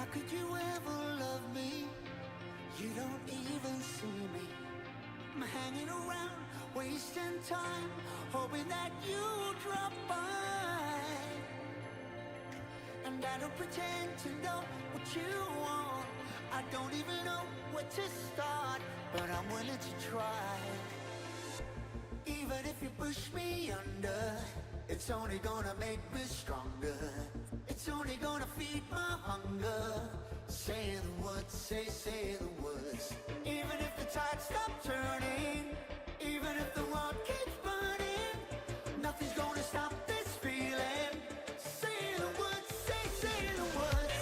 How could you ever love me? You don't even see me. I'm hanging around, wasting time, hoping that you drop by. And I don't pretend to know what you want. I don't even know where to start, but I'm willing to try. Even if you push me under, it's only gonna make me stronger. It's only gonna feed my hunger. Say the words, say the words. Even if the tide stops turning, even if the world keeps burning, nothing's gonna stop this feeling. Say the words, say the words.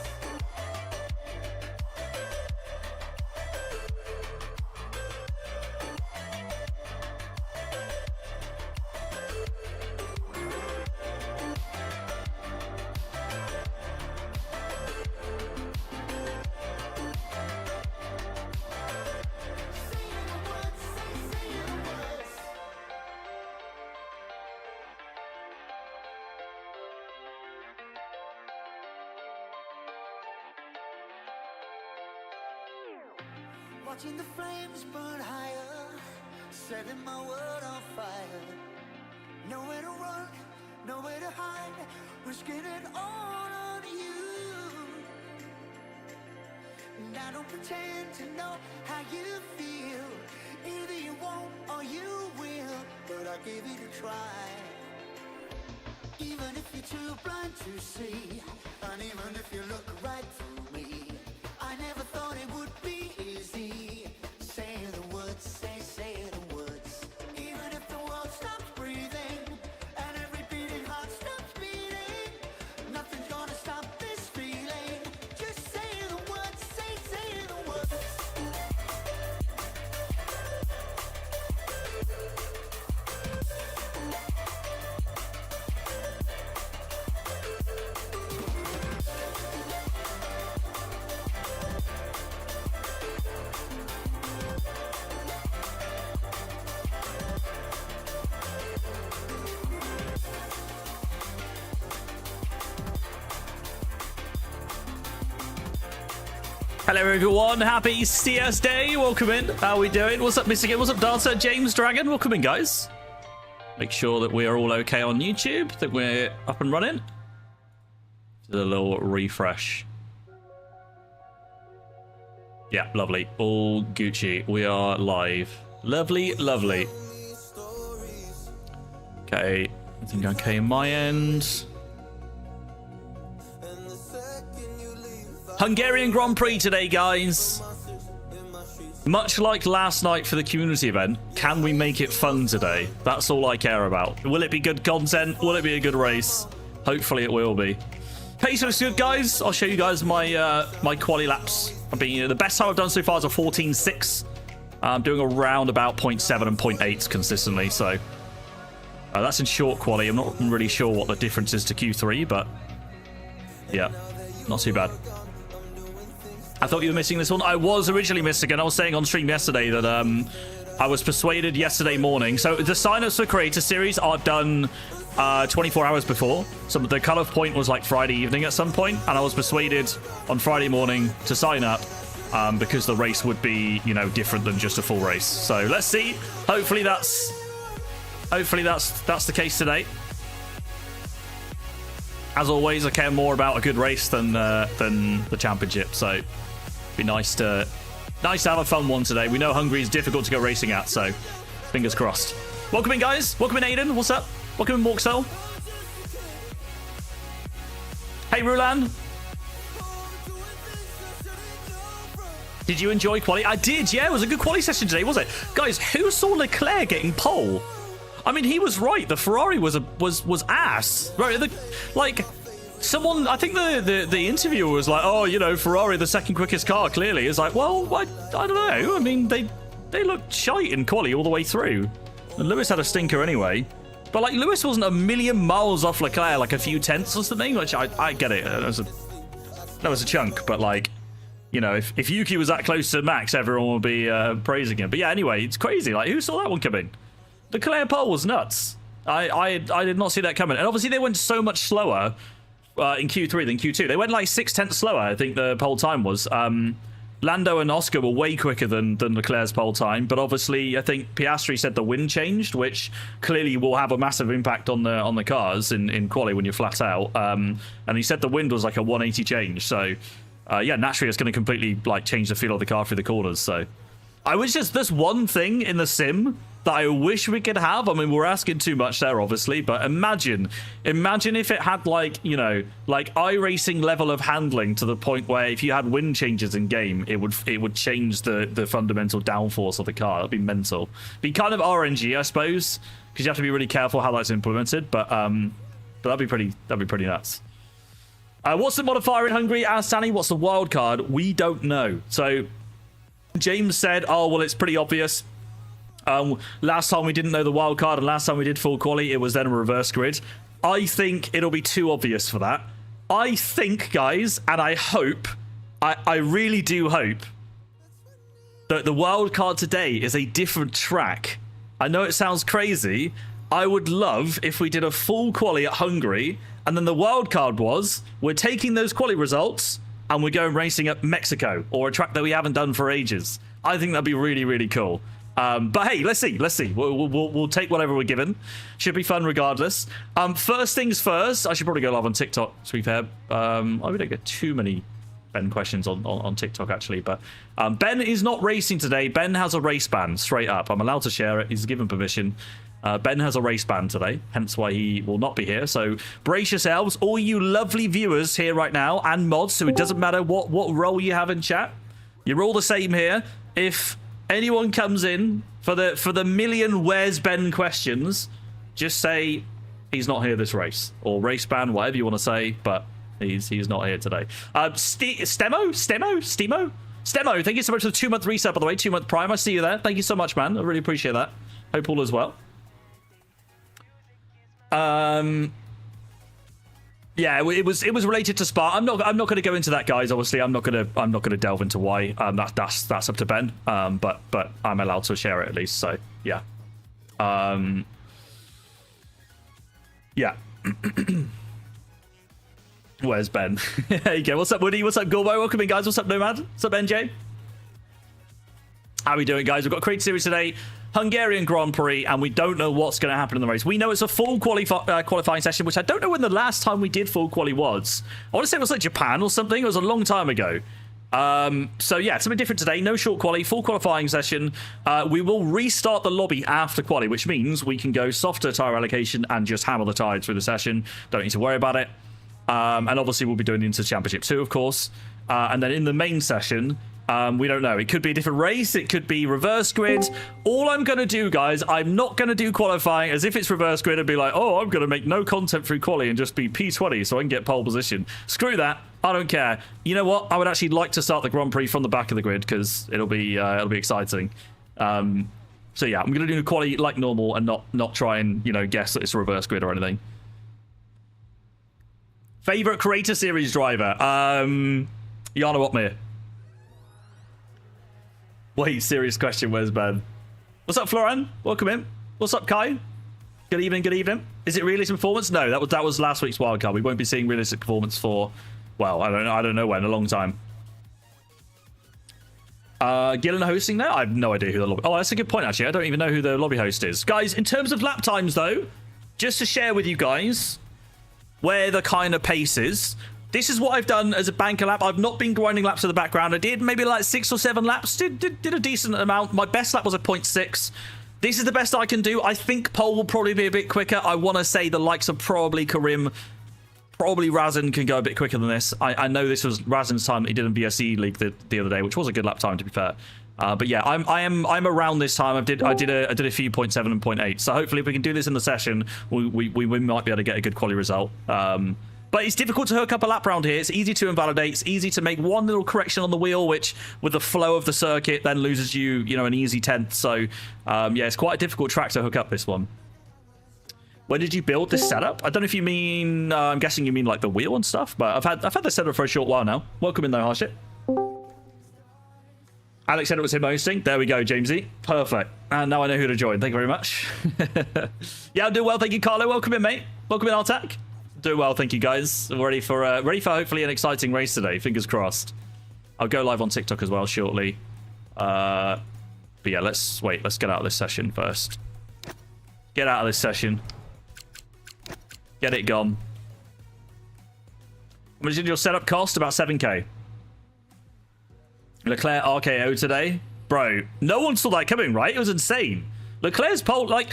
Watching the flames burn higher, setting my world on fire. Nowhere to run, nowhere to hide, risking it all on you. And I don't pretend to know how you feel. Either you won't or you will, but I'll give it a try. Even if you're too blind to see, and even if you look right through me, I never thought it would be easy. Say the words, say the words. Even if the world stops breathing and every beating heart stops beating, nothing's gonna stop this feeling. Just say the words, say the words. Hello everyone, happy CS Day, welcome in. How are we doing? What's up Michigan? What's up Dancer? James Dragon, welcome in guys. Make sure that we are all okay on YouTube, that we're up and running. Just a little refresh. Yeah, lovely, all Gucci, we are live. Lovely, lovely. Okay, I think okay on my end. Hungarian Grand Prix today, guys. Much like last night for the community event, can we make it fun today? That's all I care about. Will it be good content? Will it be a good race? Hopefully it will be. Pace looks good, guys. I'll show you guys my my quali laps. I've been the best time I've done so far is a 14.6. I'm doing around about 0.7 and 0.8 consistently, so that's in short quali. I'm not really sure what the difference is to Q3, but yeah, not too bad. I thought you were missing this one. I was originally missing it. I was saying on stream yesterday that I was persuaded yesterday morning. So the sign-ups for Creator Series are done 24 hours before. So the cutoff point was like Friday evening at some point, and I was persuaded on Friday morning to sign up because the race would be, you know, different than just a full race. So let's see. Hopefully that's the case today. As always, I care more about a good race than the championship. So be nice to have a fun one today. We know Hungary is difficult to go racing at, so fingers crossed. Welcome in, guys. Welcome in, Aiden. What's up? Welcome in, Morksel. Hey, Rulan. Did you enjoy quali? I did, yeah. It was a good quali session today, was it? Guys, who saw Leclerc getting pole? I mean, he was right. The Ferrari was ass. Right, like... Someone, I think the interviewer was like, oh, you know, Ferrari, the second quickest car, clearly. It's like, well, I don't know. I mean, they looked shite in quali all the way through. And Lewis had a stinker anyway. But, like, Lewis wasn't a million miles off Leclerc, like a few tenths or something, which I get it. That was a chunk. But, like, you know, if Yuki was that close to Max, everyone would be praising him. But, yeah, anyway, it's crazy. Like, who saw that one coming? The Leclerc pole was nuts. I did not see that coming. And, obviously, they went so much slower in Q3 than Q2. They went like 6/10 slower, I think the pole time was. Lando and Oscar were way quicker than Leclerc's pole time, but obviously I think Piastri said the wind changed, which clearly will have a massive impact on the cars in quali when you're flat out. And he said the wind was like a 180 change, so yeah, naturally it's going to completely like change the feel of the car through the corners. So I was just, there's one thing in the sim that I wish we could have. I mean, we're asking too much there, obviously, but imagine if it had like, you know, like iRacing level of handling to the point where if you had wind changes in game, it would change the fundamental downforce of the car. That'd be mental. Be kind of RNG, I suppose, because you have to be really careful how that's implemented. But that'd be pretty nuts. What's the modifier in Hungary? Asked Danny. What's the wild card? We don't know. So James said, oh well, it's pretty obvious. Last time we didn't know the wild card, and last time we did full quali, it was then a reverse grid. I think it'll be too obvious for that. I think, guys, and I hope, I really do hope that the wild card today is a different track. I know it sounds crazy. I would love if we did a full quali at Hungary, and then the wild card was we're taking those quali results and we're going racing at Mexico, or a track that we haven't done for ages. I think that'd be really, really cool. But hey, let's see. We'll take whatever we're given. Should be fun regardless. First things first, I should probably go live on TikTok, to be fair. We don't get too many Ben questions on TikTok, actually. But Ben is not racing today. Ben has a race ban, straight up. I'm allowed to share it. He's given permission. Ben has a race ban today, hence why he will not be here. So brace yourselves, all you lovely viewers here right now, and mods, so it doesn't matter what role you have in chat. You're all the same here. If anyone comes in for the million where's Ben questions, just say he's not here this race, or race ban, whatever you want to say, but he's not here today. Stemo, thank you so much for the 2-month reset, by the way, 2-month prime. I see you there. Thank you so much, man. I really appreciate that. Hope all is well. Yeah, it was related to Spa. I'm not going to go into that, guys. Obviously, I'm not going to delve into why. That's up to Ben. But I'm allowed to share it at least. So yeah. Yeah. Where's Ben? There you go. What's up, Woody? What's up, Gorbo? Welcome in, guys. What's up, Nomad? What's up, NJ? How are we doing, guys? We've got a great series today. Hungarian Grand Prix, and we don't know what's going to happen in the race. We know it's a full qualifying session, which I don't know when the last time we did full quali was. I want to say it was like Japan or something. It was a long time ago. So yeah, something different today. No short quali, full qualifying session. We will restart the lobby after quali, which means we can go softer tyre allocation and just hammer the tyre through the session. Don't need to worry about it. And obviously we'll be doing the Inter Championship too, of course. And then in the main session, we don't know. It could be a different race. It could be reverse grid. All I'm going to do, guys, I'm not going to do qualifying as if it's reverse grid and be like, oh, I'm going to make no content through quali and just be P20 so I can get pole position. Screw that. I don't care. You know what? I would actually like to start the Grand Prix from the back of the grid because it'll be exciting. So yeah, I'm going to do quali like normal and not try and, you know, guess that it's a reverse grid or anything. Favorite Creator Series driver? Jana Watmere. Wait, serious question. Where's Ben? What's up, Floran? Welcome in. What's up, Kai? Good evening. Good evening. Is it realistic performance? No, that was last week's wildcard. We won't be seeing realistic performance for, well, I don't know when, a long time. Gillen hosting there? I have no idea who the lobby. Oh, that's a good point, actually. I don't even know who the lobby host is. Guys, in terms of lap times, though, just to share with you guys where the kind of pace is. This is what I've done as a banker lap. I've not been grinding laps in the background. I did maybe like 6 or 7 laps. Did a decent amount. My best lap was a 0.6. This is the best I can do. I think pole will probably be a bit quicker. I want to say the likes of probably Karim, probably Razin can go a bit quicker than this. I know this was Razin's time that he did in BSE League the other day, which was a good lap time, to be fair. But yeah, I'm around this time. I did a few 0.7 and 0.8. So hopefully, if we can do this in the session, we might be able to get a good quali result. But it's difficult to hook up a lap round here. It's easy to invalidate. It's easy to make one little correction on the wheel, which, with the flow of the circuit, then loses you, an easy 10th. So, yeah, it's quite a difficult track to hook up this one. When did you build this setup? I don't know if you mean, I'm guessing you mean like the wheel and stuff, but I've had this setup for a short while now. Welcome in though, Harshit. Alex said it was him hosting. There we go, Jamesy. Perfect. And now I know who to join. Thank you very much. Yeah, I'm doing well. Thank you, Carlo. Welcome in, mate. Welcome in, Artak. Doing well, thank you guys. Ready for hopefully an exciting race today. Fingers crossed. I'll go live on TikTok as well shortly. But yeah, let's get out of this session first. Get out of this session. Get it gone. How much did your setup cost? About 7k. Leclerc RKO today. Bro, no one saw that coming, right? It was insane. Leclerc's pole, like,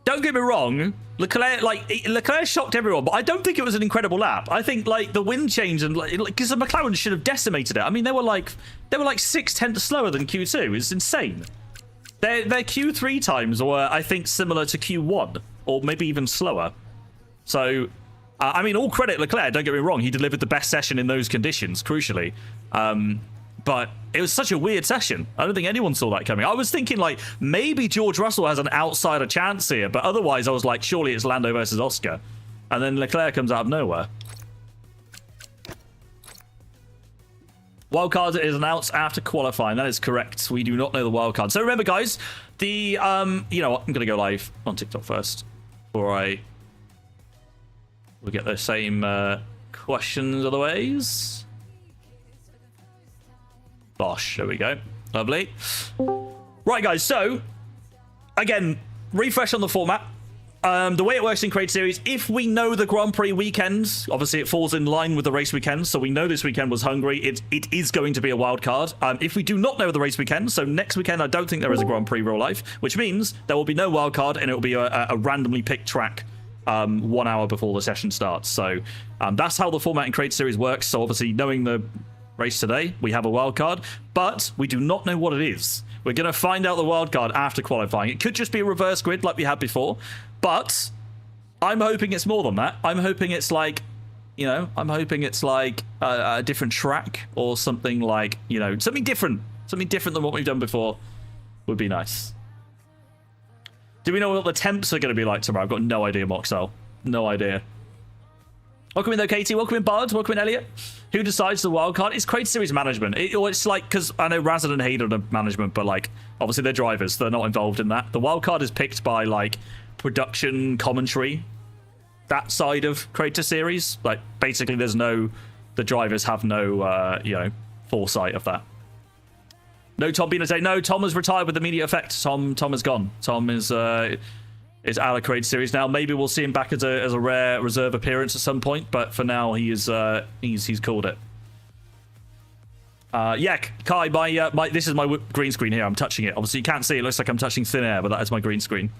don't get me wrong, Leclerc shocked everyone, but I don't think it was an incredible lap. I think, like, the wind change and, like, because the McLaren should have decimated it. I mean, they were like 6/10 slower than Q2. It's insane. Their Q3 times were, I think, similar to Q1, or maybe even slower. So, I mean, all credit Leclerc, don't get me wrong. He delivered the best session in those conditions, crucially. But it was such a weird session. I don't think anyone saw that coming. I was thinking, like, maybe George Russell has an outsider chance here, but otherwise I was like, surely it's Lando versus Oscar. And then Leclerc comes out of nowhere. Wildcard is announced after qualifying. That is correct. We do not know the wildcard. So remember, guys, you know what? I'm going to go live on TikTok first before we'll get the same questions otherwise. Bosh, there we go. Lovely. Right, guys, so, again, refresh on the format. The way it works in Create Series, if we know the Grand Prix weekend, obviously it falls in line with the race weekend, so we know this weekend was Hungary, it is going to be a wild card. If we do not know the race weekend, so next weekend I don't think there is a Grand Prix real life, which means there will be no wild card and it will be a randomly picked track 1 hour before the session starts. So that's how the format in Create Series works. So obviously knowing the race today, we have a wild card, but we do not know what it is. We're going to find out the wild card after qualifying. It could just be a reverse grid like we had before, but I'm hoping it's more than that. I'm hoping it's like, you know, a different track or something like, you know, something different than what we've done before would be nice. Do we know what the temps are going to be like tomorrow? I've got no idea, Moxel. No idea. Welcome in though, Katie. Welcome in, Bard. Welcome in, Elliot. Who decides the wildcard? It's Create Series management. It's like, because I know Razan and Hayden are management, but like, obviously they're drivers. They're not involved in that. The wildcard is picked by like production commentary, that side of Creator Series. Like, basically the drivers have no, you know, foresight of that. No Tom Benazet. No, Tom has retired with immediate effect. Tom has gone. Tom is out of Create Series now. Maybe we'll see him back as a rare reserve appearance at some point, but for now he's called it. Yeah, Kai, this is my green screen here. I'm touching it. Obviously you can't see it. It looks like I'm touching thin air, but that is my green screen.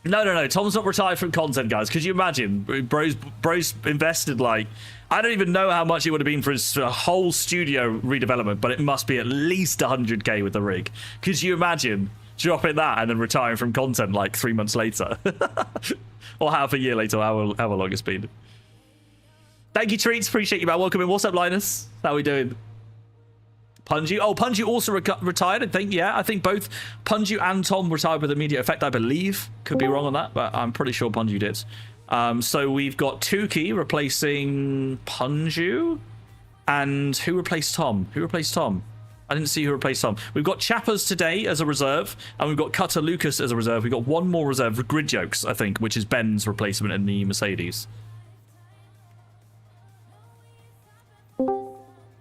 No. Tom's not retired from content, guys. Could you imagine? Bro's invested, like, I don't even know how much it would have been for his whole studio redevelopment, but it must be at least 100k with the rig. Could you imagine dropping that and then retiring from content like 3 months later? Or half a year later, however long it's been. Thank you, Treats. Appreciate you, man. Welcome in. What's up, Linus? How are we doing? Punju. Oh, Punju also retired, I think. Yeah, I think both Punju and Tom retired with immediate effect, I believe. Could be wrong on that, but I'm pretty sure Punju did. So we've got Tuki replacing Punju. And who replaced Tom? I didn't see who replaced Tom. We've got Chappers today as a reserve, and we've got Cutter Lucas as a reserve. We've got one more reserve, Grid Jokes, I think, which is Ben's replacement in the Mercedes.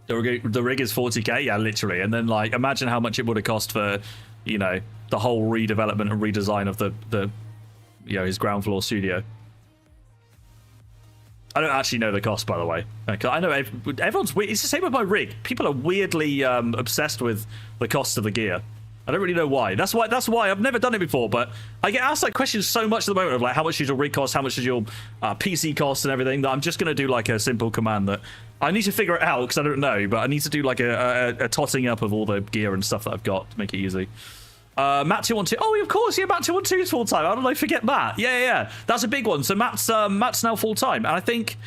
The rig is 40k, yeah, literally. And then, like, imagine how much it would have cost for, you know, the whole redevelopment and redesign of the you know, his ground floor studio. I don't actually know the cost, by the way. I know everyone's weird. It's the same with my rig. People are weirdly obsessed with the cost of the gear. I don't really know why. That's why I've never done it before, but I get asked like questions so much at the moment of like, how much does your rig cost? How much does your PC cost and everything, that I'm just going to do like a simple command that I need to figure it out because I don't know, but I need to do like a totting up of all the gear and stuff that I've got to make it easy. Matt 212. Oh, of course, yeah, Matt 212 is full time. How did I forget Matt? Yeah. That's a big one. So Matt's now full time, and I think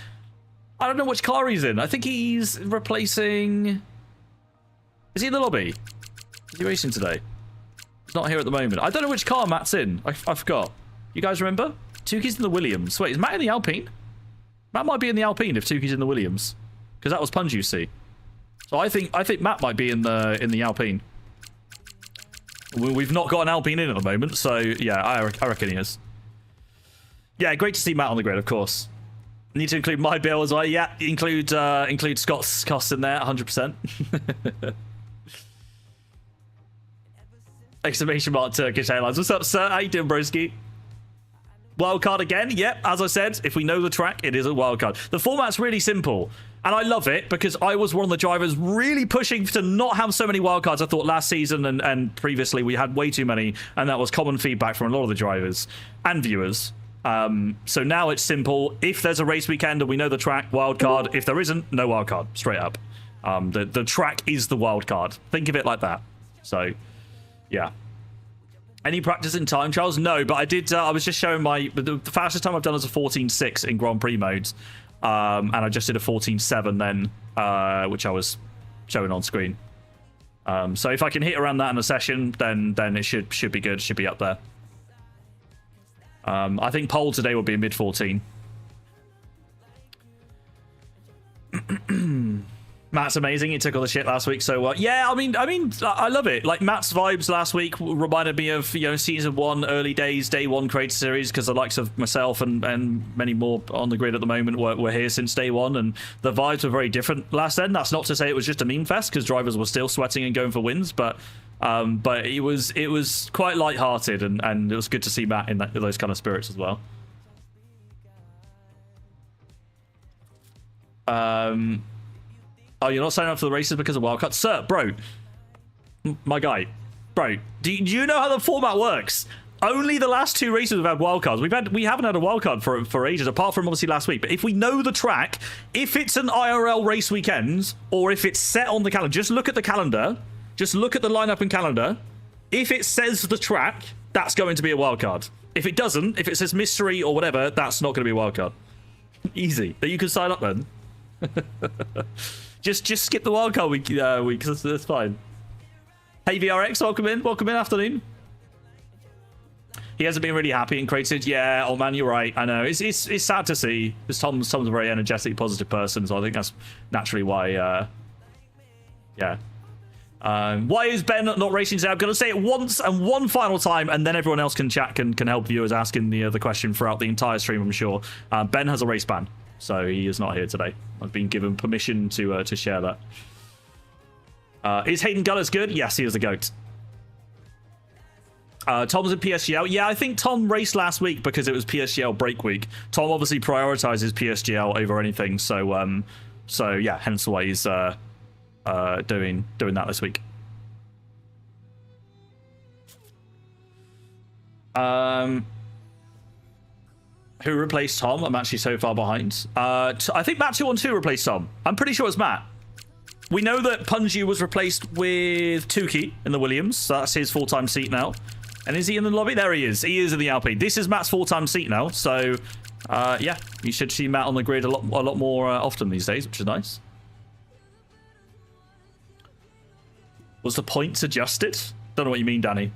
I don't know which car he's in. I think he's replacing. Is he in the lobby? Is he racing today? He's not here at the moment. I don't know which car Matt's in. I forgot. You guys remember? Tuki's in the Williams. Wait, is Matt in the Alpine? Matt might be in the Alpine if Tuki's in the Williams, because that was Punju C. So I think Matt might be in the Alpine. We've not got an Alpine in at the moment, so yeah, I reckon he is. Yeah, great to see Matt on the grid, of course. Need to include my bill as well. Yeah, include Scott's costs in there, 100%. Exclamation mark Turkish Airlines. What's up, sir? How you doing, broski? Wildcard again? Yep, as I said, if we know the track, it is a wildcard. The format's really simple, and I love it because I was one of the drivers really pushing to not have so many wildcards. I thought last season and previously we had way too many, and that was common feedback from a lot of the drivers and viewers. So now it's simple. If there's a race weekend and we know the track, wildcard. If there isn't, no wildcard, straight up. The track is the wildcard. Think of it like that. So, yeah. Any practice in time, Charles? No, but I did. I was just showing the fastest time I've done is a 14.6 in Grand Prix modes, and I just did a 14.7 then, which I was showing on screen. So if I can hit around that in a session, then it should be good. Should be up there. I think pole today will be a mid 14. Matt's amazing. He took all the shit last week. So yeah, I mean, I love it. Like Matt's vibes last week reminded me of season 1, early days, day 1 Creator Series, because the likes of myself and many more on the grid at the moment were here since day 1, and the vibes were very different last then. That's not to say it was just a meme fest, because drivers were still sweating and going for wins, but it was quite light-hearted, and it was good to see Matt in those kind of spirits as well. Oh, you're not signing up for the races because of wildcards? Sir, bro, my guy, bro, do you know how the format works? Only the last 2 races we've had wildcards. We haven't had a wildcard for ages, apart from obviously last week. But if we know the track, if it's an IRL race weekend, or if it's set on the calendar, just look at the calendar. Just look at the lineup and calendar. If it says the track, that's going to be a wildcard. If it doesn't, if it says mystery or whatever, that's not going to be a wildcard. Easy. Then you can sign up then. Just skip the wildcard week, because that's fine. Hey VRX, welcome in, afternoon. He hasn't been really happy and created. Yeah, oh man, you're right. I know it's sad to see, because Tom's a very energetic, positive person, so I think that's naturally why. Yeah. Why is Ben not racing today? I'm going to say it once and one final time, and then everyone else can chat, can help viewers asking the question throughout the entire stream, I'm sure. Ben has a race ban, so he is not here today. I've been given permission to share that. Is Hayden Gullers good? Yes, he is the GOAT. Tom's in PSGL. Yeah, I think Tom raced last week because it was PSGL break week. Tom obviously prioritizes PSGL over anything, so yeah, hence why he's doing that this week. Who replaced Tom? I'm actually so far behind. I think Matt 212 replaced Tom. I'm pretty sure it's Matt. We know that Punju was replaced with Tukey in the Williams, so that's his full-time seat now. And is he in the lobby? There he is. He is in the Alpine. This is Matt's full-time seat now, so yeah, you should see Matt on the grid a lot more often these days, which is nice. Was the points adjusted? Don't know what you mean, Danny.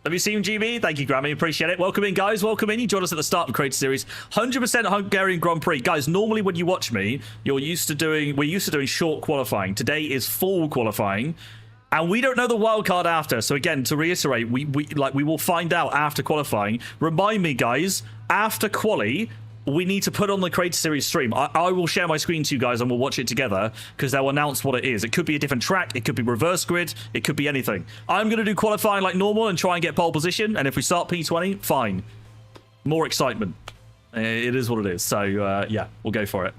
Have you seen GB? Thank you, Grammy. Appreciate it. Welcome in, guys. Welcome in. You joined us at the start of Creator Series. 100% Hungarian Grand Prix. Guys, normally when you watch me, we're used to doing short qualifying. Today is full qualifying. And we don't know the wildcard after. So again, to reiterate, we will find out after qualifying. Remind me, guys, after quali, we need to put on the Creator Series stream. I will share my screen to you guys and we'll watch it together, because they'll announce what it is. It could be a different track. It could be reverse grid. It could be anything. I'm going to do qualifying like normal and try and get pole position. And if we start P20, fine. More excitement. It is what it is. So, yeah, we'll go for it.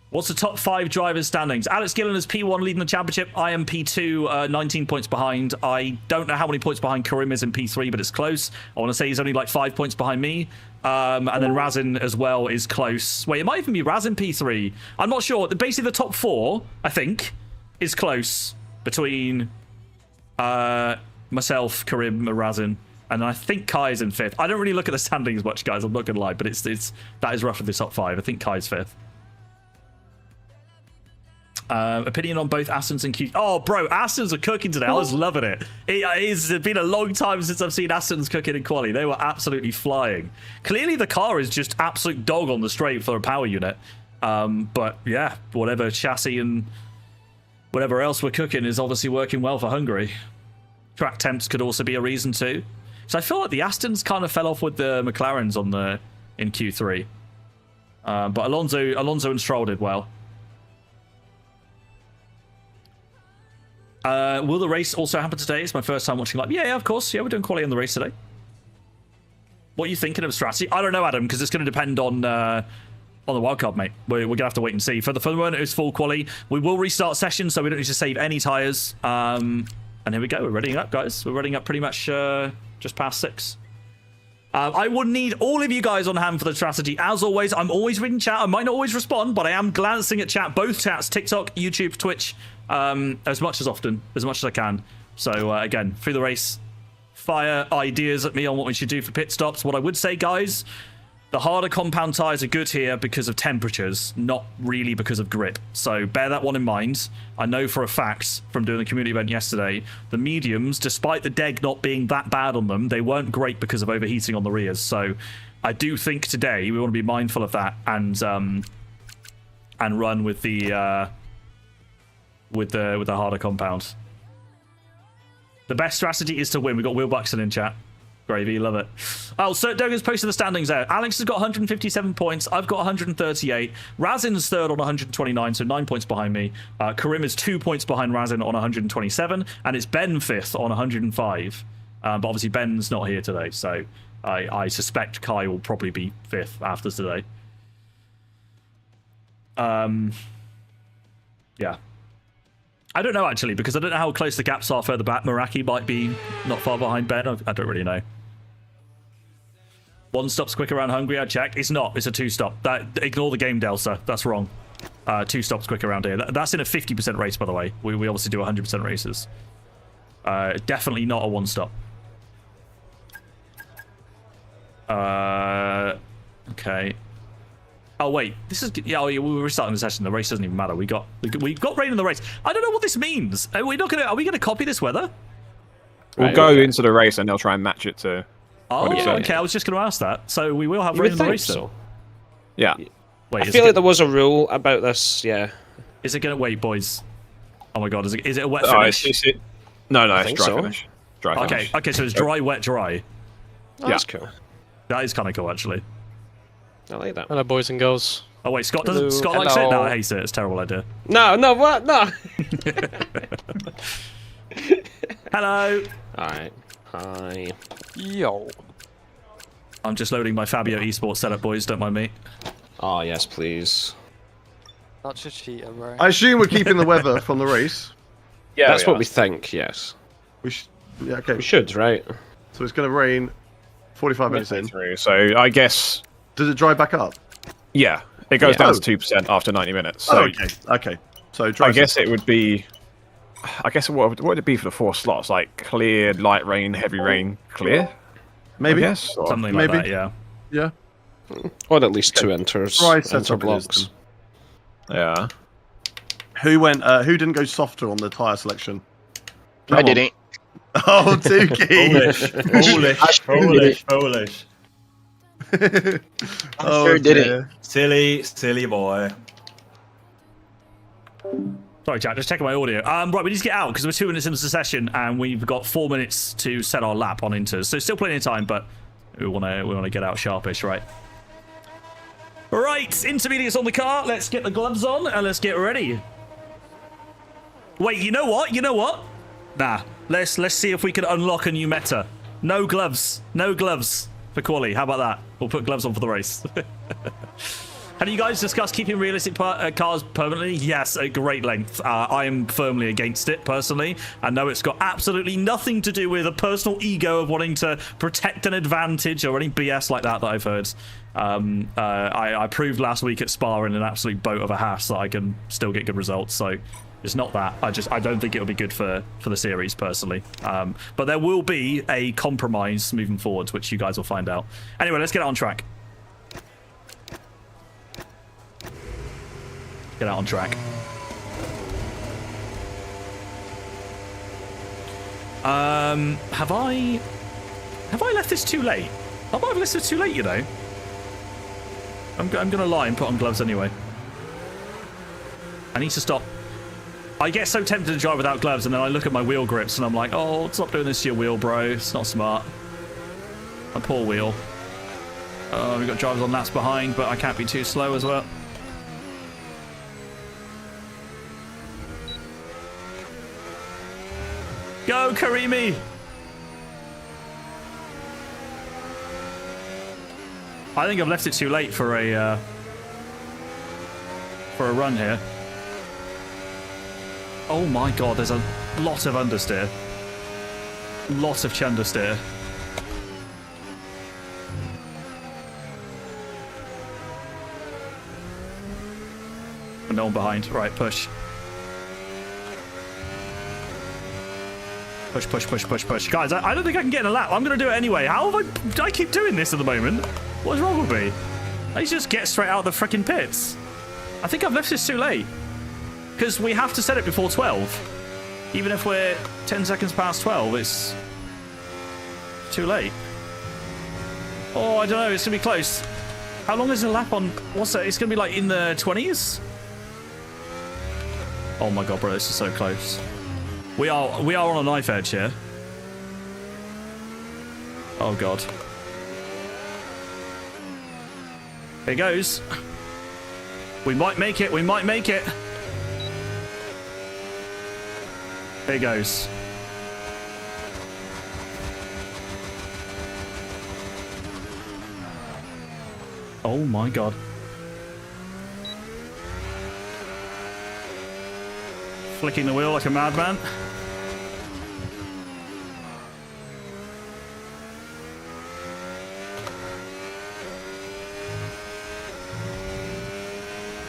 What's the top 5 drivers' standings? Alex Gillen is P1 leading the championship. I am P2, 19 points behind. I don't know how many points behind Karim is in P3, but it's close. I want to say he's only like 5 points behind me. And then Razin as well is close. Wait, it might even be Razin P3. I'm not sure. Basically, the top 4, I think, is close between myself, Karim, and Razin. And I think Kai is in 5th. I don't really look at the standings much, guys. I'm not going to lie, but that is roughly the top 5. I think Kai's 5th. Opinion on both Astons and Q. Oh, bro, Astons are cooking today. I was loving it. It's been a long time since I've seen Astons cooking in quali. They were absolutely flying. Clearly, the car is just absolute dog on the straight for a power unit. But yeah, whatever chassis and whatever else we're cooking is obviously working well for Hungary. Track temps could also be a reason too. So I feel like the Astons kind of fell off with the McLarens in Q3. But Alonso and Stroll did well. Will the race also happen today? It's my first time watching live. Yeah, of course. Yeah, we're doing quali on the race today. What are you thinking of strategy? I don't know, Adam, because it's going to depend on the wildcard, mate. We're going to have to wait and see. For the moment, it's full quali. We will restart sessions, so we don't need to save any tyres. And here we go. We're readying up, guys. We're readying up pretty much just past 6. I will need all of you guys on hand for the strategy. As always, I'm always reading chat. I might not always respond, but I am glancing at chat. Both chats, TikTok, YouTube, Twitch, as much as I can. So, again, through the race, fire ideas at me on what we should do for pit stops. What I would say, guys, the harder compound tyres are good here because of temperatures, not really because of grip. So bear that one in mind. I know for a fact from doing the community event yesterday, the mediums, despite the deg not being that bad on them, they weren't great because of overheating on the rears. So I do think today we want to be mindful of that and run with the harder compound. The best strategy is to win. We've got Will Buxton in chat. Gravy, love it. Oh, so Dogan's posted the standings out. Alex has got 157 points. I've got 138. Razin's third on 129, so 9 points behind me. Karim is 2 points behind Razin on 127, and it's Ben fifth on 105. But obviously Ben's not here today, so I suspect Kai will probably be fifth after today. Yeah. I don't know, actually, because I don't know how close the gaps are further back. Meraki might be not far behind Ben. I don't really know. 1 stop's quick around Hungary, I checked. It's not. It's a 2-stop. Ignore the game, Delsa. That's wrong. 2 stops quick around here. That's in a 50% race, by the way. We obviously do 100% races. Definitely not a 1-stop. Okay. Oh wait, this is we were restarting the session. The race doesn't even matter. We got rain in the race. I don't know what this means. Are we gonna copy this weather? We'll go into the race and they'll try and match it to. Oh, okay. I was just going to ask that. So we will have rain in the race then. Yeah. Wait, I feel like there was a rule about this. Yeah. Is it gonna wait, boys? Oh my god, is it a wet finish? No, it's dry finish. Dry finish. Okay, so it's dry, wet, dry. Oh, that's cool. That is kind of cool, actually. I like that. Hello, boys and girls. Oh wait, Scott likes it? No, I hate it. It's a terrible idea. No, what? No. Hello. Alright. Hi. Yo. I'm just loading my Fabio esports setup, boys. Don't mind me. Oh, yes, please. Not your cheater, bro. I assume we're keeping the weather from the race. Yeah, that's what we think, yes. Yeah, okay. We should, right? So it's going to rain 45 minutes in. So I guess... Does it dry back up? Yeah. It goes down to 2% after 90 minutes. So okay. So I guess it would be... I guess what would it be for the 4 slots? Like clear, light rain, heavy rain, clear? Maybe. Yes. Something like that, yeah. Yeah. Or at least 2 enters. Enter blocks. Yeah. Who didn't go softer on the tyre selection? I didn't. Oh, Tukey. Polish. I sure didn't. Silly boy. Sorry, chat. Just checking my audio. Right, we need to get out because we're 2 minutes into the session and we've got 4 minutes to set our lap on Inters. So still plenty of time, but we want to get out sharpish, right? Right, intermediates on the car. Let's get the gloves on and let's get ready. Wait, you know what? Nah, let's see if we can unlock a new meta. No gloves for quali. How about that? We'll put gloves on for the race. Have you guys discussed keeping realistic cars permanently? Yes, at great length. I am firmly against it, personally. I know it's got absolutely nothing to do with a personal ego of wanting to protect an advantage or any BS like that I've heard. I proved last week at Spa in an absolute boat of a Haas that I can still get good results, so it's not that. I don't think it'll be good for the series, personally. But there will be a compromise moving forwards, which you guys will find out. Anyway, let's get on track. Get out on track. Have I left this too late? I might have left this too late, you know. I'm gonna lie and put on gloves anyway. I need to stop. I get so tempted to drive without gloves, and then I look at my wheel grips and I'm like, oh, stop doing this to your wheel, bro. It's not smart. A poor wheel. Oh, we've got drivers on laps behind, but I can't be too slow as well. Go, Karimi! I think I've left it too late for a run here. Oh my god, there's a lot of understeer. Lot of chundersteer. No one behind. Right, push. Push, push, push, push, push. Guys, I don't think I can get in a lap. I'm going to do it anyway. How have I keep doing this at the moment? What's wrong with me? I need to just get straight out of the freaking pits. I think I've left this too late. Because we have to set it before 12. Even if we're 10 seconds past 12, it's too late. Oh, I don't know. It's going to be close. How long is a lap on? What's that? It's going to be like in the 20s? Oh my god, bro. This is so close. We are on a knife edge here. Oh god. Here goes. We might make it. We might make it. Here goes. Oh my god. Flicking the wheel like a madman.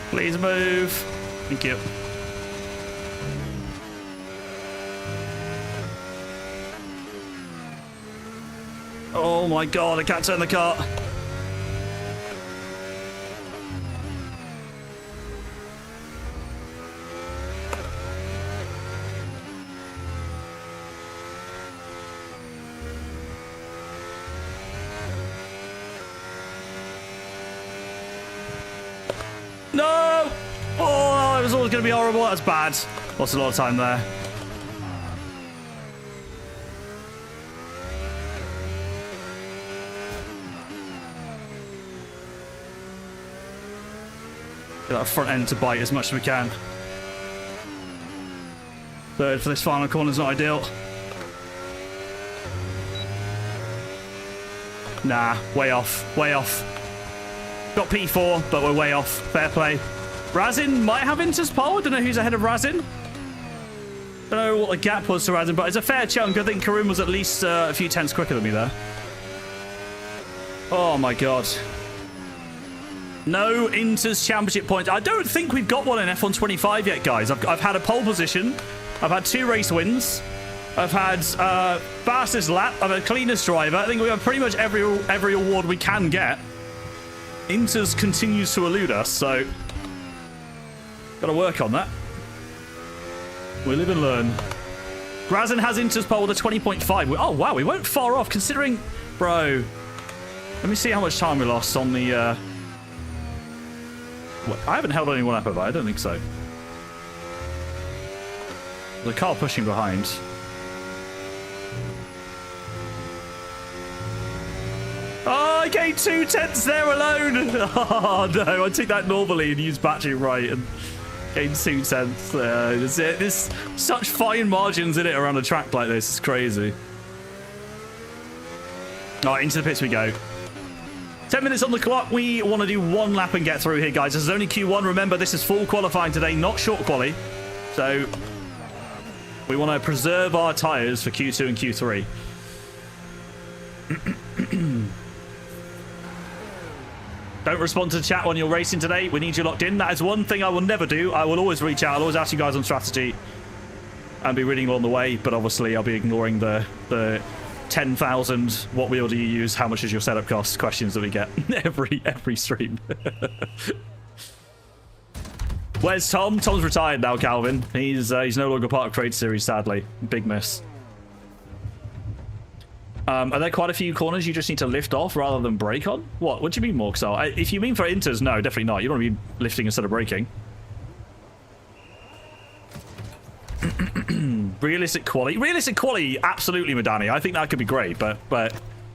Please move. Thank you. Oh my god, I can't turn the car. No! Oh, it was always going to be horrible. That's bad. Lost a lot of time there. Get that front end to bite as much as we can. Third for this final corner is not ideal. Nah, way off. Way off. Got P4, but we're way off. Fair play. Razin might have Inter's pole. I don't know who's ahead of Razin. Don't know what the gap was to Razin, but it's a fair chunk. I think Karun was at least a few tenths quicker than me there. Oh my god. No Inter's championship points. I don't think we've got one in F1 25 yet, guys. I've had a pole position. I've had 2 race wins. I've had fastest lap. I've had cleanest driver. I think we have pretty much every award we can get. Inter's continues to elude us, so got to work on that. We live and learn. Grazin has Inter's pole with a 20.5. Oh, wow, we weren't far off, considering... Bro, let me see how much time we lost on the... I haven't held anyone up, have I? I don't think so. The car pushing behind. Oh, I gained 2 tenths there alone. Oh, no. I took that normally and used battery right and gained 2 tenths. There's such fine margins in it around a track like this. It's crazy. All right, into the pits we go. 10 minutes on the clock. We want to do 1 lap and get through here, guys. This is only Q1. Remember, this is full qualifying today, not short quali. So we want to preserve our tyres for Q2 and Q3. Don't respond to the chat when you're racing today. We need you locked in. That is one thing I will never do. I will always reach out. I'll always ask you guys on strategy and be reading along the way. But obviously, I'll be ignoring the 10,000, what wheel do you use? How much is your setup cost? Questions that we get every stream. Where's Tom? Tom's retired now, Calvin. He's no longer part of Trade Series, sadly. Big miss. Are there quite a few corners you just need to lift off rather than brake on? What do you mean, Morksal? If you mean for Inters, no, definitely not. You don't want to be lifting instead of braking. Realistic quality. Realistic quality, absolutely, Madani. I think that could be great, but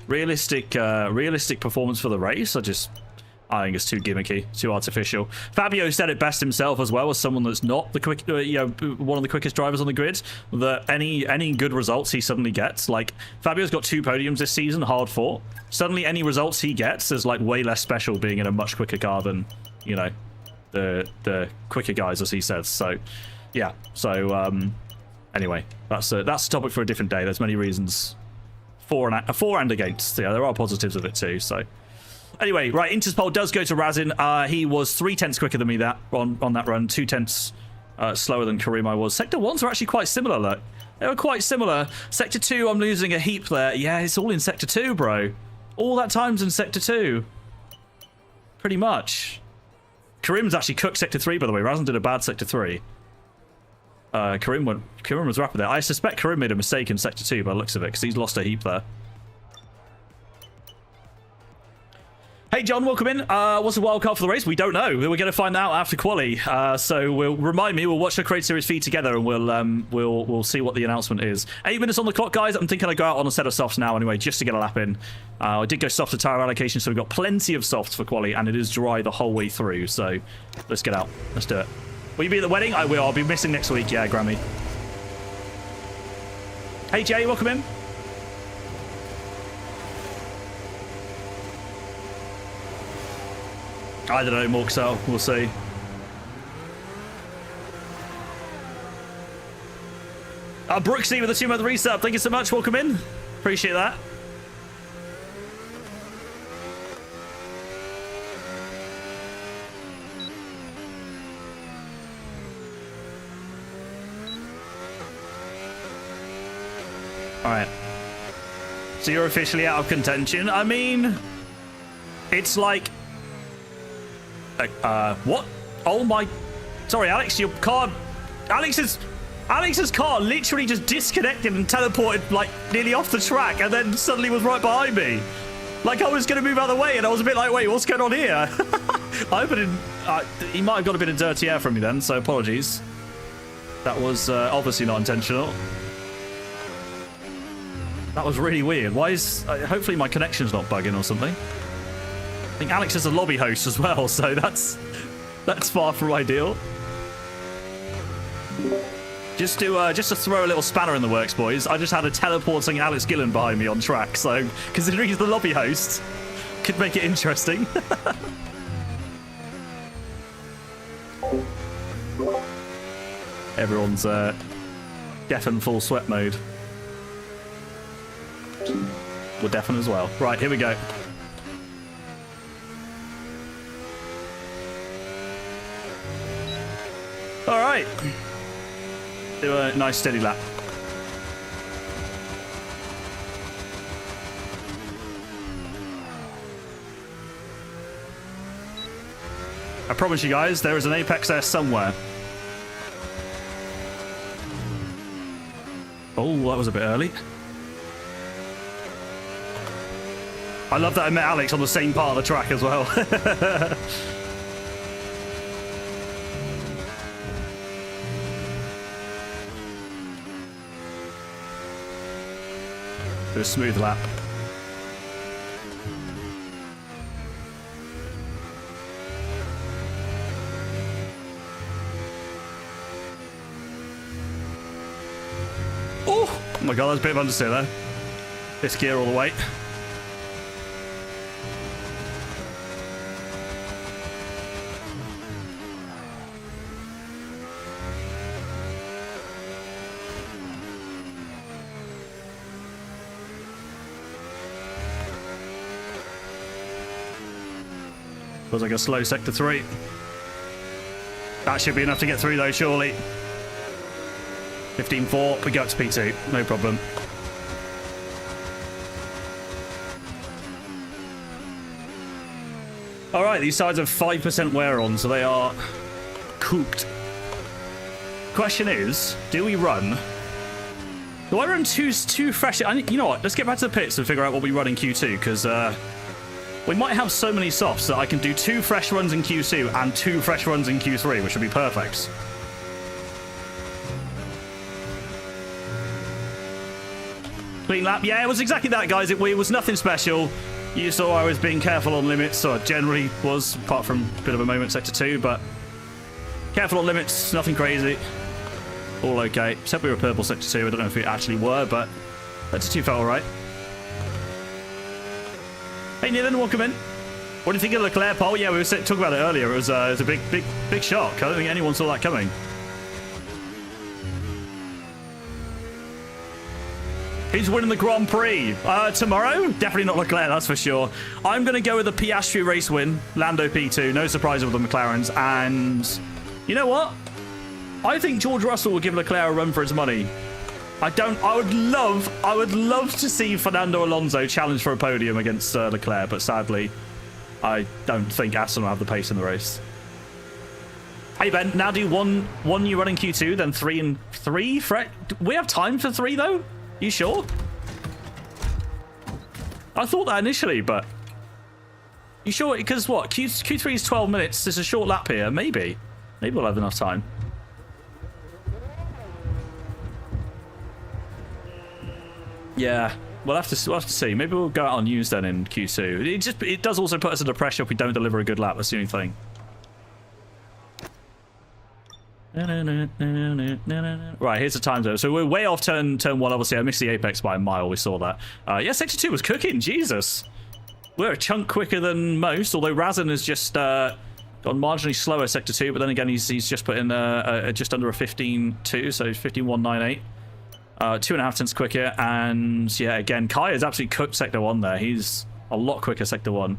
realistic performance for the race. I think it's too gimmicky, too artificial. Fabio said it best himself as well, as someone that's not the quick, one of the quickest drivers on the grid. That any good results he suddenly gets, like Fabio's got 2 podiums this season, hard fought. Suddenly, any results he gets is like way less special being in a much quicker car than, you know, the quicker guys, as he says. So, yeah. So anyway, that's a topic for a different day. There's many reasons for and against. Yeah, there are positives of it too. So. Anyway, right, Interspol does go to Razin. He was 3/10 quicker than me on that run, 2/10 slower than Karim I was. Sector 1s are actually quite similar, look. They were quite similar. Sector 2, I'm losing a heap there. Yeah, it's all in Sector 2, bro. All that time's in Sector 2. Pretty much. Karim's actually cooked Sector 3, by the way. Razin did a bad Sector 3. Karim was rapid there. I suspect Karim made a mistake in Sector 2 by the looks of it, because he's lost a heap there. Hey John, welcome in. What's the wildcard for the race? We don't know. We're going to find out after quali. So we'll watch the Create Series feed together, and we'll see what the announcement is. 8 minutes on the clock, guys. I'm thinking I go out on a set of softs now anyway, just to get a lap in. I did go soft to tire allocation, so we've got plenty of softs for quali, and it is dry the whole way through. So let's get out. Let's do it. Will you be at the wedding? I will. I'll be missing next week. Yeah, Grammy. Hey Jay, welcome in. I don't know, Morksel. We'll see. Brooksy with the 2-month resub. Thank you so much. Welcome in. Appreciate that. All right. So you're officially out of contention. I mean, it's like... what? Oh my... Sorry, Alex, your car... Alex's car literally just disconnected and teleported, like, nearly off the track, and then suddenly was right behind me. Like, I was going to move out of the way, and I was a bit like, wait, what's going on here? I hope it didn't... he might have got a bit of dirty air from me then, so apologies. That was obviously not intentional. That was really weird. Why is... hopefully my connection's not bugging or something. I think Alex is a lobby host as well, so that's far from ideal. Just to throw a little spanner in the works, boys. I just had a teleporting Alex Gillen behind me on track, so considering he's the lobby host, could make it interesting. Everyone's deaf and full sweat mode. We're deafened as well. Right, here we go. All right. Do a nice steady lap. I promise you guys, there is an apex there somewhere. Oh, that was a bit early. I love that I met Alex on the same part of the track as well. Do a smooth lap. Oh my god, that's a bit of understeer there. This gear all the way. Feels like a slow sector 3. That should be enough to get through though, surely. 15.4, we go up to P2, no problem. Alright, these sides have 5% wear on, so they are cooked. Question is, do we run? Do I run two fresh... you know what, let's get back to the pits and figure out what we run in Q2, because we might have so many softs that I can do 2 fresh runs in Q2 and 2 fresh runs in Q3, which would be perfect. Clean lap. Yeah, it was exactly that, guys. It was nothing special. You saw I was being careful on limits, so I generally was, apart from a bit of a moment sector 2, but careful on limits, nothing crazy. All okay. Except we were purple sector 2. I don't know if we actually were, but sector 2 felt all right. Hey, Nathan, welcome in. What do you think of the Leclerc pole? Yeah, we were talking about it earlier. It was a big shock. I don't think anyone saw that coming. Who's winning the Grand Prix? Tomorrow? Definitely not Leclerc, that's for sure. I'm going to go with a Piastri race win. Lando P2. No surprise with the McLarens. And you know what? I think George Russell will give Leclerc a run for his money. I would love to see Fernando Alonso challenge for a podium against Leclerc, but sadly, I don't think Aston will have the pace in the race. Hey Ben, now do one you run in Q2, then 3 and 3. We have time for 3 though? You sure? I thought that initially, but you sure? Because what? Q3 is 12 minutes. There's a short lap here. Maybe we'll have enough time. Yeah, we'll have to see. Maybe we'll go out on news then in Q2. It does also put us under pressure if we don't deliver a good lap. That's the only thing. Right, here's the time zone. So we're way off turn 1. Obviously, I missed the apex by a mile. We saw that. Yeah, sector 2 was cooking. Jesus, we're a chunk quicker than most. Although Razin has just gone marginally slower sector 2, but then again, he's just put in just under a 15.2, so 15.198. 2.5 tenths quicker, and yeah, again, Kai has absolutely cooked sector 1 there. He's a lot quicker sector 1.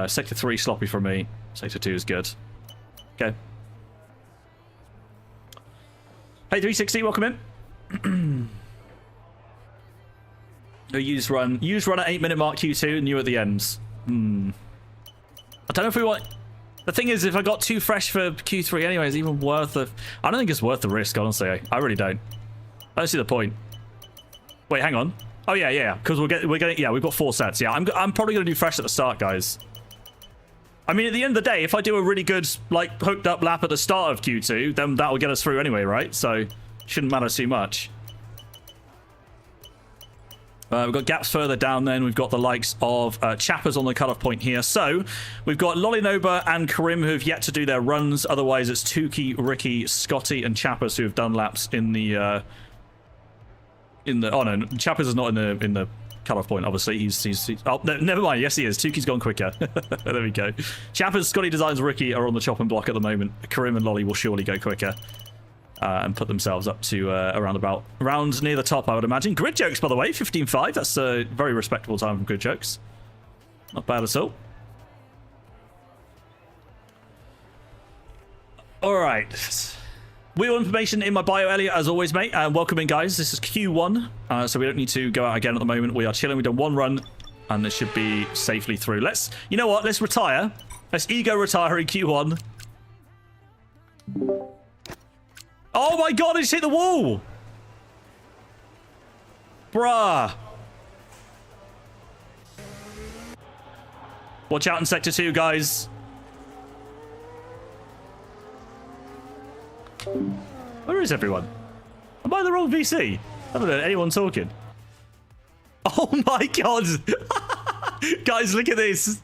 Sector 3 sloppy for me. Sector 2 is good. Okay. Hey 360, welcome in. Use run at 8-minute mark Q2 and you at the ends. I don't know if we want. The thing is, if I got too fresh for Q3 anyway, it's even worth the. I don't think it's worth the risk, honestly. I really don't. I don't see the point. Wait, hang on. Oh yeah, because we're getting. Yeah, we've got 4 sets. Yeah, I'm probably gonna do fresh at the start, guys. I mean, at the end of the day, if I do a really good, like, hooked up lap at the start of Q2, then that will get us through anyway, right? So, shouldn't matter too much. We've got gaps further down then. We've got the likes of Chappers on the cutoff point here. So, we've got Lolinoba and Karim who have yet to do their runs. Otherwise, it's Tukey, Ricky, Scotty, and Chappers who have done laps in the... oh, no, Chappers is not in the cutoff point, obviously. He's oh, no, never mind. Yes, he is. Tukey's gone quicker. There we go. Chappers, Scotty Designs, Ricky are on the chopping block at the moment. Karim and Lolly will surely go quicker and put themselves up to around near the top, I would imagine. Grid Jokes, by the way, 15.5. That's a very respectable time from Grid Jokes. Not bad at all. All right. Wheel information in my bio, Elliot, as always, mate. Welcome in, guys. This is Q1, so we don't need to go out again at the moment. We are chilling. We've done 1 run, and this should be safely through. You know what? Let's retire. Let's ego retire in Q1. Oh my god, it's hit the wall! Bruh. Watch out in Sector 2, guys. Where is everyone? Am I the wrong VC? I don't know anyone talking. Oh my god! Guys, look at this!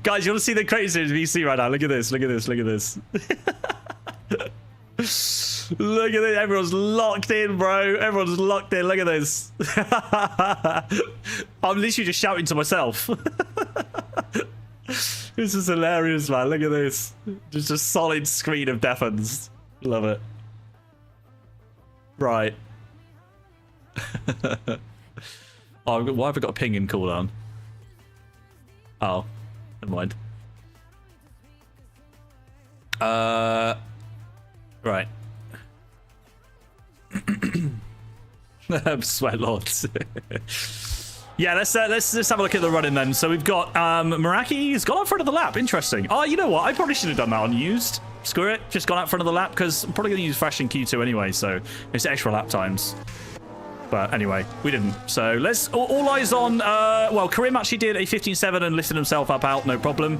Guys, you want to see the crazy VC right now? Look at this, look at this, look at this. Look at this, everyone's locked in, bro. Everyone's locked in, look at this. I'm literally just shouting to myself. This is hilarious, man. Look at this. Just a solid screen of Defons. Love it. Right. Oh, why have I got a ping in cooldown? Oh, never mind. Right. Sweat lords. Yeah, let's have a look at the running then. So we've got Meraki's gone out front of the lap. Interesting. Oh, you know what? I probably should have done that on used. Screw it. Just gone out front of the lap because I'm probably going to use fresh in Q2 anyway. So it's extra lap times. But anyway, we didn't. So let's all eyes on. Well, Karim actually did a 15.7 and lifted himself up out. No problem.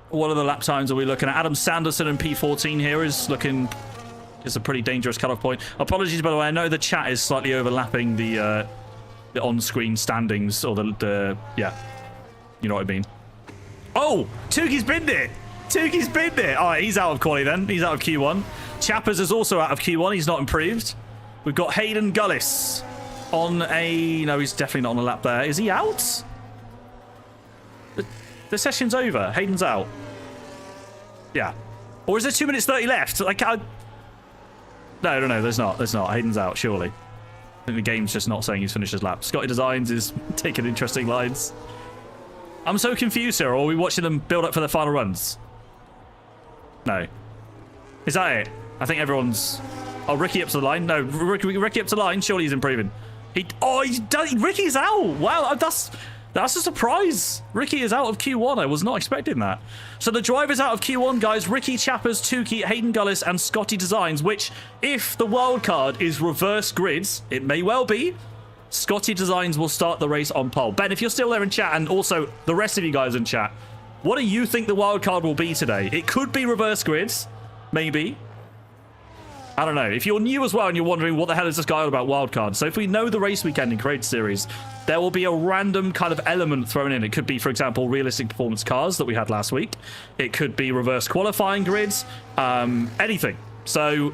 What are the lap times are we looking at? Adam Sanderson and P14 here is looking It's a pretty dangerous cutoff point. Apologies, by the way. I know the chat is slightly overlapping the on-screen standings, or yeah, you know what I mean. Oh, Tuki's binned it. Tuki's binned it. All right, he's out of quali then. He's out of Q1. Chappers is also out of Q1. He's not improved. We've got Hayden Gullis on a... No, he's definitely not on a lap there. Is he out? The session's over. Hayden's out. Yeah. Or is there 2 minutes 30 left? Like, No, there's not. There's not. Hayden's out, surely. I think the game's just not saying he's finished his lap. Scotty Designs is taking interesting lines. I'm so confused here. Or are we watching them build up for their final runs? No. Is that it? I think everyone's... Oh, Ricky up to the line. No, Ricky up to the line. Surely he's improving. Ricky's out. Wow, that's a surprise. Ricky is out of Q1. I was not expecting that. So the drivers out of Q1, guys. Ricky, Chappers, Tuki, Hayden Gullis, and Scotty Designs, which, if the wild card is reverse grids, it may well be, Scotty Designs will start the race on pole. Ben, if you're still there in chat, and also the rest of you guys in chat, what do you think the wild card will be today? It could be reverse grids, maybe. I don't know. If you're new as well and you're wondering what the hell is this guy on about wildcard, so if we know the race weekend in Creator Series, there will be a random kind of element thrown in. It could be, for example, realistic performance cars that we had last week. It could be reverse qualifying grids, anything. So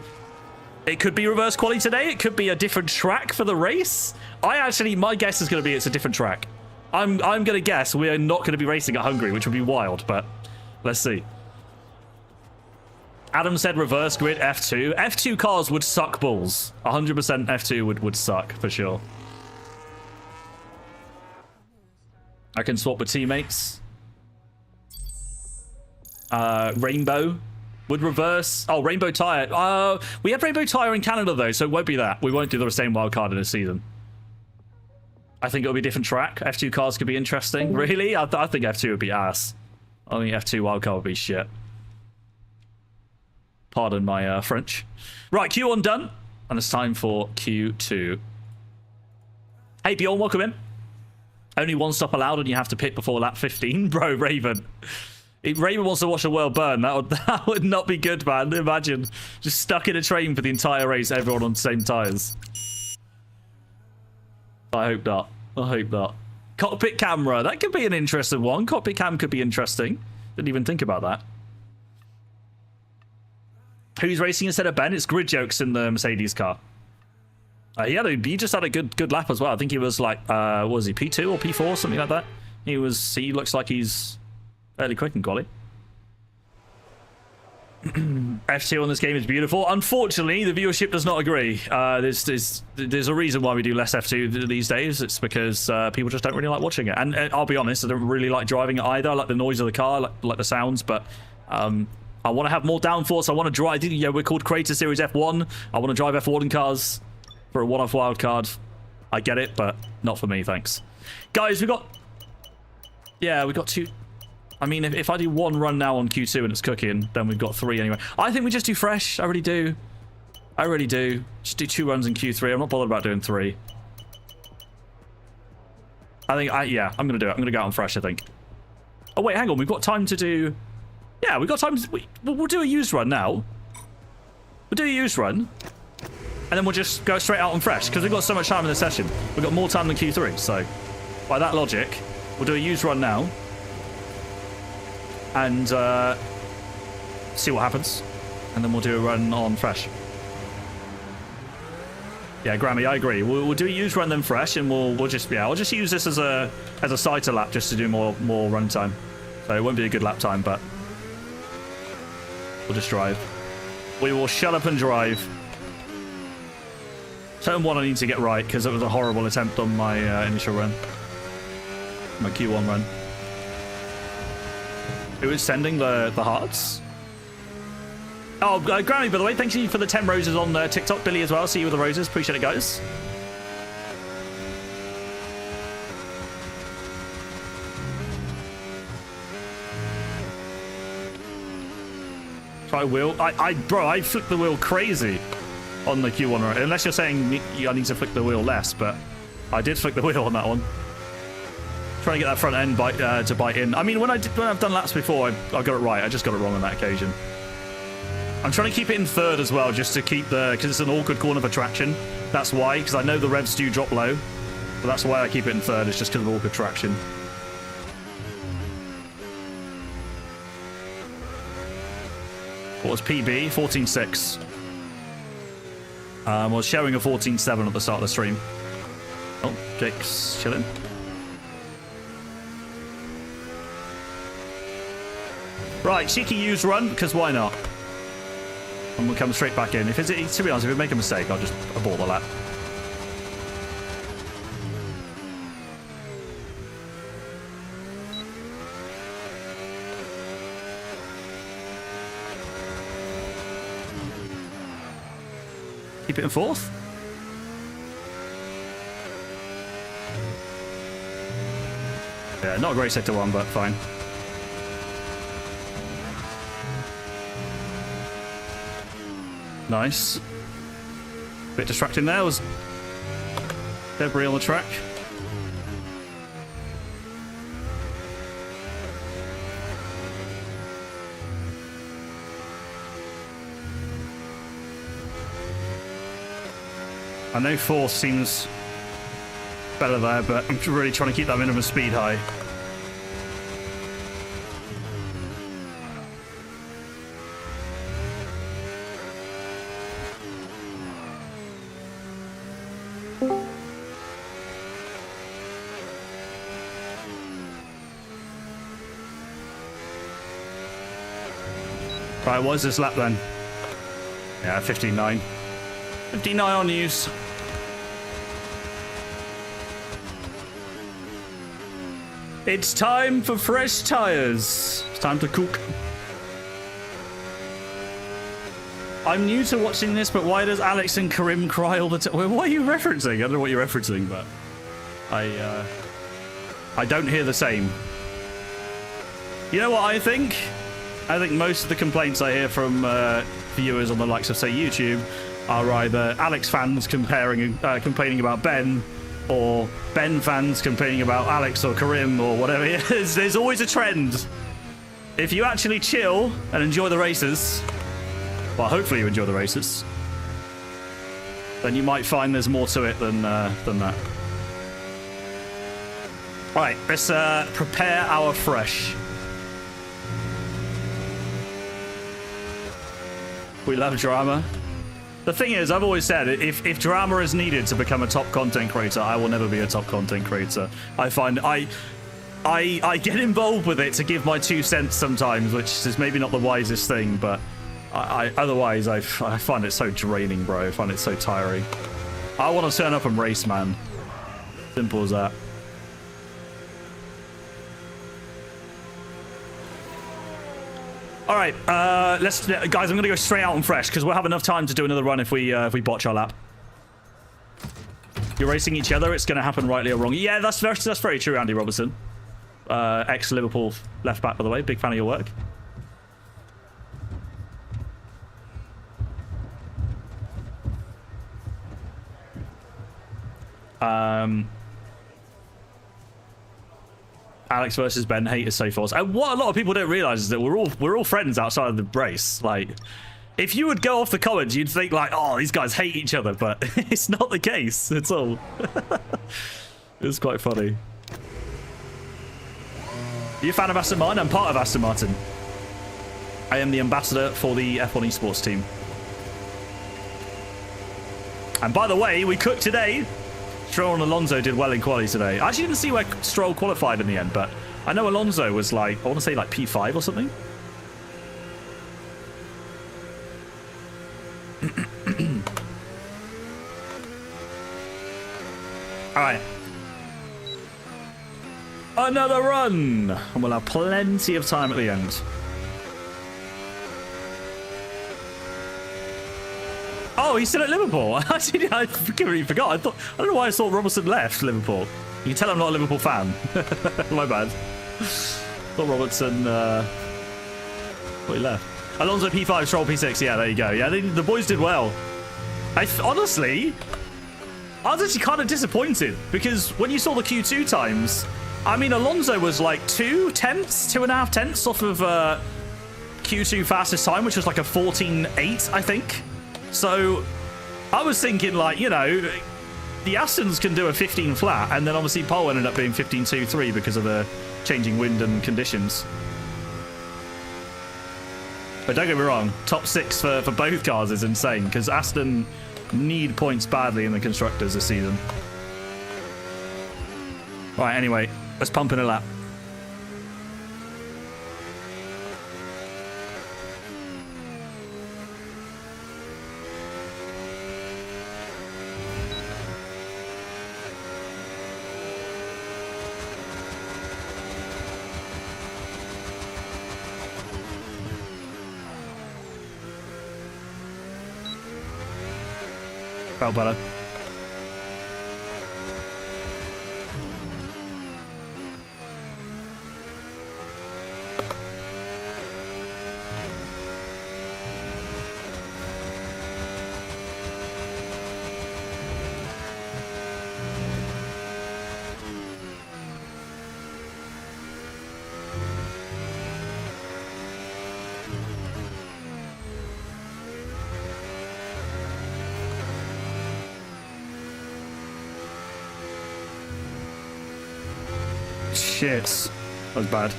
it could be reverse quali today. It could be a different track for the race. My guess is going to be it's a different track. I'm going to guess we're not going to be racing at Hungary, which would be wild, but let's see. Adam said reverse grid F2. F2 cars would suck balls. 100% F2 would suck, for sure. I can swap with teammates. Rainbow would reverse. Oh, Rainbow Tire. We have Rainbow Tire in Canada, though, so it won't be that. We won't do the same wildcard in a season. I think it'll be a different track. F2 cars could be interesting. Really? I think F2 would be ass. I think F2 wildcard would be shit. Pardon my French. Right, Q1 done. And it's time for Q2. Hey, Bjorn, welcome in. Only one stop allowed and you have to pit before lap 15. Bro, Raven. If Raven wants to watch the world burn, that would not be good, man. Imagine. Just stuck in a train for the entire race, everyone on the same tyres. I hope not. I hope not. Cockpit camera. That could be an interesting one. Cockpit cam could be interesting. Didn't even think about that. Who's racing instead of Ben? It's Grid Jokes in the Mercedes car. He just had a good lap as well. I think he was like, was he P2 or P4, something like that? He looks like he's fairly quick in quali. F2 on this game is beautiful. Unfortunately, the viewership does not agree. There's a reason why we do less F2 these days. It's because people just don't really like watching it. And I'll be honest, I don't really like driving it either. I like the noise of the car, like the sounds, but I want to have more downforce. I want to drive. Yeah, we're called Creator Series F1. I want to drive F1 cars for a one-off wildcard. I get it, but not for me, thanks. Guys, we got two. I mean, if I do one run now on Q2 and it's cooking, then we've got 3 anyway. I think we just do fresh. I really do. I really do. Just do 2 runs in Q3. I'm not bothered about doing 3. I'm going to do it. I'm going to go out on fresh, I think. Oh, wait, hang on. We've got time to do... Yeah, we've got time to... We'll do a used run now. We'll do a used run. And then we'll just go straight out on fresh, because we've got so much time in the session. We've got more time than Q3, so... By that logic, we'll do a used run now. And see what happens. And then we'll do a run on fresh. Yeah, Grammy, I agree. We'll do a used run then fresh, and I'll just use this as a sighter lap just to do more run time. So it won't be a good lap time, but we'll just drive. We will shut up and drive. Turn 1 I need to get right because it was a horrible attempt on my initial run. My Q1 run. Who is sending the hearts? Oh, Grammy, by the way, thank you for the 10 roses on TikTok. Billy as well. See you with the roses. Appreciate it, guys. Try wheel. Bro, I flicked the wheel crazy on the Q1 run. Unless you're saying I need to flick the wheel less, but I did flick the wheel on that one. Trying to get that front end to bite in. I mean, when I've done laps before, I got it right. I just got it wrong on that occasion. I'm trying to keep it in third as well, just to keep because it's an awkward corner for traction. That's why, because I know the revs do drop low. But that's why I keep it in third, it's just because of awkward traction. What was PB? 14.6. I was showing a 14.7 at the start of the stream. Oh, Jake's chilling. Right, cheeky use run, because why not? And we'll come straight back in. To be honest, if we make a mistake, I'll just abort the lap. Keep it in fourth. Yeah, not a great sector one, but fine. Nice. Bit distracting there. Was debris on the track. I know fourth seems better there, but I'm really trying to keep that minimum speed high. Right, what is this lap then? Yeah, 15.9. 59 on use. It's time for fresh tires. It's time to cook. I'm new to watching this, but why does Alex and Karim cry all the time? What are you referencing? I don't know what you're referencing, but I don't hear the same. You know what I think? I think most of the complaints I hear from viewers on the likes of, say, YouTube are either Alex fans complaining about Ben, or Ben fans complaining about Alex or Karim or whatever it is. There's always a trend. If you actually chill and enjoy the races, well, hopefully you enjoy the races, then you might find there's more to it than that. Right, let's prepare our fresh. We love drama. The thing is, I've always said, if drama is needed to become a top content creator, I will never be a top content creator. I find I get involved with it to give my 2 cents sometimes, which is maybe not the wisest thing, but otherwise I find it so draining, bro. I find it so tiring. I want to turn up and race, man. Simple as that. All right, guys, I'm going to go straight out and fresh because we'll have enough time to do another run if we botch our lap. You're racing each other, it's going to happen rightly or wrong. Yeah, that's very true, Andy Robertson. Ex-Liverpool left back, by the way. Big fan of your work. Alex versus Ben, hate is so false. And what a lot of people don't realize is that we're all friends outside of the race. Like, if you would go off the comments, you'd think like, oh, these guys hate each other, but it's not the case at all. It's quite funny. Are you a fan of Aston Martin? I'm part of Aston Martin. I am the ambassador for the F1 esports team. And by the way, we cooked today. Stroll and Alonso did well in quali today. I actually didn't see where Stroll qualified in the end, but I know Alonso was like, I want to say like P5 or something. All right. Another run. And we'll have plenty of time at the end. Oh, he's still at Liverpool. I completely forgot. I don't know why I thought Robertson left Liverpool. You can tell I'm not a Liverpool fan. My bad. Thought Robertson he left. Alonso P5, Stroll P6. Yeah, there you go. Yeah, the boys did well. Honestly, I was actually kind of disappointed because when you saw the Q2 times, I mean, Alonso was like 2.5 tenths off of Q2 fastest time, which was like a 14.8, I think. So I was thinking, like, you know, the Astons can do a 15 flat, and then obviously pole ended up being 15.23 because of the changing wind and conditions. But don't get me wrong, top 6 for both cars is insane, because Aston need points badly in the Constructors this season. Right, anyway, let's pump in a lap. Felt better. Shit. That was bad.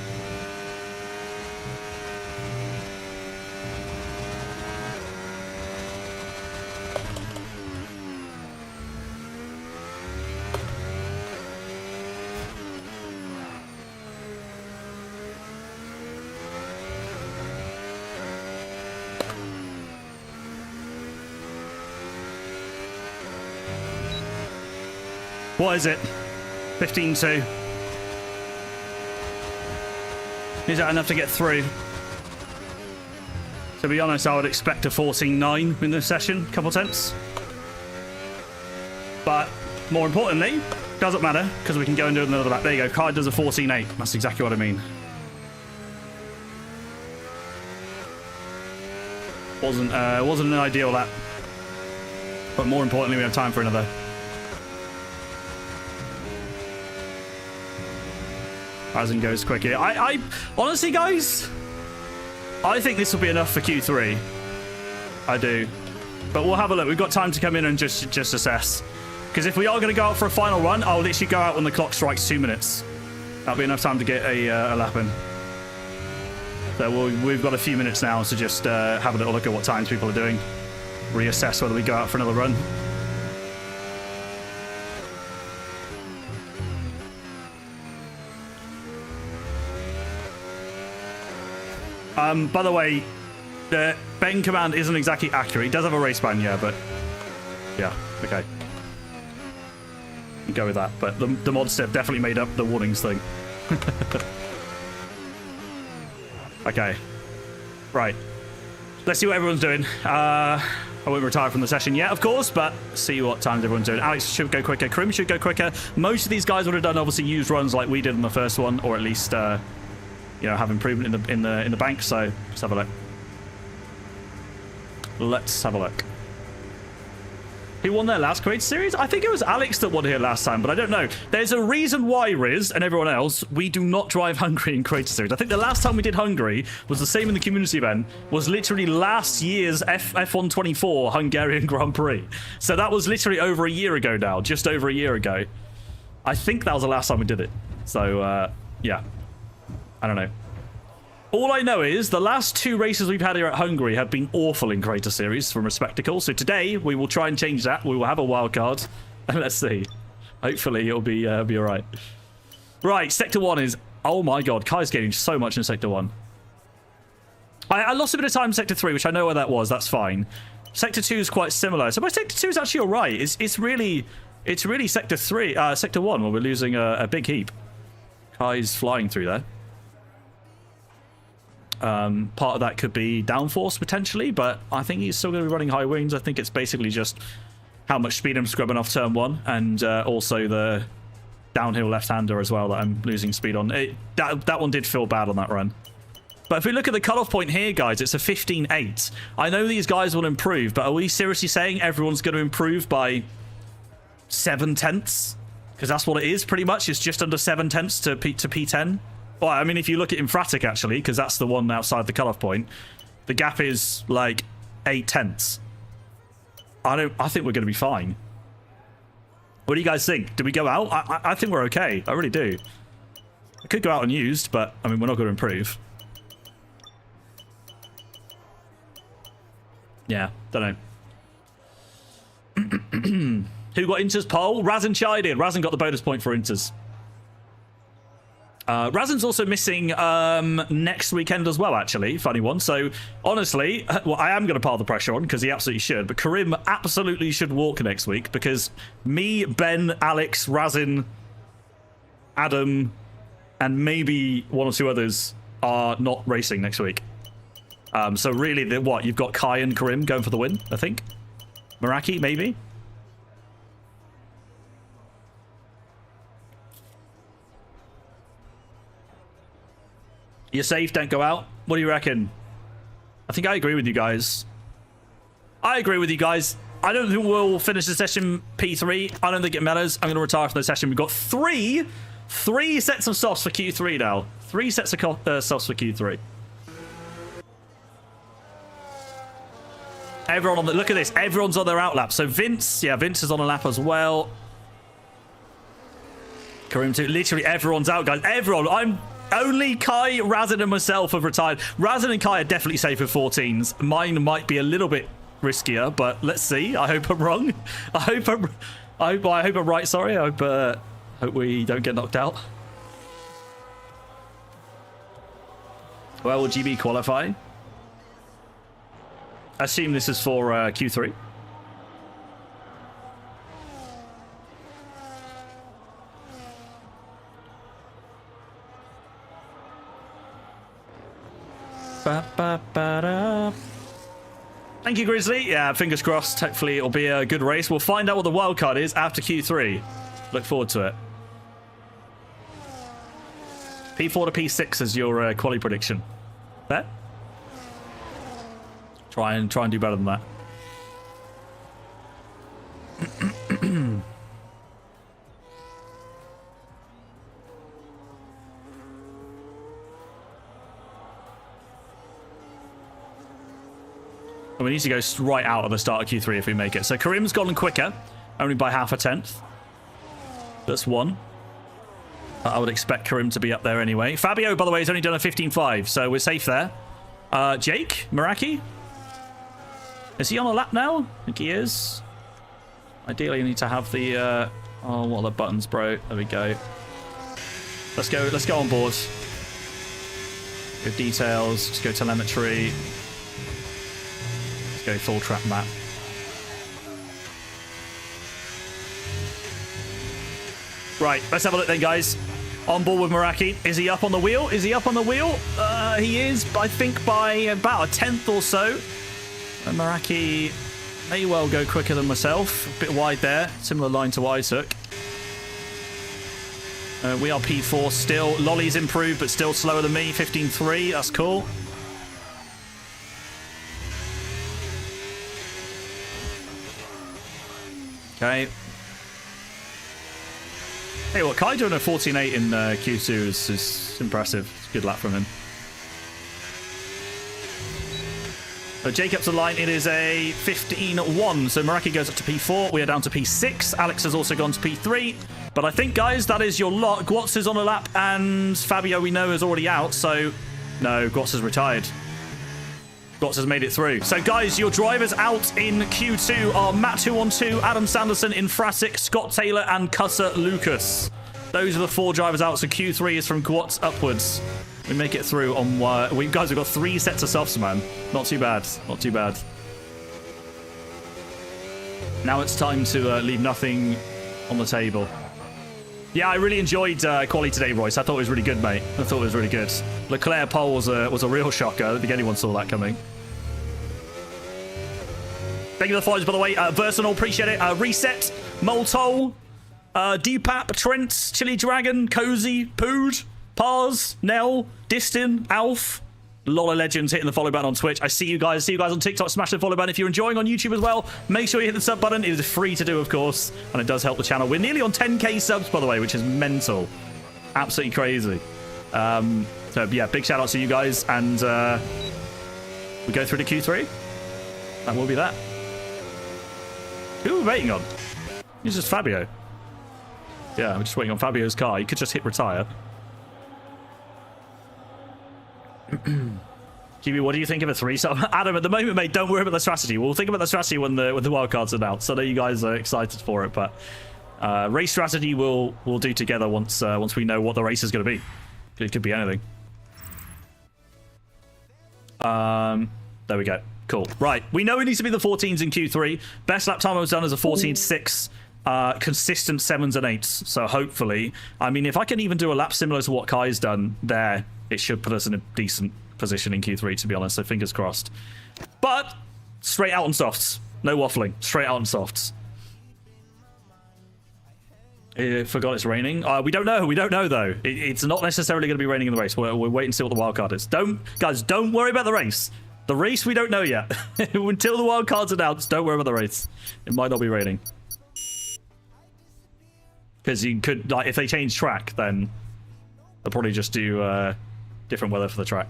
What is it? 15-2. Is that enough to get through? To be honest, I would expect a 14.9 in this session, couple tenths. But more importantly, doesn't matter because we can go and do another lap. There you go. Car does a 14.8. That's exactly what I mean. Wasn't an ideal lap, but more importantly, we have time for another. As in goes quickly. I honestly, guys, I think this will be enough for Q3. I do. But we'll have a look. We've got time to come in and just assess. Because if we are going to go out for a final run, I'll literally go out when the clock strikes 2 minutes. That'll be enough time to get a lap in. So we've got a few minutes now to just have a little look at what times people are doing. Reassess whether we go out for another run. By the way, the Ben command isn't exactly accurate. He does have a race ban, yeah, but yeah, okay. Go with that. But the mod step definitely made up the warnings thing. Okay. Right. Let's see what everyone's doing. I won't retire from the session yet, of course, but see what times everyone's doing. Alex should go quicker. Krim should go quicker. Most of these guys would have done obviously used runs like we did in the first one, or at least you know, have improvement in the bank. So let's have a look. Let's have a look. Who won their last Creator Series? I think it was Alex that won here last time, but I don't know. There's a reason why, Riz and everyone else, we do not drive Hungary in Creator Series. I think the last time we did Hungary was the same in the community event, was literally last year's F124 Hungarian Grand Prix. So that was literally over a year ago now, just over a year ago. I think that was the last time we did it. So, yeah. I don't know. All I know is the last 2 races we've had here at Hungary have been awful in Creator Series from a spectacle. So today we will try and change that. We will have a wild card, and let's see. Hopefully it'll be all right. Right, Sector 1 is... Oh my god, Kai's getting so much in Sector 1. I lost a bit of time in Sector 3, which I know where that was. That's fine. Sector 2 is quite similar. So my Sector 2 is actually all right. It's really Sector 3, Sector 1 where we're losing a big heap. Kai's flying through there. Part of that could be downforce potentially, but I think he's still going to be running high wings. I think it's basically just how much speed I'm scrubbing off turn 1, and also the downhill left-hander as well that I'm losing speed on. That one did feel bad on that run. But if we look at the cutoff point here, guys, it's a 15.8. I know these guys will improve, but are we seriously saying everyone's going to improve by 7 tenths? Because that's what it is, pretty much. It's just under 7 tenths to P10. Well, I mean, if you look at Infratic, actually, because that's the one outside the cutoff point, the gap is like 8/10. I think we're going to be fine. What do you guys think? Do we go out? I think we're okay. I really do. I could go out unused, but, I mean, we're not going to improve. Yeah, don't know. Who got Inter's pole? Razin Chai did. Razin got the bonus point for Inter's. Razin's also missing next weekend as well, actually. Funny one. So, honestly, well, I am going to pile the pressure on because he absolutely should. But Karim absolutely should walk next week because me, Ben, Alex, Razin, Adam, and maybe one or two others are not racing next week. So really, you've got Kai and Karim going for the win, I think. Meraki, maybe? You're safe, don't go out. What do you reckon? I think I agree with you guys. I agree with you guys. I don't think we'll finish the session P3. I don't think it matters. I'm going to retire from the session. We've got three sets of softs for Q3 now. 3 sets of softs for Q3. Everyone on the... Look at this. Everyone's on their out lap. So Vince... Yeah, Vince is on a lap as well. Karim too. Literally everyone's out, guys. Everyone. Only Kai, Razin, and myself have retired. Razin and Kai are definitely safe with 14s. Mine might be a little bit riskier, but let's see. I hope I'm wrong. I hope I'm right. Sorry. I hope we don't get knocked out. Where will GB qualify? I assume this is for Q3. Thank you, Grizzly. Yeah, fingers crossed. Hopefully it'll be a good race. We'll find out what the wild card is after Q3. Look forward to it. P4 to P6 is your quali prediction. There? Try and do better than that. We need to go right out at the start of Q3 if we make it. So Karim's gone quicker, only by 0.5. That's 1. I would expect Karim to be up there anyway. Fabio, by the way, has only done a 15.5, so we're safe there. Jake, Meraki. Is he on a lap now? I think he is. Ideally, you need to have the... oh, what are the buttons, bro? There we go. Let's go on board. Go details. Just go telemetry. Go full track map. Right, let's have a look then, guys. On board with Meraki. Is he up on the wheel? Is he up on the wheel? He is, I think, by about a 10th or so. And Meraki may well go quicker than myself. A bit wide there. Similar line to what I took. We are P4 still. Lolly's improved, but still slower than me. 15.3. That's cool. Okay. Hey, what? Kai doing a 14.8 in Q2 is impressive. It's a good lap from him. So Jacob's a line. It is a 15.1. So Meraki goes up to P4. We are down to P6. Alex has also gone to P3. But I think, guys, that is your lot. Gwatz is on a lap, and Fabio, we know, is already out. So, no, Gwatz has retired. Gwatz has made it through. So, guys, your drivers out in Q2 are Matt212, Adam Sanderson, Infratic, Scott Taylor, and Cusser Lucas. Those are the 4 drivers out. So, Q3 is from Gwatz upwards. We make it through on... guys, we've got 3 sets of softs, man. Not too bad. Not too bad. Now it's time to leave nothing on the table. Yeah, I really enjoyed quali today, Royce. I thought it was really good, mate. I thought it was really good. Leclerc pole was a real shocker. I don't think anyone saw that coming. Thank you for the follows, by the way. Versonal, appreciate it. Reset, Moltol, Depap, Trent, Chili Dragon, Cozy, Pood, Pars, Nell, Distin, Alf. A lot of legends hitting the follow button on Twitch. I see you guys. See you guys on TikTok. Smash the follow button. If you're enjoying on YouTube as well, make sure you hit the sub button. It is free to do, of course, and it does help the channel. We're nearly on 10k subs, by the way, which is mental. Absolutely crazy. So yeah, big shout out to you guys, and we go through to Q3. That will be that. Who are we waiting on? It's just Fabio. Yeah, I'm just waiting on Fabio's car. He could just hit retire. GB, what do you think of a 3? So, Adam, at the moment, mate, don't worry about the strategy. We'll think about the strategy when the wildcards are announced. I know you guys are excited for it, but race strategy we'll do together once we know what the race is going to be. It could be anything. There we go. Cool. Right. We know it needs to be the 14s in Q3. Best lap time I was done is a 14.6. Consistent 7s and 8s. So hopefully, I mean, if I can even do a lap similar to what Kai's done there, it should put us in a decent position in Q3, to be honest. So fingers crossed. But straight out on softs. No waffling. Straight out on softs. Forgot it's raining. We don't know. We don't know, though. It's not necessarily going to be raining in the race. We're waiting to see what the wildcard is. Guys, don't worry about the race. The race we don't know yet. Until the wildcard's announced, don't worry about the race. It might not be raining. Because you could, like, if they change track, then they'll probably just do different weather for the track.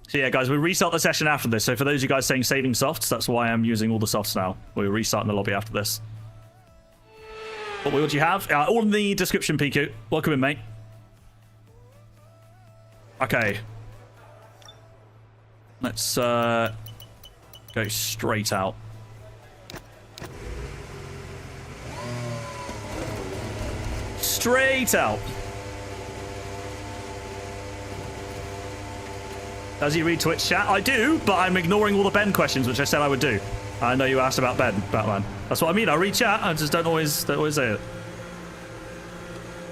So yeah, guys, we restart the session after this. So for those of you guys saying saving softs, that's why I'm using all the softs now. We're restarting the lobby after this. What do you have? All in the description, Piku. Welcome in, mate. Okay. Let's go straight out. Straight out. Does he read Twitch chat? I do, but I'm ignoring all the Ben questions, which I said I would do. I know you asked about Ben, Batman. That's what I mean. I read chat. I just don't always say it.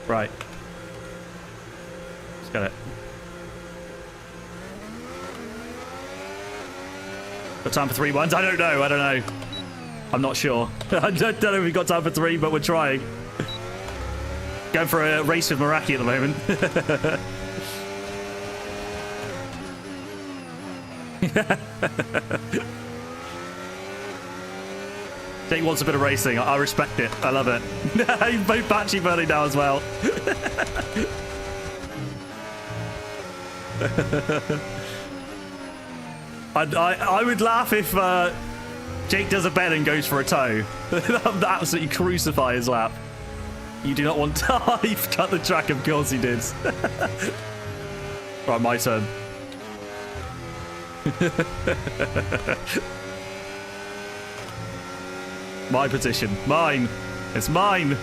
Right. Let's get it. Got time for 3 ones? I don't know. I don't know. I'm not sure. I don't know if we've got time for 3, but we're trying. Going for a race with Meraki at the moment. Jake wants a bit of racing. I respect it. I love it. He's both batchy burning now as well. I would laugh if Jake does a bet and goes for a toe. That would absolutely crucify his lap. You do not want to. You've cut the track, of course he did. Right, my turn. My position. Mine. It's mine.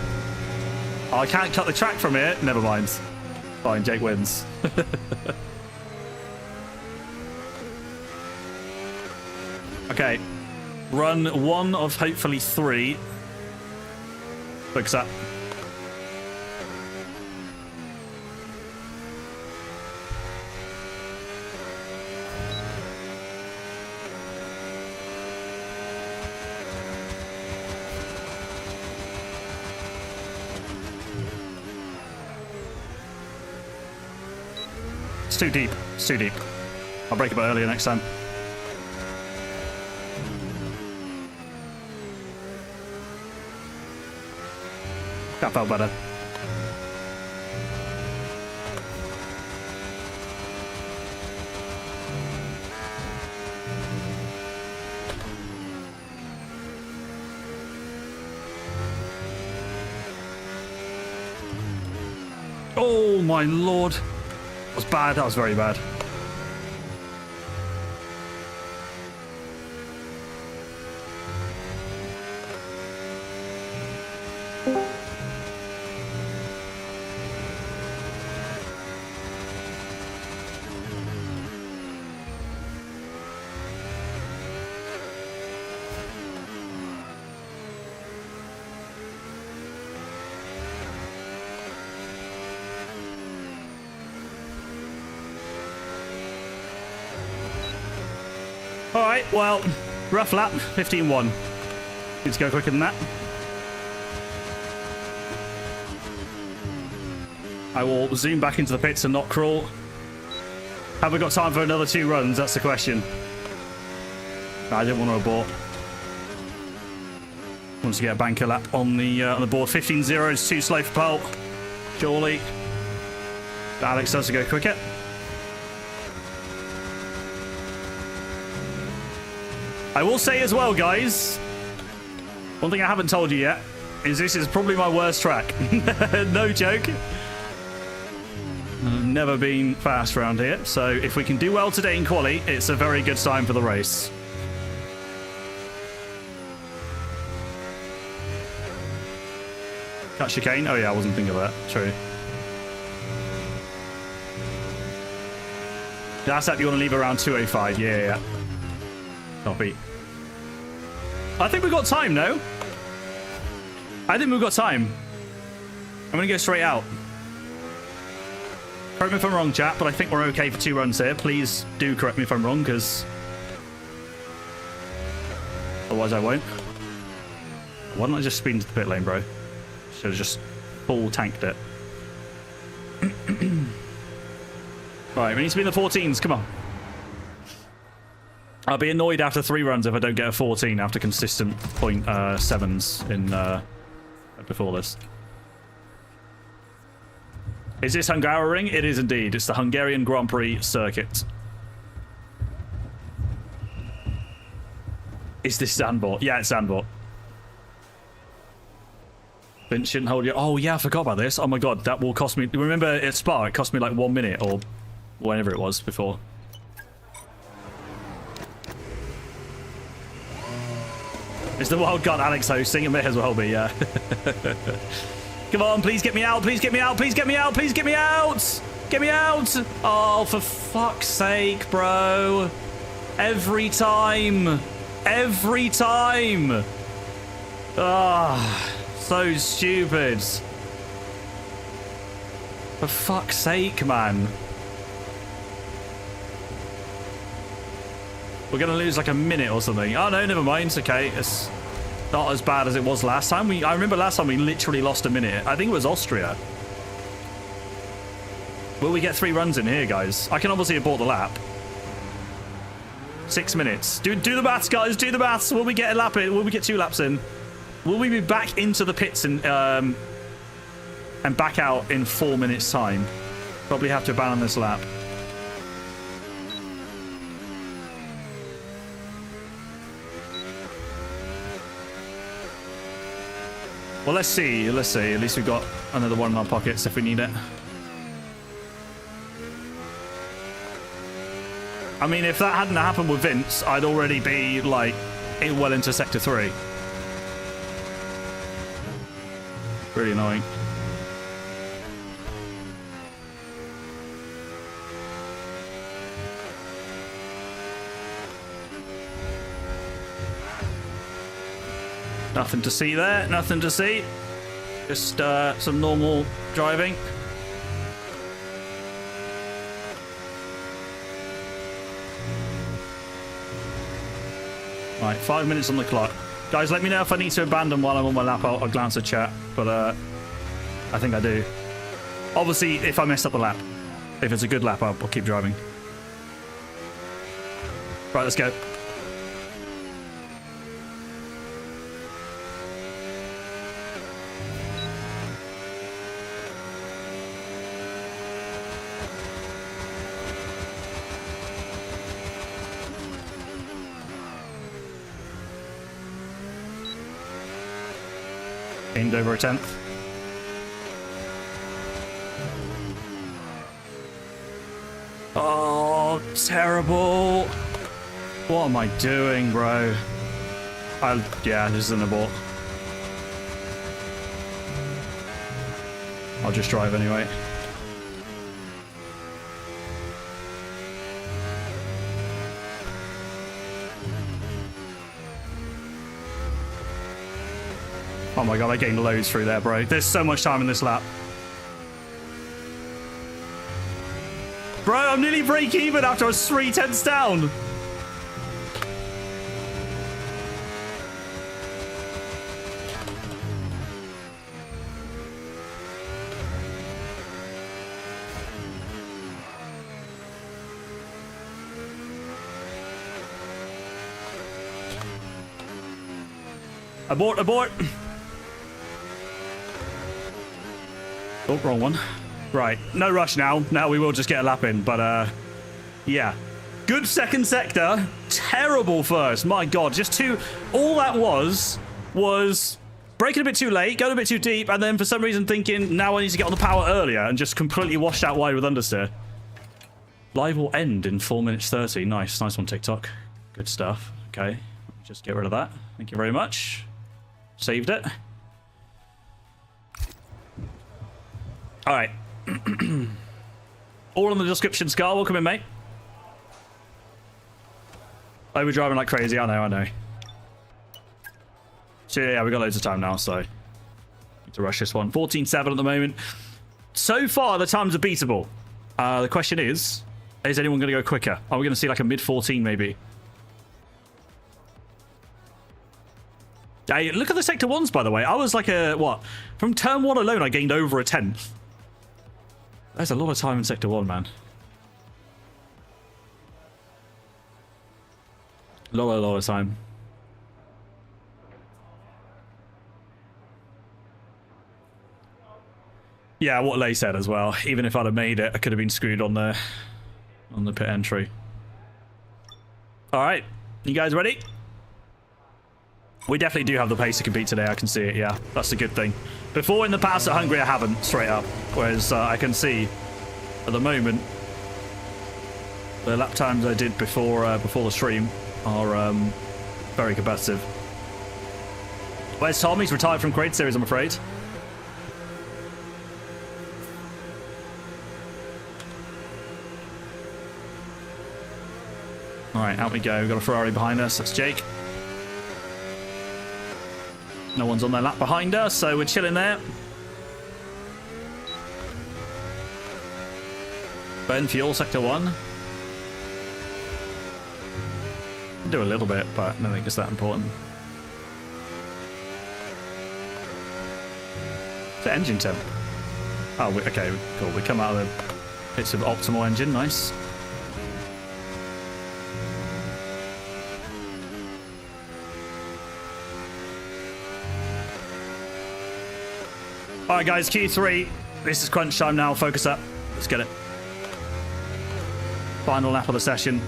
Oh, I can't cut the track from here. Never mind. Fine, Jake wins. Okay. Run 1 of hopefully 3. Focus up. It's too deep. It's too deep. I'll break a bit earlier next time. That felt better. Oh my lord. That was bad. That was very bad. Alright, well, rough lap, 15-1. Need to go quicker than that. I will zoom back into the pits and not crawl. Have we got time for another 2 runs? That's the question. I didn't want to abort. Wants to get a banker lap on the board. 15.0 is too slow for Pole. Surely. Alex does to go quicker. I will say as well, guys, one thing I haven't told you yet is this is probably my worst track. No joke. I've never been fast around here, so if we can do well today in quali, it's a very good sign for the race. Cut chicane? Oh yeah, I wasn't thinking of that. True. That's that you want to leave around 2:05. Yeah. Copy. I think we've got time, no? I think we've got time. I'm going to go straight out. Correct me if I'm wrong, chat, but I think we're okay for 2 runs here. Please do correct me if I'm wrong, because otherwise I won't. Why don't I just speed into the pit lane, bro? Should have just full tanked it. Right, we need to be in the 14s. Come on. I'll be annoyed after 3 runs if I don't get a 14 after consistent 0.7s in before this. Is this Hungaroring? It is indeed. It's the Hungarian Grand Prix circuit. Is this Zandvoort? Yeah, it's Zandvoort. Vince shouldn't hold you. Oh yeah, I forgot about this. Oh my god, that will cost me. Remember at Spa, it cost me like 1 minute or whenever it was before. It's the wild card Alex hosting. It may as well be, yeah. Come on, please get me out. Please get me out. Please get me out. Please get me out. Get me out. Oh, for fuck's sake, bro. Every time. Every time. Ah. So stupid. For fuck's sake, man. We're going to lose like a minute or something. Oh, no, never mind. It's okay. It's not as bad as it was last time. I remember last time we literally lost a minute. I think it was Austria. Will we get 3 runs in here, guys? I can obviously abort the lap. 6 minutes. Do the maths, guys. Do the maths. Will we get a lap in? Will we get 2 laps in? Will we be back into the pits and back out in 4 minutes' time? Probably have to abandon this lap. Well, let's see. Let's see. At least we've got another one in our pockets if we need it. I mean, if that hadn't happened with Vince, I'd already be, like, well into Sector 3. Really annoying. Nothing to see there. Nothing to see. Just some normal driving. Right, 5 minutes on the clock. Guys, let me know if I need to abandon while I'm on my lap. I'll glance at chat, but I think I do. Obviously, if I mess up the lap. If it's a good lap, I'll keep driving. Right, let's go. Aimed over a 10th. Oh, terrible. What am I doing, bro? Yeah, this is an abort. I'll just drive anyway. Oh my god, I gained loads through there, bro. There's so much time in this lap. Bro, I'm nearly break even after I was 3 tenths down. Abort, abort. Oh, wrong one. Right, no rush now. Now we will just get a lap in, but yeah. Good second sector, terrible first. My God, just two. All that was braking a bit too late, going a bit too deep, and then for some reason thinking, now I need to get on the power earlier, and just completely washed out wide with understeer. Live will end in 4 minutes 30. Nice, nice one, TikTok. Good stuff. Okay, just get rid of that. Thank you very much. Saved it. All right. All in the description, Scar. Welcome in, mate. Oh, we're driving like crazy. I know. So, yeah, we got loads of time now, so need to rush this one. 14.7 at the moment. So far, the times are beatable. The question is anyone going to go quicker? Are we going to see like a mid-14 maybe? Hey, look at the sector ones, by the way. I was like what? From turn 1 alone, I gained over a 10th. That's a lot of time in sector 1, man. A lot of time. Yeah, what Lay said as well. Even if I'd have made it, I could have been screwed on the pit entry. All right, you guys ready? We definitely do have the pace to compete today. I can see it. Yeah, that's a good thing. Before in the past at Hungary, I haven't straight up. Whereas I can see at the moment the lap times I did before the stream are very competitive. Where's Tom? He's retired from Crate Series, I'm afraid. All right, out we go. We've got a Ferrari behind us. That's Jake. No one's on their lap behind us, so we're chilling there. Ben Fuel, Sector 1. Do a little bit, but I don't think it's that important. The engine temp. Oh, okay, cool. We come out of the pits of optimal engine. Nice. All right, guys, Q3. This is crunch time now. Focus up. Let's get it. Final lap of the session.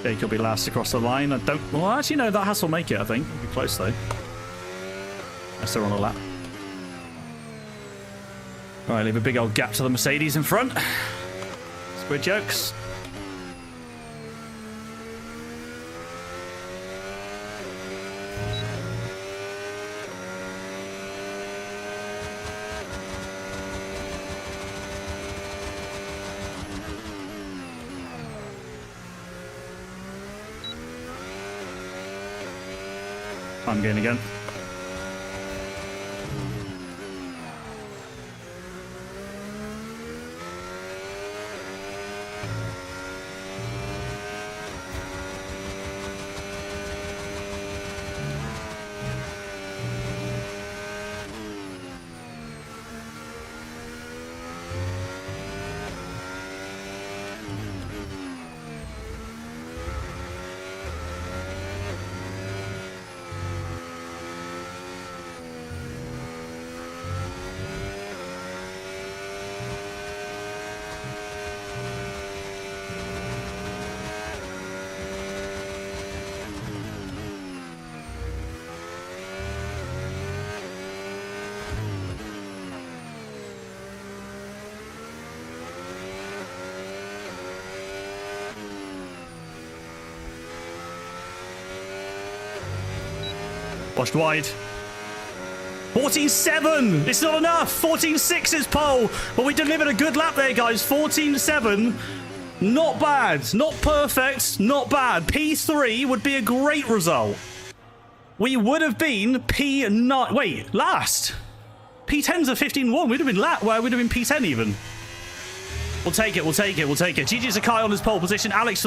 Jake will be last across the line. I don't... Well, actually, no, that Haas will make it, I think. It'll be close, though. Unless they're on a lap. All right, leave a big old gap to the Mercedes in front. Squid jokes. I'm going again. Pushed wide. 14.7! It's not enough! 14.6 is pole! But we delivered a good lap there, guys. 14.7. Not bad. Not perfect. Not bad. P3 would be a great result. We would have been P9... Wait, last! P10's a 15.1. We'd have been lap. Well, we'd have been P10 even. We'll take it. We'll take it. We'll take it. GG Sakai on his pole position. Alex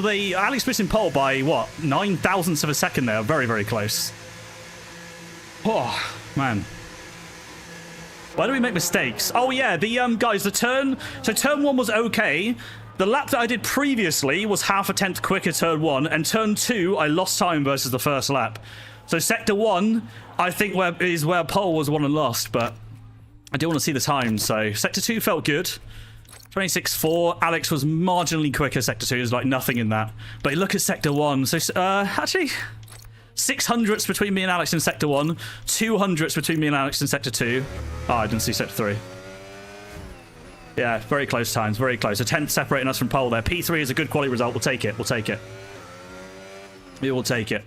missing pole by, what, 9 thousandths of a second there. Very, very close. Oh, man. Why do we make mistakes? Oh yeah, the guys, the turn. So turn 1 was okay. The lap that I did previously was half a tenth quicker turn 1, and turn 2 I lost time versus the first lap. So sector 1, I think is where pole was won and lost, but I do want to see the time. So sector 2 felt good. 26.4. Alex was marginally quicker. Sector 2 is like nothing in that. But look at sector 1. So actually, 600ths between me and Alex in sector 1, 200ths between me and Alex in sector 2. Oh, I didn't see sector 3. Yeah, very close times, very close. A tenth separating us from pole there. P3 is a good quality result. We'll take it. We'll take it. We will take it.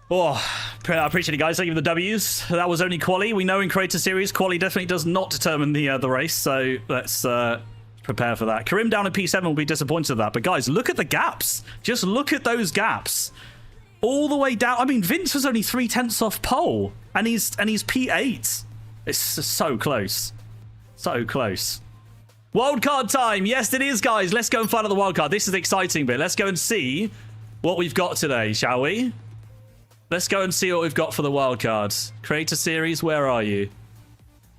Oh, I appreciate it, guys. Thank you for the W's. That was only quali. We know in Creator Series, quali definitely does not determine the race, so let's prepare for that. Karim down at P7 will be disappointed at that, but guys, look at the gaps. Just look at those gaps. All the way down. I mean, Vince was only 3/10 off pole, and he's P8. It's so close. So close. Wildcard time. Yes, it is, guys. Let's go and find out the wildcard. This is the exciting bit. Let's go and see what we've got today, shall we? Let's go and see what we've got for the wildcards. Creator Series, where are you?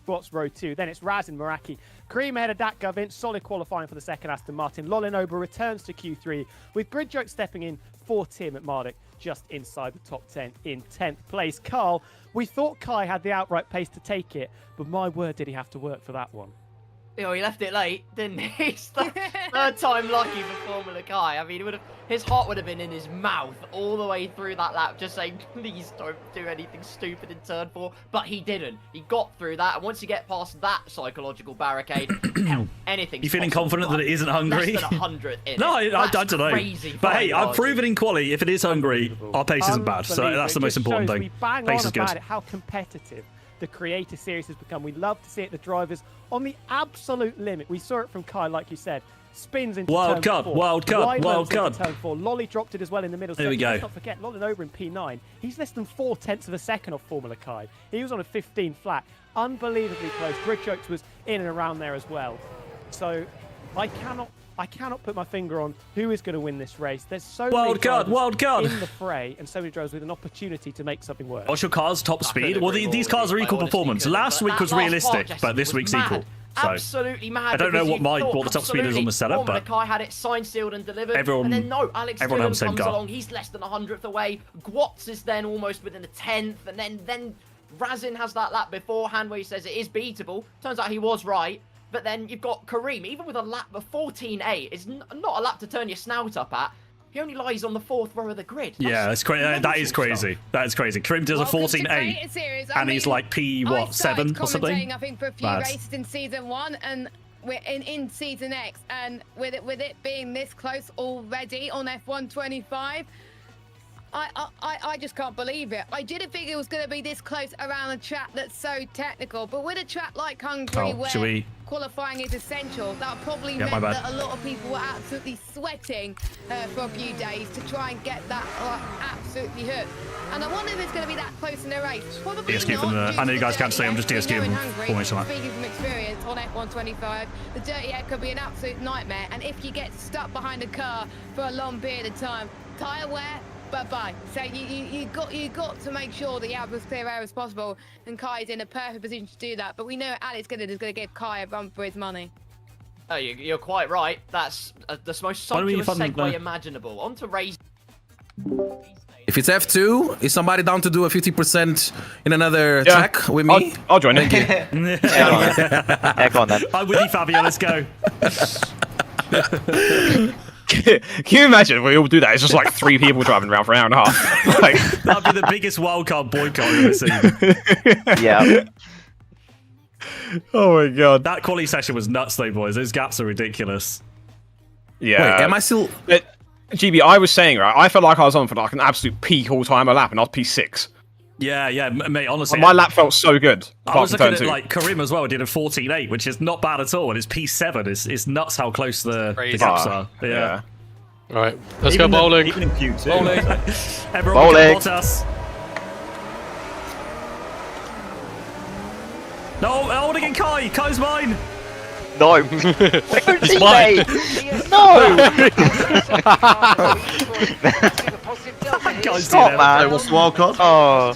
Spots row 2. Then it's Raz and Meraki. Kareem ahead of Datka. Vince, solid qualifying for the second Aston Martin. Lolinoba returns to Q3 with Gridjoke stepping in for Tim at Marduk, just inside the top 10 in 10th place. Carl, we thought Kai had the outright pace to take it, but my word, did he have to work for that one. Oh, he left it late, didn't he? It's the third time lucky for Formula Kai. I mean, his heart would have been in his mouth all the way through that lap, just saying, please don't do anything stupid in turn 4. But he didn't. He got through that, and once you get past that psychological barricade, anything. You feeling confident that it isn't Hungary? Less than 100 in No, it. I don't know. But hey, I've proven in quali, if it is Hungary, our pace isn't bad. So that's the most important thing. We bang Pace on is good. about it, how competitive the Creator Series has become. We love to see it. The drivers on the absolute limit. We saw it from Kai, like you said. Spins into Wild turn card, 4. wild card, wild card. Turn 4. Lolly dropped it as well in the middle. There we go. Let's not forget, Lolinover in P9. He's less than 0.4 of a second off Formula Kai. He was on a 15 flat. Unbelievably close. Gridjokes was in and around there as well. So I cannot put my finger on who is going to win this race. There's so many drivers in the fray, and so many drivers with an opportunity to make something work. What's your car's top speed? Well, these cars are equal performance. Last week was realistic, but this week's equal. So absolutely mad. I don't know what the top speed is on the setup, but Kai had it signed, sealed, and delivered. Everyone, and then no, Alex everyone comes else along. He's less than 100th away. Gwatz is then almost within a 10th, and then Razin has that lap beforehand where he says it is beatable. Turns out he was right. But then you've got Kareem, even with a lap of 14.8, it's not a lap to turn your snout up at. He only lies on the 4th row of the grid. That's crazy. That is crazy. That is crazy. Kareem does a 14.8, and he's like P7 or something. I think for a few races in season 1, and we're in season X, and with it being this close already on F1 25. I just can't believe it. I didn't think it was going to be this close around a track that's so technical, but with a track like Hungary where qualifying is essential, that probably meant that a lot of people were absolutely sweating for a few days to try and get that absolutely hooked. And I wonder if it's going to be that close in the race. Probably not. I know you guys can't say, I'm just DSQ from formation. Speaking from experience on F1 25, the dirty air could be an absolute nightmare, and if you get stuck behind a car for a long period of time, tyre wear, bye-bye. So you got to make sure that you have as clear air as possible, and Kai's in a perfect position to do that. But we know Alex is going to give Kai a run for his money. Oh, you're quite right. That's the most sumptuous segue imaginable. On to race. If it's F2, is somebody down to do a 50% in another track with me? I'll join in. Yeah, go on then. I'm with you, Fabio. Let's go. Can you imagine we all do that? It's just like 3 people driving around for an hour and a half. Like, that'd be the biggest wildcard boycott I've ever seen. Yeah. Oh my god. That quality session was nuts though, boys. Those gaps are ridiculous. Yeah. Wait, am I still... GB, I was saying, right, I felt like I was on for like an absolute peak all-time lap, and I was P6. Yeah, mate, honestly. My lap felt so good. I was looking at like Karim as well, did a 14.8, which is not bad at all, and it's P7. It's nuts how close the gaps are. Yeah. Right, let's go bowling. Even in Q2. Bowling. Everyone get Bottas. No, holding in Kai. Kai's mine. No. It's mine. No. Stop, man. What's the wild card? Oh.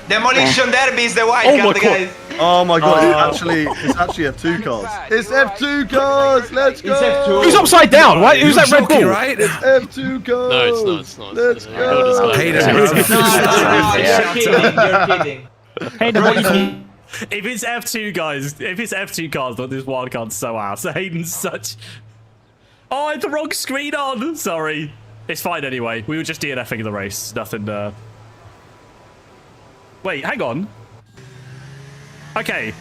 Demolition Derby is the white Oh my card, God. guys. Oh my god, it's actually F2 cars. It's F2 cars. Let's go. It's F2. Who's upside down? Why? Who's that Red joking, Bull? right? It's F2 cars. No, it's not. Let's No, go. Hayden. You're kidding. Hayden, what do you If it's F2, guys, if it's F2 cars, then this wildcard's so ass. Hayden's such... Oh, I had the wrong screen on. Sorry. It's fine anyway. We were just DNFing the race. Nothing, Wait, hang on. Okay.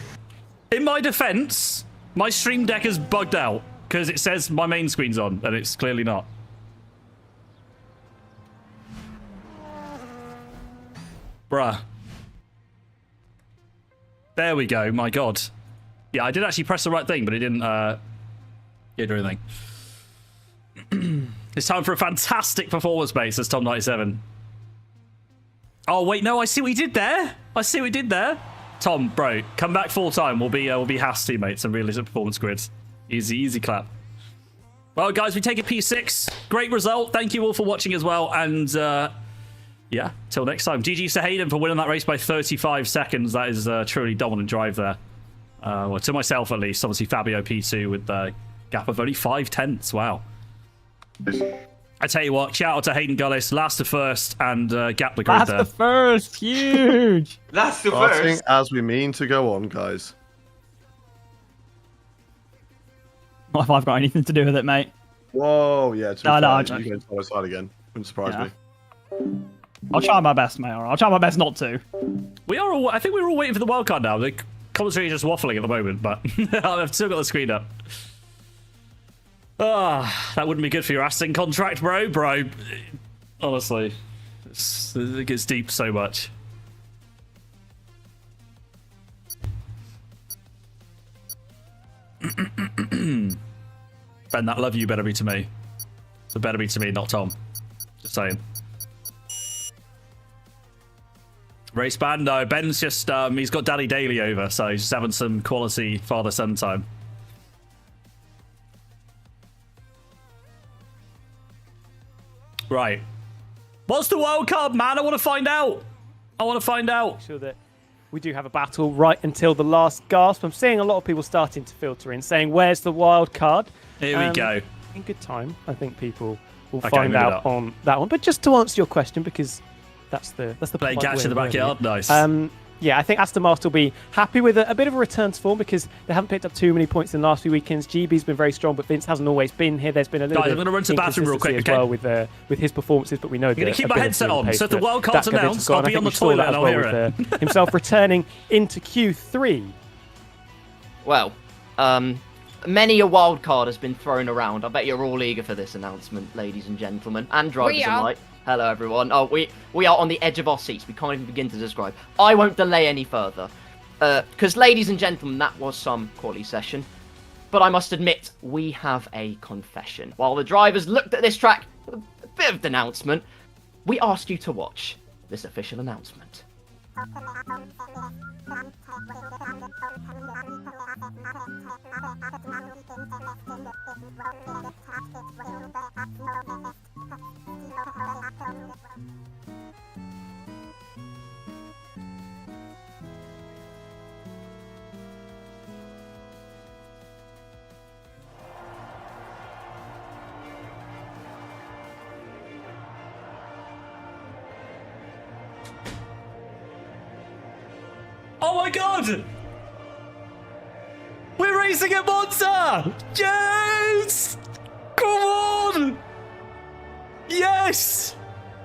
In my defense, my stream deck is bugged out because it says my main screen's on, and it's clearly not. Bruh. There we go, my god. Yeah, I did actually press the right thing, but it didn't, do anything. It's time for a fantastic performance, mate, says Tom97. Oh, wait, no, I see what he did there. I see what he did there. Tom, bro, come back full time. We'll be Haas teammates and realistic performance grids. Easy, easy clap. Well, guys, we take a P6. Great result. Thank you all for watching as well. And, yeah, till next time. GG to Hayden for winning that race by 35 seconds. That is a truly dominant drive there. Well, to myself, at least. Obviously, Fabio P2 with the gap of only 5/10. Wow. I tell you what, shout out to Hayden Gullis, last to first, and gap the grid Last there. to first, huge. Last to Starting first. as we mean to go on, guys. Not if I've got anything to do with it, mate. Whoa, yeah. No, I'm you joking. go to my side again. Wouldn't surprise me. I'll try my best, mate. I'll try my best not to. We are all, I think we're all waiting for the wildcard now. The commentary is just waffling at the moment, but I've still got the screen up. Ah, that wouldn't be good for your Aston contract, bro. Honestly, it gets deep so much. Ben, that love you better be to me. It better be to me, not Tom. Just saying. Race band? No, Ben's just, he's got Daddy Daly over, so he's just having some quality father-son time. Right. What's the wild card, man? I want to find out. I want to find out. Sure that we do have a battle right until the last gasp. I'm seeing a lot of people starting to filter in, saying, where's the wild card? Here we go. In good time, I think people will Okay, find maybe out not. on that one. But just to answer your question, because that's the Playing point catch in the we're backyard, really- nice. Yeah, I think Aston Martin will be happy with a bit of a return to form because they haven't picked up too many points in the last few weekends. GB's been very strong, but Vince hasn't always been here. There's been a little Guys, bit I'm going to run to the bathroom real quick, inconsistency okay? as well with his performances, but we know I'm going to keep my headset on, so if the wild card's announced, I'll be on the toilet and I'll hear it. Himself returning into Q3. Well, many a wild card has been thrown around. I bet you're all eager for this announcement, ladies and gentlemen, and drivers We are. alike. Hello, everyone. Oh, we are on the edge of our seats. We can't even begin to describe. I won't delay any further. Because, ladies and gentlemen, that was some quality session. But I must admit, we have a confession. While the drivers looked at this track with a bit of denouncement, we ask you to watch this official announcement. Oh my god! We're racing at Monza! Yes! Come on! Yes!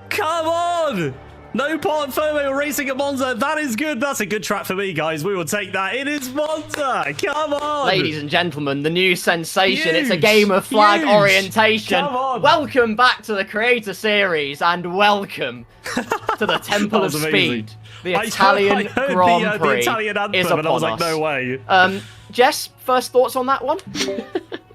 Come on! No part FOMO, we're racing at Monza. That is good. That's a good track for me, guys. We will take that. It is Monza. Come on! Ladies and gentlemen, the new sensation. It's a Huge, game of flag huge. orientation. Come on. Welcome back to the Creator Series and welcome to the Temple That of was amazing. Speed. The Italian I heard Grand the Prix Italian anthem, is and upon I was like, us. no way. Jess, first thoughts on that one?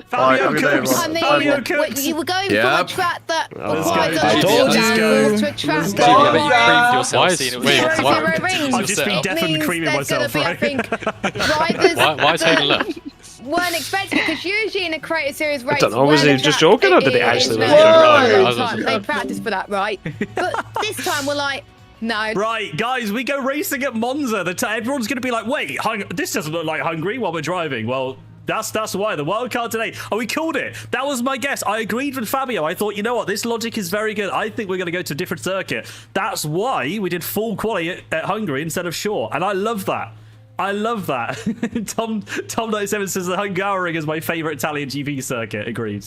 Fabio I'm Coops. I mean, Fabio Coops. you were going Yep. from a track that required go. a lot I of told you. downforce to a track Let's that go. requires Why is, wait, zero why, rings. I've just been deaf and Means creaming there's myself, gonna be, right? I think, drivers why is Hayden that left? weren't expecting because usually in a Creator Series race, don't know, was where he the just track joking or did he is actually known listen? for a No, long I was time, just- they practice for that, right? But this time we're like, No. Right, guys, we go racing at Monza. Everyone's going to be like, wait, this doesn't look like Hungary while we're driving. Well, that's why. The wild card today. Oh, we called it. That was my guess. I agreed with Fabio. I thought, you know what? This logic is very good. I think we're going to go to a different circuit. That's why we did full quali at Hungary instead of short. And I love that. I love that. Tom97 says the Hungaroring is my favourite Italian GP circuit. Agreed.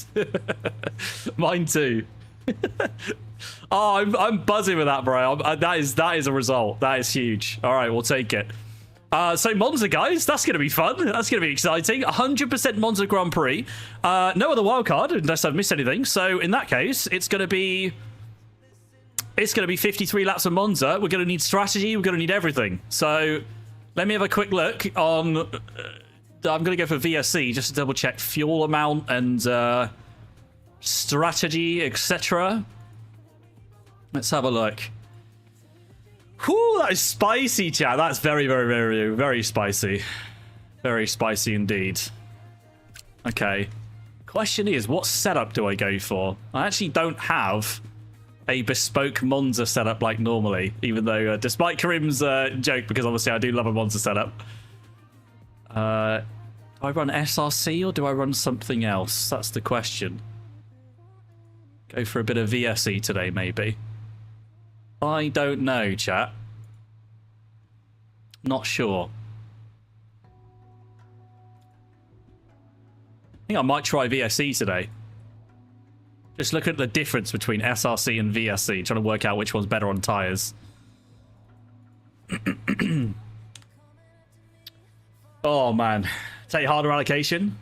Mine too. Oh, I'm buzzing with that, bro. That is a result. That is huge. All right, we'll take it. So Monza, guys, that's going to be fun. That's going to be exciting. 100% Monza Grand Prix. No other wildcard, unless I've missed anything. So in that case, it's going to be 53 laps of Monza. We're going to need strategy. We're going to need everything. So let me have a quick look on... I'm going to go for VSC just to double check fuel amount and strategy, etc. Let's have a look. Whew, that is spicy, chat. That's very, very, very, very spicy. Very spicy indeed. Okay. Question is, what setup do I go for? I actually don't have a bespoke Monza setup like normally, even though, despite Karim's joke, because obviously I do love a Monza setup. Do I run SRC or do I run something else? That's the question. Go for a bit of VSE today, maybe. I don't know, chat. Not sure. I think I might try VSE today. Just look at the difference between SRC and VSE, trying to work out which one's better on tyres. Oh, man. Take harder allocation.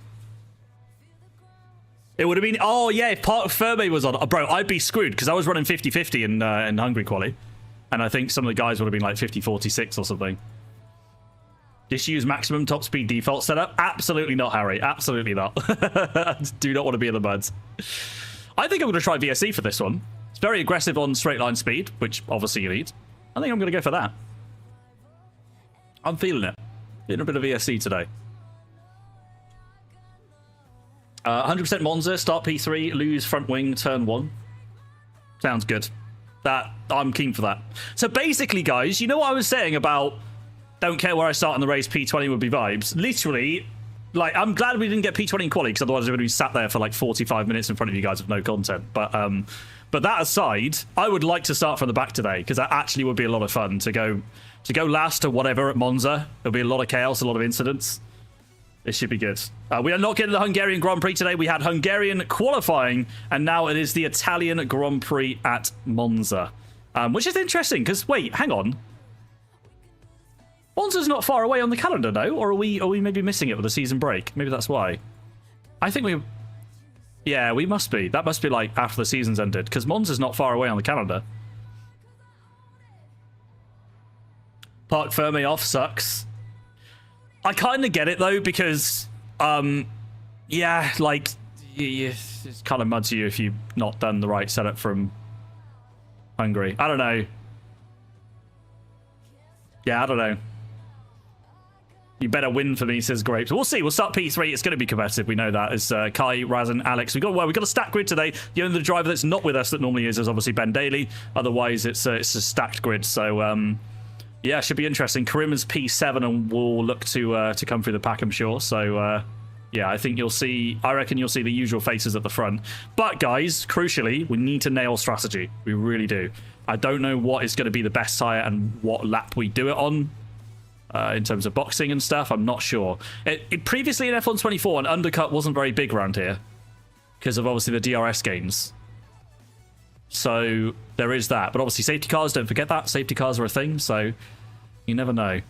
It would have been... Oh, yeah, if part of Ferme was on... Oh, bro, I'd be screwed, because I was running 50-50 in Hungary quali. And I think some of the guys would have been like 50-46 or something. Just use maximum top speed default setup? Absolutely not, Harry. Absolutely not. Do not want to be in the muds. I think I'm going to try VSE for this one. It's very aggressive on straight line speed, which obviously you need. I think I'm going to go for that. I'm feeling it. Feeling a bit of VSE today. 100% Monza, start P3, lose front wing, turn 1. Sounds good. I'm keen for that. So basically, guys, you know what I was saying about don't care where I start in the race, P20 would be vibes? Literally, like, I'm glad we didn't get P20 in quali, because otherwise I would have been sat there for like 45 minutes in front of you guys with no content. But that aside, I would like to start from the back today, because that actually would be a lot of fun to go last to whatever at Monza. There'll be a lot of chaos, a lot of incidents. It should be good. We are not getting the Hungarian Grand Prix today. We had Hungarian qualifying, and now it is the Italian Grand Prix at Monza. Which is interesting, because, wait, hang on. Monza's not far away on the calendar, no? Or are we maybe missing it with the season break? Maybe that's why. I think we... Yeah, we must be. That must be, like, after the season's ended, because Monza's not far away on the calendar. Park Ferme off sucks. I kind of get it, though, because, yeah, like, it's kind of muds you if you've not done the right setup from Hungary. I don't know. Yeah, I don't know. You better win for me, says Grapes. We'll see. We'll start P3. It's going to be competitive. We know that. It's Kai, Razan, Alex. We've got a stacked grid today. The only driver that's not with us that normally is obviously Ben Daly. Otherwise, it's a stacked grid. So, yeah, should be interesting. Karim is P7 and will look to come through the pack, I'm sure. So, yeah, I reckon you'll see the usual faces at the front. But, guys, crucially, we need to nail strategy. We really do. I don't know what is going to be the best tyre and what lap we do it on. In terms of boxing and stuff, I'm not sure. Previously in F1 24, an undercut wasn't very big around here because of obviously the DRS gains. So there is that. But obviously safety cars, don't forget that. Safety cars are a thing, so you never know.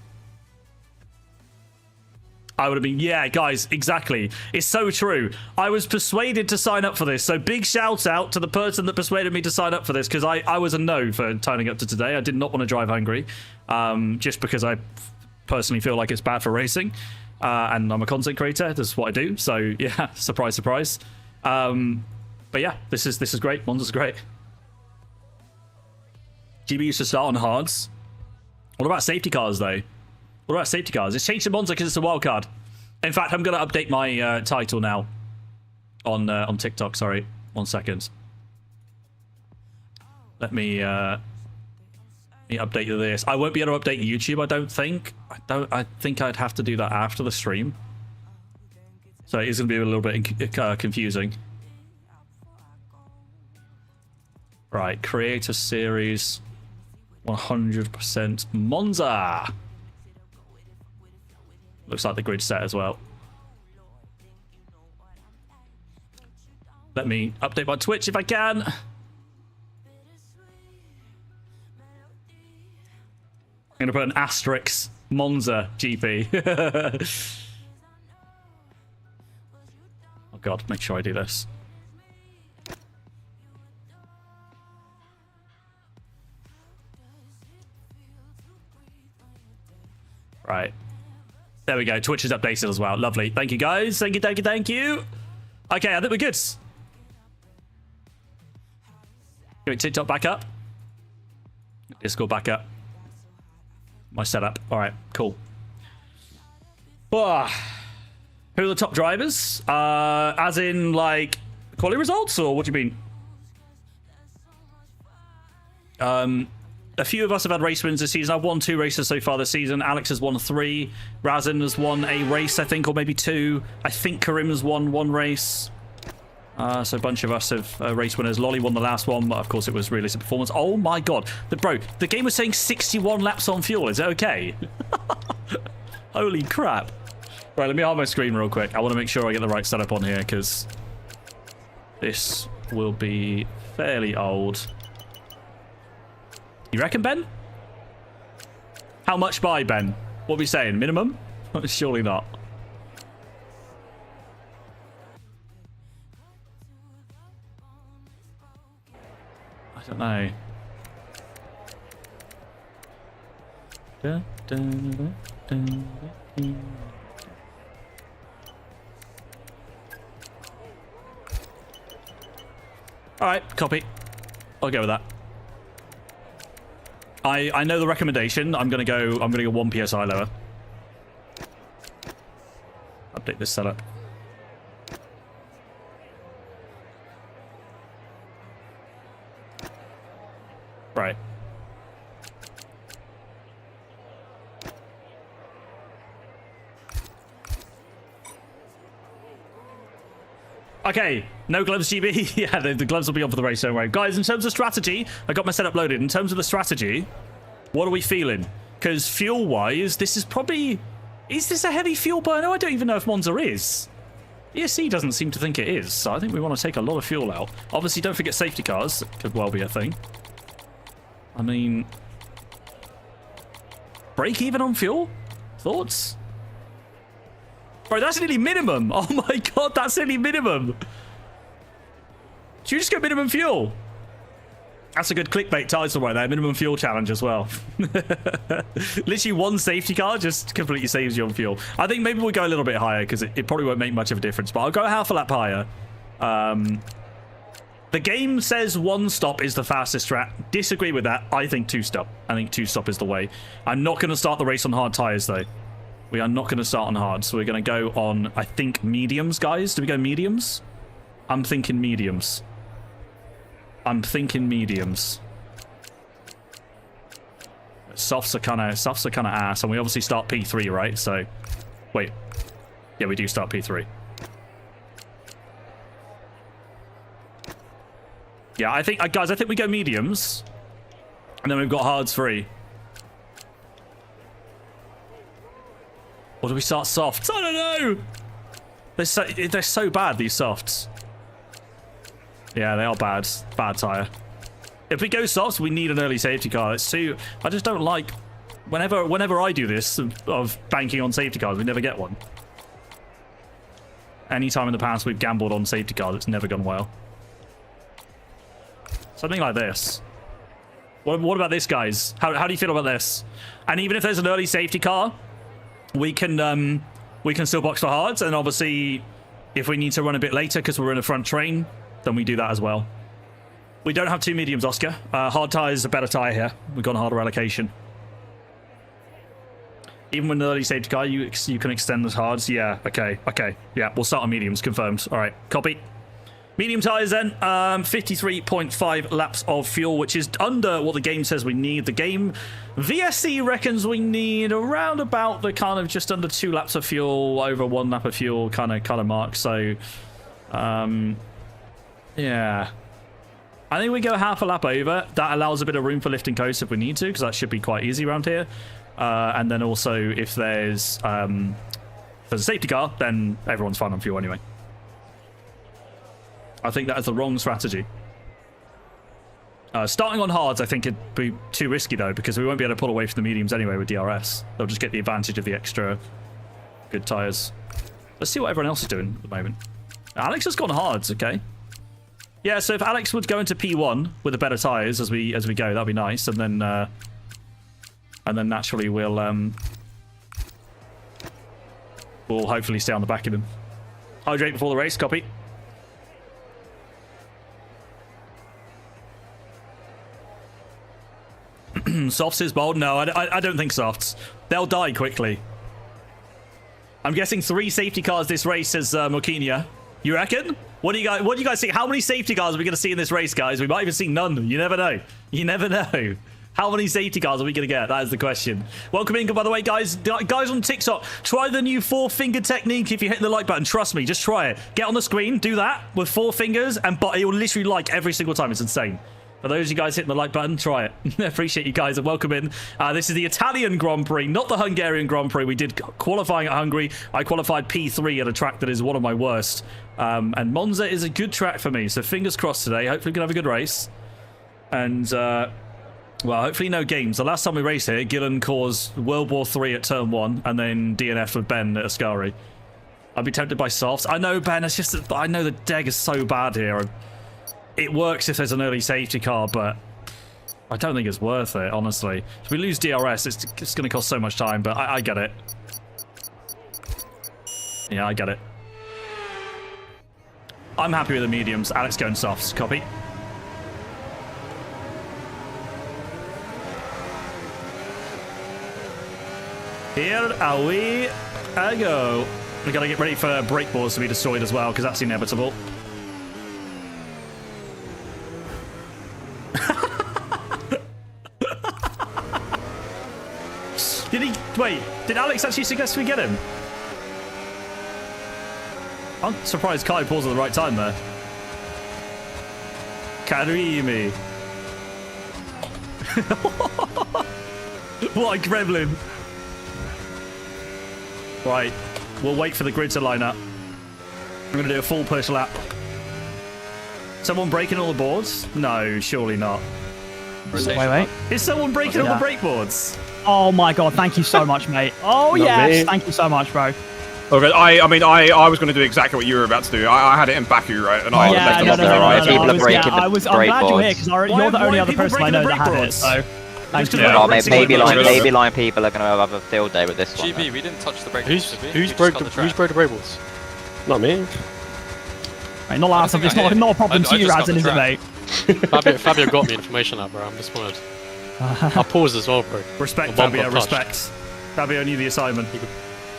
I would have been, yeah, guys, exactly. It's so true. I was persuaded to sign up for this. So big shout out to the person that persuaded me to sign up for this, because I was a no for turning up to today. I did not want to drive Hungary, just because I personally feel like it's bad for racing, and I'm a content creator. This is what I do. So yeah, surprise, surprise. But yeah, this is great. Monza's great. GB used to start on hards. What about safety cars though? What about safety cars? It's changed to Monza because it's a wild card. In fact, I'm going to update my title now on TikTok. Sorry, 1 second. Let me update this. I won't be able to update YouTube, I don't think. I think I'd have to do that after the stream. So it is going to be a little bit confusing. Right, create a series 100% Monza. Looks like the grid set as well. Let me update my Twitch if I can. I'm going to put an asterisk Monza GP. Oh god, make sure I do this. Right. There we go. Twitch is updated as well. Lovely. Thank you, guys. Thank you, thank you, thank you. Okay, I think we're good. Get TikTok back up. Discord back up. My setup. All right, cool. Who are the top drivers? As in, like, quality results, or what do you mean? A few of us have had race wins this season. I've won 2 races so far this season. Alex has won 3. Razin has won a race, I think, or maybe 2. I think Karim has won 1 race. So a bunch of us have race winners. Lolly won the last one, but of course it was realistic performance. Oh my god. Bro, the game was saying 61 laps on fuel. Is it okay? Holy crap. Right, let me hide my screen real quick. I want to make sure I get the right setup on here, because this will be fairly old. You reckon, Ben? How much by, Ben? What are we saying? Minimum? Surely not. I don't know. Alright, copy. I'll go with that. I know the recommendation. I'm gonna go 1 PSI lower. Update this setup. Right. Okay, no gloves, GB. Yeah, the gloves will be on for the race, don't worry. Guys, in terms of strategy, I got my setup loaded. In terms of the strategy, what are we feeling? Because fuel-wise, this is probably... Is this a heavy fuel burner? I don't even know if Monza is. ESC doesn't seem to think it is, so I think we want to take a lot of fuel out. Obviously, don't forget safety cars. It could well be a thing. I mean... Break even on fuel? Thoughts? Bro, that's nearly minimum. Oh my god, that's nearly minimum. Should you just go minimum fuel? That's a good clickbait title right there. Minimum fuel challenge as well. Literally 1 safety car just completely saves you on fuel. I think maybe we'll go a little bit higher because it probably won't make much of a difference. But I'll go half a lap higher. The game says 1 stop is the fastest strat. Disagree with that. I think 2 stop. I think 2 stop is the way. I'm not going to start the race on hard tyres though. We are not going to start on hard, so we're going to go on, I think, mediums, guys. Do we go mediums? I'm thinking mediums. I'm thinking mediums. Softs are kind of ass, and we obviously start P3, right? So, wait. Yeah, we do start P3. Yeah, I think, guys, I think we go mediums, and then we've got hards free. Or do we start softs? I don't know. They're so bad, these softs. Yeah, they are bad. Bad tyre. If we go softs, we need an early safety car. It's too... I just don't like... Whenever I do this, of banking on safety cars, we never get one. Anytime in the past we've gambled on safety cars, it's never gone well. Something like this. What about this, guys? How do you feel about this? And even if there's an early safety car... We can still box for hards, and obviously if we need to run a bit later because we're in a front train, then we do that as well. We don't have 2 mediums, Oscar. Hard tyre is a better tyre here. We've got a harder allocation. Even with an early safety car, you can extend the hards. Yeah, okay. Yeah, we'll start on mediums, confirmed. All right, copy. Medium tyres then, 53.5 laps of fuel, which is under what the game says we need. The game, VSC reckons we need around about the kind of just under 2 laps of fuel, over 1 lap of fuel kind of mark. So, yeah. I think we go half a lap over. That allows a bit of room for lifting coast if we need to, because that should be quite easy around here. And then also, if there's a safety car, then everyone's fine on fuel anyway. I think that is the wrong strategy. Starting on hards, I think it'd be too risky, though, because we won't be able to pull away from the mediums anyway with DRS. They'll just get the advantage of the extra good tyres. Let's see what everyone else is doing at the moment. Alex has gone hards, okay. Yeah, so if Alex would go into P1 with the better tyres as we go, that'd be nice. And then naturally we'll hopefully stay on the back of him. Hydrate before the race, copy. Softs is bold? No, I don't think softs. They'll die quickly. I'm guessing 3 safety cars this race, says Mokinia. You reckon? What do you guys see? How many safety cars are we going to see in this race, guys? We might even see none. You never know. You never know. How many safety cars are we going to get? That is the question. Welcome in, by the way, guys. Guys on TikTok, try the new 4-finger technique if you hit the like button. Trust me, just try it. Get on the screen, do that with 4 fingers, and it will literally like every single time. It's insane. For those of you guys hitting the like button, try it. Appreciate you guys and welcome in. This is the Italian Grand Prix, not the Hungarian Grand Prix. We did qualifying at Hungary. I qualified P3 at a track that is one of my worst. And Monza is a good track for me, so fingers crossed today. Hopefully we can have a good race. And, well, hopefully no games. The last time we raced here, Gillen caused World War III at turn 1 and then DNF with Ben at Ascari. I'd be tempted by softs. I know, Ben, it's just that I know the deg is so bad here. It works if there's an early safety car, but I don't think it's worth it, honestly. If we lose DRS, it's going to cost so much time, but I get it. Yeah, I get it. I'm happy with the mediums. Alex going softs. Copy. Here we go. We've got to get ready for brake boards to be destroyed as well, because that's inevitable. Wait, did Alex actually suggest we get him? I'm surprised Kai paused at the right time there. Karimi. What a gremlin. Right, we'll wait for the grid to line up. I'm going to do a full push lap. Someone breaking all the boards? No, surely not. Wait. Is someone breaking all the brake boards? Oh my god, thank you so much, mate. Oh yes, thank you so much, bro. Okay, I was going to do exactly what you were about to do. I had it in Baku, right? And I left it there. People are breaking I'm glad you're here because you're the only other person I know that had it. So, thank you. Oh, maybe line people are going to have a field day with this one. GB, we didn't touch the brake boards. Who's broke the brake boards? Not me. Mate, not last. It's not a problem to you, Razin, is it, mate? Fabio got me information out, bro. I'm disappointed. I paused as well, bro. Respect, Fabio, respect. Fabio knew the assignment.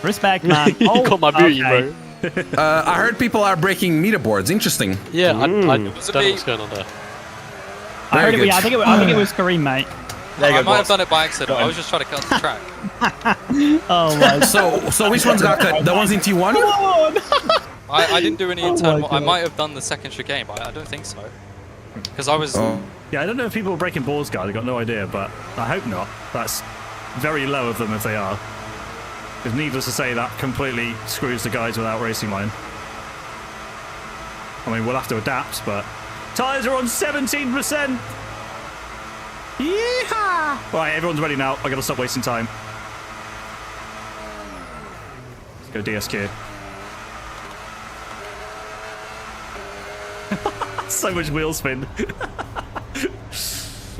Respect, man. You got my beauty, bro. I heard people are breaking meter boards. Interesting. Yeah, I don't know what's going on there. I heard it. Yeah, I think it was Kareem, mate. I might have done it by accident. I was just trying to cut the track. Oh my. So which ones got cut? The ones in T1? I didn't do any internal. I might have done the second chicane, but I don't think so. Because I was. Yeah, I don't know if people were breaking boards, guys. I've got no idea, but I hope not. That's very low of them if they are. Because needless to say, that completely screws the guys without racing line. I mean, we'll have to adapt, but... Tyres are on 17%! Yeehaw! Right, everyone's ready now. I gotta stop wasting time. Let's go DSQ. So much wheel spin.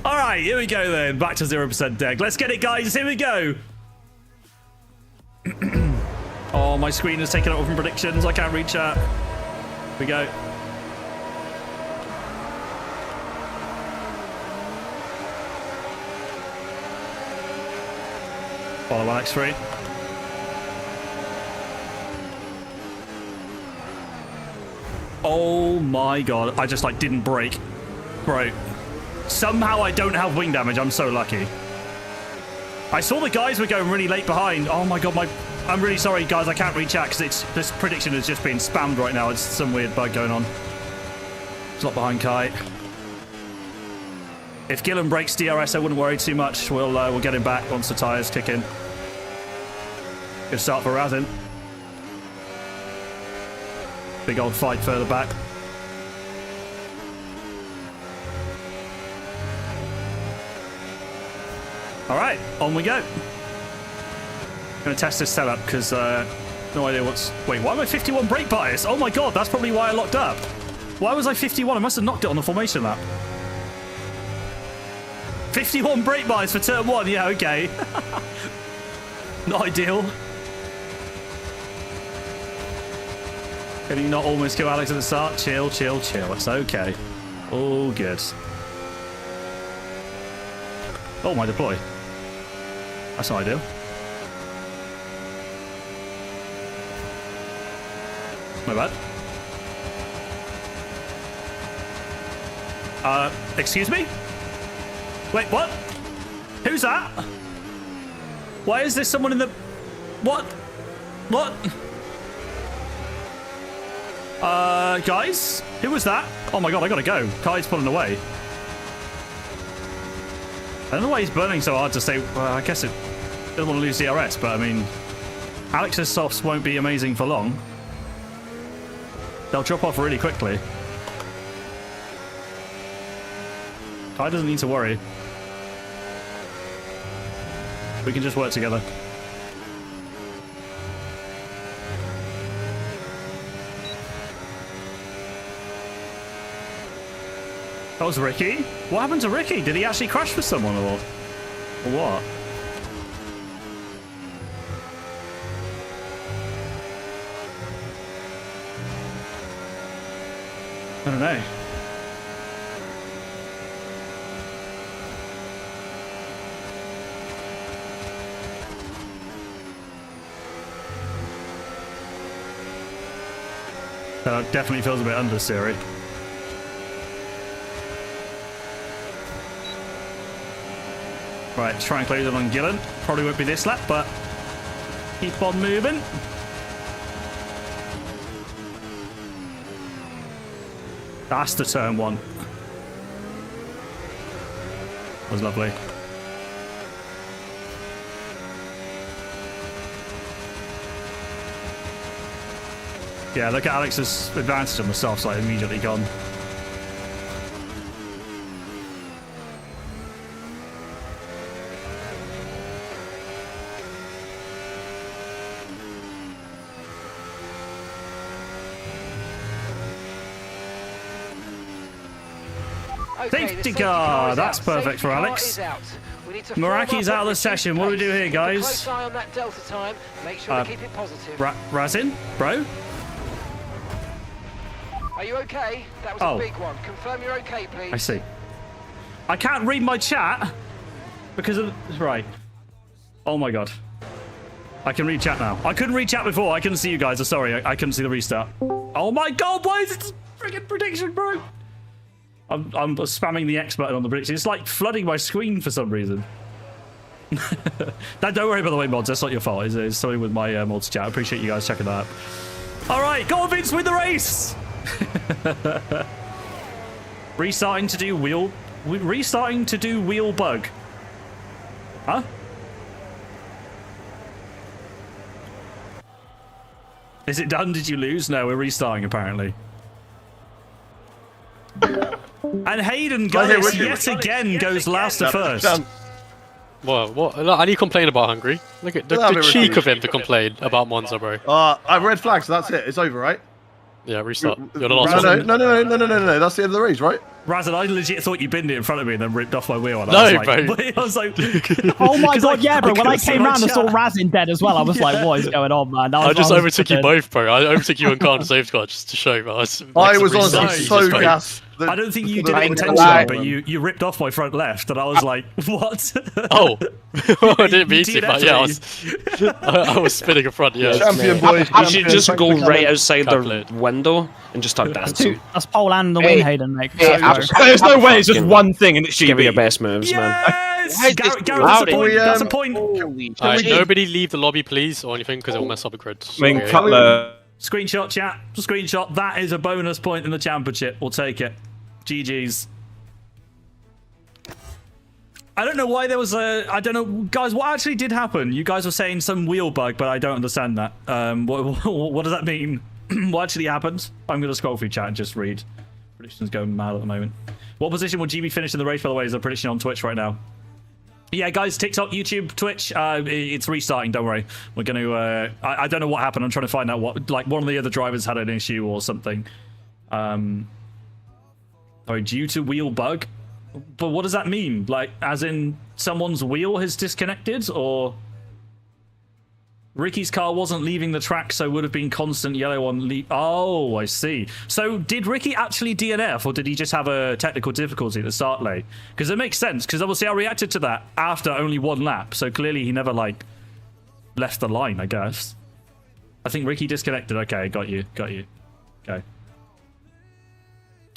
Alright, here we go then. Back to 0% deck. Let's get it, guys. Here we go. Oh, my screen is taking over from predictions. I can't read chat. Here we go. Follow X3. Oh my god, I just like didn't brake. Bro, somehow I don't have wing damage. I'm so lucky. I saw the guys were going really late behind. Oh my god, I'm really sorry guys, I can't read chat because this prediction is just being spammed right now. It's some weird bug going on. It's not behind Kai. If Gillen breaks DRS, I wouldn't worry too much. We'll get him back once the tyres kick in. Good start for Razin. Big old fight further back. All right, on we go. I'm gonna test this setup because no idea what's. Wait, why am I 51 brake bias? Oh my god, that's probably why I locked up. Why was I 51? I must have knocked it on the formation lap. 51 brake bias for turn 1. Yeah, okay. Not ideal. Can you not almost kill Alex at the start? Chill, chill, chill. It's okay. All good. Oh, my deploy. That's not ideal. My bad. Excuse me? Wait, what? Who's that? Why is there someone in the... What? What? Guys? Who was that? Oh my god, I gotta go. Kai's pulling away. I don't know why he's burning so hard to say... Well, I guess it doesn't want to lose DRS, but I mean... Alex's softs won't be amazing for long. They'll drop off really quickly. Kai doesn't need to worry. We can just work together. That was Ricky? What happened to Ricky? Did he actually crash with someone or what? I don't know. That definitely feels a bit under Siri. Right, try and close it on Gillen. Probably won't be this lap, but keep on moving. That's the turn 1. That was lovely. Yeah, look at Alex's advantage on the soft side, immediately gone. Safety car! That's perfect for Alex. Meraki's out of the session. What do we do here, guys? Razin? Bro? Are you okay? That was a big one. Confirm you're okay, please. I see. I can't read my chat because of... Right. Oh my god. I can read chat now. I couldn't read chat before. I couldn't see you guys. I'm sorry. I couldn't see the restart. Oh my god, why is it freaking prediction, bro? I'm spamming the X button on the prediction. It's like flooding my screen for some reason. Don't worry, by the way, mods. That's not your fault. It's something with my mods chat. I appreciate you guys checking that out. All right, go on, Vince, win the race. Restarting to do wheel bug. Huh? Is it done? Did you lose? No, we're restarting apparently. And Hayden Gullis yet again goes last to first. Well, what? How do you complain about Hungary? Look at the cheek of him to complain about Monza, bro. I red flag, so that's it. It's over, right? Yeah, restart. You're the last one. No. That's the end of the race, right? Razin, I legit thought you binned it in front of me and then ripped off my wheel. And no, I was bro. Like, I was like, oh my god, yeah, bro. When I came round and saw Razin dead as well, I was like, what is going on, man? I just overtook you both, bro. I overtook you and Khan safety car just to show, bro. I was honestly so gassed. I don't think you did it intentionally, but you ripped off my front left, and I was like, what? Oh, I didn't mean to, but yeah, I was spinning in front. Yeah, Champion boys. You should just go right outside the window and just start dancing. That's pole and the win, Hayden. Mate. There's no way it's just one thing and it's GB. Give me your best moves, man. Yes! Garrett, that's a point. Alright, nobody leave the lobby, please, or anything, because it will mess up the grid. I mean, Cutler. Screenshot, chat. Screenshot. That is a bonus point in the championship. We'll take it. GG's. I don't know why there was a... I don't know... Guys, what actually did happen? You guys were saying some wheel bug, but I don't understand that. What does that mean? What actually happened? I'm going to scroll through chat and just read. Predictions going mad at the moment. What position will GB finish in the race, by the way, is a prediction on Twitch right now. Yeah, guys, TikTok, YouTube, Twitch, it's restarting, don't worry. We're going to... I don't know what happened. I'm trying to find out what... Like, one of the other drivers had an issue or something. Sorry, due to wheel bug? But what does that mean? Like, as in, someone's wheel has disconnected, or... Ricky's car wasn't leaving the track, so would have been constant yellow on Oh, I see. So did Ricky actually DNF, or did he just have a technical difficulty at the start lane? Because it makes sense, because obviously I reacted to that after only one lap, so clearly he never, like, left the line, I guess. I think Ricky disconnected. Okay, got you. Okay.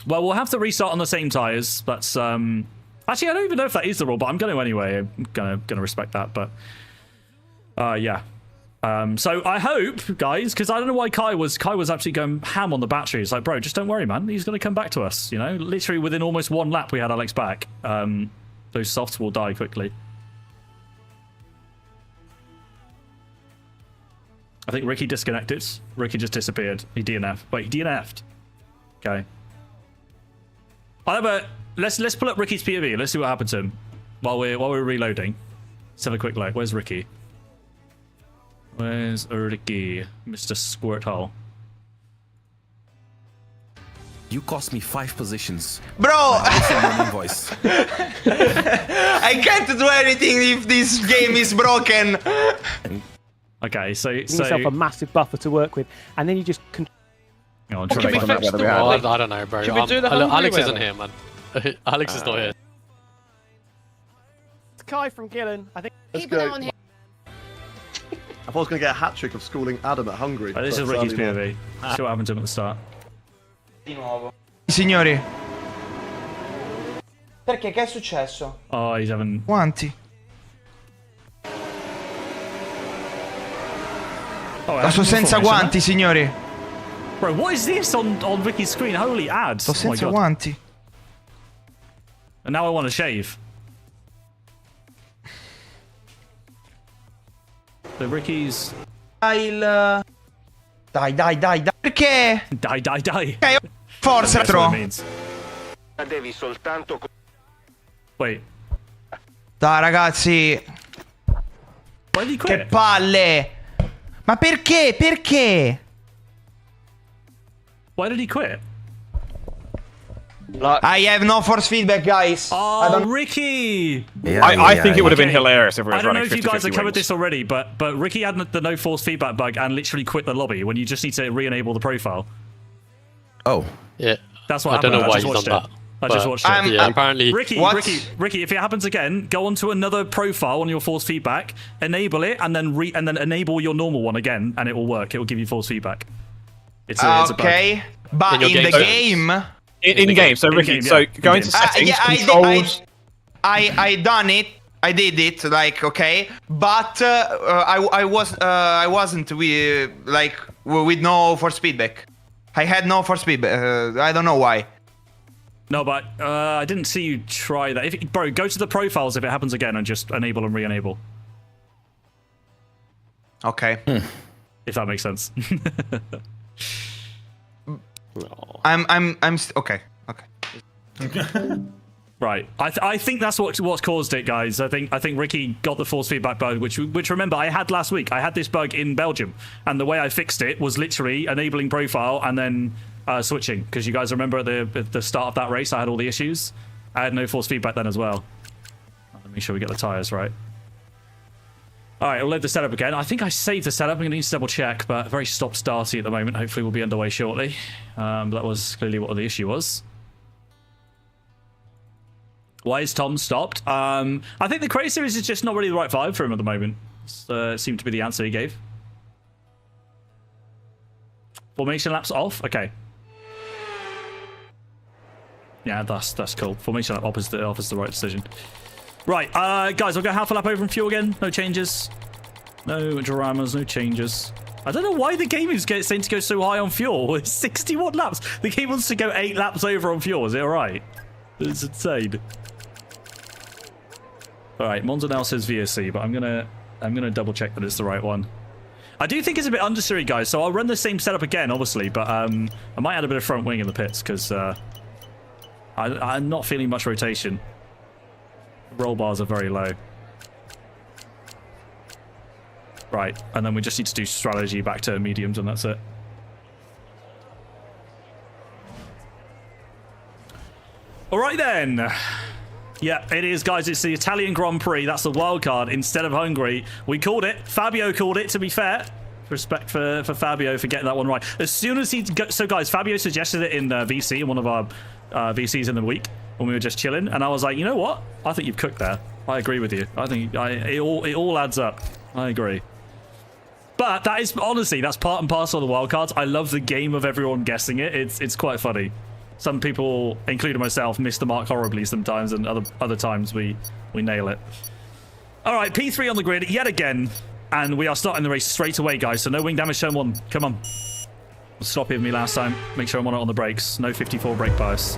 Well, we'll have to restart on the same tyres. That's, actually, I don't even know if that is the rule, but I'm going to anyway. I'm gonna respect that, but... yeah. So I hope, guys, because I don't know why Kai was actually going ham on the battery. It's like, bro, just don't worry, man. He's going to come back to us, you know? Literally within almost one lap, we had Alex back. Those softs will die quickly. I think Ricky disconnected. Ricky just disappeared. He DNF'd. Wait, he DNF'd. Okay. Let's pull up Ricky's POV. Let's see what happened to him while we're reloading. Let's have a quick look. Where's Ricky? Where's Ricky, Mr. Squirthole? You cost me 5 positions. Bro! Voice. I can't do anything if this game is broken. Okay, so yourself a massive buffer to work with, and then you just... I don't know, bro. Alex isn't here, man. Alex is not here. It's Kai from Gillen. I think... Keep it on here. I thought I was going to get a hat-trick of schooling Adam at Hungary. This is Ricky's POV. See what happened to him at the start. Di nuovo. Signori. Perché? Che è successo? Oh, he's having... Quanti? Oh, sto senza guanti, signori. Bro, what is this on Ricky's screen? Holy ads. Sto senza guanti. And now I want to shave. So Ricky's... Dai, perché? Dai. Forza, retro. Devi soltanto... Wait. Dai, ragazzi. Che palle. Ma perché? Perché? Why did he quit? I have no force feedback, guys. Oh, Ricky! I think it would have been hilarious if we were I don't know running if you guys have covered wings. this already, but Ricky had the no force feedback bug and literally quit the lobby when you just need to re-enable the profile. Oh. Yeah. That's what I happened. don't know why he's done that. I just watched it. Yeah, apparently... Ricky, if it happens again, go onto another profile on your force feedback, enable it, and then enable your normal one again, and it will work. It will give you force feedback. It's a bug. But in the game... In game, so Ricky, so go into settings, controls... I done it. I did it, like, okay, but I wasn't with no force feedback. I had no force feedback. I don't know why. No, but I didn't see you try that. Bro, go to the profiles if it happens again and just enable and re-enable. Okay. If that makes sense. Okay. Right. I think that's what's caused it, guys. I think Ricky got the force feedback bug, which remember I had last week. I had this bug in Belgium, and the way I fixed it was literally enabling profile and then switching. Because you guys remember at the start of that race, I had all the issues. I had no force feedback then as well. Let me make sure we get the tires right. All right, we'll load the setup again. I think I saved the setup. I'm going to need to double check, but very stop-starty at the moment. Hopefully we'll be underway shortly. That was clearly what the issue was. Why is Tom stopped? I think the Crazy Series is just not really the right vibe for him at the moment. Seemed to be the answer he gave. Formation laps off? Okay. Yeah, that's cool. Formation lap off is the right decision. Right, guys, I'll go half a lap over in fuel again. No changes. No dramas, no changes. I don't know why the game is saying to go so high on fuel. It's 61 laps. The game wants to go 8 laps over on fuel. Is it alright? It's insane. Alright, Monza now says VSC, but I'm gonna double check that it's the right one. I do think it's a bit understeery, guys, so I'll run the same setup again, obviously, but I might add a bit of front wing in the pits, because I'm not feeling much rotation. Roll bars are very low. Right, and then we just need to do strategy back to mediums, and that's it. Alright then. Yeah, it is, guys. It's the Italian Grand Prix. That's the wild card instead of Hungary. We called it. Fabio called it, to be fair. Respect for Fabio for getting that one right. As soon as he... So, guys, Fabio suggested it in VC, in one of our VCs in the week, when we were just chilling. And I was like, you know what? I think you've cooked there. I agree with you. I think it all adds up. I agree. But that is, honestly, that's part and parcel of the wildcards. I love the game of everyone guessing it. It's quite funny. Some people, including myself, miss the mark horribly sometimes, and other times we nail it. All right, P3 on the grid yet again, and we are starting the race straight away, guys. So no wing damage turn 1. Come on. Sloppy of me last time. Make sure I'm on it on the brakes. No 54 brake bias.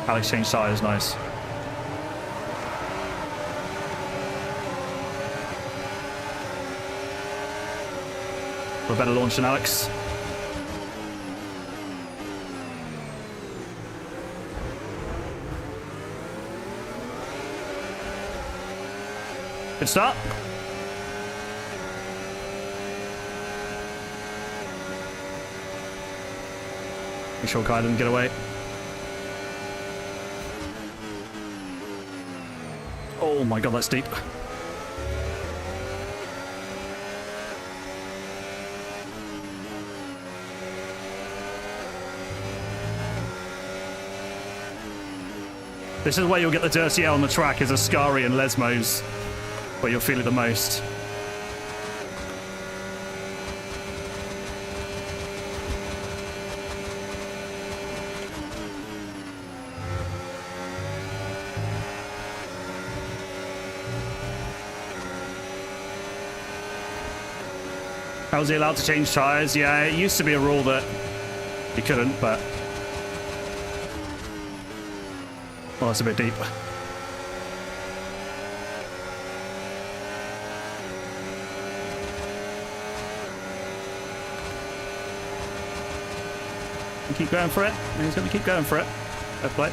Alex changed tires, nice. For a better launch than Alex. Good start. Make sure Kai didn't get away. Oh my god, that's deep. This is where you'll get the dirty air on the track, is Ascari and Lesmos, where you'll feel it the most. How was he allowed to change tyres? Yeah, it used to be a rule that he couldn't, but... well, that's a bit deep. Keep going for it. He's going to keep going for it. Fair play.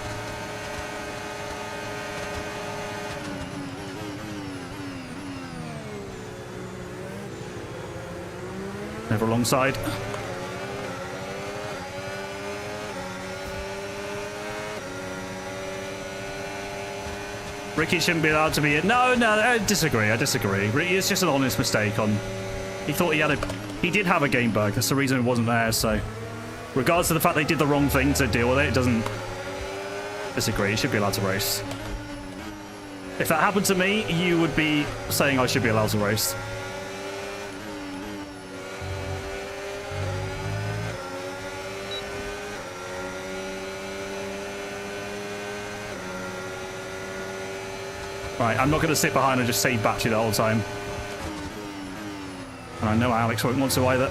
Never alongside. Ricky shouldn't be allowed to be in. No, I disagree. It's just an honest mistake on... he thought he did have a game bug. That's the reason it wasn't there, so... regardless of the fact they did the wrong thing to deal with it, it doesn't... disagree. He should be allowed to race. If that happened to me, you would be saying I should be allowed to race. Right, I'm not going to sit behind and just save battery the whole time. And I know Alex won't want to either.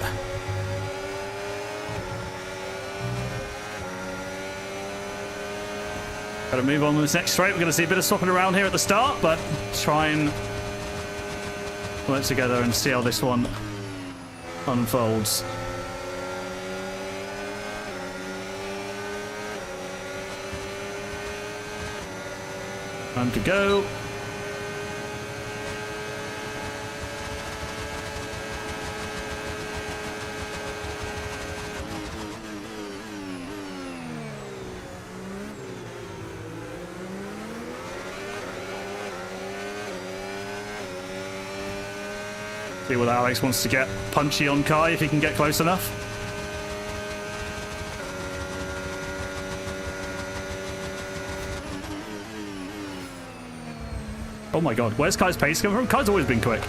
Got to move on to this next straight. We're going to see a bit of swapping around here at the start, but try and work together and see how this one unfolds. Time to go. See whether Alex wants to get punchy on Kai if he can get close enough. Oh my god, where's Kai's pace coming from? Kai's always been quick.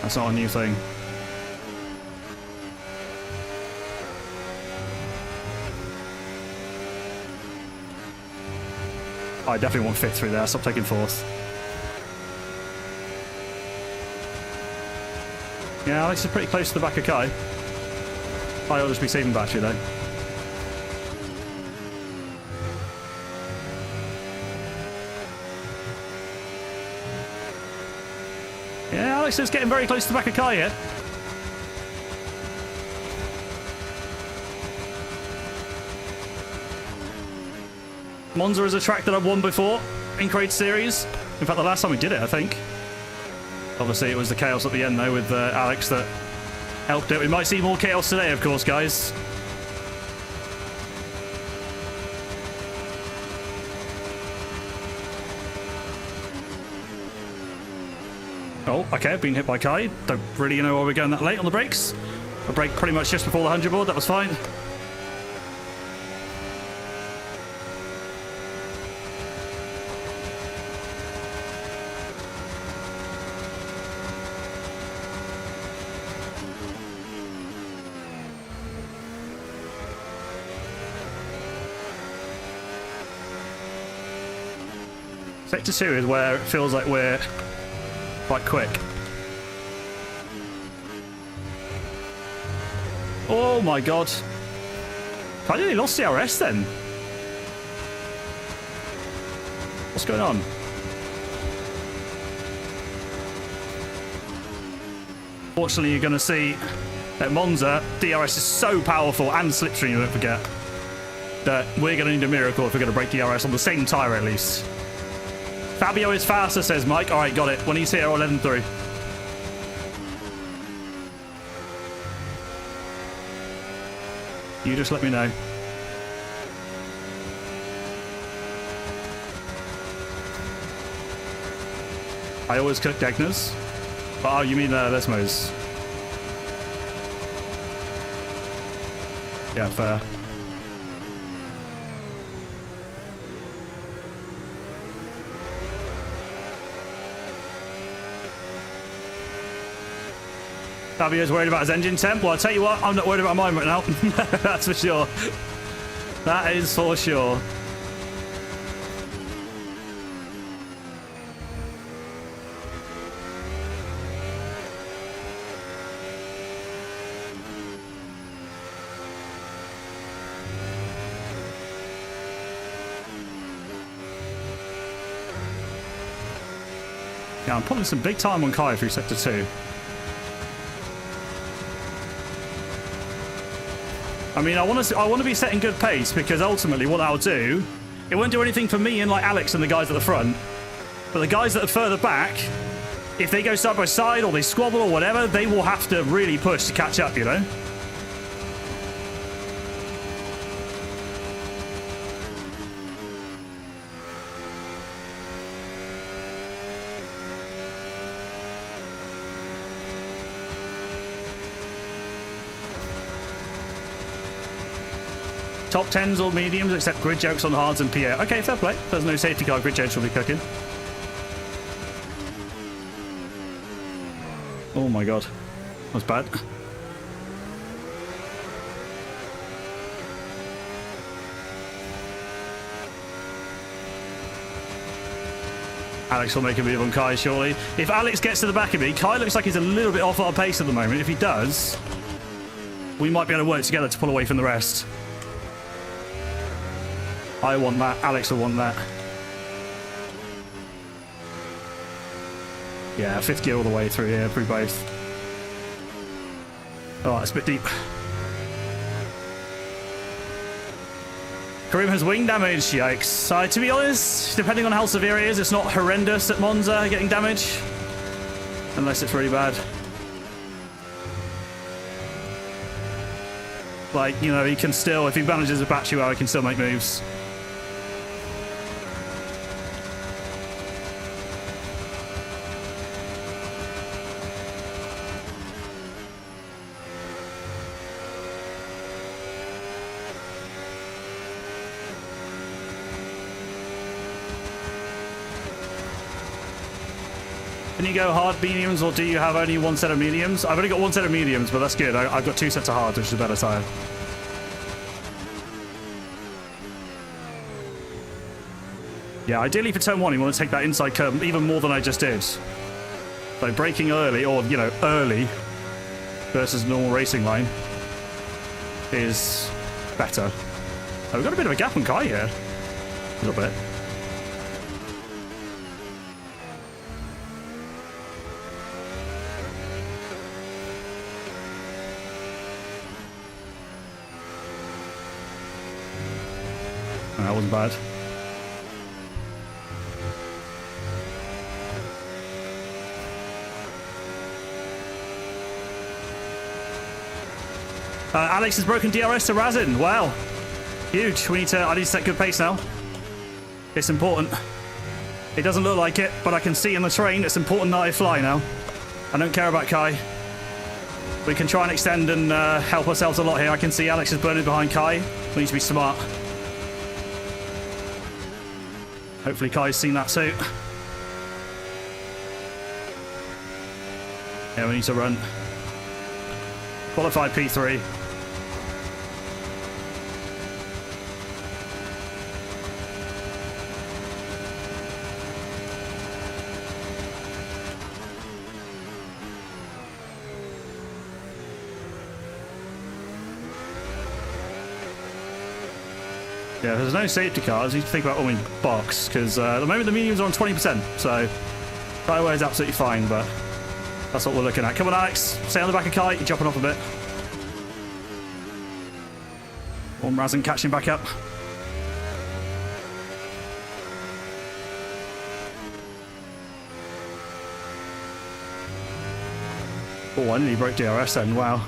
That's not a new thing. I definitely want 5th through there. Stop taking 4th. Yeah, Alex is pretty close to the back of Kai. I'll just be saving battery though. Yeah, Alex is getting very close to the back of Kai here. Monza is a track that I've won before in Create Series. In fact, the last time we did it, I think. Obviously, it was the chaos at the end, though, with Alex that helped it. We might see more chaos today, of course, guys. Oh, okay, I've been hit by Kai. Don't really know why we're going that late on the brakes. I brake pretty much just before the 100 board, that was fine. Sector 2 is where it feels like we're quite quick. Oh my god. I nearly lost DRS then. What's going on? Fortunately, you're going to see at Monza, DRS is so powerful and slipstream, you don't forget, that we're going to need a miracle if we're going to break DRS on the same tyre at least. Fabio is faster, says Mike. All right, got it. When he's here, I'll let him through. You just let me know. I always cook Degnas. Oh, you mean Lesmos? Yeah, fair. Fabio's worried about his engine temp. Well, I'll tell you what, I'm not worried about mine right now. That's for sure. That is for sure. Yeah, I'm putting some big time on Kai through Sector 2. I mean, I want to be setting good pace because ultimately what I'll do, it won't do anything for me and like Alex and the guys at the front. But the guys that are further back, if they go side by side or they squabble or whatever, they will have to really push to catch up, you know? Top 10s or mediums, except grid jokes on hards and PA. Okay, fair play. There's no safety car, grid jokes will be cooking. Oh my god. That's bad. Alex will make a move on Kai, surely. If Alex gets to the back of me, Kai looks like he's a little bit off our pace at the moment. If he does, we might be able to work together to pull away from the rest. I want that. Alex will want that. Yeah, 5th gear all the way through here, through both. Oh, it's a bit deep. Karim has wing damage. Yikes. To be honest, depending on how severe it is, it's not horrendous at Monza getting damage. Unless it's really bad. Like, you know, he can still, if he manages a battery well, he can still make moves. Can you go hard mediums, or do you have only one set of mediums? I've only got one set of mediums, but that's good. I've got 2 sets of hard, which is a better tire. Yeah, ideally for turn 1, you want to take that inside curb even more than I just did. So braking early, or, you know, early versus normal racing line is better. Oh, we've got a bit of a gap on Kai here. A little bit. That wasn't bad. Alex has broken DRS to Razin. Wow. Huge. I need to set good pace now. It's important. It doesn't look like it, but I can see in the train it's important that I fly now. I don't care about Kai. We can try and extend and help ourselves a lot here. I can see Alex is burning behind Kai. We need to be smart. Hopefully Kai's seen that too. Yeah, we need to run. Qualified P3. Yeah, there's no safety cars. You need to think about when we box, because at the moment the mediums are on 20%, so Kai wear is absolutely fine, but that's what we're looking at. Come on, Alex. Stay on the back of Kai. You're jumping off a bit. One Razin catching back up. Oh, I nearly broke DRS then. Wow.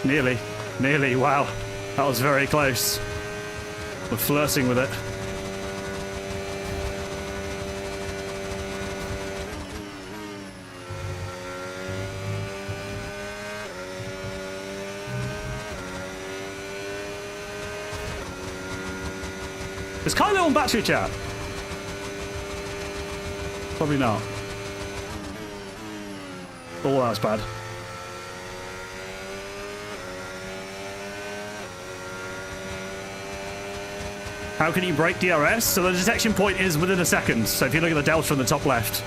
Nearly. Nearly. Wow. That was very close. We're flirting with it. Is Kai low on battery, chat? Probably not. Oh, that's bad. How can you break DRS? So the detection point is within a second. So if you look at the delta on the top left,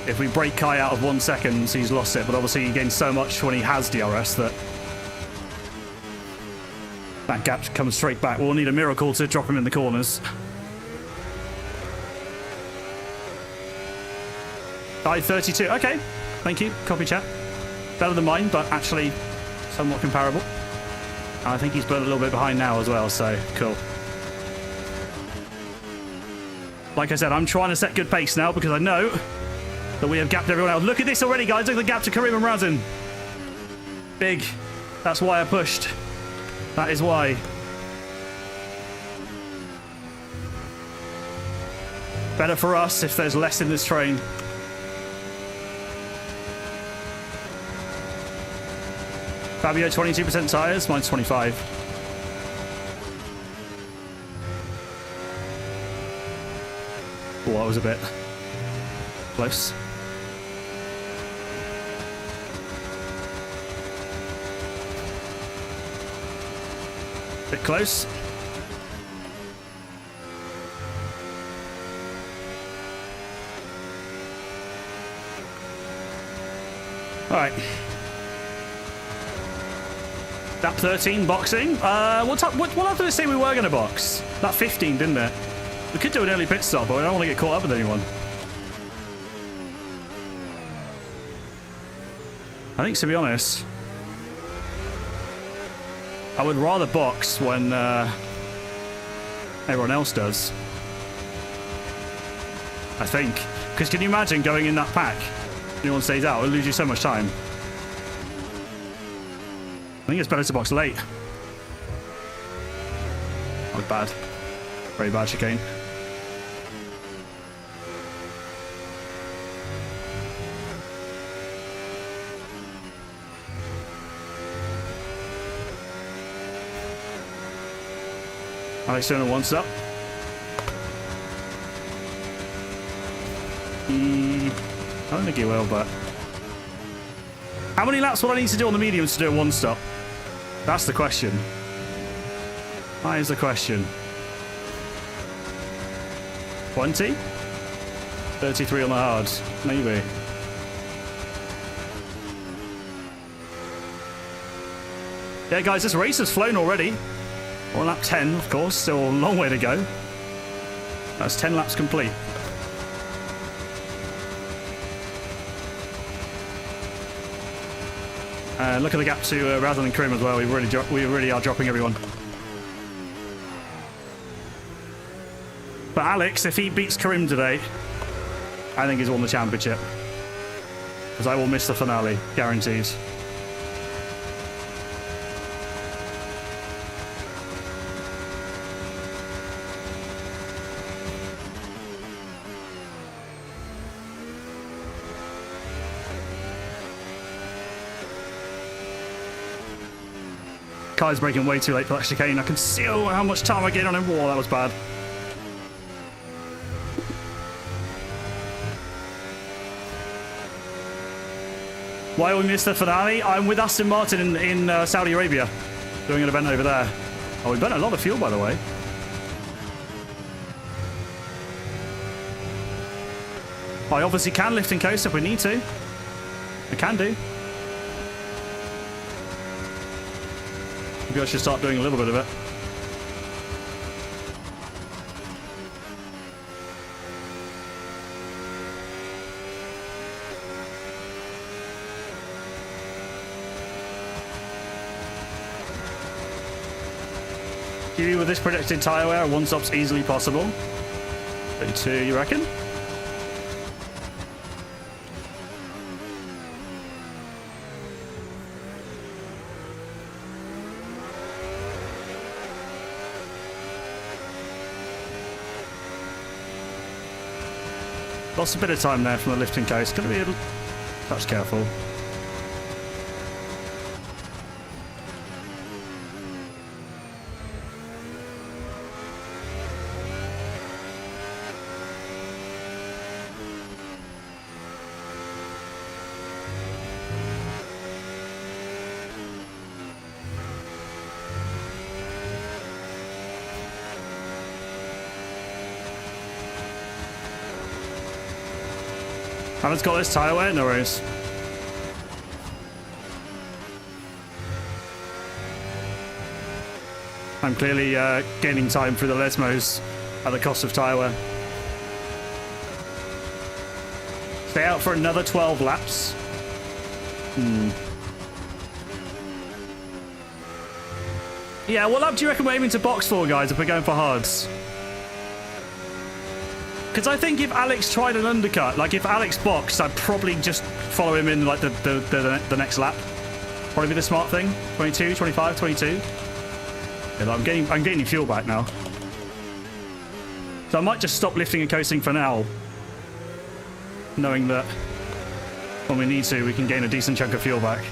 if we break Kai out of 1 second, he's lost it. But obviously he gains so much when he has DRS that that gap comes straight back. We'll need a miracle to drop him in the corners. Died 32. Okay. Thank you. Copy chat. Better than mine, but actually somewhat comparable. I think he's burned a little bit behind now as well, so cool. Like I said, I'm trying to set good pace now because I know that we have gapped everyone else. Look at this already, guys. Look at the gap to Karim and Razin. Big. That's why I pushed. That is why. Better for us if there's less in this train. Fabio, 22% tyres. Mine's 25. Oh, that was a bit close. Bit close. All right. Lap 13 boxing. What lap did I say we were going to box? Lap 15, didn't it? We could do an early pit stop, but I don't want to get caught up with anyone. I think, to be honest, I would rather box when everyone else does. I think. Because can you imagine going in that pack? Anyone stays out, it'll lose you so much time. I think it's better to box late. That was bad. Very bad chicane. Alex Turner wants up. I don't think he will, but... How many laps will I need to do on the mediums to do a one stop? That's the question. That is the question. 20? 33 on the hards. Maybe. Yeah, guys, this race has flown already. On lap 10, of course. Still a long way to go. That's 10 laps complete. Look at the gap to Razan and Krim as well. We really are dropping everyone. But Alex, if he beats Karim today, I think he's won the championship. Because I will miss the finale, guaranteed. Kai's braking way too late for that chicane. I can see how much time I gained on him. Whoa, that was bad. Why we missed the finale? I'm with Aston Martin in Saudi Arabia, doing an event over there. Oh, we burnt a lot of fuel, by the way. I obviously can lift and coast if we need to. I can do. Maybe I should start doing a little bit of it. GP with this predicted tyre wear, one stop's easily possible. 32, you reckon? Lost a bit of time there from the lifting coast. Gonna be a little touch careful. Haven't got this tyre wear, no worries. I'm clearly gaining time through the Lesmos at the cost of tyre wear. Stay out for another 12 laps. Yeah, what lap do you reckon we're aiming to box for, guys, if we're going for hards? Because I think if Alex tried an undercut, like if Alex boxed, I'd probably just follow him in like the next lap. Probably be the smart thing. 22, 25, 22. Yeah, I'm gaining fuel back now. So I might just stop lifting and coasting for now, knowing that when we need to, we can gain a decent chunk of fuel back.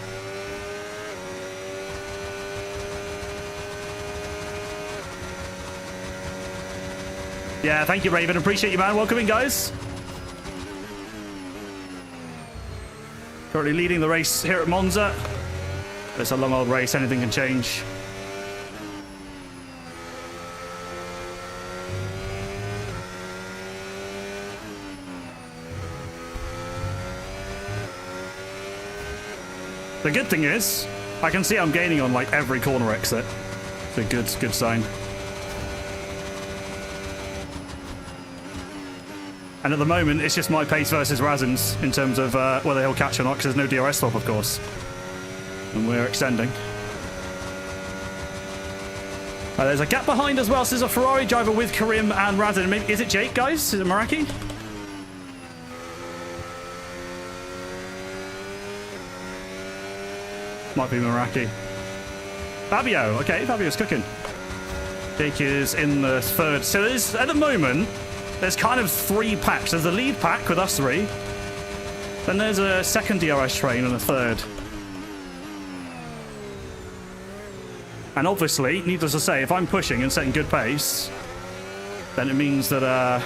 Yeah, thank you, Raven. Appreciate you, man. Welcome in, guys. Currently leading the race here at Monza. It's a long old race. Anything can change. The good thing is, I can see I'm gaining on like every corner exit. It's a good sign. And at the moment, it's just my pace versus Razan's in terms of whether he'll catch or not, because there's no DRS stop, of course. And we're extending. There's a gap behind as well, so there's a Ferrari driver with Karim and Razan. Maybe, is it Jake, guys? Is it Meraki? Might be Meraki. Fabio. Okay, Fabio's cooking. Jake is in the third. So there's, at the moment, there's kind of three packs. There's the lead pack with us three. Then there's a second DRS train and a third. And obviously, needless to say, if I'm pushing and setting good pace, then it means that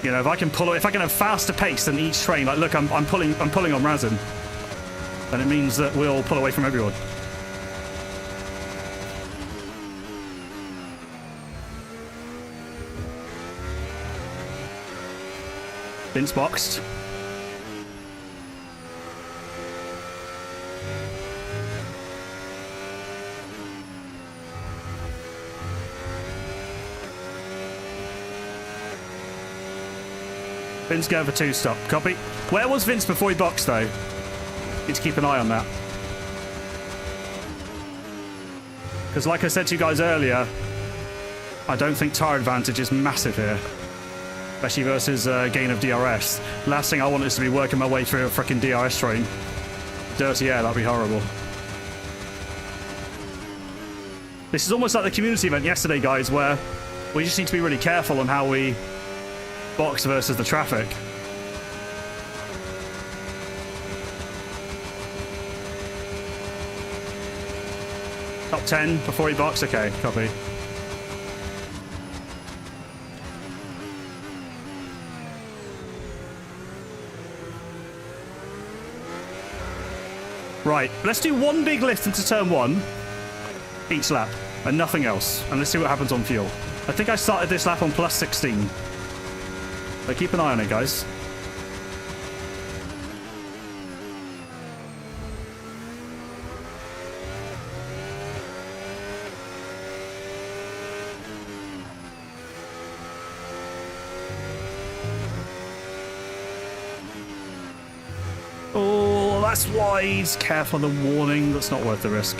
You know, if I can have faster pace than each train, like look, I'm pulling on Razin, then it means that we'll pull away from everyone. Vince boxed. Vince going for 2 stop. Copy. Where was Vince before he boxed, though? Need to keep an eye on that. Because like I said to you guys earlier, I don't think tyre advantage is massive here. Especially versus gain of DRS. Last thing I want is to be working my way through a freaking DRS train. Dirty air, that'd be horrible. This is almost like the community event yesterday, guys, where we just need to be really careful on how we box versus the traffic. Top 10 before he boxed? Okay, copy. Right, let's do one big lift into turn 1 each lap and nothing else, and let's see what happens on fuel. I think I started this lap on plus 16. So keep an eye on it, guys. Oh, that's wide. Careful of the warning. That's not worth the risk.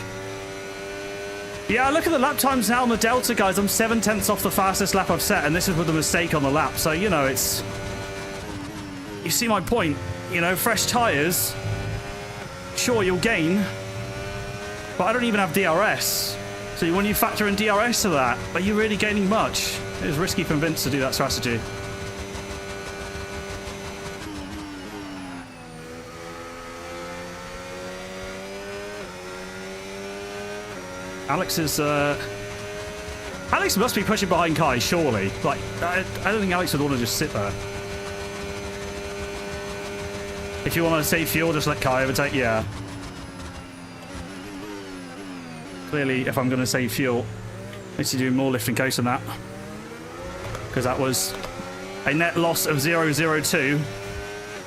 Yeah, look at the lap times now on the Delta, guys. I'm 7/10 off the fastest lap I've set, and this is with a mistake on the lap. So, you know, it's... You see my point. You know, fresh tyres. Sure, you'll gain. But I don't even have DRS. So when you factor in DRS to that, are you really gaining much? It was risky for Vince to do that strategy. Alex is, Alex must be pushing behind Kai, surely. Like, I don't think Alex would want to just sit there. If you want to save fuel, just let Kai overtake, yeah. Clearly, if I'm going to save fuel, I need to do more lift and coast than that. Because that was a net loss of 0.02,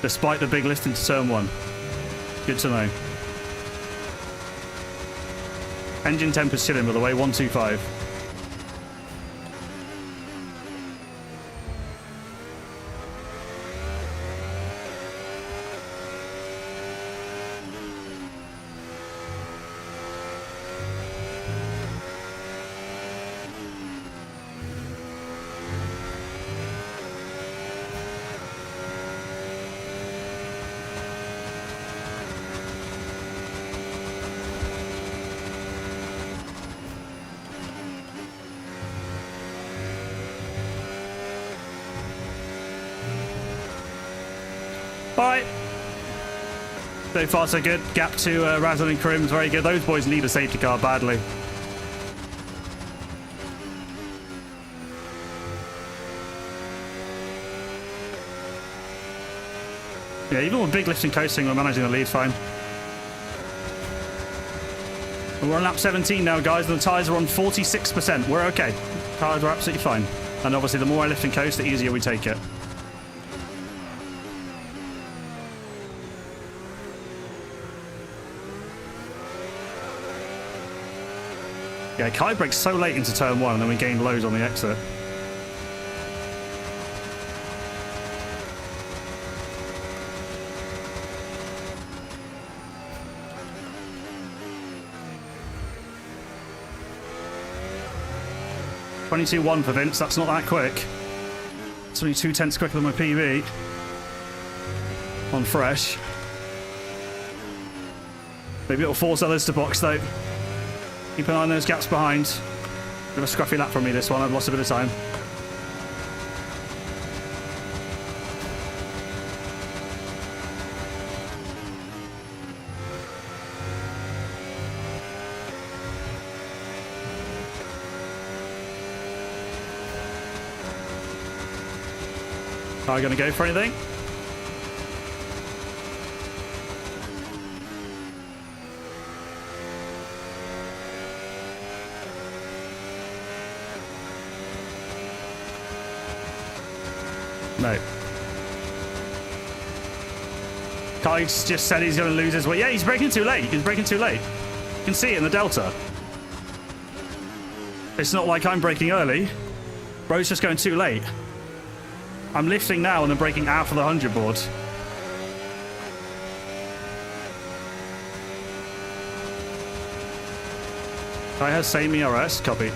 despite the big lift into turn 1. Good to know. Engine temp is chilling, by the way, 125. Bye. So far, so good. Gap to Razan and Karim's very good. Those boys need a safety car badly. Yeah, even with big lifting coasting, we're managing the lead fine. We're on lap 17 now, guys, and the tyres are on 46%. We're okay. Tyres are absolutely fine. And obviously, the more I lift and coast, the easier we take it. Yeah, Kai brakes so late into turn 1, and then we gained loads on the exit. .22.1 for Vince, that's not that quick. It's only 0.2 quicker than my PB. On fresh. Maybe it'll force others to box, though. Keep an eye on those gaps behind. Bit of a scruffy lap from me, this one. I've lost a bit of time. Are you going to go for anything? No. Kai just said he's going to lose his way. Yeah, he's braking too late. He's braking too late. You can see it in the delta. It's not like I'm braking early. Bro's just going too late. I'm lifting now and then braking out for the 100 board. Kai has same ERS. Copy.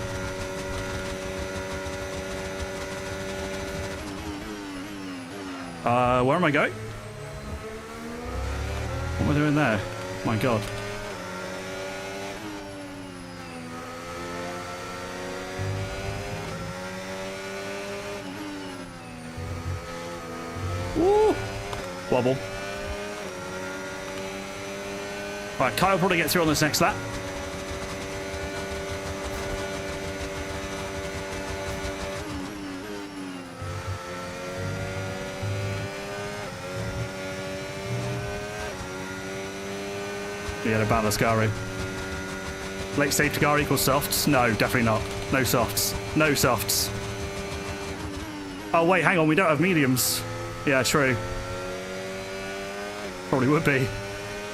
Where am I going? What am I doing there? My God. Woo! Wobble. Right, Kyle will probably get through on this next lap. Yeah, about the Scary. Late stage car equals softs? No, definitely not. No softs. No softs. Oh, wait, hang on. We don't have mediums. Yeah, true. Probably would be.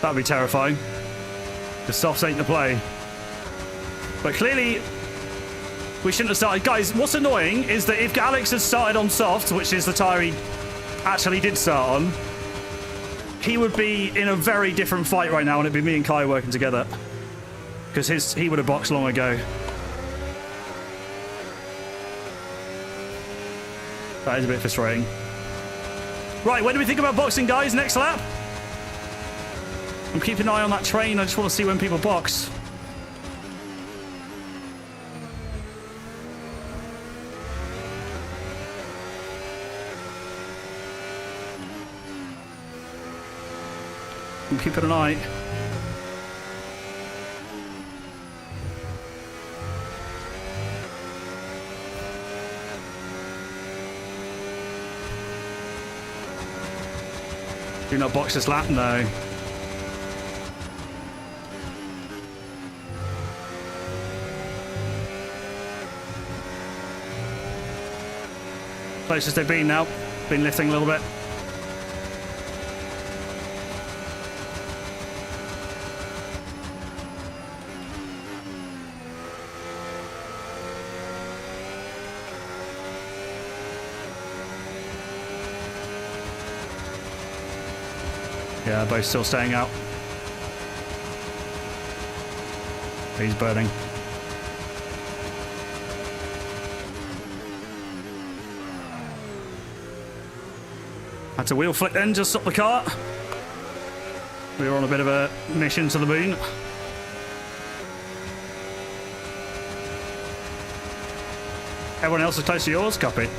That'd be terrifying. The softs ain't the play. But clearly, we shouldn't have started. Guys, what's annoying is that if Alex had started on softs, which is the tyre he actually did start on, he would be in a very different fight right now, and it'd be me and Kai working together. Because he would have boxed long ago. That is a bit frustrating. Right, when do we think about boxing, guys? Next lap? I'm keeping an eye on that train. I just want to see when people box. I'm keeping an eye. Do not box this lap? No. Closest they've been now. Been lifting a little bit. Yeah, both still staying out. He's burning. Had to wheel flick then, just stop the car. We were on a bit of a mission to the moon. Everyone else is close to yours? Copy.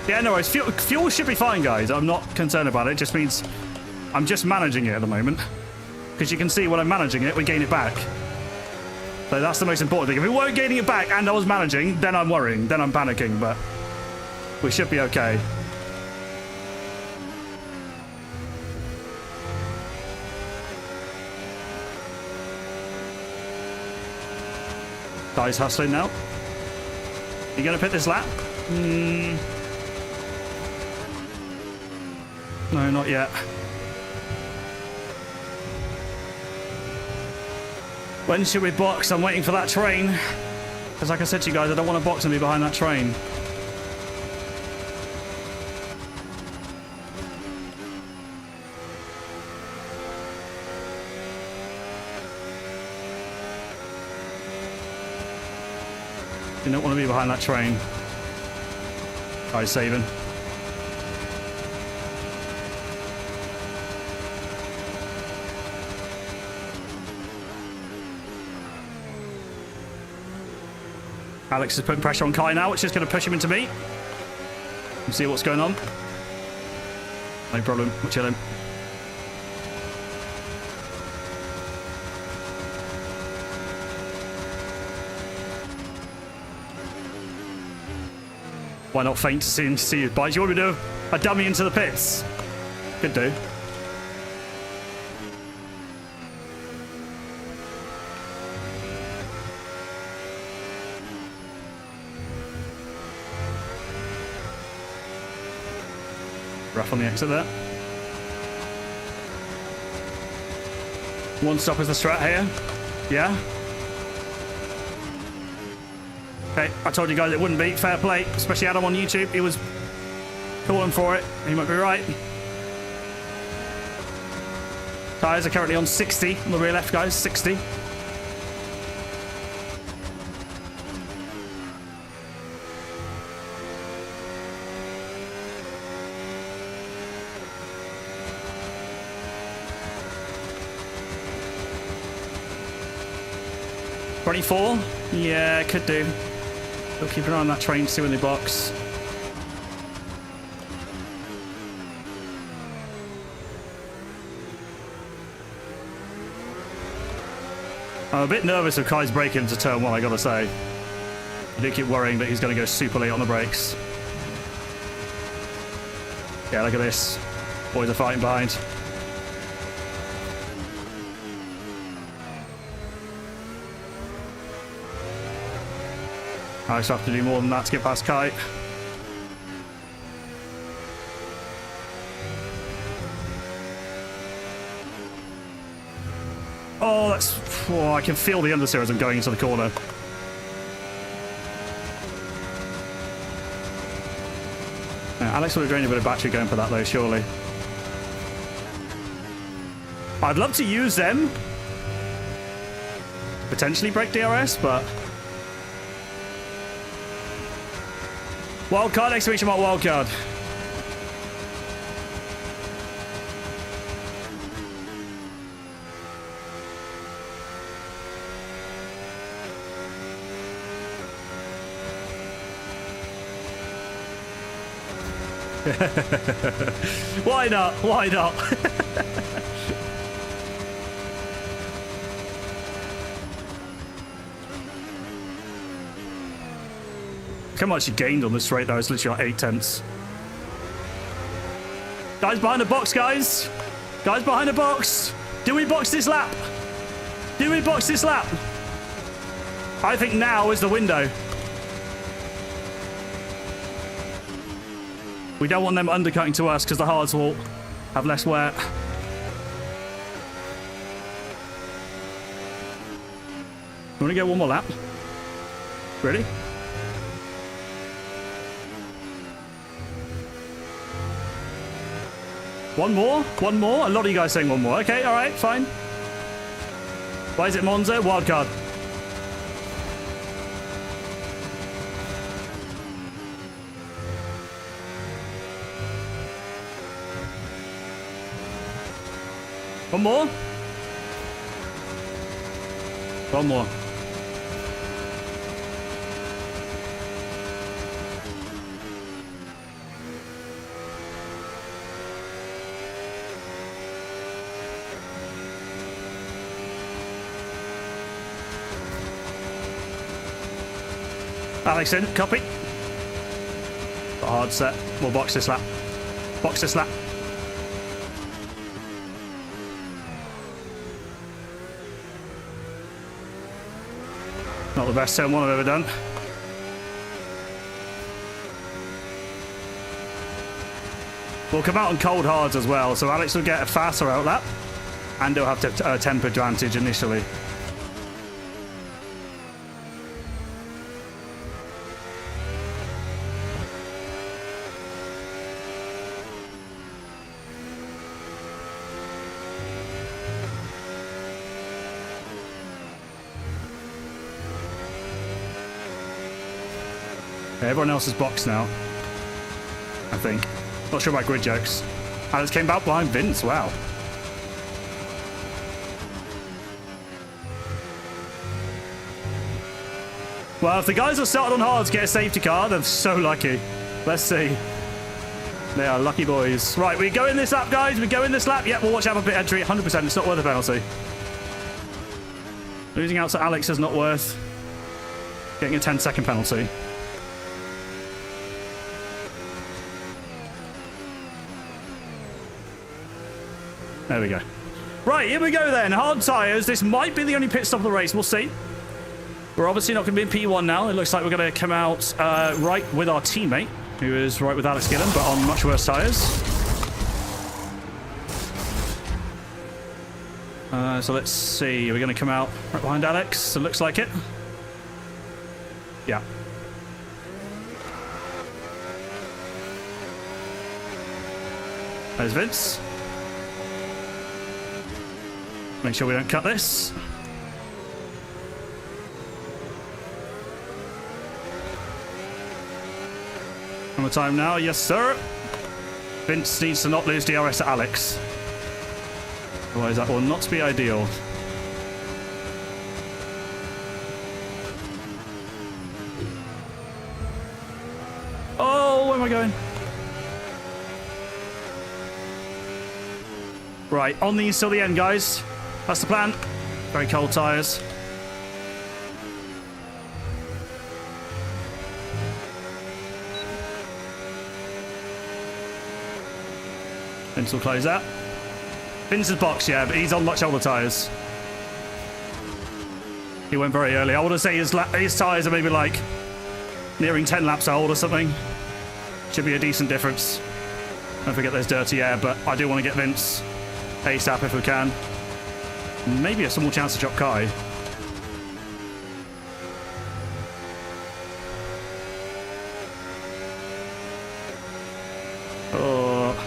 Yeah, no worries. Fuel should be fine, guys. I'm not concerned about it. It just means I'm just managing it at the moment. Because you can see when I'm managing it, we gain it back. So that's the most important thing. If we weren't gaining it back and I was managing, then I'm worrying. Then I'm panicking, but we should be okay. Guy's hustling now. You gonna pit this lap? No, not yet. When should we box? I'm waiting for that train. Because like I said to you guys, I don't want to box and be behind that train. You don't want to be behind that train. Guy's saving. Alex is putting pressure on Kai now, which is going to push him into me. Let's see what's going on. No problem, we're chilling. Why not feint to see his bike? You want me to do? A dummy into the pits. Could do. Rough on the exit there. One stop is the strat here. Yeah. Okay, I told you guys it wouldn't be. Fair play. Especially Adam on YouTube. He was calling for it. He might be right. Tyres are currently on 60 on the rear left, guys. 60. $24? Yeah, could do. We'll keep an eye on that train, see when they box. I'm a bit nervous of Kai's braking into turn 1, I gotta say. I do keep worrying that he's gonna go super late on the brakes. Yeah, look at this. Boys are fighting behind. I just have to do more than that to get past Kai. Oh, that's... Oh, I can feel the understeer as I'm going into the corner. Yeah, Alex would have drained a bit of battery going for that, though, surely. I'd love to use them. Potentially break DRS, but... Wildcard, exclamation mark, wildcard. Why not? Why not? Look how much he gained on this straight though. It's literally like 8 tenths. Guys behind the box, guys. Guys behind the box. Do we box this lap? Do we box this lap? I think now is the window. We don't want them undercutting to us because the hards will have less wear. You want to get one more lap? Ready? One more? One more? A lot of you guys saying one more. Okay, all right, fine. Why is it Monza? Wildcard. One more? One more. Alex in, copy. Got a hard set. We'll box this lap. Box this lap. Not the best turn one I've ever done. We'll come out on cold hards as well, so Alex will get a faster outlap, and he'll have temper advantage initially. Everyone else is boxed now, I think. Not sure about grid jokes. Alex came back behind Vince, wow. Well, if the guys that started on hards get a safety car, they're so lucky. Let's see. They are lucky boys. Right, we go in this lap, guys. We go in this lap. Yep, we'll watch out for pit entry. 100%. It's not worth a penalty. Losing out to Alex is not worth getting a 10-second penalty. There we go. Right, here we go then. Hard tyres. This might be the only pit stop of the race. We'll see. We're obviously not going to be in P1 now. It looks like we're going to come out right with our teammate, who is right with Alex Gillen, but on much worse tyres. So let's see. We're going to come out right behind Alex. It looks like it. Yeah. There's Vince. Make sure we don't cut this. On the time now, yes sir. Vince needs to not lose DRS to Alex. Otherwise that will not be ideal. Oh, where am I going? Right, on these till the end, guys. That's the plan. Very cold tyres. Vince will close that. Vince's box, yeah, but he's on much older tyres. He went very early. I want to say his tyres are maybe like nearing 10 laps old or something. Should be a decent difference. Don't forget there's dirty air, but I do want to get Vince ASAP if we can. Maybe a small chance to drop Kai. Oh.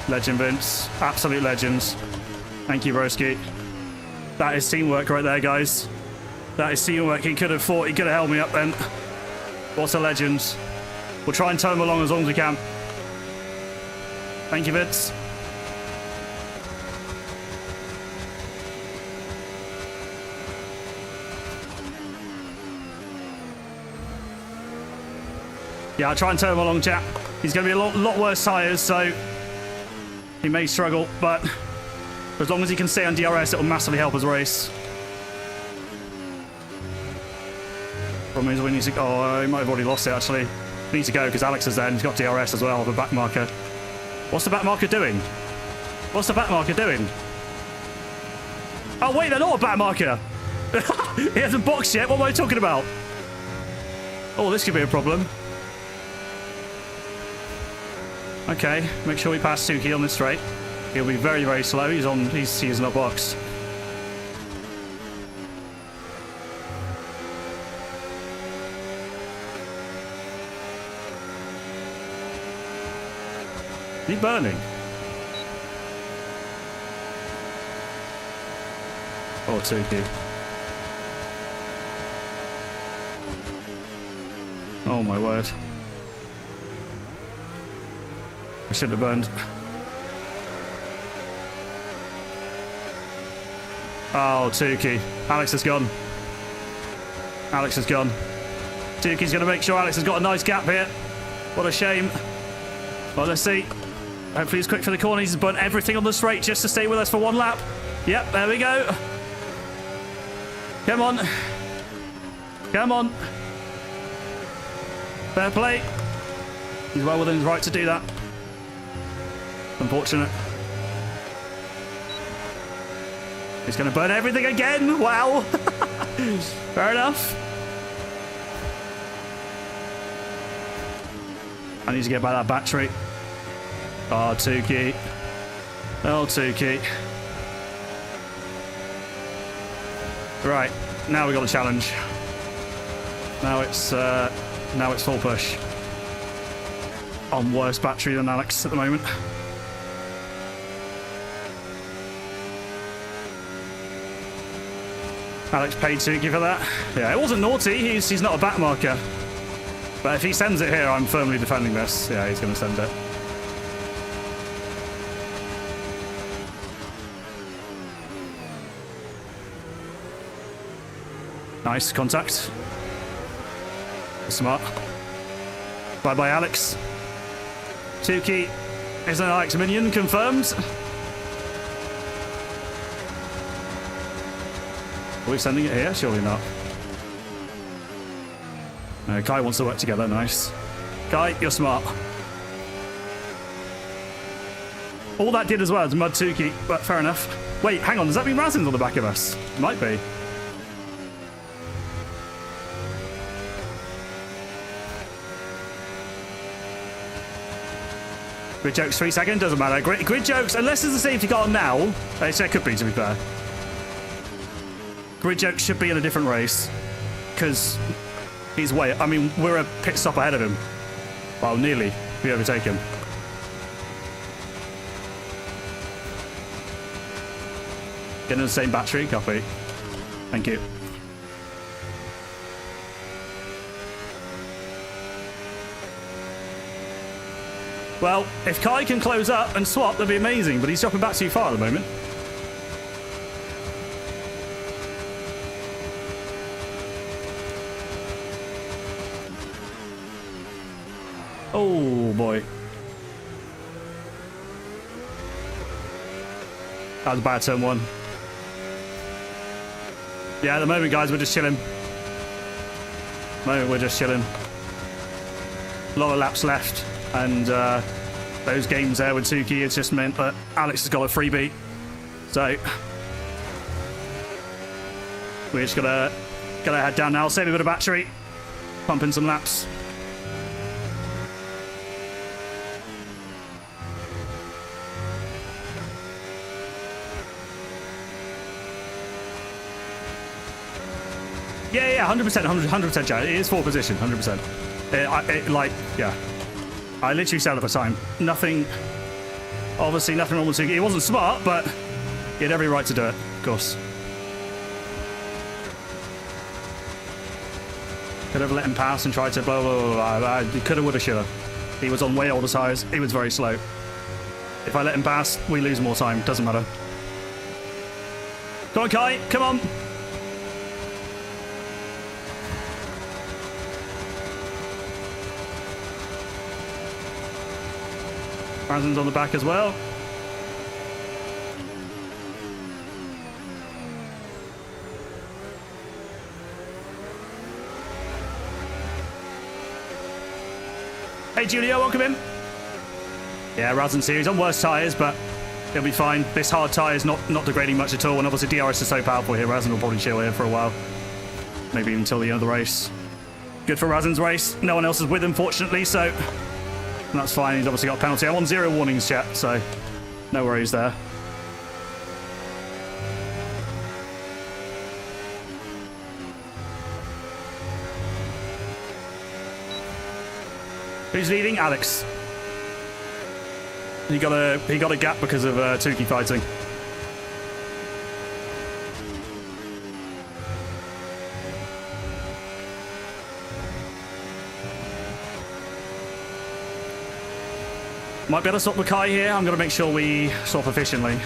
Legend, Vince. Absolute legends. Thank you, broski. That is teamwork right there, guys. That is teamwork. He could have fought. He could have held me up then. What a legend. We'll try and tow him along as long as we can. Thank you, Vince. Yeah, I'll try and tow him along, chap. He's going to be a lot worse tyres, so he may struggle, but as long as he can stay on DRS, it will massively help his race. Problem is we need to... Oh, he might have already lost it, actually. We need to go because Alex is there and he's got DRS as well, the back marker. What's the back marker doing? What's the back marker doing? Oh, wait, they're not a back marker. He hasn't boxed yet. What am I talking about? Oh, this could be a problem. Okay, make sure we pass Suki on this straight. He'll be very, very slow. He's not boxed. Is he burning? Oh, Suki. Oh my word. I should have burned. Oh, Tuki. Alex has gone. Alex has gone. Tuki's going to make sure Alex has got a nice gap here. What a shame. Well, let's see. Hopefully he's quick for the corner. He's burnt everything on the straight just to stay with us for one lap. Yep, there we go. Come on. Come on. Fair play. He's well within his right to do that. Unfortunate. He's going to burn everything again. Wow. Fair enough. I need to get by that battery. Oh, Tuki. Oh, Tuki. Right. Now we got a challenge. Now it's full push. On worse battery than Alex at the moment. Alex paid Tuki for that. Yeah, it wasn't naughty. He's not a back marker. But if he sends it here, I'm firmly defending this. Yeah, he's going to send it. Nice contact. Smart. Bye-bye, Alex. Tuki is an Alex minion, confirmed. Are we sending it here? Surely not. Kai wants to work together. Nice. Kai, you're smart. All that did as well as mud Tuki, but fair enough. Wait, hang on. Does that mean Razin's on the back of us? Might be. Grid jokes 3 seconds, doesn't matter. Grid jokes, unless there's a safety car now, it could be, to be fair. Grid jokes should be in a different race, because he's way. I mean, we're a pit stop ahead of him. Well, nearly. We overtake him. Getting the same battery, copy. Thank you. Well, if Kai can close up and swap, that'd be amazing, but he's dropping back too far at the moment. Oh, boy. That was a bad turn one. Yeah, at the moment, guys, we're just chilling. At the moment, we're just chilling. A lot of laps left. And those games there with Tuki, it's just meant that Alex has got a freebie. So we're just gonna head down now, save a bit of battery, pump in some laps. Yeah, 100%, 100%, Jack. It is 4th position, 100%. Yeah. I literally said at the time, obviously nothing wrong with Tuki. He wasn't smart, but he had every right to do it, of course. Could have let him pass and tried to blah, blah, blah, blah. He could have, would have, should have. He was on way older tires. He was very slow. If I let him pass, we lose more time. Doesn't matter. Come on, Kai. Come on. Razin's on the back as well. Hey, Julio, welcome in. Yeah, Razin series on worse tyres, but he'll be fine. This hard tyre is not degrading much at all, and obviously DRS is so powerful here. Razin will probably chill here for a while. Maybe even until the end of the race. Good for Razin's race. No one else is with him, fortunately, so that's fine. He's obviously got a penalty. I'm on 0 warnings, chat, so no worries there. Who's leading? Alex. He got a gap because of Tuki fighting. Might be able to swap with Kai here. I'm going to make sure we swap efficiently.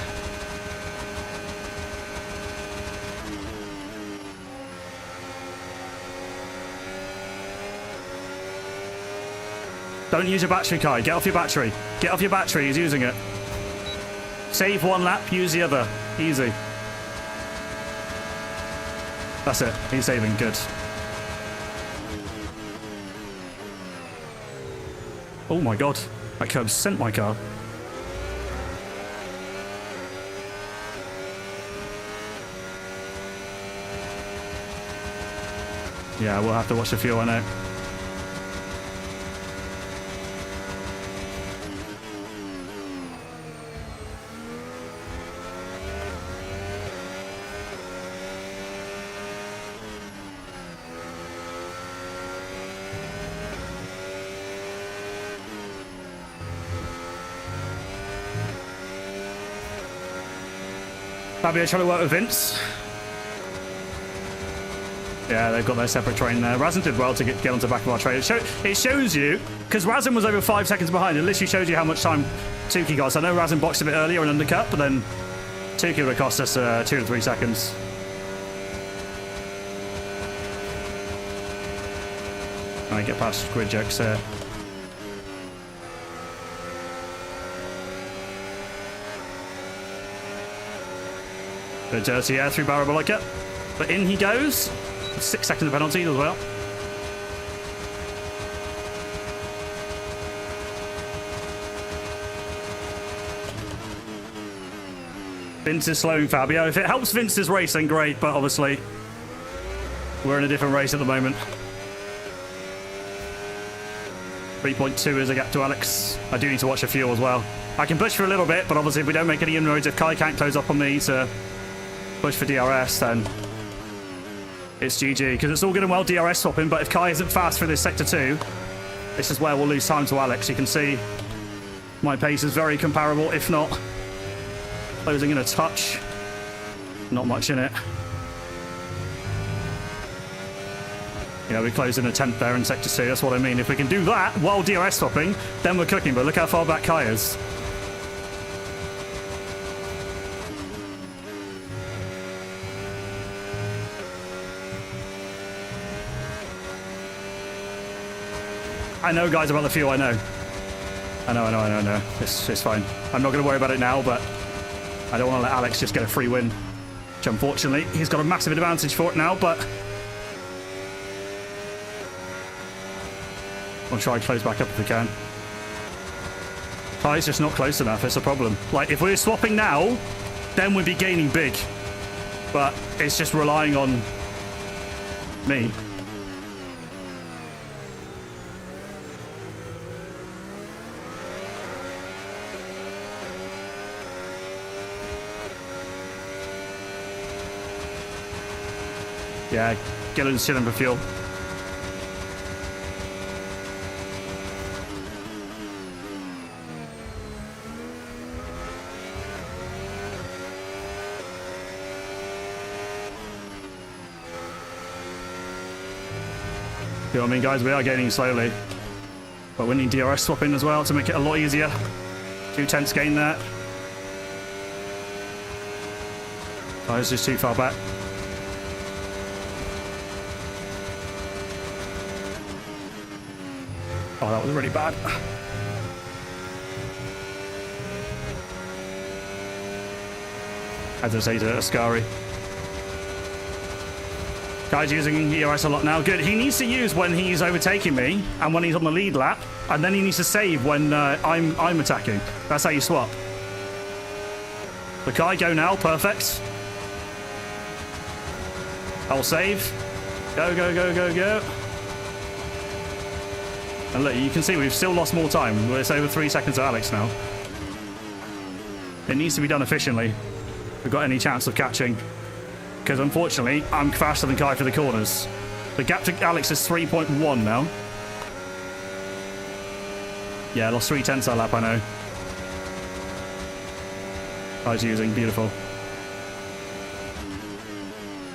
Don't use your battery, Kai. Get off your battery. Get off your battery. He's using it. Save one lap, use the other. Easy. That's it. He's saving. Good. Oh my god. That curb sent my car. Yeah, we'll have to watch the fuel, I know. Fabio trying to work with Vince. Yeah, they've got their separate train there. Razin did well to get onto the back of our train. It shows you, because Razin was over 5 seconds behind, it literally shows you how much time Tuki got. So I know Razin boxed a bit earlier and undercut, but then Tuki would have cost us 2 to 3 seconds. I get past grid jokes here. Bit dirty, yeah, through barrel like it. But in he goes. 6 seconds of penalty as well. Vince is slowing Fabio. If it helps Vince's race, then great, but obviously we're in a different race at the moment. 3.2 is a gap to Alex. I do need to watch the fuel as well. I can push for a little bit, but obviously if we don't make any inroads, if Kai can't close up on me to push for DRS, then it's GG. Because it's all good and well DRS swapping, but if Kai isn't fast for this Sector 2, this is where we'll lose time to Alex. You can see my pace is very comparable, if not closing in a touch. Not much in it. You know, we closed in a 10th there in Sector 2. That's what I mean. If we can do that while DRS stopping, then we're cooking. But look how far back Kai is. I know, guys, about the fuel. I know. I know. It's fine. I'm not going to worry about it now, but I don't want to let Alex just get a free win. Which, unfortunately, he's got a massive advantage for it now, but I'll try and close back up if we can. Kai's just not close enough. It's a problem. Like, if we're swapping now, then we'd be gaining big. But it's just relying on me. Yeah, Gillen's chilling for fuel. You know what I mean, guys? We are gaining slowly. But we need DRS swapping as well to make it a lot easier. 2/10 gain there. Oh, it's just too far back. Oh, that was really bad. As I say to Ascari. Guy's using EOS a lot now. Good. He needs to use when he's overtaking me and when he's on the lead lap, and then he needs to save when I'm attacking. That's how you swap. The Kai go now. Perfect. I'll save. Go, go, go, go, go. And look, you can see we've still lost more time. It's over 3 seconds to Alex now. It needs to be done efficiently if we've got any chance of catching. Because unfortunately, I'm faster than Kai for the corners. The gap to Alex is 3.1 now. Yeah, lost 3/10 that lap, I know. Kai's using, beautiful.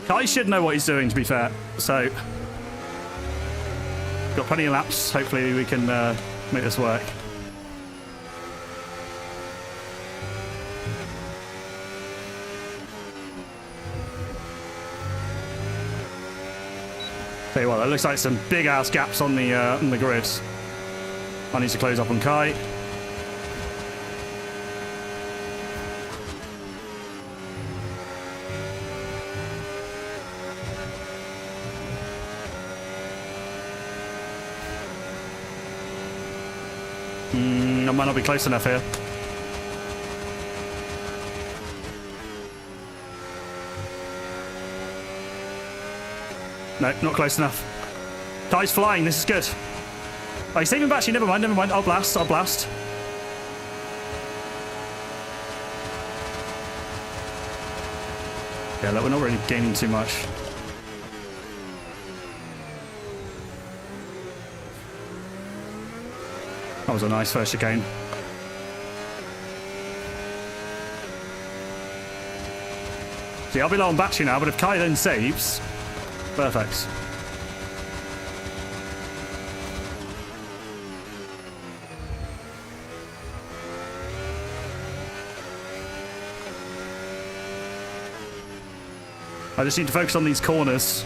Kai should know what he's doing, to be fair. So, got plenty of laps. Hopefully we can make this work. Tell you what, that looks like some big ass gaps on the grid. I need to close up on Kai. I might not be close enough here. No, not close enough. Kai's flying, this is good. Oh, he's saving battery, never mind. I'll blast. Yeah, look, we're not really gaining too much. That was a nice first chicane. See, I'll be low on battery now, but if Kai then saves, perfect. I just need to focus on these corners.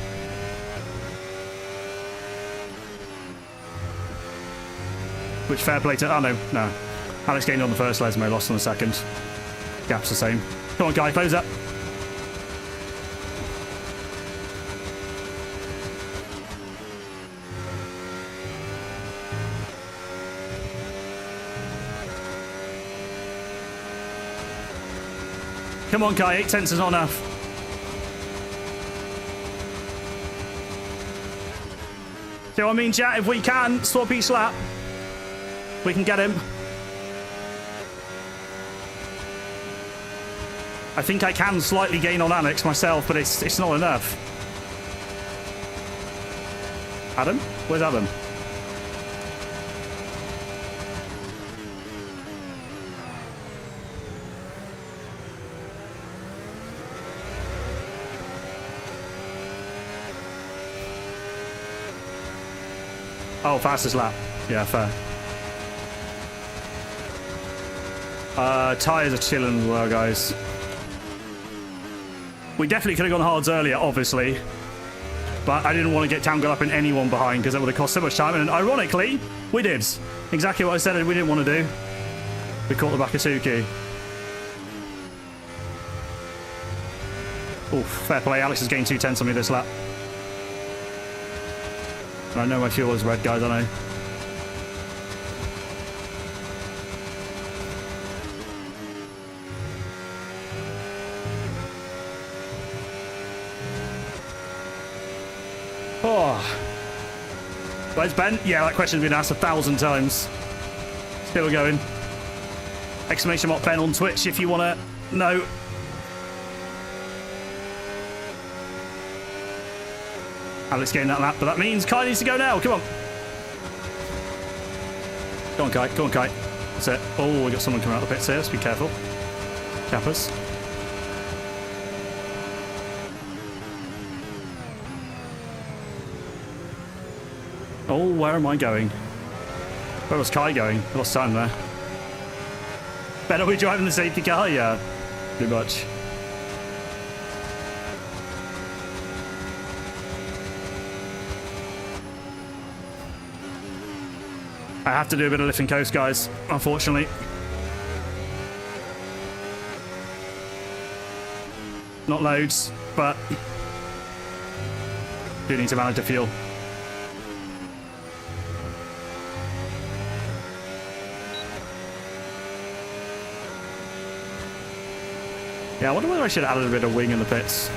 Which fair play to... Oh, no. Alex gained on the first, Lesmo lost on the second. Gap's the same. Come on, Guy, close up. Come on, Kai. 8 tenths is not enough. So I mean, chat, if we can swap each lap, we can get him. I think I can slightly gain on Alex myself, but it's not enough. Adam? Where's Adam? Oh, fastest lap. Yeah, fair. Tyres are chilling as well, guys. We definitely could have gone hards earlier, obviously. But I didn't want to get tangled up in anyone behind because that would have cost so much time. And ironically, we did. Exactly what I said we didn't want to do. We caught the back of Suki. Oh, fair play. Alex has gained 2 tenths on me this lap. I know my fuel is red, guys, I know. Oh. Where's Ben? Yeah, that question's been asked 1,000 times. Still going. Exclamation mark Ben on Twitch if you want to know. Alex getting that lap, but that means Kai needs to go now. Come on. Go on, Kai. Go on, Kai. That's it. Oh, we got someone coming out of the pits here. Let's be careful. Cappers. Oh, where am I going? Where was Kai going? I lost time there. Ben, are we driving the safety car? Yeah, pretty much. I have to do a bit of lifting coast, guys, unfortunately. Not loads, but do need to manage the fuel. Yeah, I wonder whether I should have added a bit of wing in the pits.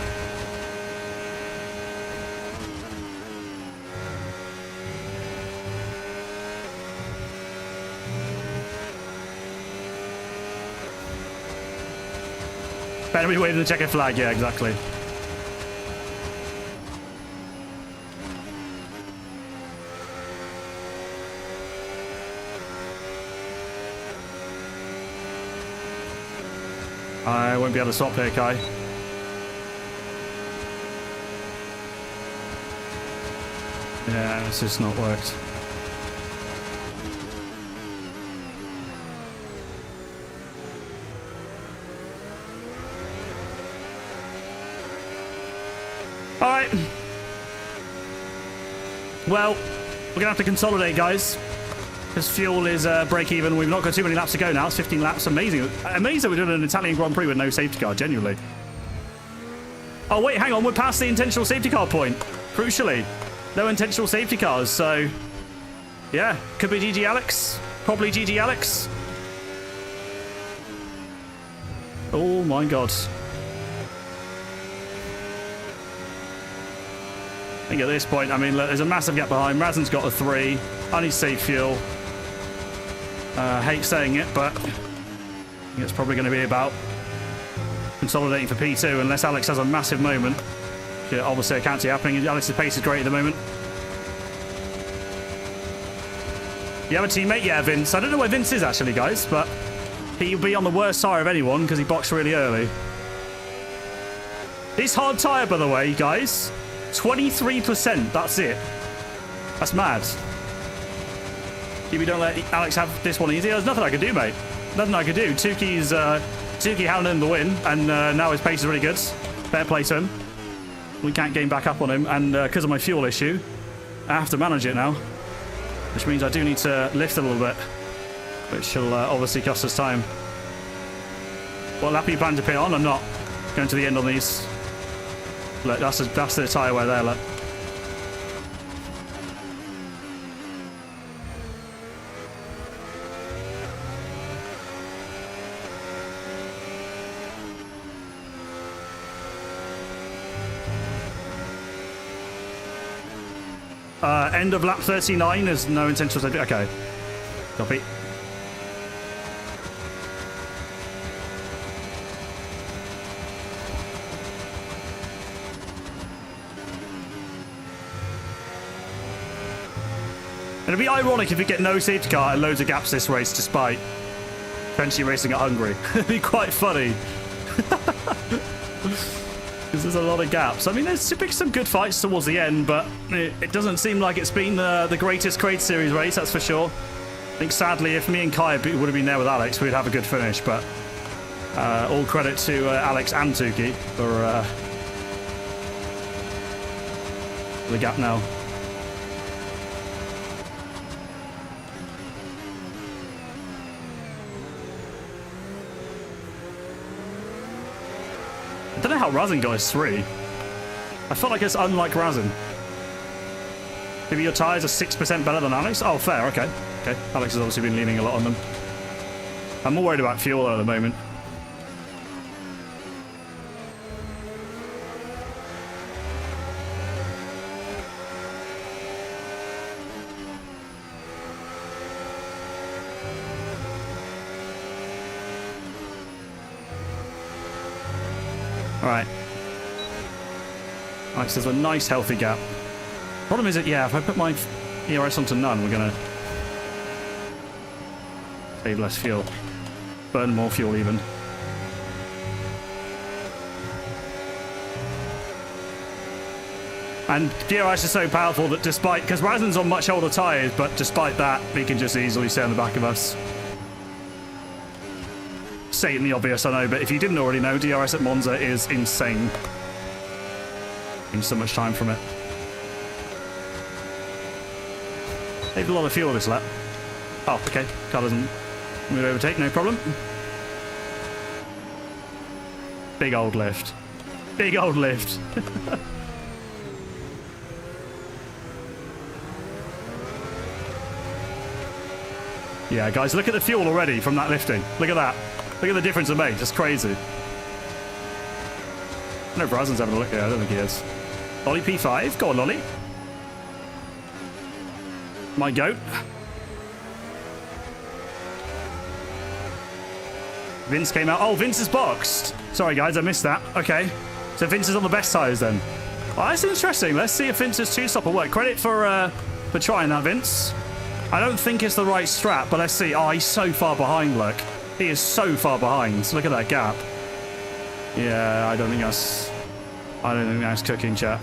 Better be waiting to check a flag, yeah, exactly. I won't be able to stop here, Kai. Yeah, it's just not worked. Alright. Well, we're gonna have to consolidate, guys. Because fuel is break even. We've not got too many laps to go now. It's 15 laps. Amazing. Amazing that we're doing an Italian Grand Prix with no safety car, genuinely. Oh, wait, hang on. We're past the intentional safety car point. Crucially. No intentional safety cars, so... yeah, could be GG Alex. Probably GG Alex. Oh, my God. I think at this point, I mean, look, there's a massive gap behind. Razen's got a 3. I need to save fuel. Hate saying it, but I think it's probably going to be about consolidating for P2 unless Alex has a massive moment. Yeah, obviously, I can't see it happening. Alex's pace is great at the moment. You have a teammate? Yeah, Vince. I don't know where Vince is, actually, guys, but he'll be on the worst tire of anyone because he boxed really early. This hard tyre, by the way, guys, 23%. That's it. That's mad. If you don't let Alex have this one easy, there's nothing I can do, mate. Nothing I can do. Tuki handling the win, and now his pace is really good. Fair play to him. We can't gain back up on him, and because of my fuel issue, I have to manage it now. Which means I do need to lift a little bit, which will obviously cost us time. What lap are you planning to pit on? I'm not going to the end on these. Look, that's the tyre wear there, look. End of lap 39 is no intentional safety. Okay. Copy. It'd be ironic if you get no safety car and loads of gaps this race, despite potentially racing at Hungary. It'd be quite funny. Because there's a lot of gaps. I mean, there's been some good fights towards the end, but it doesn't seem like it's been the greatest Crate Series race, that's for sure. I think, sadly, if me and Kai would have been there with Alex, we'd have a good finish, but all credit to Alex and Tuki for the gap now. I don't know how Razin got his 3. I felt like it's unlike Razin. Maybe your tyres are 6% better than Alex? Oh, fair, okay. Okay, Alex has obviously been leaning a lot on them. I'm more worried about fuel at the moment. Alright. Alright, so there's a nice healthy gap. Problem is that, yeah, if I put my ERS onto none, we're going to save less fuel. Burn more fuel even. And DRS is so powerful that despite... Because Razin's on much older tyres, but despite that, he can just easily stay on the back of us. Stating the obvious, I know, but if you didn't already know, DRS at Monza is insane. Gained so much time from it. Saved a lot of fuel this lap. Oh, okay. Car doesn't move overtake, no problem. Big old lift. Big old lift. Yeah, guys, look at the fuel already from that lifting. Look at that. Look at the difference it made. Just crazy. I don't know if Razin's having a look here. I don't think he is. Lolly P5. Go on, Lolly. My goat. Vince came out. Oh, Vince is boxed. Sorry, guys. I missed that. Okay. So Vince is on the best tyres then. Oh, that's interesting. Let's see if Vince's two-stop will work. Credit for trying that, Vince. I don't think it's the right strap, but let's see. Oh, he's so far behind, look. He is so far behind. Look at that gap. Yeah, I don't think that's cooking, chat.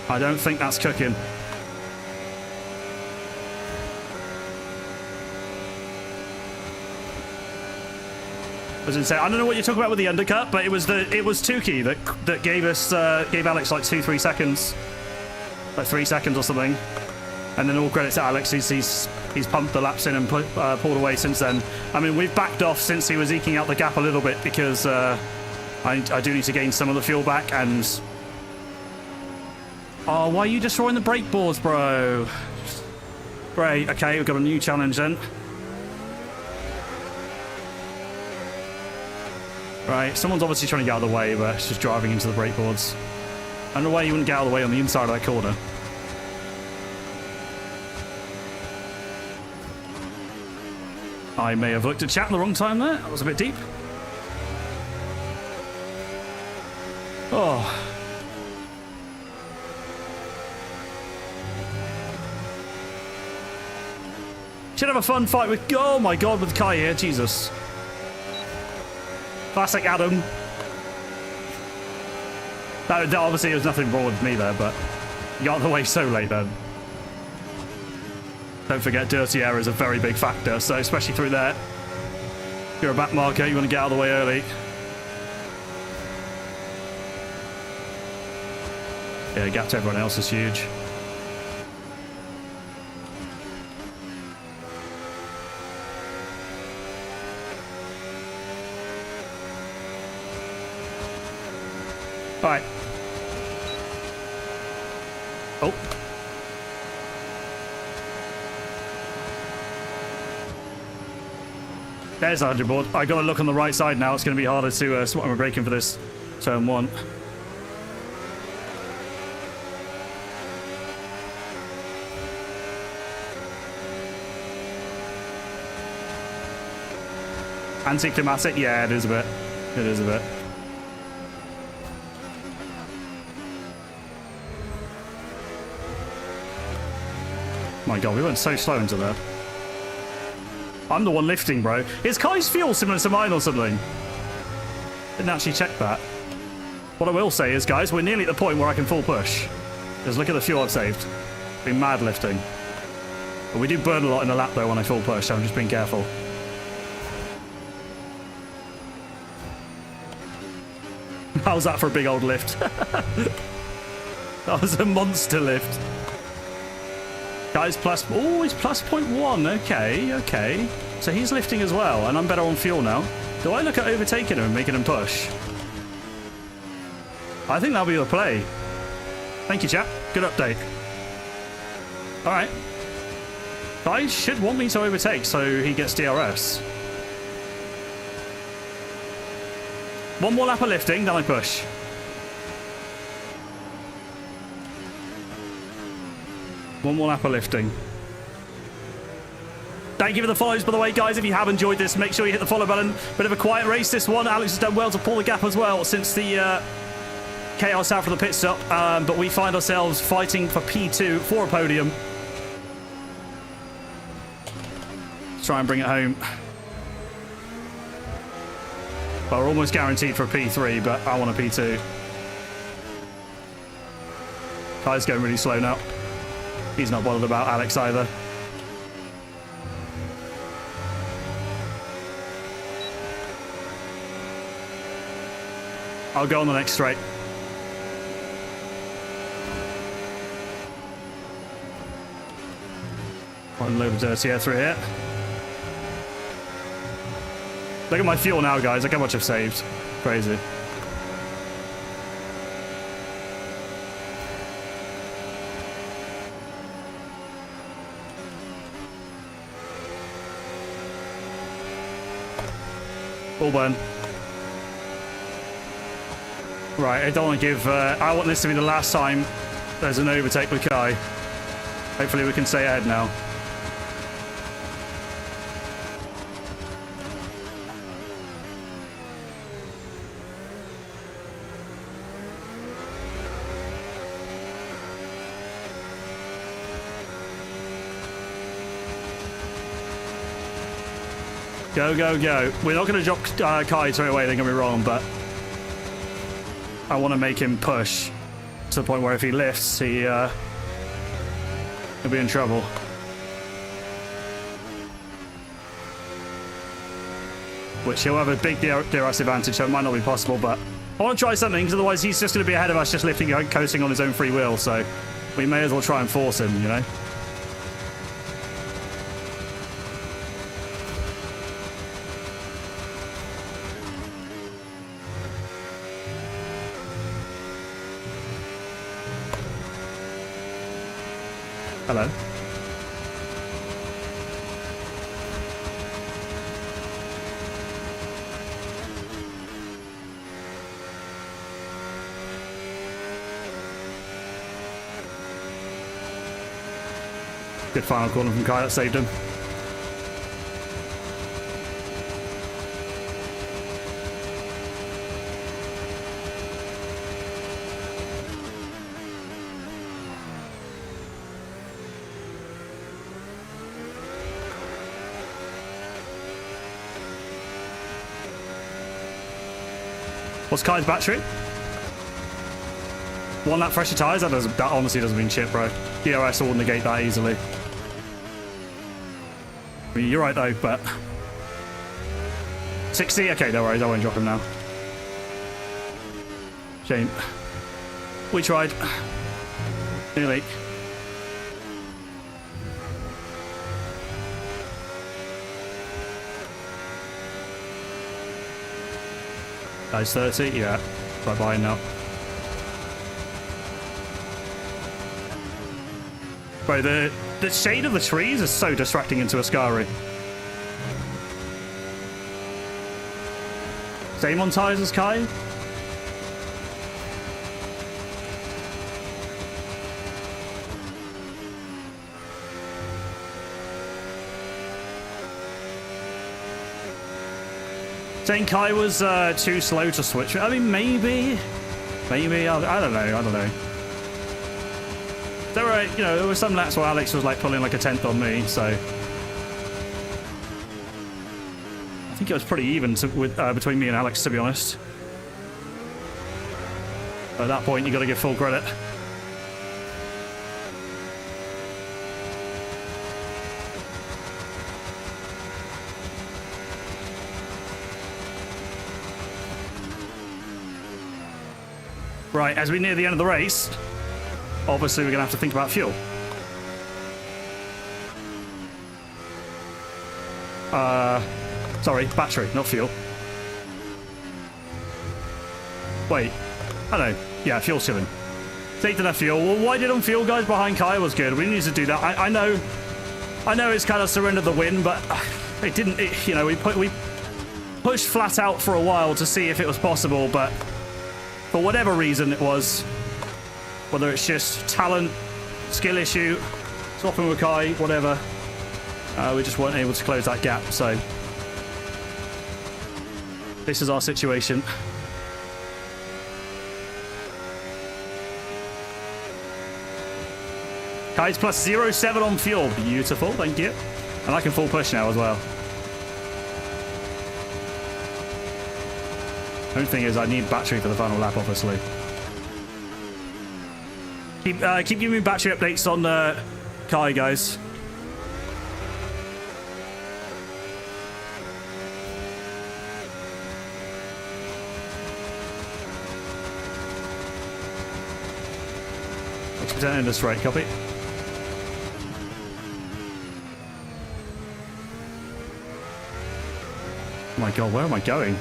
I don't think that's cooking. As in say, I don't know what you're talking about with the undercut, but it was Tuki that gave Alex like 2-3 seconds, like 3 seconds or something. And then all credit to Alex, he's pumped the laps in and pulled away since then. I mean, we've backed off since he was eking out the gap a little bit because I do need to gain some of the fuel back. And oh, why are you destroying the brake boards, bro? Great. Okay, we've got a new challenge then. Right, someone's obviously trying to get out of the way, but it's just driving into the brake boards. I don't know why you wouldn't get out of the way on the inside of that corner. I may have looked at chat at the wrong time there. That was a bit deep. Oh. Should have a fun fight with... Oh my god, with Kai here. Jesus. Classic Adam. That obviously there was nothing wrong with me there, but you got out of the way so late then. Don't forget, dirty air is a very big factor, so especially through there. If you're a back marker, you want to get out of the way early. Yeah, the gap to everyone else is huge. Alright. Oh. There's the 100 board. I got to look on the right side now. It's going to be harder to swap my braking for this turn 1. Anticlimactic? Yeah, it is a bit. It is a bit. My god, we went so slow into there. I'm the one lifting, bro. Is Kai's fuel similar to mine or something? Didn't actually check that. What I will say is, guys, we're nearly at the point where I can full push. Just look at the fuel I've saved. Been mad lifting. But we do burn a lot in the lap, though, when I full push, so I'm just being careful. How's that for a big old lift? That was a monster lift. Guys, plus... Oh, he's plus 0.1. Okay, okay. So he's lifting as well, and I'm better on fuel now. Do I look at overtaking him and making him push? I think that'll be the play. Thank you, chap. Good update. All right. Guys should want me to overtake so he gets DRS. One more lap of lifting, then I push. One more lap of lifting. Thank you for the follows, by the way, guys. If you have enjoyed this, make sure you hit the follow button. Bit of a quiet race, this one. Alex has done well to pull the gap as well since the chaos out for the pit stop. But we find ourselves fighting for P2 for a podium. Let's try and bring it home. Well, we're almost guaranteed for a P3, but I want a P2. Kai's going really slow now. He's not bothered about Alex either. I'll go on the next straight. One load of dirty air through here. Look at my fuel now, guys. Look how much I've saved. Crazy. All burn. Right, I don't want to give... I want this to be the last time there's an overtake with Kai. Hopefully we can stay ahead now. Go, go, go. We're not going to drop Kai straight away, don't get me wrong, but I want to make him push to the point where if he lifts, he'll be in trouble. Which he'll have a big DRS advantage, so it might not be possible, but I want to try something, because otherwise he's just going to be ahead of us just lifting, coasting on his own free will, so we may as well try and force him, you know? Hello. Good final corner from Kai, that saved him. What's Kai's battery? One lap fresher tyres? That honestly doesn't mean shit, bro. DRS will negate that easily. I mean, you're right though, but 60? Okay, no worries, I won't drop him now. Shame. We tried. Nearly. Guy's 30, yeah. Right behind now. Bro, the shade of the trees is so distracting into Ascari. Same on tyres as Kai? Saying Kai was too slow to switch. I mean, maybe, I don't know. There were some laps where Alex was like pulling like a 10th on me, so I think it was pretty even between me and Alex, to be honest. At that point, you got to give full credit. Right, as we near the end of the race, obviously we're going to have to think about fuel. Sorry, battery, not fuel. Wait, I know. Yeah, fuel ceiling. Take enough fuel. Well, why didn't fuel guys behind Kai was good? We need to do that. I know it's kind of surrendered the win, but it didn't. We pushed flat out for a while to see if it was possible, but for whatever reason it was, whether it's just talent, skill issue, swapping with Kai, whatever, we just weren't able to close that gap. So this is our situation. Kai's plus 0.7 on fuel. Beautiful, thank you. And I can full push now as well. Only thing is I need battery for the final lap, obviously. Keep giving me battery updates on Kai, guys. In this rate, copy. Oh my god, where am I going?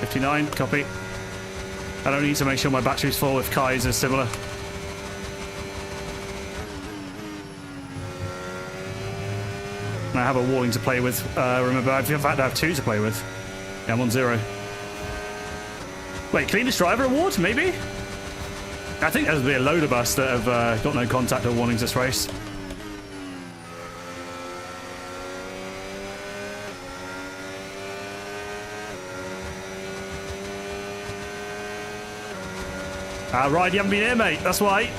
$59, copy. I don't need to make sure my battery's full if Kai's is similar. And I have a warning to play with. Remember, in fact, I have 2 to play with. Yeah, I'm on 0. Wait, cleanest driver award? Maybe? I think there's be a load of us that have got no contact or warnings this race. Ryan, you haven't been here, mate. That's why.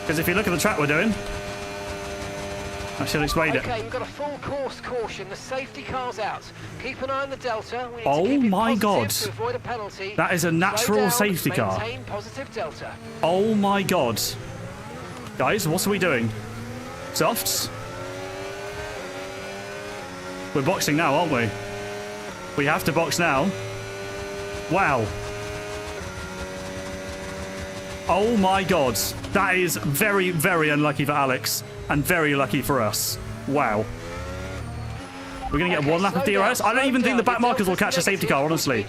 Because if you look at the track we're doing, I should explain it. Okay, we've got a full course caution. The safety car's out. Keep an eye on the delta. We need oh to keep my god. to avoid a penalty. That is a natural safety car. Maintain positive delta. Oh my god. Guys, what are we doing? Softs? We're boxing now, aren't we? We have to box now. Wow. Oh my god. That is very, very unlucky for Alex. And very lucky for us. Wow. We're going to get one lap of DRS. I don't even think the back markers will catch a safety car, honestly.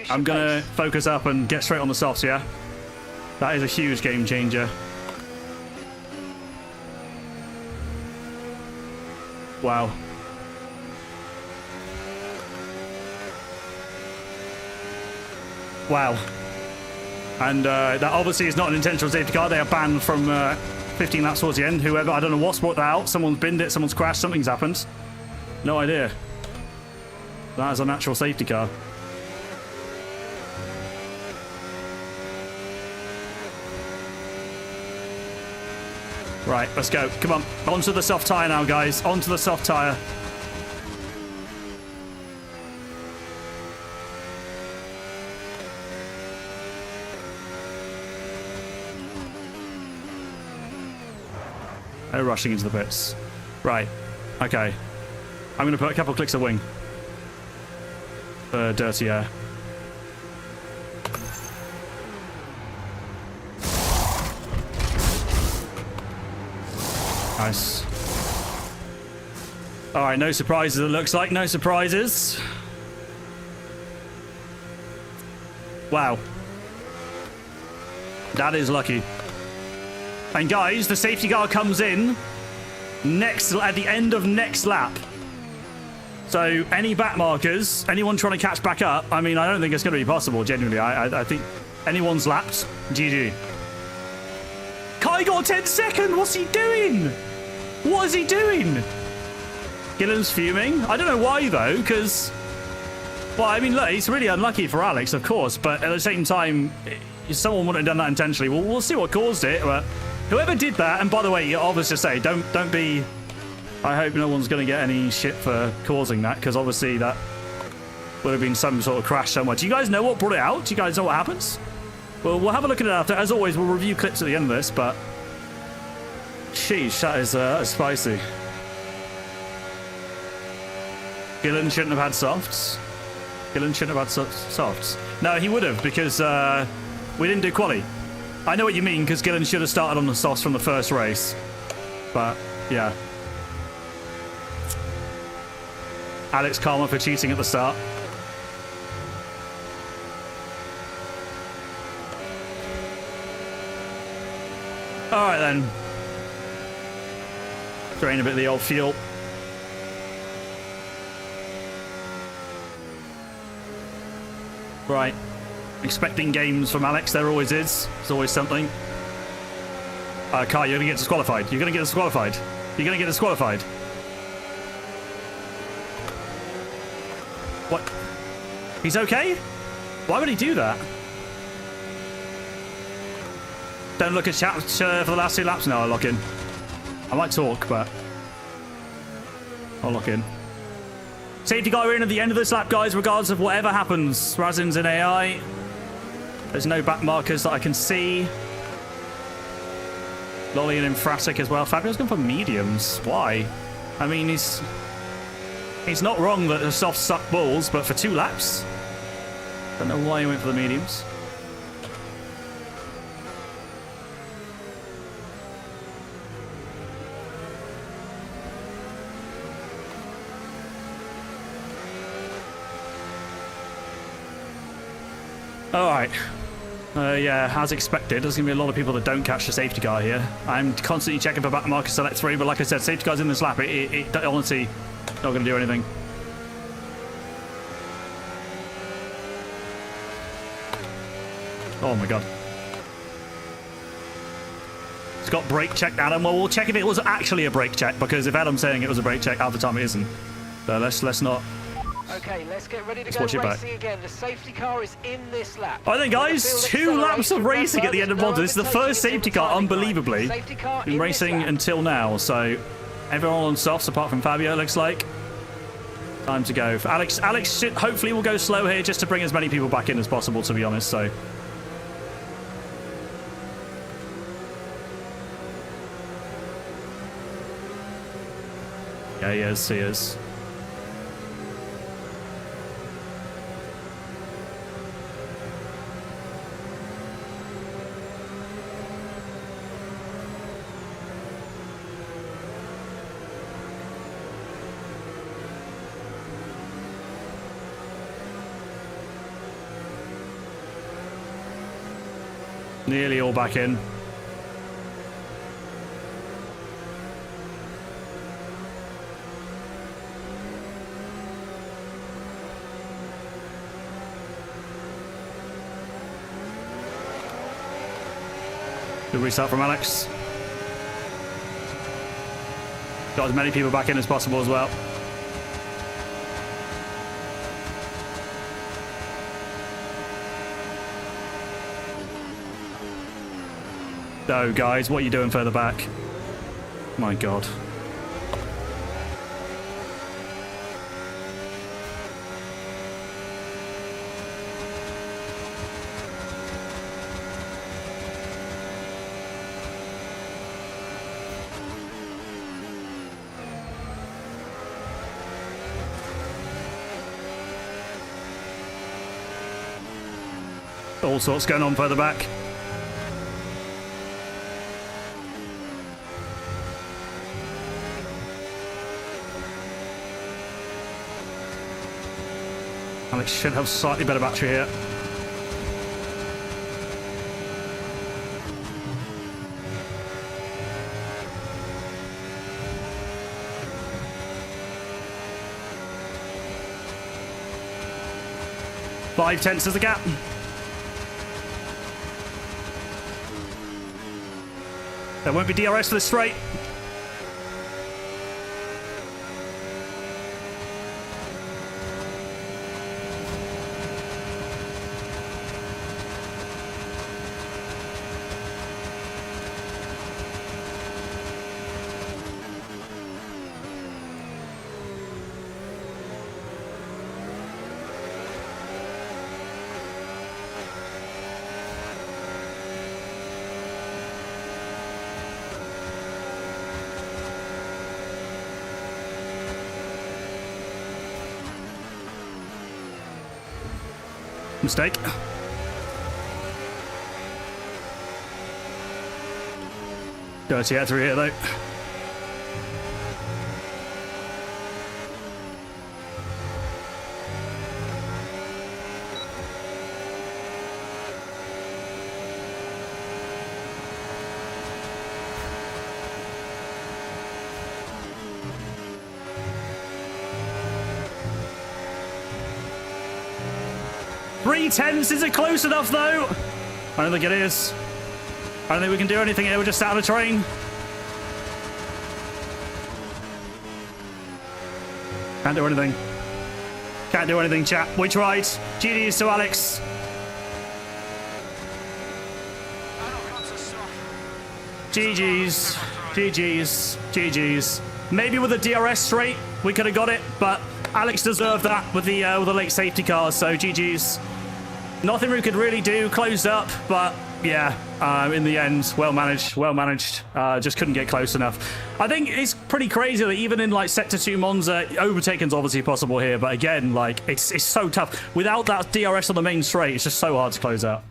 I'm going to focus up and get straight on the softs, yeah? That is a huge game changer. Wow. Wow. And that obviously is not an intentional safety car. They are banned from 15 laps towards the end. Whoever, I don't know what's brought that out. Someone's binned it, someone's crashed, something's happened. No idea. That is a natural safety car. Right, let's go. Come on. Onto the soft tyre now, guys. Onto the soft tyre. No rushing into the pits. Right. Okay. I'm going to put a couple clicks of wing. For dirty air. Nice. Alright, no surprises it looks like. No surprises. Wow. That is lucky. And guys, the safety car comes in at the end of next lap. So any back markers, anyone trying to catch back up, I mean, I don't think it's going to be possible, genuinely. I think anyone's lapped, GG. Kai got 10 seconds. What's he doing? What is he doing? Gillen's fuming. I don't know why, though, because... Well, I mean, look, it's really unlucky for Alex, of course, but at the same time, someone wouldn't have done that intentionally. Well, we'll see what caused it, but whoever did that, and by the way, obviously say, don't be... I hope no one's going to get any shit for causing that, because obviously that would have been some sort of crash somewhere. Do you guys know what brought it out? Do you guys know what happens? Well, we'll have a look at it after. As always, we'll review clips at the end of this, but... Sheesh, that is spicy. Gillen shouldn't have had softs. Gillen shouldn't have had softs. No, he would have, because we didn't do quali. I know what you mean, because Gillen should have started on the softs from the first race. But, yeah. Alex Karma for cheating at the start. Alright then. Drain a bit of the old fuel. Right. Expecting games from Alex, there always is. There's always something. Kai, you're going to get disqualified. You're going to get disqualified. You're going to get disqualified. What? He's okay? Why would he do that? Don't look at chat for the last 2 laps. No, I'll lock in. I might talk, but I'll lock in. Safety car we're in at the end of this lap, guys, regardless of whatever happens. Razin's in AI. There's no back markers that I can see. Lolly and Emphatic as well. Fabio's gone for mediums. Why? I mean, he's not wrong that the softs suck balls, but for 2 laps? Don't know why he went for the mediums. Alright. Yeah, as expected, there's going to be a lot of people that don't catch the safety car here. I'm constantly checking for back markers select 3, but like I said, safety car's in this lap. It honestly not going to do anything. Oh my god. It's got brake check, Adam. Well, we'll check if it was actually a brake check, because if Adam's saying it was a brake check, half the time it isn't. So let's not... Okay, let's get ready to Let's go watch it back. racing again. The safety car is in this lap. All right then, guys, 2 laps of racing at the end of Monza. This is the first safety car, unbelievably. Been racing until now, so everyone on softs apart from Fabio, looks like. Time to go. For Alex should, hopefully will go slow here just to bring as many people back in as possible, to be honest, so... Yeah, he is. Nearly all back in. Good restart from Alex. Got as many people back in as possible as well. No, guys, what are you doing further back? My god. All sorts going on further back. Alex should have slightly better battery here. 5/10 is the gap. There won't be DRS for this straight. Mistake. Dirty out through here though. .310s, is it close enough though? I don't think it is. I don't think we can do anything here, we're just out of the train. Can't do anything. Can't do anything, chat. We tried. GG's to Alex. GG's. GG's. GG's. Maybe with a DRS straight, we could have got it, but Alex deserved that with the late safety car, so GG's. Nothing we could really do, closed up, but yeah, in the end, well managed, just couldn't get close enough. I think it's pretty crazy that even in like Sector 2 Monza, overtaking's obviously possible here, but again, like, it's so tough. Without that DRS on the main straight, it's just so hard to close out.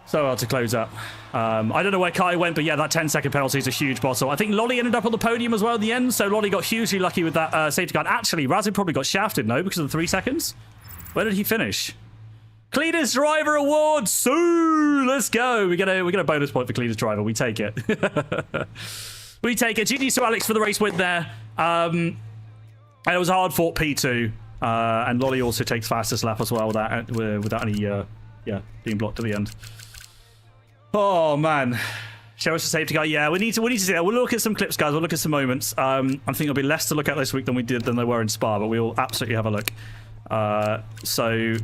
So hard to close up. I don't know where Kai went, but yeah, that 10-second penalty is a huge bottle. I think Lolly ended up on the podium as well in the end, so Lolly got hugely lucky with that safety car. Actually, Razin probably got shafted, no, because of the 3 seconds? Where did he finish? Cleanest Driver Award! So let's go! We get a bonus point for Cleanest Driver. We take it. We take it. GG's to Alex for the race win there. And it was a hard-fought P2. And Lolly also takes fastest lap as well without any being blocked at the end. Oh man, show us the safety car. Yeah, we need to see that. We'll look at some clips, guys. We'll look at some moments. I think there'll be less to look at this week than they were in Spa, but we'll absolutely have a look. So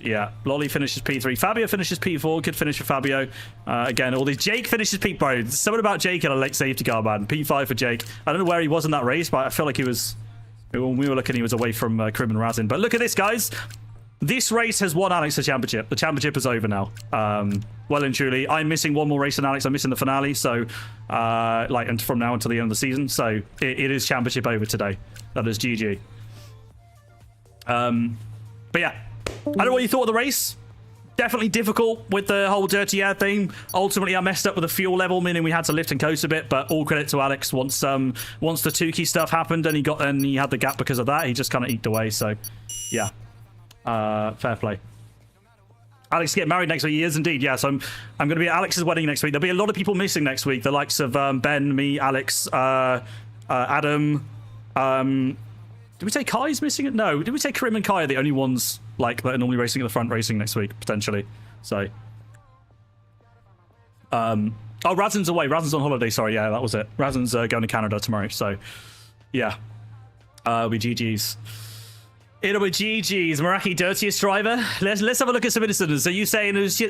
yeah, Lolly finishes P3. Fabio finishes P4. Good finish for Fabio. Again, all these. Jake finishes P. Bro, there's something about Jake in a late safety car, man. P5 for Jake. I don't know where he was in that race, but I feel like he was. When we were looking, he was away from Krim and Razin. But look at this, guys. This race has won Alex the championship. The championship is over now. Well and truly, I'm missing one more race than Alex. I'm missing the finale, so and from now until the end of the season. So it is championship over today. That is GG. But yeah, I don't know what you thought of the race. Definitely difficult with the whole dirty air thing. Ultimately, I messed up with the fuel level, meaning we had to lift and coast a bit. But all credit to Alex. Once the Tukey stuff happened and he had the gap because of that, he just kind of eked away. So yeah. Fair play. Alex is getting married next week. He is indeed, yes. I'm going to be at Alex's wedding next week. There'll be a lot of people missing next week. The likes of Ben, me, Alex, Adam. Did we say Kai's missing it? No. Did we say Karim and Kai are the only ones that are normally racing at the front racing next week, potentially? So. Oh, Razin's away. Razin's on holiday. Sorry, yeah, that was it. Razin's going to Canada tomorrow. So, yeah. It'll be GG's. It'll be GG's. Meraki dirtiest driver. Let's have a look at some incidents. So you say there was a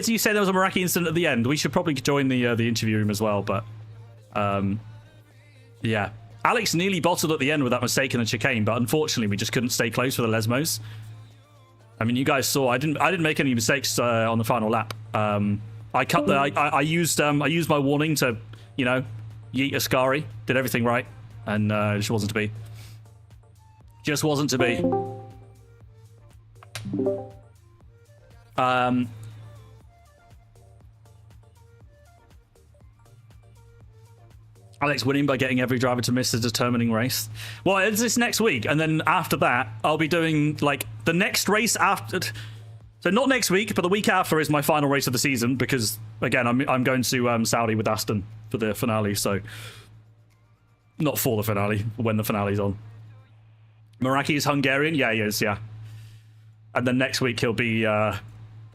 Meraki incident at the end. We should probably join the interview room as well. But yeah, Alex nearly bottled at the end with that mistake in the chicane, but unfortunately we just couldn't stay close for the Lesmos. I mean, you guys saw I didn't make any mistakes on the final lap. I used my warning to yeet Ascari. Did everything right, and it just wasn't to be. Just wasn't to be. Alex winning by getting every driver to miss the determining race. Well, it's this next week, and then after that, I'll be doing the next race after. So not next week, but the week after is my final race of the season because again, I'm going to Saudi with Aston for the finale. So not for the finale, when the finale's on. Meraki is Hungarian. Yeah, he is. Yeah. And then next week he'll be, I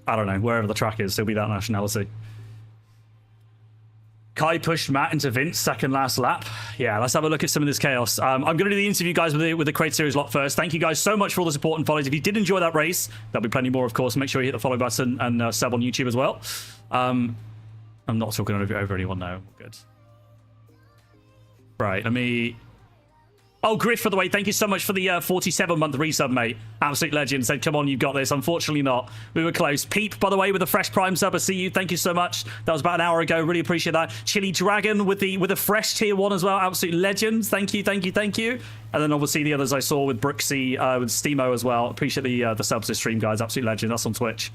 don't know, wherever the track is, he'll be that nationality. Kai pushed Matt into Vince, second last lap. Yeah, let's have a look at some of this chaos. I'm going to do the interview, guys, with the Crate Series lot first. Thank you guys so much for all the support and follows. If you did enjoy that race, there'll be plenty more, of course. Make sure you hit the follow button and sub on YouTube as well. I'm not talking over anyone now. Good. Right, let me... Oh, Griff, for the way, thank you so much for the 47-month resub, mate. Absolute legend. Said, come on, you've got this. Unfortunately not. We were close. Peep, by the way, with a fresh Prime sub. I see you. Thank you so much. That was about an hour ago. Really appreciate that. Chili Dragon with a fresh tier 1 as well. Absolute legends. Thank you, thank you, thank you. And then obviously the others I saw with Brooksy, with Steamo as well. Appreciate the subs to stream, guys. Absolute legend. That's on Twitch.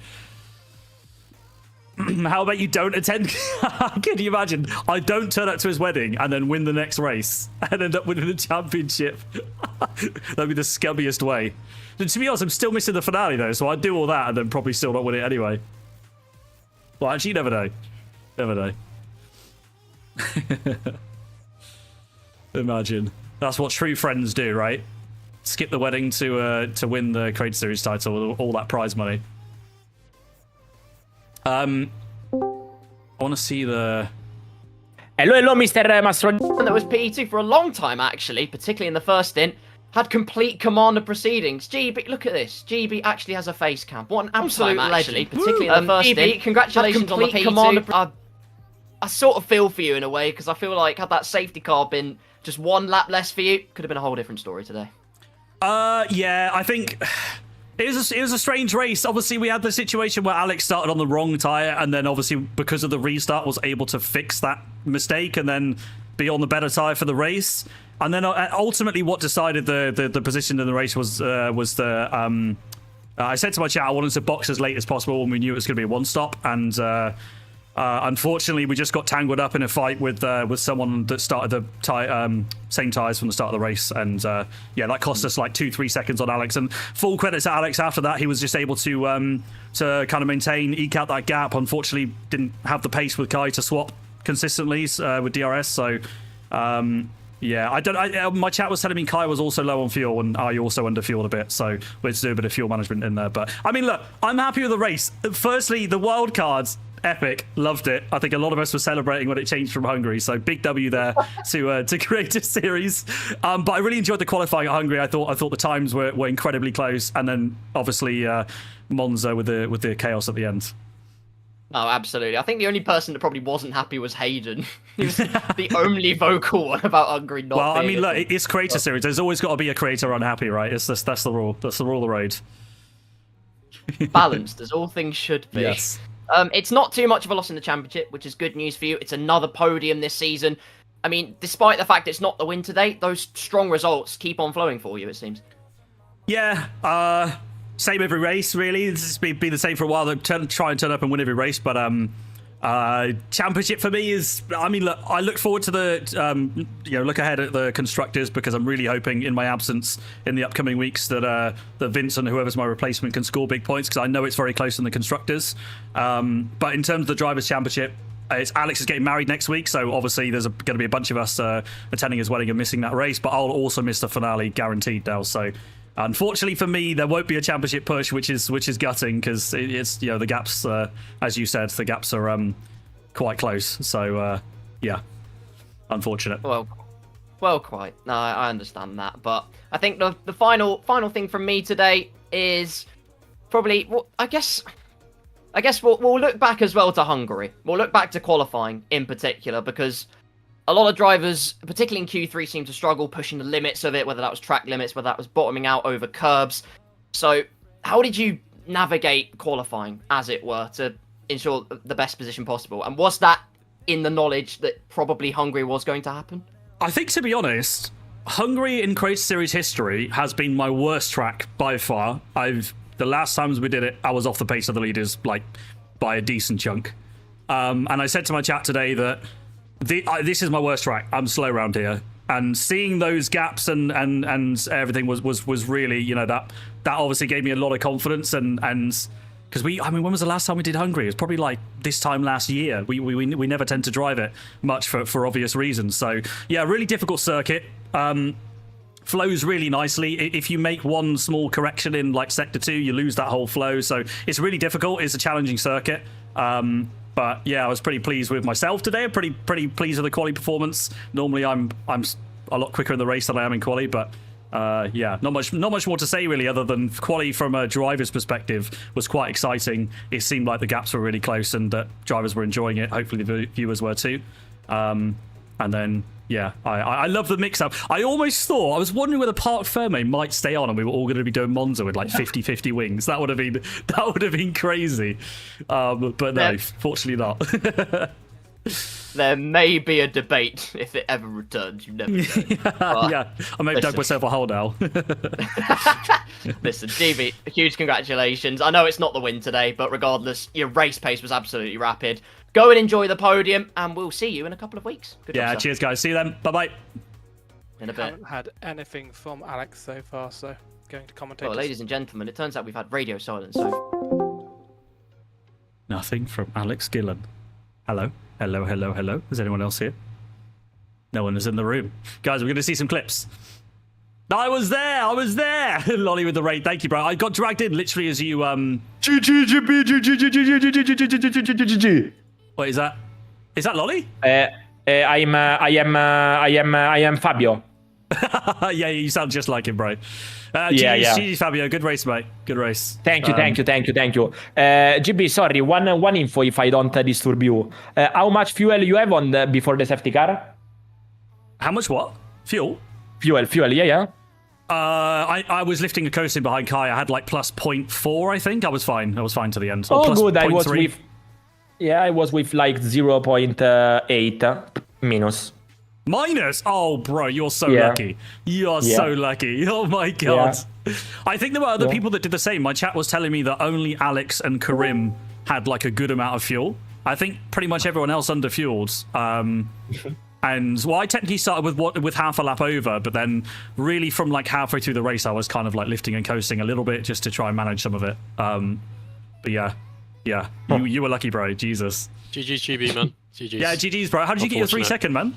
How about you don't attend? Can you imagine? I don't turn up to his wedding and then win the next race and end up winning the championship. That'd be the scummiest way. And to be honest, I'm still missing the finale though, so I'd do all that and then probably still not win it anyway. Well, actually, you never know. Never know. Imagine. That's what true friends do, right? Skip the wedding to win the Crate Series title with all that prize money. I want to see the... Hello, Mr. Mastro. That was PE2 for a long time, actually, particularly in the first stint. Had complete command of proceedings. GB, look at this. GB actually has a face cam. What an absolute legend, particularly in the first stint. Congratulations on the PE2. I sort of feel for you in a way, because I feel like had that safety car been just one lap less for you, could have been a whole different story today. Yeah, I think... It was a strange race. Obviously, we had the situation where Alex started on the wrong tyre, and then obviously because of the restart was able to fix that mistake and then be on the better tyre for the race. And then ultimately, what decided the position in the race was the I said to my chat I wanted to box as late as possible when we knew it was going to be a one-stop, and unfortunately, we just got tangled up in a fight with someone that started the same tyres from the start of the race, and yeah, that cost us like 2-3 seconds on Alex. And full credit to Alex after that, he was just able to kind of eke out that gap. Unfortunately, didn't have the pace with Kai to swap consistently with DRS. So yeah, my chat was telling me Kai was also low on fuel, and I also underfueled a bit, so we had to do a bit of fuel management in there. But I mean, look, I'm happy with the race. Firstly, the wild cards. Epic, loved it. I think a lot of us were celebrating when it changed from Hungary, so big W there to create a series. But I really enjoyed the qualifying at Hungary. I thought the times were incredibly close, and then obviously Monza with the chaos at the end. Oh, absolutely. I think the only person that probably wasn't happy was Hayden. He was the only vocal one about Hungary not being... Well, I mean, look, it's creator series. There's always got to be a creator unhappy, right? That's the rule. That's the rule of the road. Balanced, as all things should be. Yes. It's not too much of a loss in the championship, which is good news for you. It's another podium this season. I mean, despite the fact it's not the win today, those strong results keep on flowing for you, it seems. Yeah, same every race, really. This has been the same for a while. Try and turn up and win every race, but championship for me is... I mean, look, I look forward to the... look ahead at the constructors, because I'm really hoping in my absence in the upcoming weeks that Vince and whoever's my replacement can score big points, because I know it's very close in the constructors. But in terms of the drivers' championship, Alex is getting married next week, so obviously there's going to be a bunch of us attending his wedding and missing that race, but I'll also miss the finale guaranteed now. So unfortunately for me, there won't be a championship push, which is gutting, because it's the gaps, as you said, the gaps are quite close. So yeah, unfortunate. Well, quite. No, I understand that, but I think the final thing from me today is probably, well, I guess we'll look back as well to Hungary. We'll look back to qualifying in particular, because a lot of drivers, particularly in Q3, seem to struggle pushing the limits of it, whether that was track limits, whether that was bottoming out over curbs. So how did you navigate qualifying, as it were, to ensure the best position possible? And was that in the knowledge that probably Hungary was going to happen? I think, to be honest, Hungary in Crate Series history has been my worst track by far. The last times we did it, I was off the pace of the leaders, like, by a decent chunk. And I said to my chat today that this is my worst track. I'm slow around here. And seeing those gaps and everything was really, that obviously gave me a lot of confidence. And because when was the last time we did Hungary? It was probably like this time last year. We never tend to drive it much for obvious reasons. So yeah, really difficult circuit. flows really nicely. If you make one small correction in like sector 2, you lose that whole flow. So it's really difficult. It's a challenging circuit. But yeah, I was pretty pleased with myself today. I'm pretty pleased with the quali performance. Normally I'm a lot quicker in the race than I am in quali, but yeah, not much more to say really, other than quali from a driver's perspective was quite exciting. It seemed like the gaps were really close and that drivers were enjoying it. Hopefully the viewers were too. And then yeah, I love the mix-up. I was wondering whether Parc Ferme might stay on and we were all going to be doing Monza with like 50-50 wings. That would have been crazy. But no, fortunately not. There may be a debate if it ever returns. You never know. Yeah, I may have dug myself a hole now. Listen, GB, huge congratulations. I know it's not the win today, but regardless, your race pace was absolutely rapid. Go and enjoy the podium, and we'll see you in a couple of weeks. Good job, sir. Cheers, guys. See you then. Bye-bye. In a bit. Haven't had anything from Alex so far, so going to commentators. Well, ladies and gentlemen, it turns out we've had radio silence, so... Nothing from Alex Gillen. Hello? Hello, hello, hello. Is anyone else here? No one is in the room. Guys, we're going to see some clips. I was there! Lolly with the raid. Thank you, bro. I got dragged in literally as you, What is that? Is that Lolly? I am Fabio. Yeah, you sound just like him, bro. GG, Fabio. Good race, mate. Good race. Thank you. GB, sorry, one info if I don't disturb you. How much fuel you have on before the safety car? How much what? Fuel, yeah. I was lifting a coasting behind Kai. I had like plus 0.4, I think. I was fine to the end. Oh, good. I was with like 0.8 minus. Minus? Oh, bro, you're so lucky. You're so lucky. Oh, my God. Yeah. I think there were other people that did the same. My chat was telling me that only Alex and Karim had like a good amount of fuel. I think pretty much everyone else underfueled. And well, I technically started with half a lap over, but then really from like halfway through the race, I was kind of like lifting and coasting a little bit just to try and manage some of it. But yeah, you were lucky, bro. Jesus. GG's GB, man. GG's. Yeah, GG's, bro. How did you get your 3-second, man?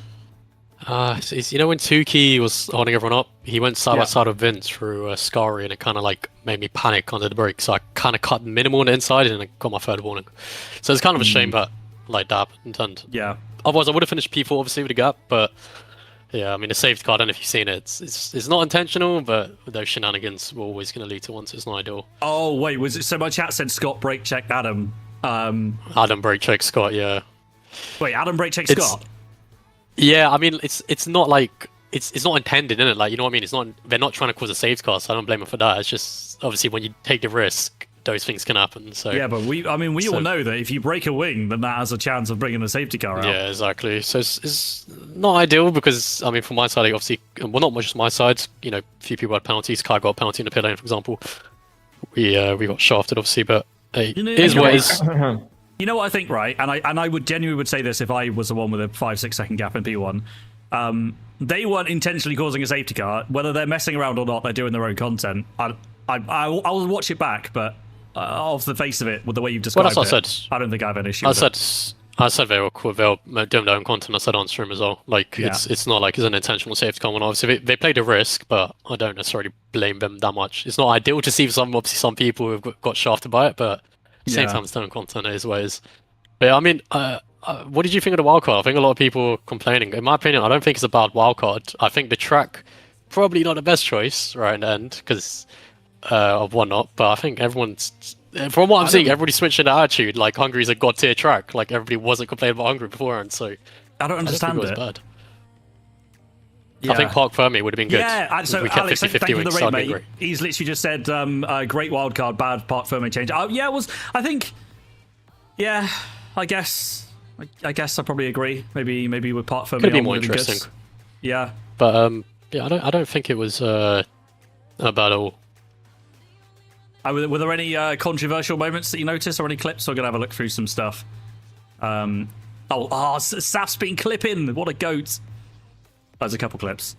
You know when Tukey was holding everyone up, he went side by side with Vince through Scary, and it kind of like made me panic under the brake. So I kind of cut minimal on the inside, and I got my third warning. So it's kind of a shame that like that happened. Yeah. Otherwise, I would have finished P4 obviously with a gap, but yeah, I mean the safety car. I don't know if you've seen it. It's not intentional, but those shenanigans were always going to lead to one. So it's not ideal. Oh wait, was it? So my chat said Scott brake checked Adam. Adam brake checked Scott. Yeah. Wait, Adam brake checked Scott. Yeah, I mean, it's not like it's not intended, is it? Like, you know what I mean? It's not. They're not trying to cause a safety car, so I don't blame them for that. It's just obviously when you take the risk, those things can happen. So yeah, but we all know that if you break a wing, then that has a chance of bringing the safety car out. Yeah, exactly. So it's not ideal because I mean, from my side, obviously, well, not much on my side. You know, a few people had penalties. Kai got a penalty in the pit lane, for example. We got shafted, obviously, but hey, it is what it is. You know what I think, right? And I would genuinely say this if I was the one with a 5-6 second gap in P1. They weren't intentionally causing a safety car. Whether they're messing around or not, they're doing their own content. I'll watch it back, but off the face of it, with the way you've described that's what I said. I don't think I have an issue. I said they were doing their own content. I said on stream as well. Like it's not like it's an intentional safety car. Obviously, they played a risk, but I don't necessarily blame them that much. It's not ideal to see some people who've got shafted by it, but. At the same time, it's their own content is what it is. But I mean, what did you think of the wildcard? I think a lot of people are complaining. In my opinion, I don't think it's a bad wildcard. I think the track probably not the best choice right in the end because of whatnot. But I think from what I'm seeing, everybody's switching their attitude. Like Hungary's a god tier track. Like everybody wasn't complaining about Hungary beforehand. So I don't understand it. Bad. Yeah. I think Parc Ferme would have been good. Yeah, so we kept Alex, 50-50 thank you for the raid, mate. great. He's literally just said, great wildcard, bad Parc Ferme change. Yeah, I think, yeah, I guess I probably agree. Maybe with Parc Ferme. Could be more interesting. Yeah. But, yeah, I don't think it was bad at all. Were there any controversial moments that you noticed or any clips? We're going to have a look through some stuff. Saf's been clipping. What a goat. There's a couple clips.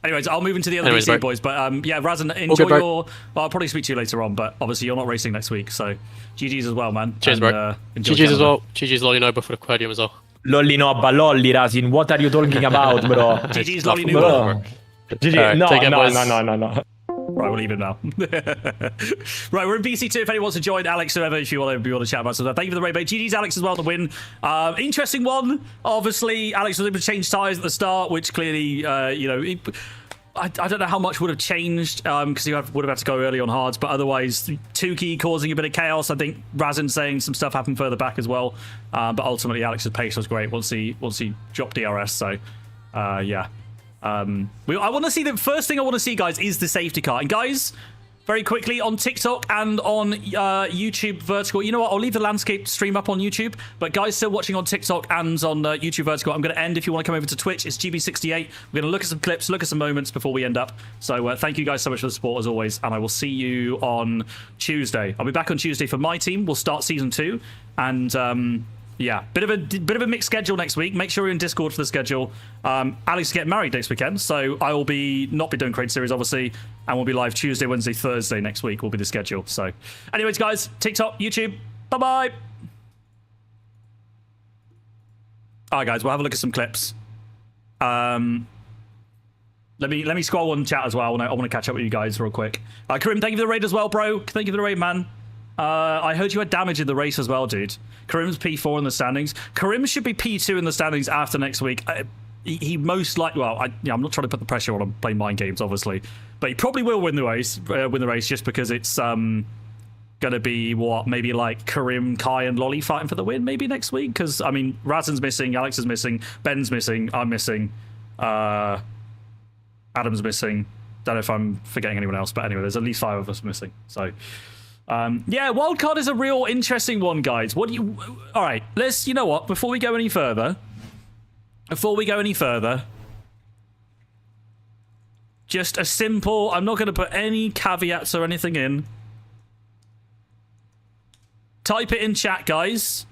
Anyways, I'll move into the other DC boys. But yeah, Razan, enjoy your... Well, I'll probably speak to you later on, but obviously you're not racing next week, so GG's as well, man. Cheers, bro. GG's as well. GG's Lolly Noba for the podium as well. Lolly Noba, Lolly Razin, what are you talking about, bro? GG's Lolly Noba. GG. No. Right, we'll leave him now. Right, we're in BC2. If anyone wants to join, Alex, whoever, if you want to chat about something. Thank you for the raid, mate. GG's Alex as well to win. Interesting one. Obviously, Alex was able to change tyres at the start, which clearly, I don't know how much would have changed because he would have had to go early on hards, but otherwise, Tukey causing a bit of chaos. I think Razin saying some stuff happened further back as well. But ultimately, Alex's pace was great once he dropped DRS. So, yeah. I want to see the first thing I want to see, guys, is the safety car. And guys, very quickly on TikTok and on YouTube Vertical. You know what? I'll leave the landscape stream up on YouTube. But guys, still watching on TikTok and on YouTube Vertical, I'm going to end. If you want to come over to Twitch, it's GB68. We're going to look at some clips, look at some moments before we end up. So thank you guys so much for the support as always. And I will see you on Tuesday. I'll be back on Tuesday for my team. We'll start season 2. And yeah, bit of a mixed schedule next week. Make sure you're in Discord for the schedule. Alex is getting married next weekend, so I will not be doing Creator Series, obviously, and we'll be live Tuesday, Wednesday, Thursday next week will be the schedule. So, anyways, guys, TikTok, YouTube, bye-bye. All right, guys, we'll have a look at some clips. Let me scroll on chat as well. I want to catch up with you guys real quick. Karim, thank you for the raid as well, bro. Thank you for the raid, man. I heard you had damage in the race as well, dude. Karim's P4 in the standings. Karim should be P2 in the standings after next week. He most likely, well, I'm not trying to put the pressure on him playing mind games, obviously, but he probably will win the race just because it's going to be maybe like Karim, Kai, and Lolly fighting for the win maybe next week. Because I mean, Razin's missing, Alex is missing, Ben's missing, I'm missing, Adam's missing. Don't know if I'm forgetting anyone else, but anyway, there's at least 5 of us missing. So. Yeah, wildcard is a real interesting one, guys. All right, you know what? Before we go any further, just a simple, I'm not going to put any caveats or anything in. Type it in chat, guys.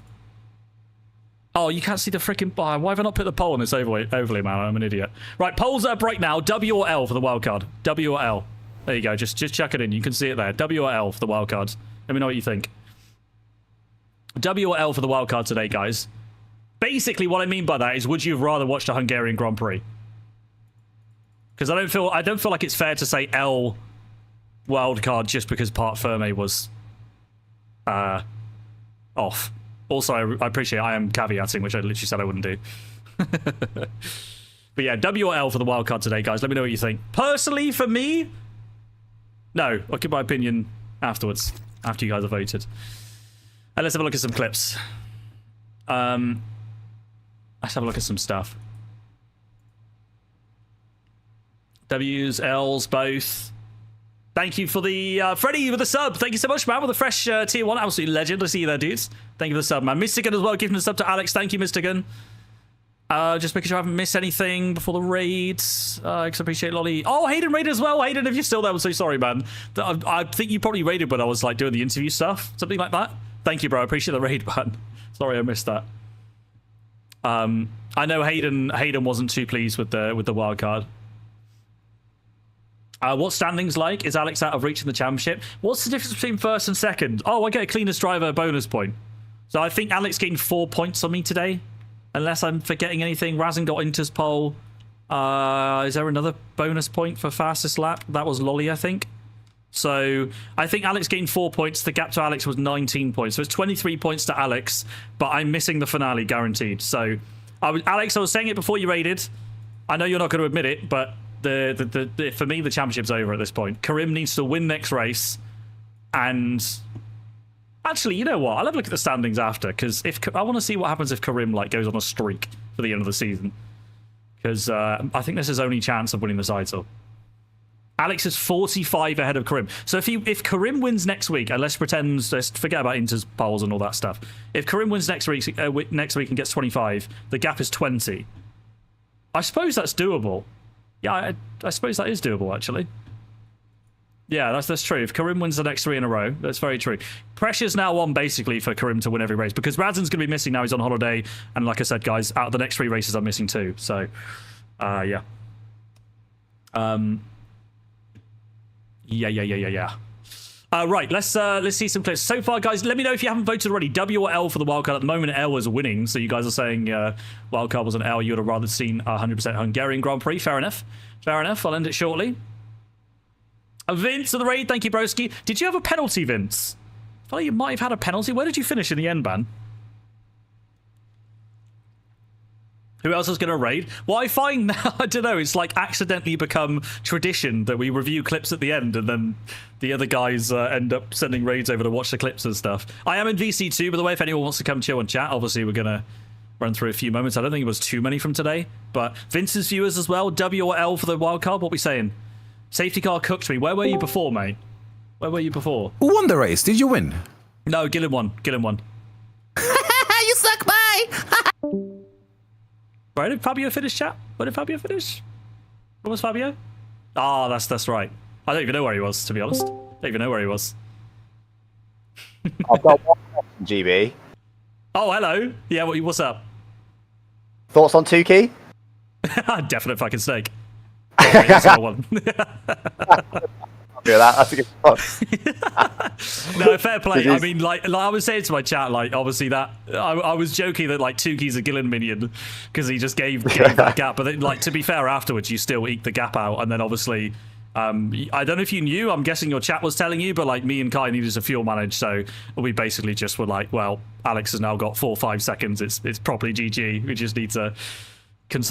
Oh, you can't see the freaking bar. Why have I not put the poll on this overlay, man? I'm an idiot. Right, polls are up right now. W or L for the wildcard. W or L. There you go. Just chuck it in. You can see it there. W or L for the wildcards. Let me know what you think. W or L for the wildcard today, guys. Basically, what I mean by that is, would you have rather watched a Hungarian Grand Prix? Because I don't feel like it's fair to say L wildcard just because Part Ferme was off. Also, I appreciate I am caveating, which I literally said I wouldn't do. But yeah, W or L for the wildcard today, guys. Let me know what you think. Personally, for me. No, I'll give my opinion afterwards, after you guys have voted. And let's have a look at some clips. Let's have a look at some stuff. W's, L's, both. Thank you for the... Freddie with the sub. Thank you so much, man, with the fresh tier 1. Absolute legend. I see you there, dudes. Thank you for the sub, man. Mystigan as well, giving the sub to Alex. Thank you, Mystigan. Just making sure I haven't missed anything before the raids. I appreciate Lolly. Oh, Hayden raided as well. Hayden, if you're still there, I'm so sorry, man. I think you probably raided when I was like doing the interview stuff, something like that. Thank you, bro. I appreciate the raid, man. Sorry, I missed that. I know Hayden wasn't too pleased with the wild card. What standings like? Is Alex out of reach in the championship? What's the difference between first and second? Oh, I get a cleanest driver bonus point. So I think Alex gained 4 points on me today. Unless I'm forgetting anything. Razin got Inter's pole. Is there another bonus point for fastest lap? That was Lolly, I think. So I think Alex gained 4 points. The gap to Alex was 19 points. So it's 23 points to Alex, but I'm missing the finale guaranteed. So Alex, I was saying it before you raided. I know you're not going to admit it, but for me, the championship's over at this point. Karim needs to win next race. And actually, you know what? I'll have a look at the standings after, because I want to see what happens if Karim goes on a streak for the end of the season. Because I think this is his only chance of winning the title. Alex is 45 ahead of Karim. So if Karim wins next week, and let's pretend, let's forget about Inter's polls and all that stuff. If Karim wins next week and gets 25, the gap is 20. I suppose that's doable. Yeah, I suppose that is doable, actually. Yeah, that's true. If Karim wins the next 3 in a row, that's very true. Pressure's now on, basically, for Karim to win every race, because Razin's going to be missing now. He's on holiday, and like I said, guys, out of the next 3 races, I'm missing 2. So, yeah. Yeah. Right, let's see some clips. So far, guys, let me know if you haven't voted already. W or L for the wildcard. At the moment, L is winning, so you guys are saying wildcard was an L. You would have rather seen 100% Hungarian Grand Prix. Fair enough. Fair enough. I'll end it shortly. Vince of the raid, thank you, broski. Did you have a penalty, Vince? I thought you might have had a penalty. Where did you finish in the end, man? Who else is going to raid? Well, I find now, I don't know, it's like accidentally become tradition that we review clips at the end and then the other guys end up sending raids over to watch the clips and stuff. I am in VC2, by the way, if anyone wants to come chill and chat. Obviously, we're going to run through a few moments. I don't think it was too many from today, but Vince's viewers as well. W or L for the wildcard? What are we saying? Safety car cooked me. Where were you before, mate? Where were you before? Who won the race? Did you win? No, Gillen won. Gillen won. You suck, bye! Where did Fabio finish, chat? Where did Fabio finish? Where was Fabio? Ah, that's right. I don't even know where he was, to be honest. Don't even know where he was. I've got one question, GB. Oh, hello. Yeah, what's up? Thoughts on Tukey? Definite fucking snake. That's one. That's a good one. No, fair play. I mean, like I was saying to my chat, like obviously that I was joking that like Tukey's a Gillen minion because he just gave that gap. But then, like to be fair, afterwards you still eke the gap out, and then obviously I don't know if you knew. I'm guessing your chat was telling you, but like me and Kai needed to fuel manage, so we basically just were like, well, Alex has now got 4 or 5 seconds. It's properly GG. We just need to.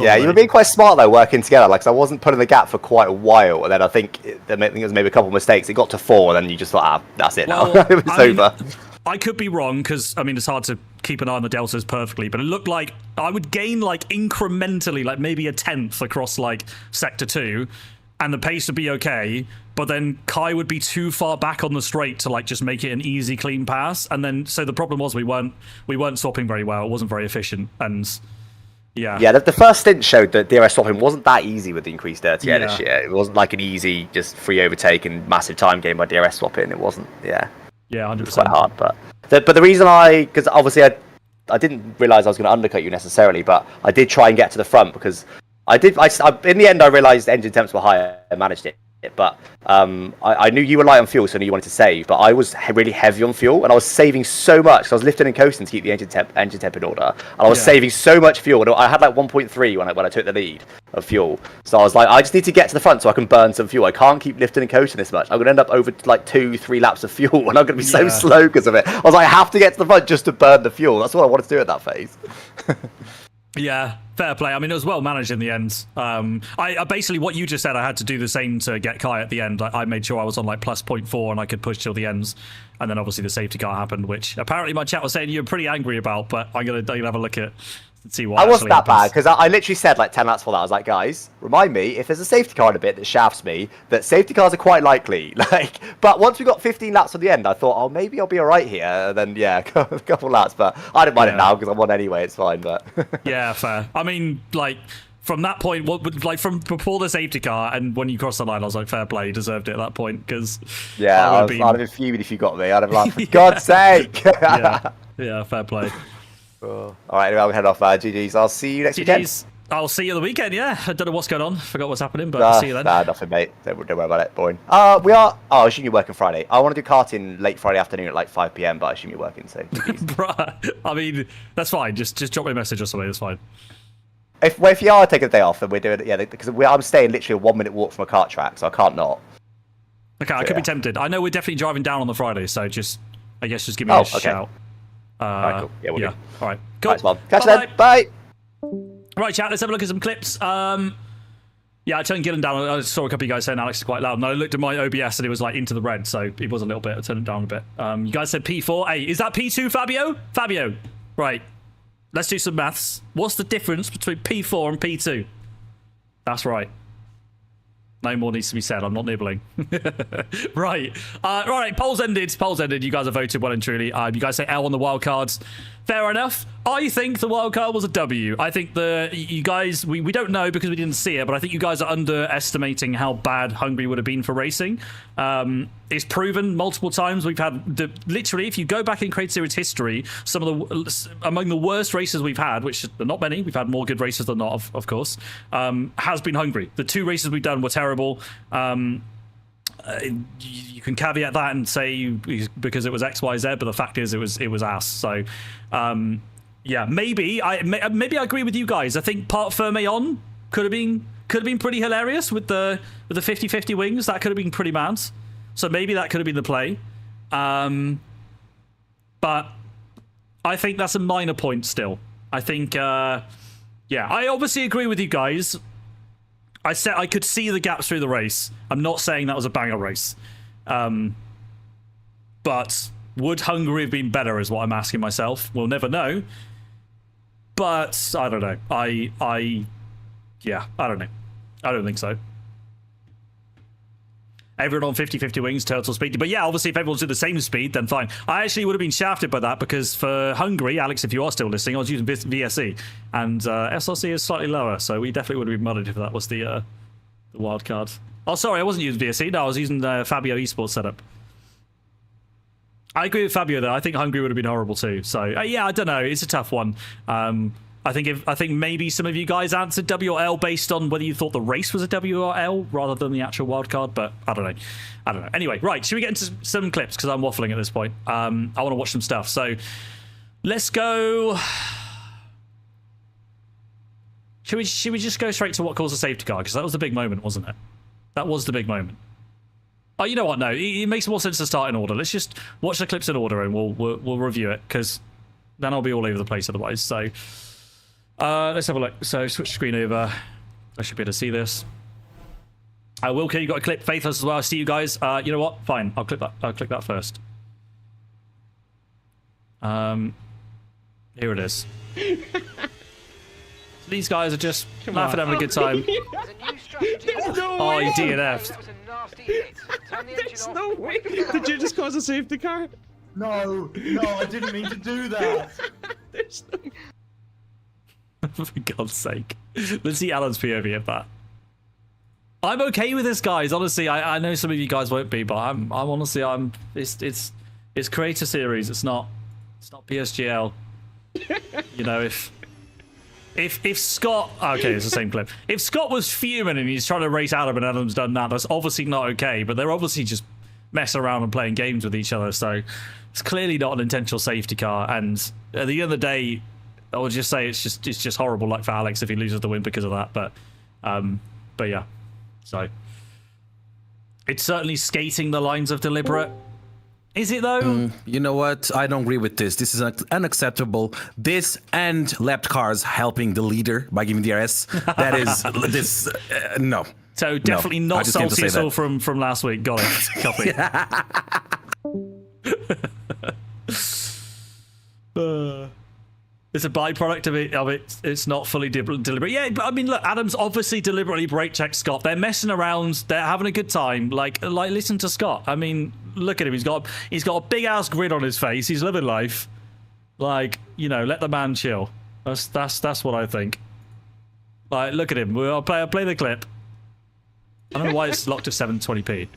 Yeah, you were being quite smart though, working together. Like, 'cause I wasn't putting the gap for quite a while, and then I think there was maybe a couple of mistakes. It got to 4, and then you just thought, that's it now. It was over. I could be wrong because I mean it's hard to keep an eye on the deltas perfectly, but it looked like I would gain like incrementally, like maybe a 10th across like sector 2, and the pace would be okay. But then Kai would be too far back on the straight to like just make it an easy, clean pass, and then so the problem was we weren't swapping very well. It wasn't very efficient, and. Yeah, the first stint showed that DRS swapping wasn't that easy with the increased dirty air this year. It wasn't like an easy, just free overtake and massive time gain by DRS swapping. It wasn't, yeah, 100%. It was quite hard, but the reason because obviously I didn't realise I was going to undercut you necessarily, but I did try and get to the front because I in the end I realised engine temps were higher and managed it. But I knew you were light on fuel, so I knew you wanted to save. But I was really heavy on fuel, and I was saving so much. So I was lifting and coasting to keep the engine temp in order, and I was saving so much fuel. I had like 1.3 when I took the lead of fuel. So I was like, I just need to get to the front so I can burn some fuel. I can't keep lifting and coasting this much. I'm gonna end up over like 2-3 laps of fuel, and I'm gonna be so slow because of it. I was like, I have to get to the front just to burn the fuel. That's what I wanted to do at that phase. Yeah, fair play. I mean, it was well managed in the end. I basically, what you just said, I had to do the same to get Kai at the end. I made sure I was on like plus 0.4 and I could push till the ends. And then obviously the safety car happened, which apparently my chat was saying you were pretty angry about, but I'm going to have a look at see what I wasn't that bad because I literally said like 10 laps for that. I was like, guys, remind me if there's a safety car in a bit that shafts me, that safety cars are quite likely. Like, but once we got 15 laps on the end, I thought, oh, maybe I'll be all right here. And then yeah, a couple laps, but I don't mind it now because I'm on anyway. It's fine. But yeah, fair. I mean, like from that point, from before the safety car and when you crossed the line, I was like, fair play, you deserved it at that point because I'd have been fuming if you got me. I'd have laughed. For God's sake. yeah, fair play. All right, anyway, I'll head off. GG's. I'll see you next weekend. I'll see you the weekend, yeah. I don't know what's going on. Forgot what's happening, but I'll see you then. Nah, nothing, mate. Don't worry about it. Boring. We are... Oh, I assume you're working Friday. I want to do karting late Friday afternoon at like 5 PM, but I assume you're working, so... Bruh, I mean, that's fine. Just drop me a message or something. That's fine. If you are taking a day off, then we're doing it, yeah, because I'm staying literally a 1-minute walk from a kart track, so I can't not. Okay, I could be tempted. I know we're definitely driving down on the Friday, so just give me a shout. All right, cool. Yeah, we'll do. All right, cool. Nice one. Catch you then. Bye. Right, chat, let's have a look at some clips. Yeah, I turned Gillen down. I saw a couple of you guys saying Alex is quite loud, and I looked at my OBS and it was like into the red, so it was a little bit. I turned it down a bit. You guys said P4. Hey, is that P2, Fabio? Fabio. Right. Let's do some maths. What's the difference between P4 and P2? That's right. No more needs to be said. I'm not nibbling. Right. Right. Polls ended. Polls ended. You guys have voted well and truly. You guys say L on the wild cards. Fair enough. I think the wild card was a W. I think you guys, we don't know because we didn't see it, but I think you guys are underestimating how bad Hungary would have been for racing. It's proven multiple times. We've had literally, if you go back in Crate Series history, among the worst races we've had, which are not many, we've had more good races than not, of course, has been Hungary. The 2 races we've done were terrible. you can caveat that and say because it was X, Y, Z, but the fact is it was ass. So, yeah, maybe I agree with you guys. I think part Ferme on could have been pretty hilarious with the 50-50 wings. That could have been pretty mad. So maybe that could have been the play. But I think that's a minor point still. I think, yeah, I obviously agree with you guys. I said I could see the gaps through the race. I'm not saying that was a banger race. But would Hungary have been better is what I'm asking myself. We'll never know. But I don't know. Yeah, I don't know. I don't think so. Everyone on 50-50 wings, turtle speed. But yeah, obviously if everyone's at the same speed, then fine. I actually would have been shafted by that because for Hungary, Alex, if you are still listening, I was using VSE. And SRC is slightly lower, so we definitely would have been mudded if that was the wild card. Oh, sorry, I wasn't using VSE. No, I was using Fabio Esports setup. I agree with Fabio, though. I think Hungary would have been horrible too. So, yeah, I don't know. It's a tough one. I think maybe some of you guys answered W or L based on whether you thought the race was a W or L rather than the actual wildcard, but I don't know. Anyway, right, should we get into some clips? Because I'm waffling at this point. I want to watch some stuff. So let's go. Should we just go straight to what caused the safety car? Because that was the big moment, wasn't it? That was the big moment. Oh, you know what? No, it makes more sense to start in order. Let's just watch the clips in order and we'll review it, because then I'll be all over the place otherwise. So let's have a look. So switch screen over. I should be able to see this. Wilkie, you got a clip. Faithless as well. I see you guys. You know what? Fine. I'll click that. I'll click that first. Here it is. So these guys are just laughing, having a good time. Oh, he DNF'd. There's no way. Did you just cause a safety car? No, I didn't mean to do that. There's no... For God's sake. Let's see Alan's POV of that. I'm okay with this, guys. Honestly, I know some of you guys won't be, but I'm honestly, it's creator series. It's not PSGL. You know, if Scott, okay, it's the same clip. If Scott was fuming and he's trying to race Adam and Adam's done that, that's obviously not okay. But they're obviously just messing around and playing games with each other. So it's clearly not an intentional safety car. And at the end of the day, I would just say it's just horrible luck for Alex if he loses the win because of that. But yeah, so it's certainly skating the lines of deliberate. Is it though? You know what? I don't agree with this. This is unacceptable. This and lapped cars helping the leader by giving DRS. That is this. No. So definitely not Celsius all from last week. Got it. Copy. It's a byproduct of it. It's not fully deliberate. Yeah, but I mean, look, Adam's obviously deliberately brake checked Scott. They're messing around. They're having a good time. Like listen to Scott. I mean, look at him. He's got a big ass grin on his face. He's living life. Like, you know, let the man chill. That's what I think. Like, look at him. I'll play the clip. I don't know why it's locked at 720p.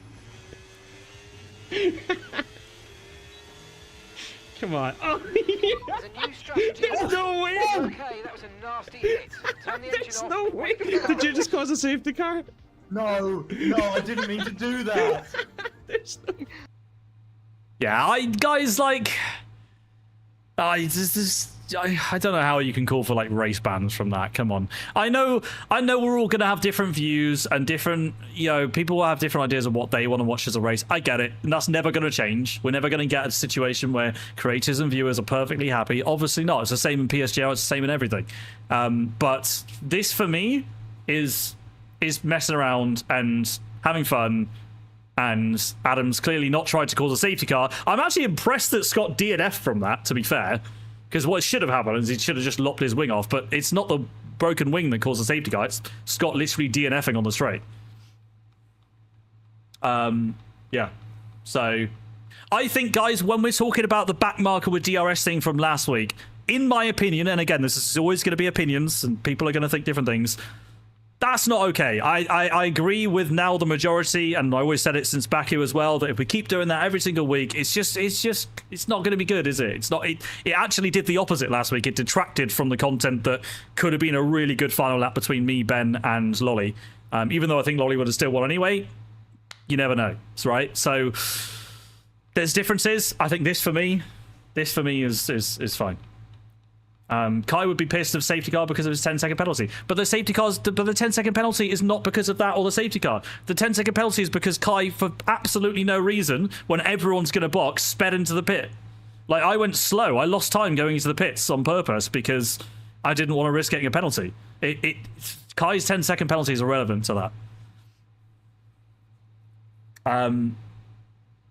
Come on. Oh, there's no way. Okay, that was a nasty hit. Turn the engine There's off. no way. Did you just cause a safety car? No, I didn't mean to do that. There's no... Yeah, guys, like, I don't know how you can call for like race bans from that. Come on, I know we're all gonna have different views and different, you know, people will have different ideas of what they want to watch as a race. I get it, and that's never gonna change. We're never gonna get a situation where creators and viewers are perfectly happy. Obviously not. It's the same in PSGL. It's the same in everything. But this for me is messing around and having fun. And Adam's clearly not tried to cause a safety car. I'm actually impressed that Scott DNF'd from that, to be fair. Because what should have happened is he should have just lopped his wing off. But it's not the broken wing that caused the safety car. It's Scott literally DNFing on the straight. Yeah. So, I think, guys, when we're talking about the backmarker with DRS thing from last week, in my opinion, and again, this is always going to be opinions, and people are going to think different things, that's not okay. I agree with now the majority, and I always said it since Baku as well, that if we keep doing that every single week, it's not going to be good, is it? It's not. It actually did the opposite last week. It detracted from the content that could have been a really good final lap between me, Ben, and Lolly. Even though I think Lolly would have still won anyway. You never know, right? So there's differences. I think this for me is fine. Kai would be pissed of safety car because of his 10-second penalty. But the safety cars, but the 10-second penalty is not because of that or the safety car. The 10-second penalty is because Kai, for absolutely no reason, when everyone's going to box, sped into the pit. Like, I went slow. I lost time going into the pits on purpose because I didn't want to risk getting a penalty. Kai's 10-second penalty is irrelevant to that.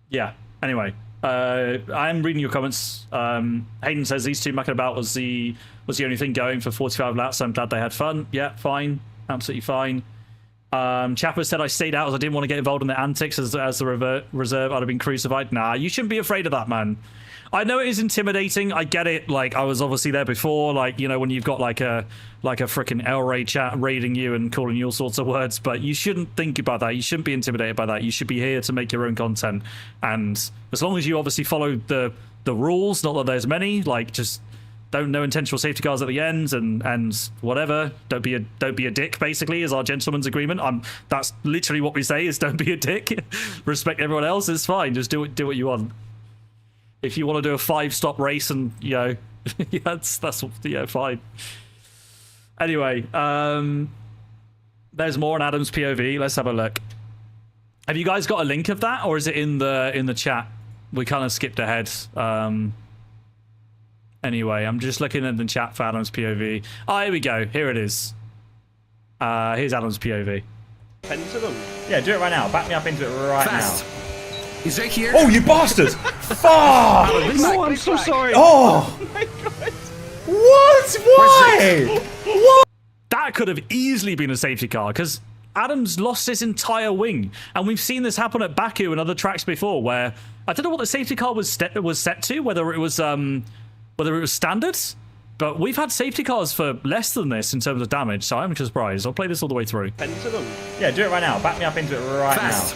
Yeah. Anyway. I'm reading your comments. Hayden says these two mucking about was the only thing going for 45 laps. I'm glad they had fun. Yeah, fine. Absolutely fine. Chapper said I stayed out as I didn't want to get involved in the antics as the reserve. I'd have been crucified. Nah, you shouldn't be afraid of that, man. I know it is intimidating. I get it. Like, I was obviously there before. Like, you know, when you've got like a freaking El Rey chat raiding you and calling you all sorts of words, but you shouldn't think about that. You shouldn't be intimidated by that. You should be here to make your own content. And as long as you obviously follow the rules, not that there's many, like, just don't no intentional safety cars at the end and whatever. Don't be a dick, basically, is our gentleman's agreement. That's literally what we say, is don't be a dick. Respect everyone else. It's fine. Just do what you want. If you want to do a 5-stop race and, you know, yeah, that's fine. Anyway, there's more on Adam's POV. Let's have a look. Have you guys got a link of that, or is it in the chat? We kind of skipped ahead. Anyway, I'm just looking at the chat for Adam's POV. Oh, here we go. Here it is. Here's Adam's POV. Into them. Yeah, do it right now. Back me up into it right now. He's right here. Oh, you bastard! Fuck! No, I'm so sorry. Oh! Oh my god. What? Why? What? That could have easily been a safety car, because Adam's lost his entire wing. And we've seen this happen at Baku and other tracks before, where I don't know what the safety car was set to, whether it was standard, but we've had safety cars for less than this in terms of damage, so I'm just surprised. I'll play this all the way through. Into them. Yeah, do it right now. Back me up into it right now.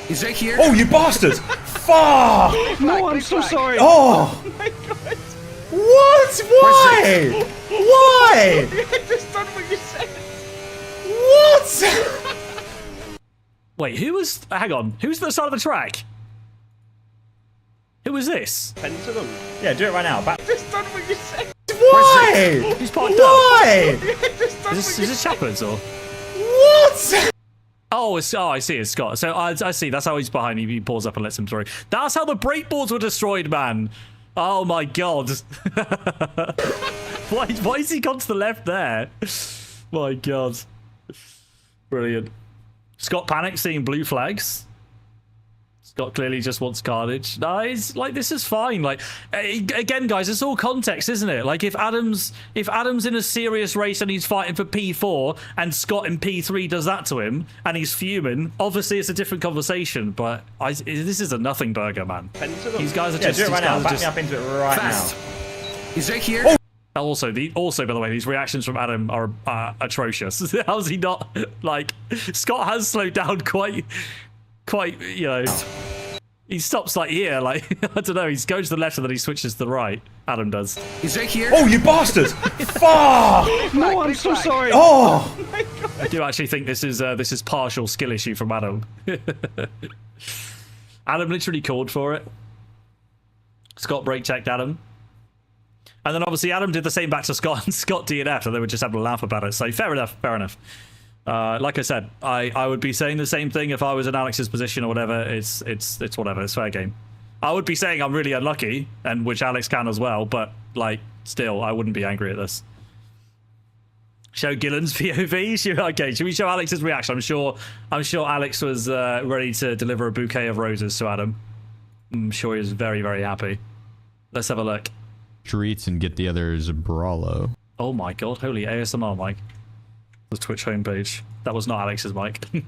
He's right here. Oh, you bastard! Fuck! No, I'm so sorry. Oh! Oh my god. What? Why? Why? I just done what you said. What? Wait, who was... Hang on. Who's at the side of the track? Who was this? Into them. Yeah, do it right now. Back. I just done what you said. Why? Who's parked Why? up? Is this Shepard's or... What? Oh, I see. It's Scott. So I see. That's how he's behind him. He pulls up and lets him through. That's how the brake boards were destroyed, man. Oh my god. Why has he gone to the left there? My god. Brilliant. Scott panics seeing blue flags. Scott clearly just wants carnage. No, it's like, this is fine. Like, again, guys, it's all context, isn't it? Like, if Adam's in a serious race and he's fighting for P4 and Scott in P3 does that to him and he's fuming, obviously it's a different conversation. But this is a nothing burger, man. These guys are just... Yeah, do it right now. Back me up into it right now. He's right here. Oh! Also, by the way, these reactions from Adam are atrocious. How's he not... Like, Scott has slowed down quite, you know... He stops like here, like, I don't know, he goes to the left and then he switches to the right. Adam does. He's right here. Oh, you bastard! Fuck! No, I'm so sorry. Oh! Oh my god. I do actually think this is partial skill issue from Adam. Adam literally called for it. Scott brake checked Adam. And then obviously Adam did the same back to Scott, and Scott DNF'd, and they were just having a laugh about it. So fair enough. Like I said, I would be saying the same thing if I was in Alex's position or whatever. It's whatever. It's fair game. I would be saying I'm really unlucky, and which Alex can as well. But like, still, I wouldn't be angry at this. Show Gillen's POV. Okay, should we show Alex's reaction? I'm sure Alex was ready to deliver a bouquet of roses to Adam. I'm sure he was very, very happy. Let's have a look. Streets and get the others Brawlo. Oh my god! Holy ASMR mic. The Twitch homepage. That was not Alex's mic. You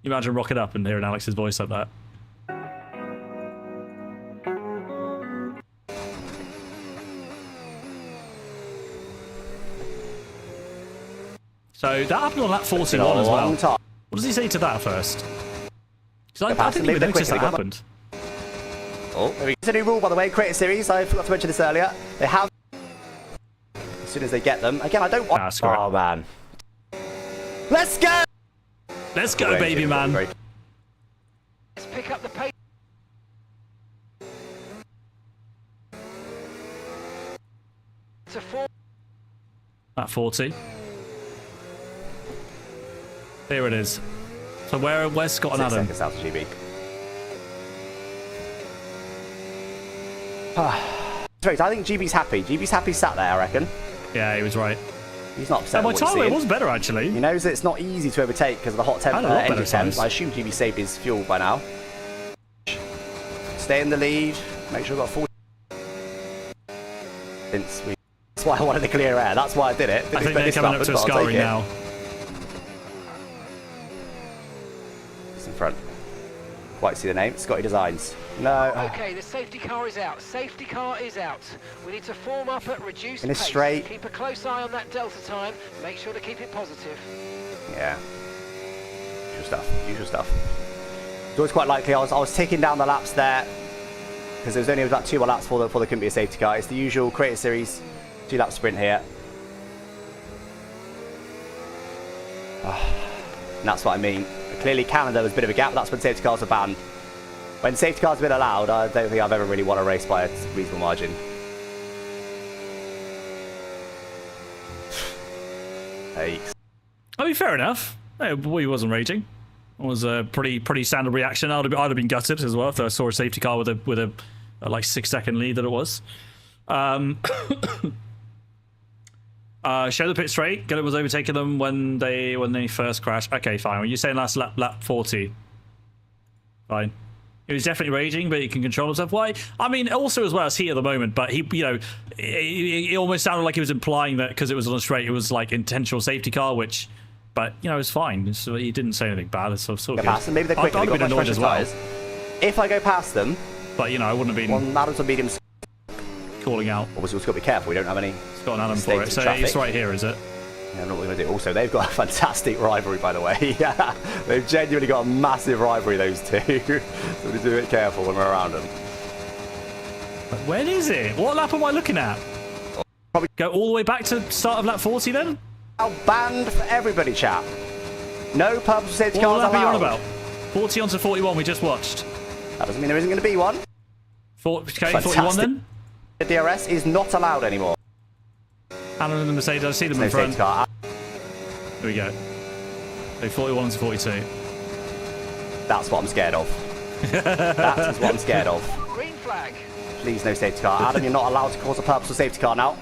imagine rocking up and hearing Alex's voice like that. So that happened on lap 41 as well. What does he say to that first? Because I didn't even notice that happened. Oh, it's a new rule, by the way. Create a series. I forgot to mention this earlier. They have... As soon as they get them. Again, I don't want... Ah, oh, man. Let's go! Let's go, baby man. Let's pick up the pace. To 4. At 40. Here it is. So where's Scott and Adam? 6 seconds out to GB. I think GB's happy. GB's happy sat there, I reckon. Yeah, he was right. He's not upset. My time was better, actually. He knows it's not easy to overtake because of the hot engine temps. I assume GB saved his fuel by now. Stay in the lead. Make sure we've got 40. That's why I wanted the clear air. That's why I did it. I think they're coming up to a scarring now. It's in front. Quite see the name. Scotty Designs. No. Okay, the safety car is out. Safety car is out. We need to form up at reduced in a pace. Straight. Keep a close eye on that delta time. Make sure to keep it positive. Yeah. Usual stuff. Usual stuff. It's always quite likely. I was ticking down the laps there because there was only about 2 more laps before there couldn't be a safety car. It's the usual creative series 2-lap sprint here. And that's what I mean. Clearly Canada was a bit of a gap, but that's when safety cars are banned. When safety cars have been allowed, I don't think I've ever really won a race by a reasonable margin. Yikes. I mean, fair enough. He wasn't raging. It was a pretty standard reaction. I'd have been gutted as well if I saw a safety car with a like 6-second lead that it was. Show the pit straight. Gillett was overtaking them when they first crashed. Okay, fine. Were you saying last lap 40? Fine. He was definitely raging, but he can control himself. Why? I mean, also as well as he at the moment, but he, you know, it almost sounded like he was implying that because it was on a straight, it was like intentional safety car, which, but you know, it's fine. So he didn't say anything bad. It's sort of good. Past them. Maybe they're quick. I'd have been annoyed as well. If I go past them, but you know, I wouldn't have been. Well, Adams or mediums calling out. Obviously, we've got to be careful. We don't have any. Scott and Adam for it. So it's right here, is it? Yeah, I don't know what we're going to do. Also, they've got a fantastic rivalry, by the way. Yeah, they've genuinely got a massive rivalry, those two. So we need to be a bit careful when we're around them. When is it? What lap am I looking at? Probably go all the way back to start of lap 40 then? Now banned for everybody, chap. No purpose safety cars allowed. What lap are you on about? 40 on to 41 we just watched. That doesn't mean there isn't going to be one. Okay, 41 then? The DRS is not allowed anymore. Alan and the Mercedes, I see them in front. Here we go. So 41 to 42. That's what I'm scared of. That is what I'm scared of. Green flag. Please, no safety car. Adam, you're not allowed to cause a purposeful safety car now.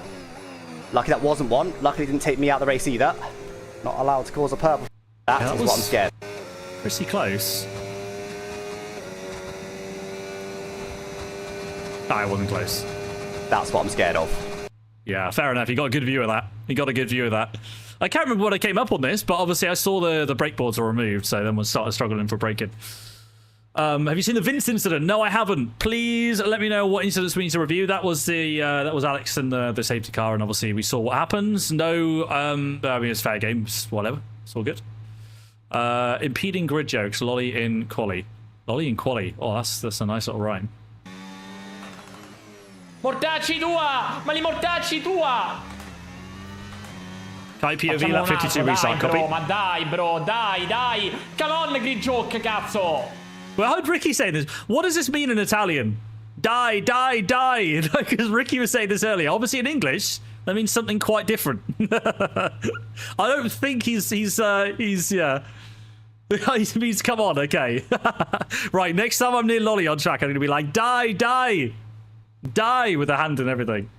Lucky that wasn't one. Luckily, it didn't take me out of the race either. Not allowed to cause a purposeful. That is what I'm scared. Pretty close. I wasn't close. That's what I'm scared of. Yeah, fair enough. You got a good view of that. You got a good view of that. I can't remember when I came up on this, but obviously I saw the brake boards were removed, so then we started struggling for braking. Have you seen the Vince incident? No, I haven't. Please let me know what incidents we need to review. That was the that was Alex and the safety car, and obviously we saw what happens. No, I mean it's fair games, whatever. It's all good. Impeding grid jokes. Lolly in quali. Lolly in quali. Oh, that's a nice little rhyme. Mortacci tua! Ma li mortacci tua! Kai POV lap 52 restart copy. Bro, ma dai, bro, dai! Come on, Grigiok, cazzo! Well, I heard Ricky say this. What does this mean in Italian? Die. Because Ricky was saying this earlier. Obviously in English, that means something quite different. I don't think he's yeah. He means come on, okay. Right, next time I'm near Lolly on track, I'm going to be like, die with a hand and everything.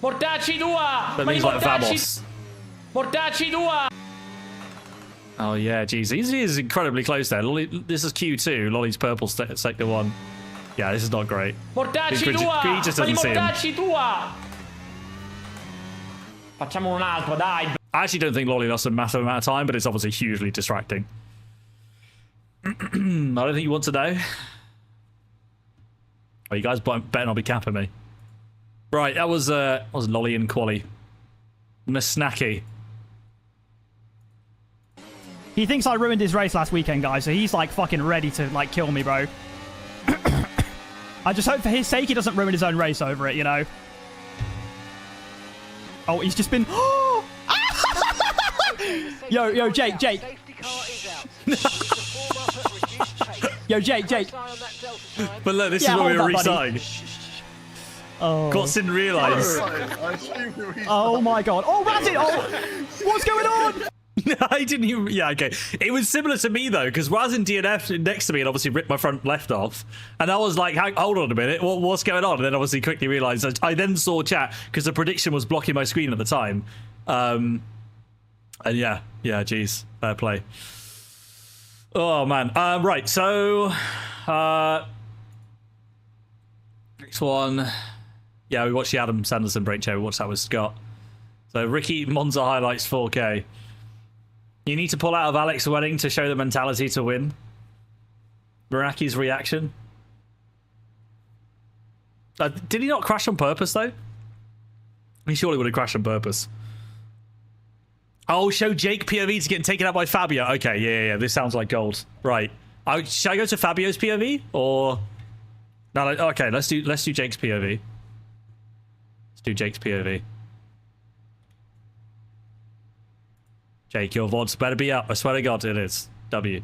Mortacci tua! That means like vamos. Mortacci tua! Oh yeah, geez, he is incredibly close there. Lolly, this is Q2. Lolly's purple sector 1. Yeah, this is not great. Mortacci tua! He just doesn't see him. Mortacci tua! Facciamo un altro, dai. I actually don't think Lolly lost a massive amount of time, but it's obviously hugely distracting. I don't think you want to know. Oh, you guys better not be capping me. Right, that was Lolly and Quali. Miss Snacky. He thinks I ruined his race last weekend, guys, so he's like fucking ready to like kill me, bro. I just hope for his sake he doesn't ruin his own race over it, you know? Oh, he's just been... Yo, Jake. Yo, Jake. But look, this is what we were restarting. Oh. Gots didn't realise. Oh my god. Oh, Razin! Oh, what's going on? I didn't even. Yeah, okay. It was similar to me though, because Razin DNF next to me and obviously ripped my front left off, and I was like, "Hold on a minute, what's going on?" And then obviously quickly realised. I then saw chat because the prediction was blocking my screen at the time. And yeah, geez, fair play. Oh man. Right. So, next one. Yeah, we watched the Adam Sanderson break show. We watched that with Scott. So Ricky Monza highlights 4K. You need to pull out of Alex's wedding to show the mentality to win. Miraki's reaction. Did he not crash on purpose though? He surely would have crashed on purpose. Oh, show Jake POV to getting taken out by Fabio. Okay, yeah. This sounds like gold. Right. Should I go to Fabio's POV or? No. Okay, let's do Jake's POV. Let's do Jake's POV. Jake, your VODs better be up. I swear to God, it is. W.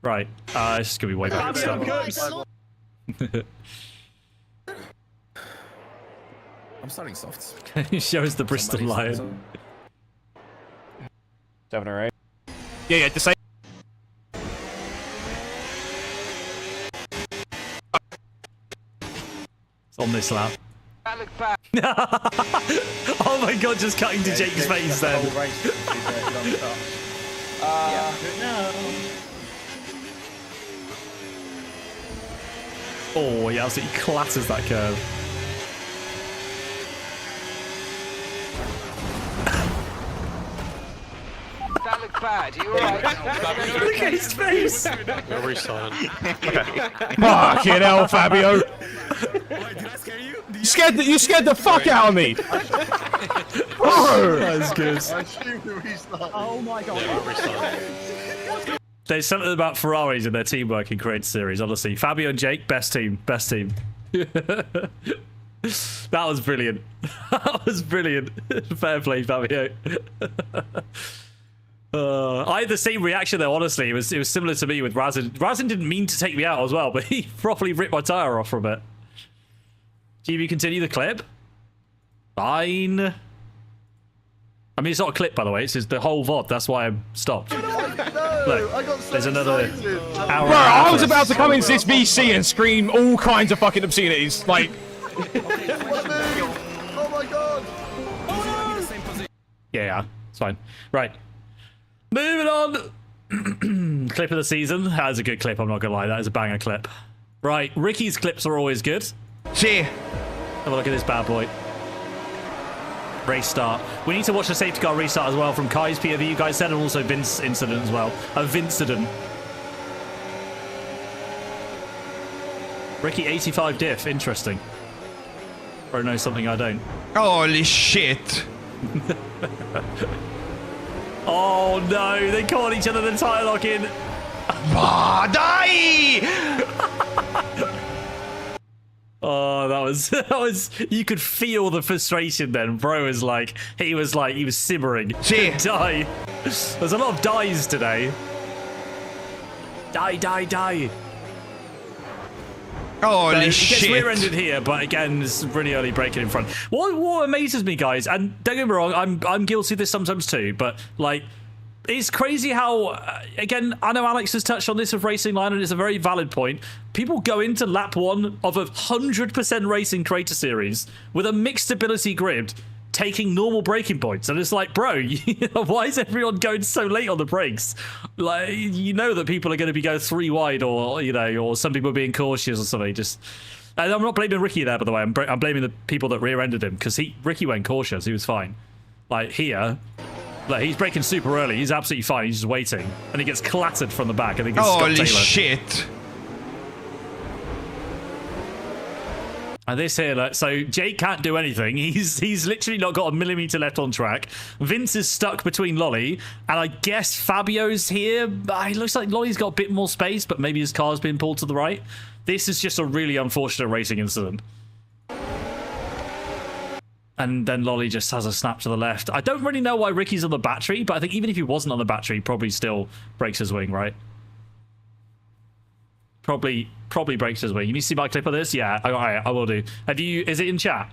Right. It's just gonna be way back stuff. I'm starting soft. Show us the Bristol Lion. 7 or 8. Yeah, the same. It's on this lap. Oh my God, just cutting to Jake's face then. Oh, he absolutely clatters that curve. That looked bad. You alright? Look at his face. We're restarting. Fucking hell, Fabio. You scared the fuck out of me. Bro. That was good. Oh my God. There's something about Ferraris and their teamwork in Creator Series, honestly. Fabio and Jake, best team. That was brilliant. That was brilliant. Fair play, Fabio. I had the same reaction though, honestly. It was similar to me with Razin. Razin didn't mean to take me out as well, but he properly ripped my tyre off from it. GB, continue the clip. Fine. I mean, it's not a clip, by the way. It's just the whole VOD. That's why I stopped. No, Look, I got so there's another excited. hour. Bro, I was about to come into this VC and scream all kinds of fucking obscenities. Like, Oh my God. Yeah, it's fine. Right. Moving on. Clip of the season. That is a good clip, I'm not going to lie. That is a banger clip. Right, Ricky's clips are always good. See. Have a look at this bad boy. Race start. We need to watch the safety car restart as well from Kai's POV. You guys said, and also Vince incident as well. A Vincident. Ricky 85 diff. Interesting. Or knows something I don't. Holy shit. Oh no, they caught each other the tire lock in. Die! Oh, that was you could feel the frustration then. Bro was like, he was simmering. Die. There's a lot of dies today. Die. Holy shit. It gets rear-ended here, but again, it's really early braking in front. What amazes me, guys, and don't get me wrong, I'm guilty of this sometimes too, but like, it's crazy how, again, I know Alex has touched on this with Racing Line, and it's a very valid point. People go into lap 1 of a 100% racing Creator Series with a mixed ability grid, taking normal braking points, and it's like, bro, why is everyone going so late on the brakes? Like, you know that people are going to be going 3 wide, or or some people are being cautious or something. Just, and I'm not blaming Ricky there, by the way. I'm blaming the people that rear-ended him, because Ricky went cautious. He was fine. Like here, like he's braking super early. He's absolutely fine. He's just waiting, and he gets clattered from the back. I think it's Scott Taylor. Holy shit. And this here, like, so Jake can't do anything. He's literally not got a millimeter left on track. Vince is stuck between Lolly, and I guess Fabio's here. It looks like Lolly's got a bit more space, but maybe his car's been pulled to the right. This is just a really unfortunate racing incident. And then Lolly just has a snap to the left. I don't really know why Ricky's on the battery, but I think even if he wasn't on the battery, he probably still breaks his wing, right? Probably breaks his wing. You need to see my clip of this? Yeah, I will do. Is it in chat?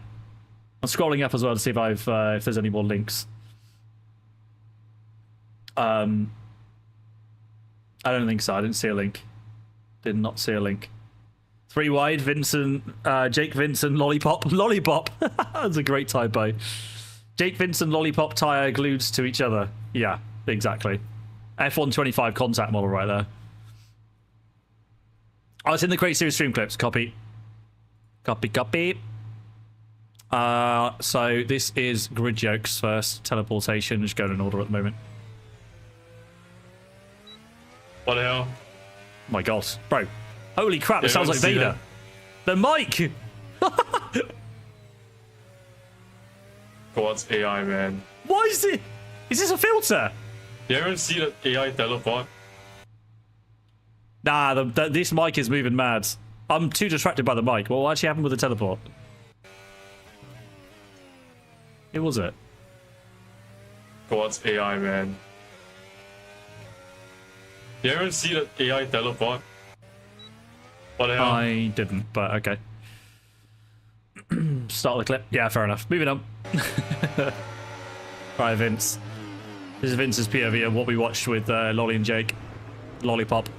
I'm scrolling up as well to see if there's any more links. I don't think so. I didn't see a link. Did not see a link. 3 wide, Vincent, Jake Vincent, Lollipop. Lollipop! That's a great typo. Jake Vincent, Lollipop, tyre glued to each other. Yeah, exactly. F125 contact model right there. Oh, it's in the Great Series stream clips. Copy. Copy. So this is Grid Jokes first. Teleportation. Just going in order at the moment. What the hell? Oh my god. Bro. Holy crap, it sounds like Vader. The mic! What's AI, man? Why is it? Is this a filter? You ever see that AI teleport? Nah, this mic is moving mad. I'm too distracted by the mic. What actually happened with the teleport? Who was it? What's AI, man? You ever see that AI teleport? What the hell? I didn't, but okay. Start the clip. Yeah, fair enough. Moving on. Right, Vince. This is Vince's POV of what we watched with Lolly and Jake. Lollipop.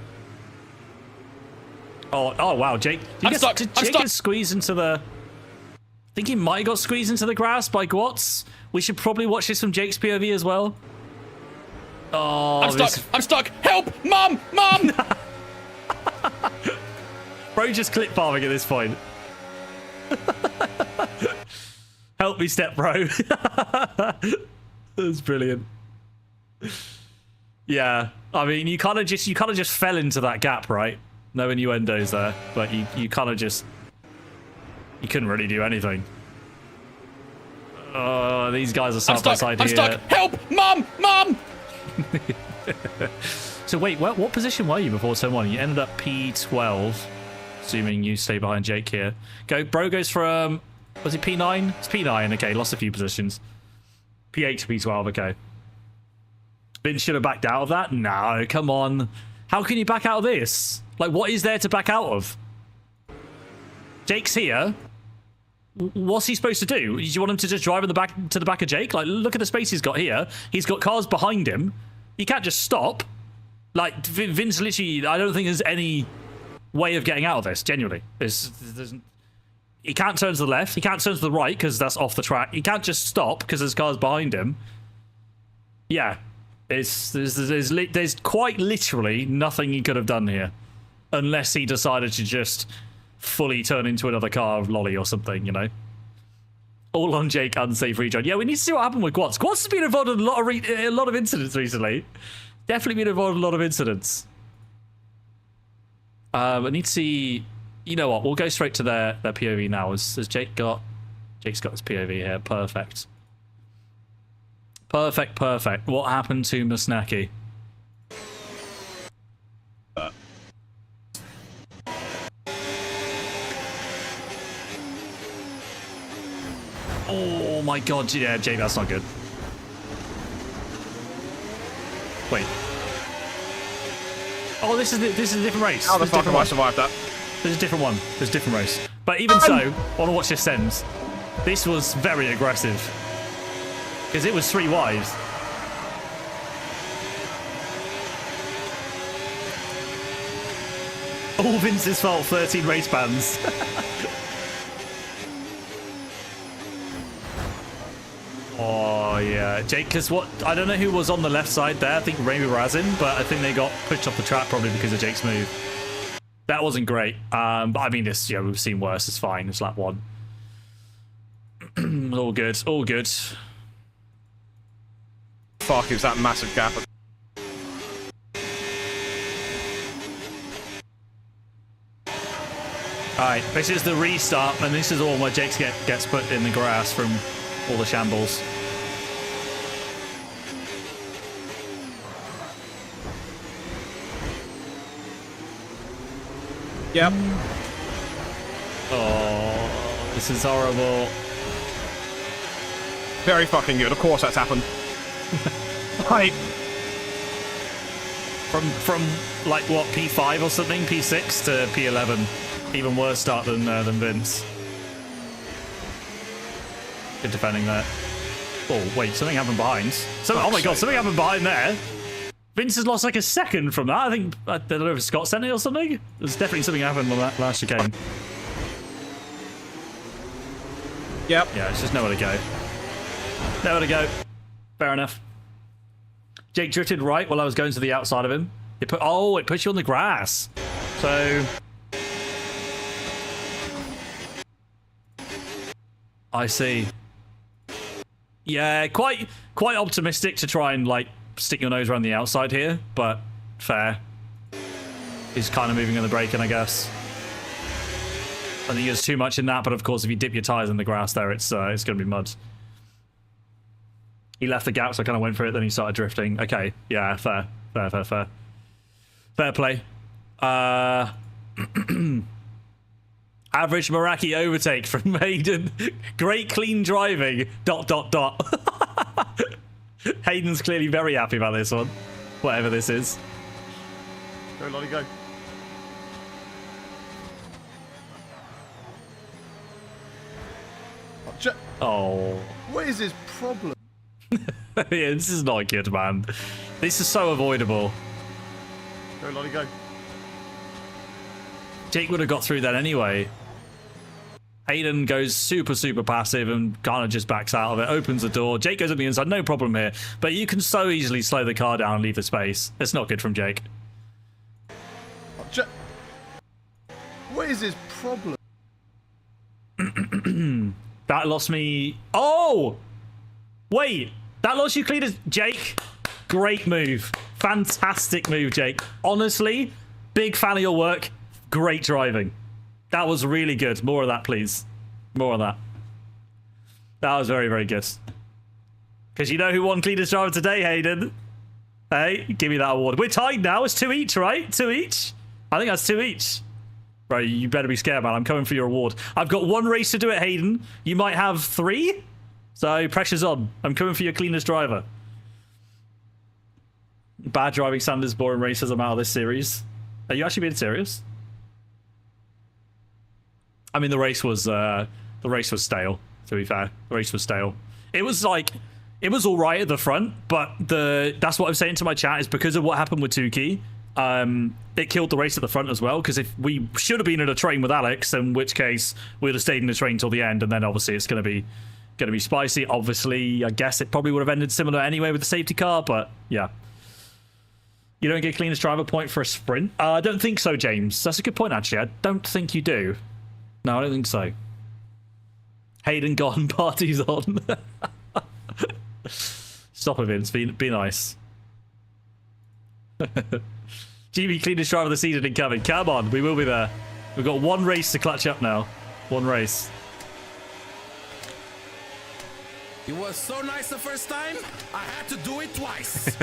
Oh wow, Jake. Did Jake get squeezed into the... I think he might have got squeezed into the grass by Gwatz. We should probably watch this from Jake's POV as well. Oh, I'm stuck! Help! Mom! Bro just clip farming at this point. Help me, step bro. That's brilliant. Yeah, I mean, you kind of just fell into that gap, right? No innuendos there, but you kind of just... You couldn't really do anything. Oh, these guys are side by side here. I'm stuck! Help! Mom! So wait, what position were you before turn 1? You ended up P12, assuming you stay behind Jake here. Bro goes from... Was it P9? It's P9, okay, lost a few positions. P8 to P12, okay. Vince should have backed out of that? No, come on. How can you back out of this? Like, what is there to back out of? Jake's here. What's he supposed to do? Do you want him to just drive in the back to the back of Jake? Like, look at the space he's got here. He's got cars behind him. He can't just stop. Like, Vince literally, I don't think there's any way of getting out of this, genuinely. He can't turn to the left. He can't turn to the right because that's off the track. He can't just stop because there's cars behind him. Yeah. There's quite literally nothing he could have done here. Unless he decided to just fully turn into another car of Lolly or something, you know? All on Jake, unsafe rejoin. Yeah, we need to see what happened with Gwatz. Gwatz has been involved in a lot of incidents recently. Definitely been involved in a lot of incidents. I need to see... You know what? We'll go straight to their POV now. Has Jake got... Jake's got his POV here. Perfect. Perfect. What happened to Masnaki? Oh my god, yeah, Jake, that's not good. Wait. Oh, this is a different race. How the fuck have I survived that? There's a different one. There's a different race. But even so, I want to watch this ends. This was very aggressive. Because it was 3 wide. All Vince's fault, 13 race bans. Oh, yeah. Jake, because what... I don't know who was on the left side there. I think Remy Razin, but I think they got pushed off the track probably because of Jake's move. That wasn't great. But I mean, this, yeah, we've seen worse. It's fine. It's lap 1. All good. All good. Fuck, it was that massive gap. Alright, this is the restart, and this is all where Jake gets put in the grass from all the shambles. Yep. Oh, this is horrible. Very fucking good. Of course that's happened. Right. From like what, P5 or something, P6 to P11. Even worse start than Vince. Good defending there. Oh wait, something happened behind. Oh my god, something happened behind there. Vince has lost like a second from that. I don't know if Scott sent it or something. There's definitely something happened on that last chicane. Yep. Yeah, it's just nowhere to go. Nowhere to go. Fair enough. Jake drifted right while I was going to the outside of him. It puts you on the grass. So I see. Yeah, quite optimistic to try and like stick your nose around the outside here, but fair. He's kind of moving on the braking, I guess. I think there's too much in that, but of course, if you dip your tires in the grass there, it's going to be mud. He left the gap, so I kind of went for it, then he started drifting. Okay, yeah, fair. Fair play. Average Meraki overtake from Hayden. Great clean driving. ... Hayden's clearly very happy about this one. Whatever this is. Go, Lolly, go. Oh. What is his problem? Yeah, this is not good, man. This is so avoidable. Go, Lolly, go. Jake would have got through that anyway. Hayden goes super passive and kind of just backs out of it, opens the door. Jake goes on the inside, no problem here. But you can so easily slow the car down and leave the space. It's not good from Jake. What is his problem? That lost me... Oh! Wait, that lost you clean as... Jake, great move. Fantastic move, Jake. Honestly, big fan of your work. Great driving. That was really good. More of that, please. More of that. That was very good. Because you know who won cleanest driver today, Hayden? Hey, give me that award. We're tied now. It's 2 each, right? 2 each? I think that's 2 each. Bro, you better be scared, man. I'm coming for your award. I've got 1 race to do it, Hayden. You might have 3. So pressure's on. I'm coming for your cleanest driver. Bad driving standards, boring races. I'm out of this series. Are you actually being serious? I mean, the race was stale, to be fair. The race was stale. It was all right at the front, but that's what I'm saying to my chat is because of what happened with Tukey, it killed the race at the front as well, because if we should have been in a train with Alex, in which case we'd have stayed in the train till the end, and then obviously it's going to be spicy. Obviously, I guess it probably would have ended similar anyway with the safety car, but yeah. You don't get cleanest driver point for a sprint? I don't think so, James. That's a good point, actually. I don't think you do. No, I don't think so. Hayden gone, party's on. Stop it, Vince. Be nice. GB cleanest driver of the season incoming. Come on, we will be there. We've got 1 race to clutch up now. 1 race. It was so nice the first time, I had to do it twice.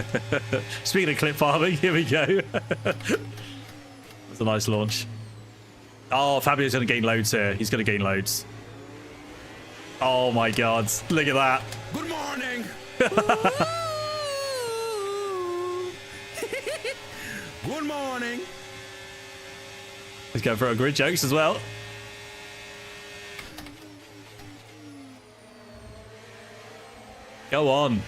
Speaking of clip farming, here we go. That's a nice launch. Oh, Fabio's going to gain loads here. He's going to gain loads. Oh my god. Look at that. Good morning. Good morning. He's going for a grid jokes as well. Go on.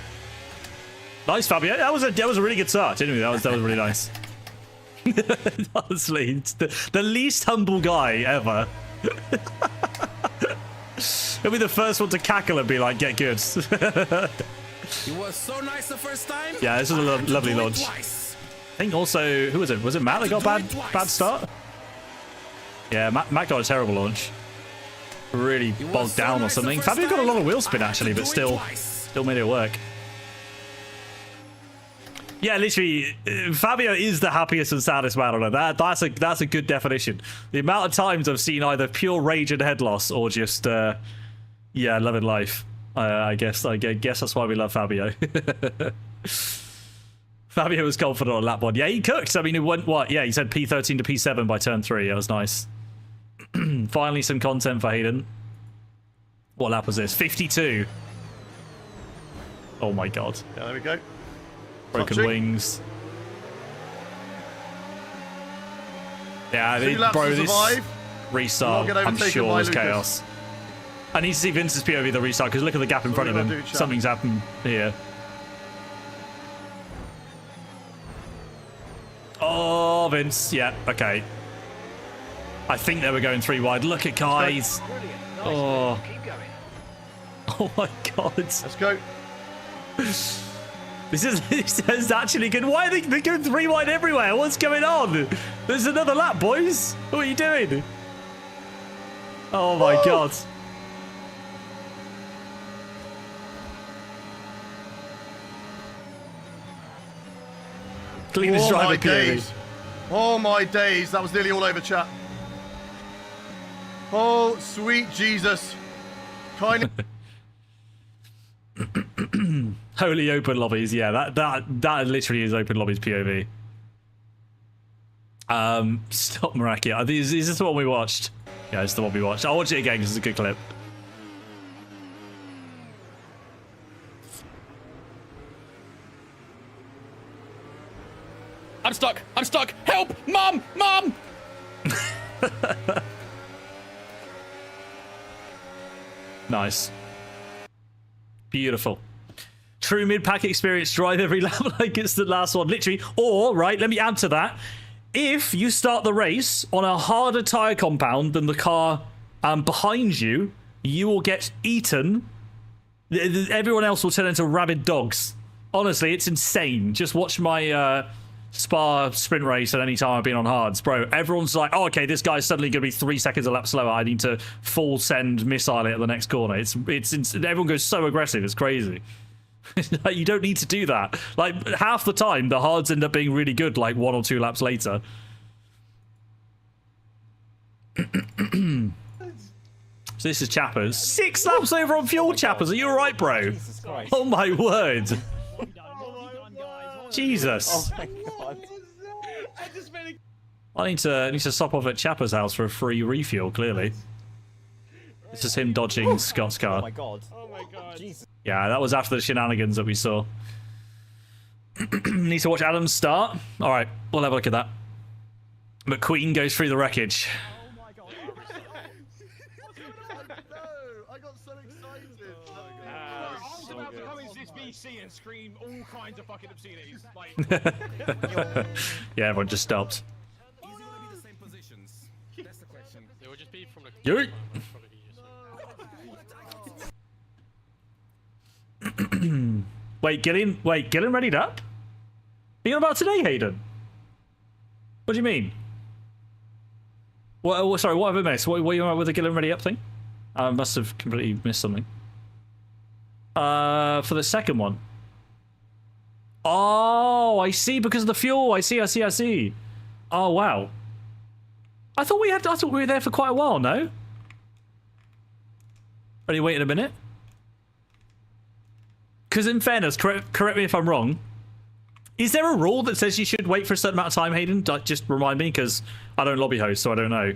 Nice, Fabio. That was a really good start, didn't we? That was really nice. Honestly, it's the least humble guy ever. He'll be the first one to cackle and be like, get good. It was so nice the first time. Yeah, this was a lovely launch. I think also, who was it? Was it Matt that got bad start? Yeah, Matt got a terrible launch. Really bogged down or something. Fabio got a lot of wheel spin actually, but still made it work. Yeah, literally, Fabio is the happiest and saddest man on it. That's a good definition. The amount of times I've seen either pure rage and head loss or just, yeah, loving life. I guess that's why we love Fabio. Fabio was confident on lap 1. Yeah, he cooked. I mean, he went, what? Yeah, he said P13 to P7 by turn 3. That was nice. Finally, some content for Hayden. What lap was this? 52. Oh my god. Yeah, there we go. Broken Touching. wings. Yeah, Two laps bro, to this survive. restart, Not get I'm overtaken sure, by was Lucas. chaos. I need to see Vince's POV the restart, because look at the gap in front of him. Something's happened here. Oh, Vince. Yeah, okay. I think they were going 3 wide. Look at guys. Oh. Oh my god. Let's go. This is actually good. Why are they going 3 wide everywhere? What's going on? There's another lap, boys. What are you doing? Oh my god. Cleanest Oh my driver days. Oh my days. That was nearly all over, chat. Oh, sweet Jesus. Kind of. Holy open lobbies. Yeah, that literally is open lobbies POV. Stop Marakia. Is this the one we watched? Yeah, it's the one we watched. I'll watch it again because it's a good clip. I'm stuck. I'm stuck. Help! Mom! Mom! Nice. Beautiful. True mid-pack experience. Drive every lap like it's the last one. Literally. Or, right, let me add to that. If you start the race on a harder tyre compound than the car behind you, you will get eaten. Everyone else will turn into rabid dogs. Honestly, it's insane. Just watch my Spa sprint race at any time I've been on hards. Bro, everyone's like, oh, okay, this guy's suddenly going to be 3 seconds a lap slower. I need to full send missile it at the next corner. It's everyone goes so aggressive. It's crazy. Like, you don't need to do that. Like, half the time, the hards end up being really good, like 1 or 2 laps later. So this is Chappers. 6 laps over on fuel, Chappers. Are you alright, bro? Oh my word. Jesus. Oh my god. I need to stop off at Chapper's house for a free refuel, clearly. This is him dodging Scott's car. Oh my god. Oh my god. Jesus. Yeah, that was after the shenanigans that we saw. Need to watch Adam start. Alright, we'll have a look at that. McQueen goes through the wreckage. Oh my god. I got so excited. I was about to come into this VC and scream all kinds of fucking obscenities. Like, Yeah, everyone just stopped. It would just be from the. Yeet. Wait, get him readied up? Are you on about today, Hayden? What do you mean? What, sorry, what have I missed? What are you on with the get him ready up thing? I must have completely missed something. For the second one. Oh, I see, because of the fuel. I see. Oh, wow. I thought we were there for quite a while, no? Ready, wait a minute. Because in fairness, correct me if I'm wrong, is there a rule that says you should wait for a certain amount of time, Hayden? Just remind me, because I don't lobby host, so I don't know.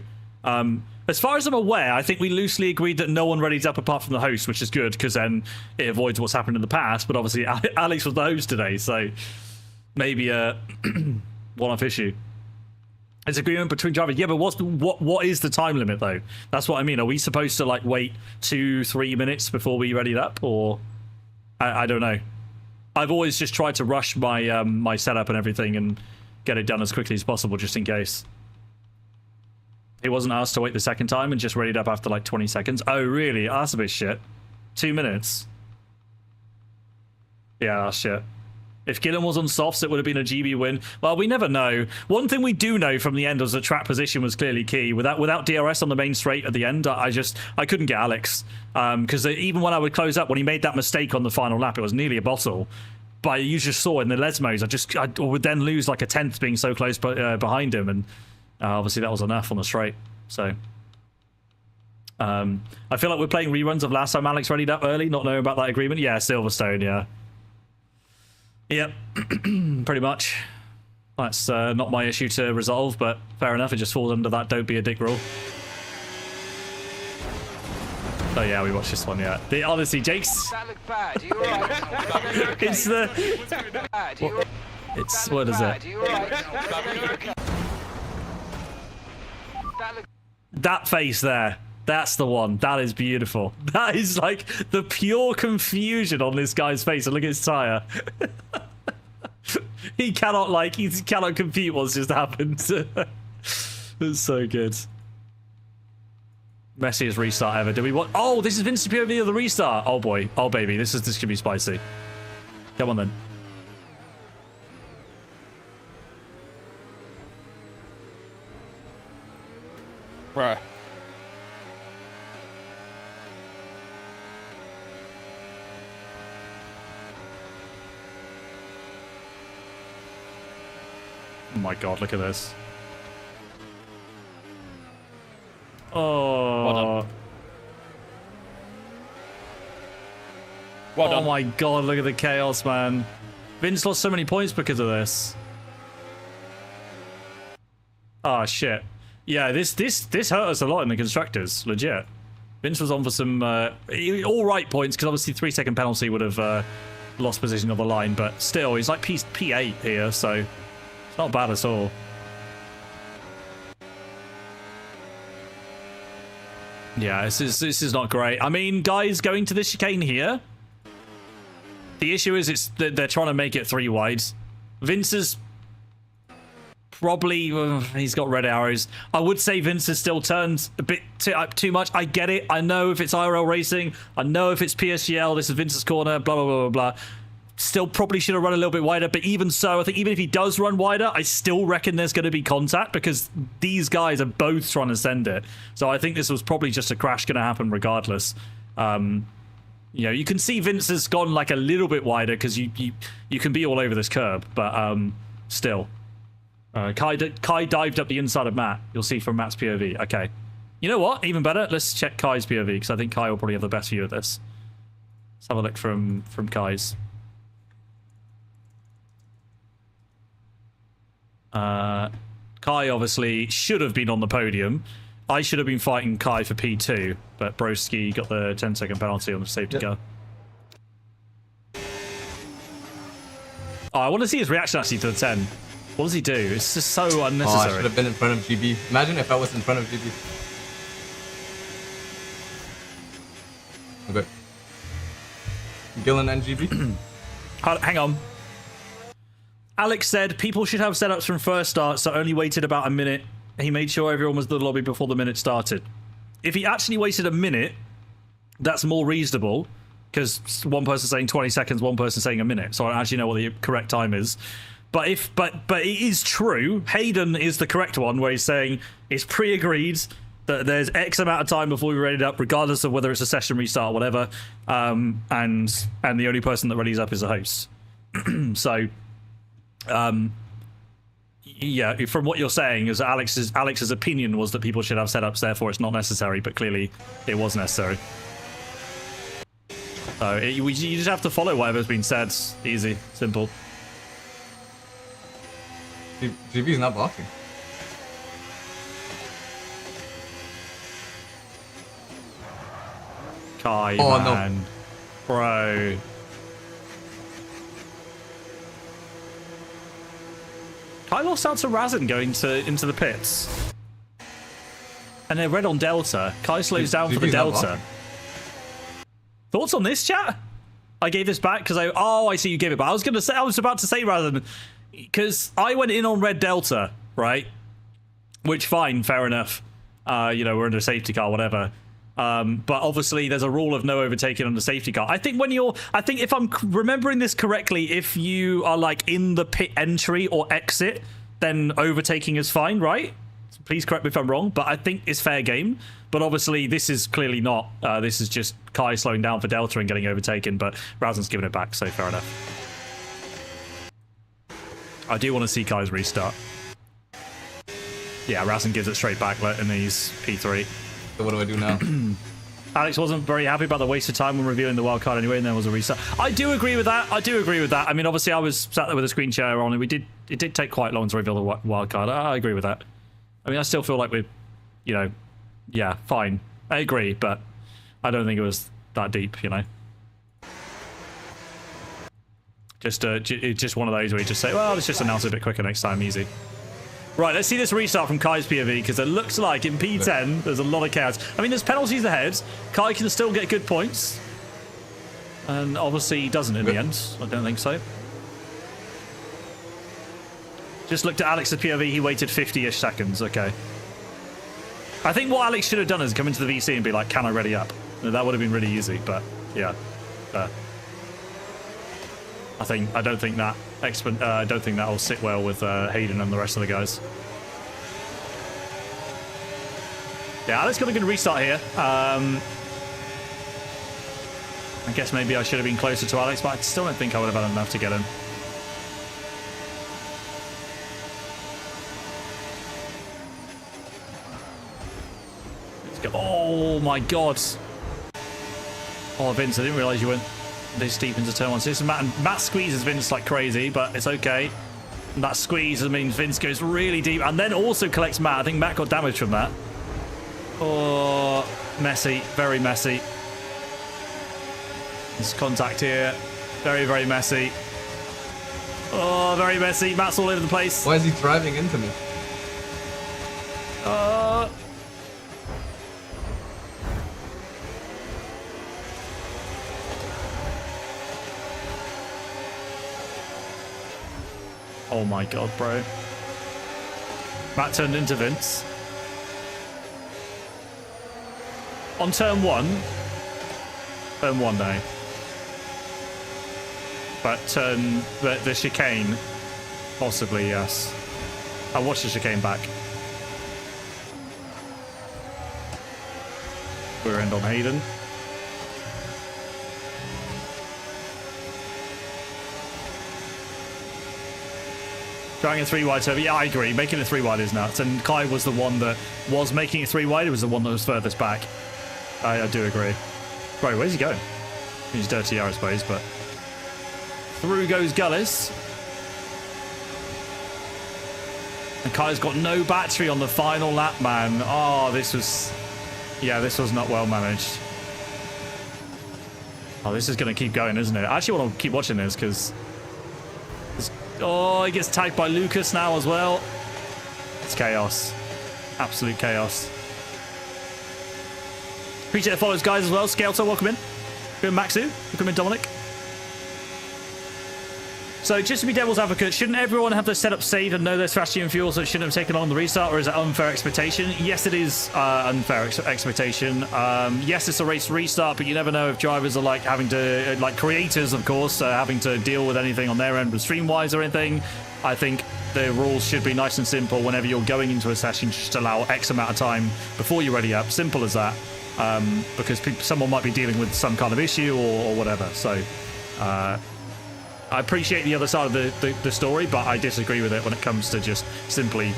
As far as I'm aware, I think we loosely agreed that no one readies up apart from the host, which is good, because then it avoids what's happened in the past, but obviously Alex was the host today, so maybe a one-off issue. It's agreement between drivers. Yeah, but what is the time limit, though? That's what I mean. Are we supposed to, like, wait 2-3 minutes before we ready it up, or... I don't know. I've always just tried to rush my my setup and everything and get it done as quickly as possible, just in case. He wasn't asked to wait the second time and just readied up after like 20 seconds. Oh, really? Oh, that's a bit shit. 2 minutes. Yeah, that's shit. If Gillen was on softs, it would have been a GB win. Well, we never know. One thing we do know from the end was the track position was clearly key. Without DRS on the main straight at the end, I couldn't get Alex. Because even when I would close up, when he made that mistake on the final lap, it was nearly a bottle. But you just saw in the Lesmos, I would then lose like a 10th being so close behind him. And obviously that was enough on the straight. So I feel like we're playing reruns of last time Alex readied up early, not knowing about that agreement. Yeah, Silverstone, yeah. Yep, pretty much. That's not my issue to resolve, but fair enough, it just falls under that don't be a dick rule. Oh yeah, we watched this one, yeah. Honestly, Jake's... That looked bad. Are you alright? It's the... It's... What is it? That face there. That's the one. That is beautiful. That is like the pure confusion on this guy's face. And look at his tire. He cannot compute what's just happened. It's so good. Messiest restart ever. Do we want? Oh, this is Vince's POV of the restart. Oh boy. Oh baby. This could be spicy. Come on then. Bruh. Oh my god, look at this. Oh. Well done. Oh my god, look at the chaos, man. Vince lost so many points because of this. Oh shit. Yeah, this hurt us a lot in the constructors, legit. Vince was on for some all right points because obviously 3-second penalty would have lost position on the line, but still, he's like P8 here, so it's not bad at all. Yeah, this is not great. I mean, guys, going to the chicane here. The issue is they're trying to make it 3 wide. Vince is probably he's got red arrows. I would say Vince has still turned a bit too much. I get it. I know if it's IRL racing. I know if it's PSGL. This is Vince's corner. Blah blah blah blah blah. Still probably should have run a little bit wider. But even so, I think even if he does run wider, I still reckon there's going to be contact because these guys are both trying to send it. So I think this was probably just a crash going to happen regardless. You know, you can see Vince has gone like a little bit wider because you can be all over this curb, but still. Kai dived up the inside of Matt. You'll see from Matt's POV. Okay. You know what? Even better. Let's check Kai's POV because I think Kai will probably have the best view of this. Let's have a look from Kai's. Kai obviously should have been on the podium. I should have been fighting Kai for P2, but Broski got the 10-second penalty on the safety car. Oh, I want to see his reaction actually to the 10. What does he do? It's just so unnecessary. Oh, I should have been in front of GB. Imagine if I was in front of GB. Okay. Gillen and GB. Hang on. Alex said people should have setups from first start, so only waited about a minute. He made sure everyone was in the lobby before the minute started. If he actually waited a minute, that's more reasonable, because one person saying 20 seconds, one person saying a minute, so I don't actually know what the correct time is. But it is true. Hayden is the correct one, where he's saying it's pre-agreed that there's X amount of time before we ready it up, regardless of whether it's a session restart or whatever. And the only person that readies up is the host. So. Yeah, from what you're saying, is Alex's opinion was that people should have setups, therefore it's not necessary, but clearly it was necessary. So you just have to follow whatever's been said. Easy, simple. GB's not blocking. Kai, oh, man. No. Bro. Kai lost out to Razin going into the pits. And they're red on Delta. Kai slows down for the Delta. Thoughts on this, chat? I gave this back because I see you gave it back. I was about to say Razin, because I went in on red Delta, right? Which, fine, fair enough. You know, we're under a safety car, whatever. But obviously there's a rule of no overtaking on the safety car. I think if I'm remembering this correctly, if you are like in the pit entry or exit, then overtaking is fine, right? So please correct me if I'm wrong, but I think it's fair game. But obviously this is clearly not. This is just Kai slowing down for Delta and getting overtaken, but Razin's giving it back, so fair enough. I do want to see Kai's restart. Yeah, Razin gives it straight back, and he's P3. So what do I do now? Alex wasn't very happy about the waste of time when reviewing the wildcard anyway, and there was a restart. I do agree with that. I mean, obviously, I was sat there with a screen share on, and it did take quite long to reveal the wildcard. I agree with that. I mean, I still feel like we're, you know, yeah, fine. I agree, but I don't think it was that deep, you know. Just one of those where you just say, well, let's just announce it a bit quicker next time, easy. Right, let's see this restart from Kai's POV, because it looks like in P10, there's a lot of chaos. I mean, there's penalties ahead. Kai can still get good points. And obviously he doesn't in the end. I don't think so. Just looked at Alex's POV, he waited 50-ish seconds, okay. I think what Alex should have done is come into the VC and be like, can I ready up? That would have been really easy, but yeah. I don't think that will sit well with Hayden and the rest of the guys. Yeah, Alex got a good restart here. I guess maybe I should have been closer to Alex, but I still don't think I would have had enough to get him. Let's go. Oh my god. Oh, Vince, I didn't realise you went this deep into turn one. So this is Matt squeezes Vince like crazy, but it's okay. And that squeeze means Vince goes really deep and then also collects Matt. I think Matt got damage from that. Oh, messy. Very messy. There's contact here. Very, very messy. Oh, very messy. Matt's all over the place. Why is he driving into me? Oh my god, bro. Matt turned into Vince. On turn one. Turn one, no. But the chicane, possibly, yes. I'll watch the chicane back. We're end on Hayden. Trying a 3-wide turbo. Yeah, I agree. Making a 3-wide is nuts. And Kai was the one that was making a 3-wide. It was the one that was furthest back. I do agree. Bro, where's he going? He's dirty, I suppose, but... Through goes Gullis. And Kai's got no battery on the final lap, man. Oh, this was... Yeah, this was not well managed. Oh, this is going to keep going, isn't it? I actually want to keep watching this, because... Oh, he gets tagged by Lucas now as well. It's chaos. Absolute chaos. Appreciate the follows, guys, as well. Skelter, welcome in. Welcome in, Maxu. Welcome in, Dominic. So, just to be devil's advocate, shouldn't everyone have their setup saved and know their strategy and fuel, so it shouldn't have taken on the restart, or is that unfair expectation? Yes, it is unfair expectation. Yes, it's a race restart, but you never know if drivers are like having to, like creators, of course, having to deal with anything on their end with stream-wise or anything. I think the rules should be nice and simple. Whenever you're going into a session, just allow X amount of time before you're ready up. Simple as that. Because someone might be dealing with some kind of issue or whatever. So, I appreciate the other side of the story, but I disagree with it when it comes to just simply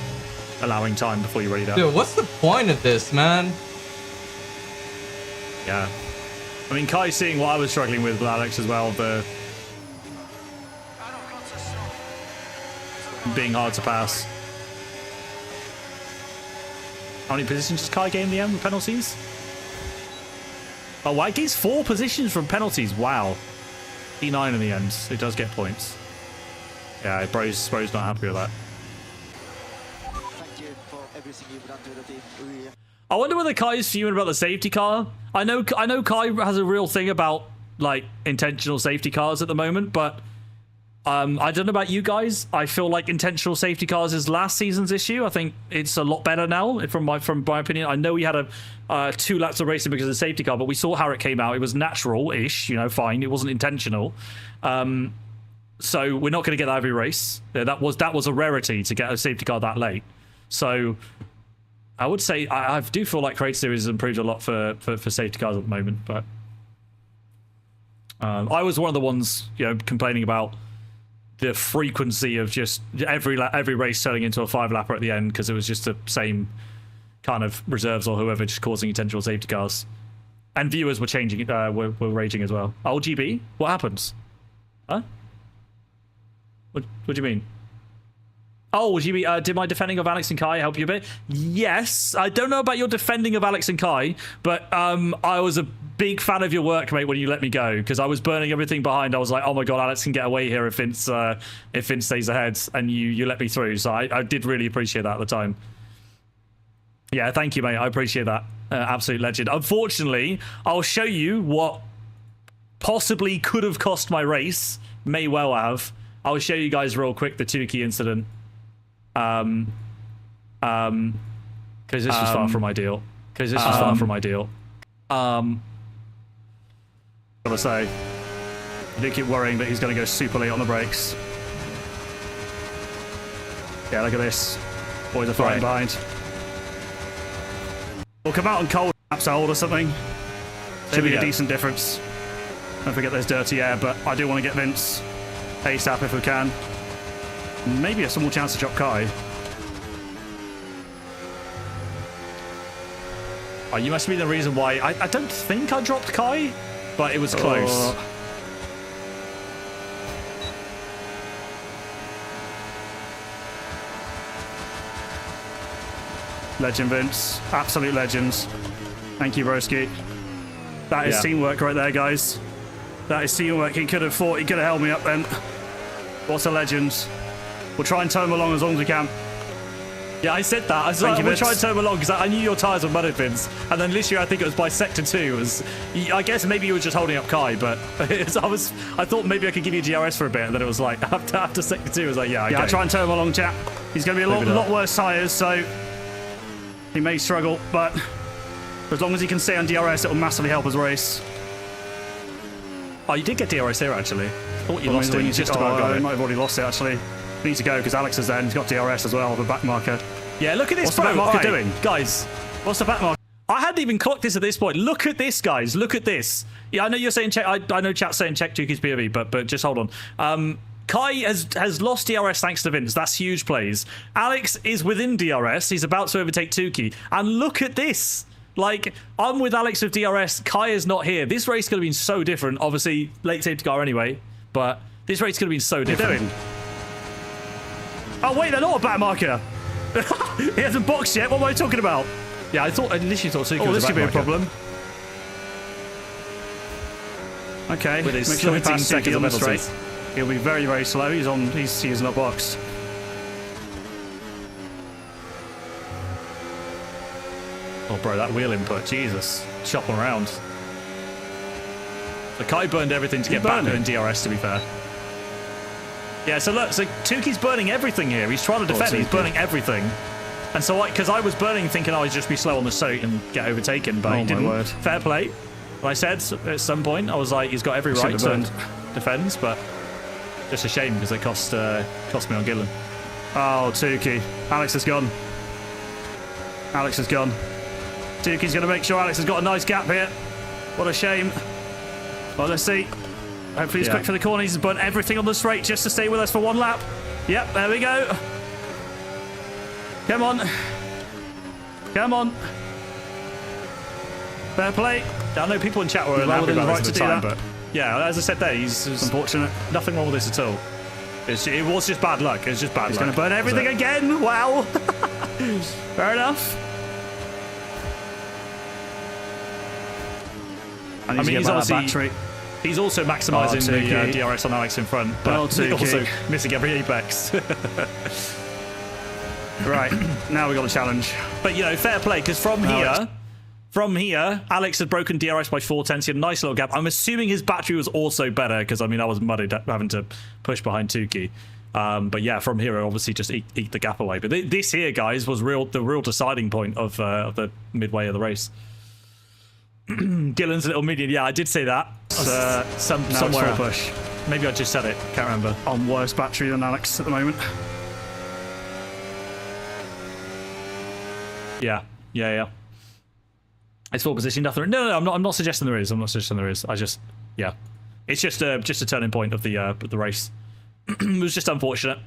allowing time before you're ready to... Dude, what's the point of this, man? Yeah. I mean, Kai's seeing what I was struggling with Alex as well, the... being hard to pass. How many positions does Kai gain in the end with penalties? Oh, wow, he gains 4 positions from penalties. Wow. P9 in the end. It does get points. Yeah, bro's not happy with that. Thank you for everything you've done to the team. Really. I wonder whether Kai's fuming about the safety car. I know Kai has a real thing about like intentional safety cars at the moment, but I don't know about you guys. I feel like intentional safety cars is last season's issue. I think it's a lot better now, from my opinion. I know we had 2 laps of racing because of the safety car, but we saw how it came out. It was natural-ish, you know, fine. It wasn't intentional. So we're not going to get that every race. That was a rarity to get a safety car that late. So I would say I do feel like Crate Series has improved a lot for safety cars at the moment. But I was one of the ones, you know, complaining about the frequency of just every race turning into a 5-lapper at the end because it was just the same kind of reserves or whoever just causing intentional safety cars. And viewers were changing, were raging as well. Oh, GB? What happens? Huh? What do you mean? Oh, GB, did my defending of Alex and Kai help you a bit? Yes. I don't know about your defending of Alex and Kai, but I was a big fan of your work, mate, when you let me go, because I was burning everything behind. I was like, oh my god, Alex can get away here if Vince stays ahead, and you let me through. So I did really appreciate that at the time. Yeah, thank you, mate. I appreciate that. Absolute legend. Unfortunately, I'll show you what possibly could have cost my race. May well have. I'll show you guys real quick the Tukey incident. Because this was far from ideal. Gotta say, I do keep worrying that he's gonna go super late on the brakes. Yeah, look at this. Boys are fighting behind. We'll come out on cold laps hold or something. Should be a decent difference. Don't forget there's dirty air, but I do want to get Vince ASAP if we can. Maybe a small chance to drop Kai. Oh, you must be the reason why. I don't think I dropped Kai, but it was close. Legend, Vince. Absolute legends. Thank you, broski. That is teamwork right there, guys. That is teamwork. He could have fought. He could have held me up then. What a legend. We'll try and tow him along as long as we can. Yeah, I said that. I was like, we'll try and tow him along because I knew your tyres were mudded, Vince. And then literally, I think it was by sector 2. I guess maybe you were just holding up Kai, but I thought maybe I could give you DRS for a bit, and then it was like after sector 2, I was like, yeah, okay. Yeah, I'll try and tow him along, chap. He's going to be a lot worse tyres, so he may struggle, but as long as he can stay on DRS, it will massively help his race. Oh, you did get DRS here, actually. I thought you lost it. You just about got it. Might have already lost it, actually. We need to go because Alex is there and he's got DRS as well, the back marker. Yeah, look at this. What's the back marker doing? Guys, what's the back marker? I hadn't even clocked this at this point. Look at this, guys. Look at this. Yeah, I know you're saying check. I know chat's saying check Tukey's POV, but just hold on. Kai has lost DRS thanks to Vince. That's huge plays. Alex is within DRS. He's about to overtake Tukey. And look at this. Like, I'm with Alex with DRS. Kai is not here. This race could have been so different. Obviously, late safety car anyway. But this race could have been so different. Oh, wait, they're not a back marker. He hasn't boxed yet. What am I talking about? Yeah, I literally thought Tukey was this could be a problem. Okay, make sure we pass Tukey on the straight. He'll be very, very slow. He's not boxed. Oh, bro, that wheel input, Jesus. Chopping around. The Kai burned everything to get back in DRS, to be fair. Yeah, so look, so Tukey's burning everything here. He's trying to defend, he's burning everything. And so, because I was burning thinking I'd just be slow on the straight and get overtaken, but he didn't. Fair play. But I said at some point, I was like, he's got every right to defend, but just a shame because it cost me on Gillen. Oh, Tukey. Alex is gone. Alex is gone. Tukey's going to make sure Alex has got a nice gap here. What a shame. Well, let's see. Hopefully he's quick for the corner. He's burnt everything on the straight just to stay with us for one lap. Yep, there we go. Come on. Come on. Fair play. I know people in chat were happy about this at the time, but yeah, as I said there, he's unfortunate. Nothing wrong with this at all. It was just bad luck. It's just bad luck. He's going to burn everything again. Wow. Fair enough. I mean, he's also maximising the DRS on Alex in front, but he's also missing every apex. Right, now we got a challenge. But, you know, fair play, because from here, Alex had broken DRS by 4 tenths. He had a nice little gap. I'm assuming his battery was also better, because, I mean, I was muddied having to push behind Tukey. But yeah, from here, obviously just eat the gap away. But this here, guys, was the real deciding point of the midway of the race. Gillen's a little minion. Yeah, I did say that. Somewhere push. Maybe I just said it. Can't remember. On worse battery than Alex at the moment. Yeah. It's full position. Nothing. No, I'm not suggesting there is. I'm not suggesting there is. Yeah. It's just a turning point of the race. It was just unfortunate.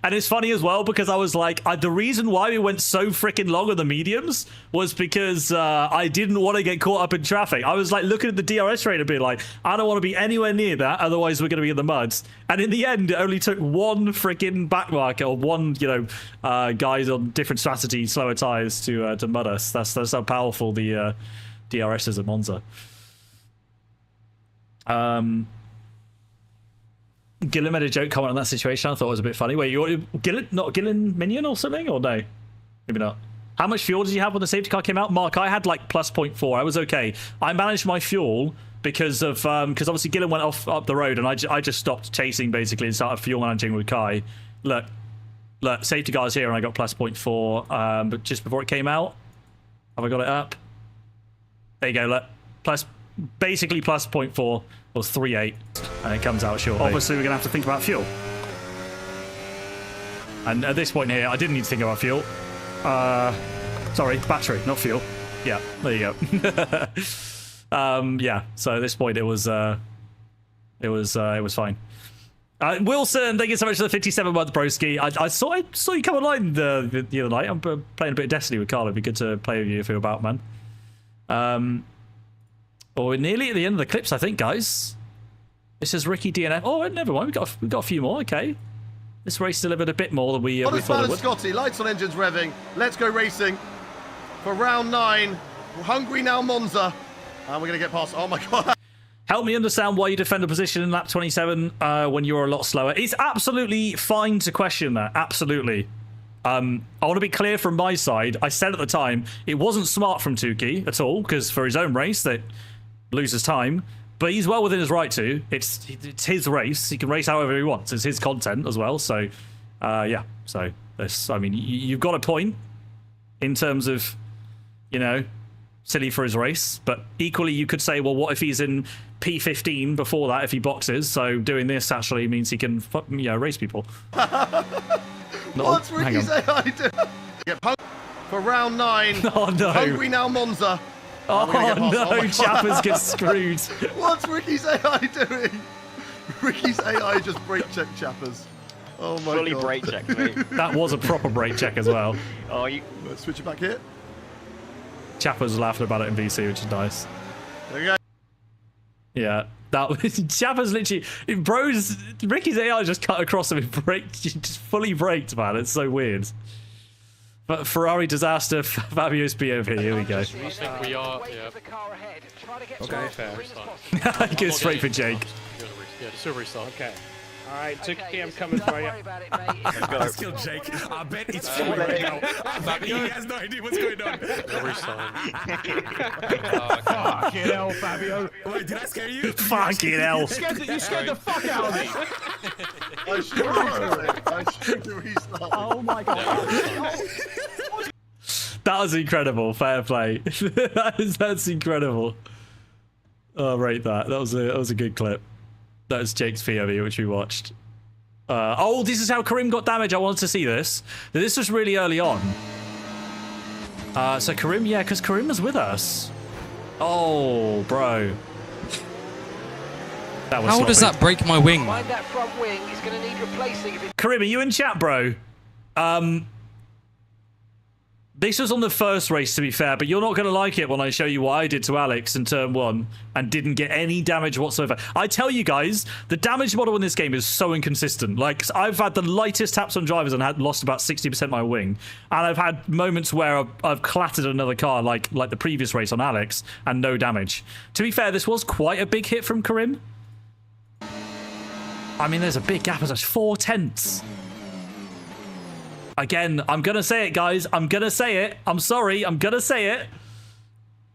And it's funny as well because I was like, the reason why we went so freaking long on the mediums was because I didn't want to get caught up in traffic. I was like looking at the DRS rate and being like, I don't want to be anywhere near that, otherwise we're going to be in the muds. And in the end, it only took one freaking backmarker or one, guys on different strategy, slower tires to mud us. That's how powerful the DRS is at Monza. Gillen made a joke comment on that situation. I thought it was a bit funny. Wait, you're Gillen, not Gillen Minion or something, or no? Maybe not. How much fuel did you have when the safety car came out, Mark? I had like plus 0.4. I was okay. I managed my fuel because of because obviously Gillen went off up the road, and I just stopped chasing basically and started fuel managing with Kai. Look, safety car's here, and I got plus 0.4. But just before it came out, have I got it up? There you go. Look, basically plus 0.4 was 3.8, and it comes out shortly. Obviously, we're gonna have to think about fuel. And at this point here, I didn't need to think about fuel. Sorry, battery, not fuel. Yeah, there you go. Yeah. So at this point, it was fine. Wilson, thank you so much for the 57-month broski. I saw you come online the other night. I'm playing a bit of Destiny with Carl. It'd be good to play with you if you're about, man. Oh, we're nearly at the end of the clips, I think, guys. This is Ricky DNF. Oh, never mind. We've got a few more. Okay. This race delivered a bit more than we thought it would. Scotty, lights on, engines revving. Let's go racing for round 9. We're hungry now, Monza. And we're going to get past. Oh, my God. Help me understand why you defend a position in lap 27 when you're a lot slower. It's absolutely fine to question that. Absolutely. I want to be clear from my side. I said at the time, it wasn't smart from Tukey at all, because for his own race, that loses time. But he's well within his right to. It's his race. He can race however he wants. It's his content as well. So, yeah. So, I mean, you've got a point in terms of, you know, silly for his race. But equally, you could say, well, what if he's in P15 before that if he boxes? So doing this actually means he can, race people. What's Ricky's AI doing? Get punked for round 9. Oh, no. Hungry now, Monza. Oh, no, Chappers get screwed. What's Ricky's AI doing? Ricky's AI just brake check Chappers. Oh my Fully God. brake checked me. That was a proper brake check as well. Oh, you... Let's switch it back here. Chappers was laughing about it in VC, which is nice. There we go. Yeah, that was Chappers literally. Ricky's AI just cut across him and just fully braked, man. It's so weird. But Ferrari disaster, Fabio's POV. Here we go. I think we are. Yeah. Okay, fair. Go straight for Jake. Yeah, just a restart. Okay. Alright, Tukey, I'm coming for you. Let's kill Jake. I bet it's falling right now. I bet he has no idea what's going on. Fucking hell, Fabio. Wait, did I scare you? Fucking hell. You scared the fuck out of me. I should restart. Oh my God. That was incredible. Fair play. That's incredible. Oh, I rate that. That was a good clip. That was Jake's POV, which we watched. Oh, this is how Karim got damage. I wanted to see this. This was really early on. So Karim, yeah, because Karim was with us. Oh, bro. That was How sloppy. does that break my wing? Mind that front wing is going to need replacing. Karim, are you in chat, bro? This was on the first race, to be fair, but you're not going to like it when I show you what I did to Alex in turn 1 and didn't get any damage whatsoever. I tell you guys, the damage model in this game is so inconsistent. Like, I've had the lightest taps on drivers and had lost about 60% of my wing, and I've had moments where I've clattered another car, like the previous race on Alex, and no damage. To be fair, this was quite a big hit from Karim. I mean, there's a big gap. It's 4 tenths. Again, I'm going to say it, guys. I'm going to say it. I'm sorry. I'm going to say it.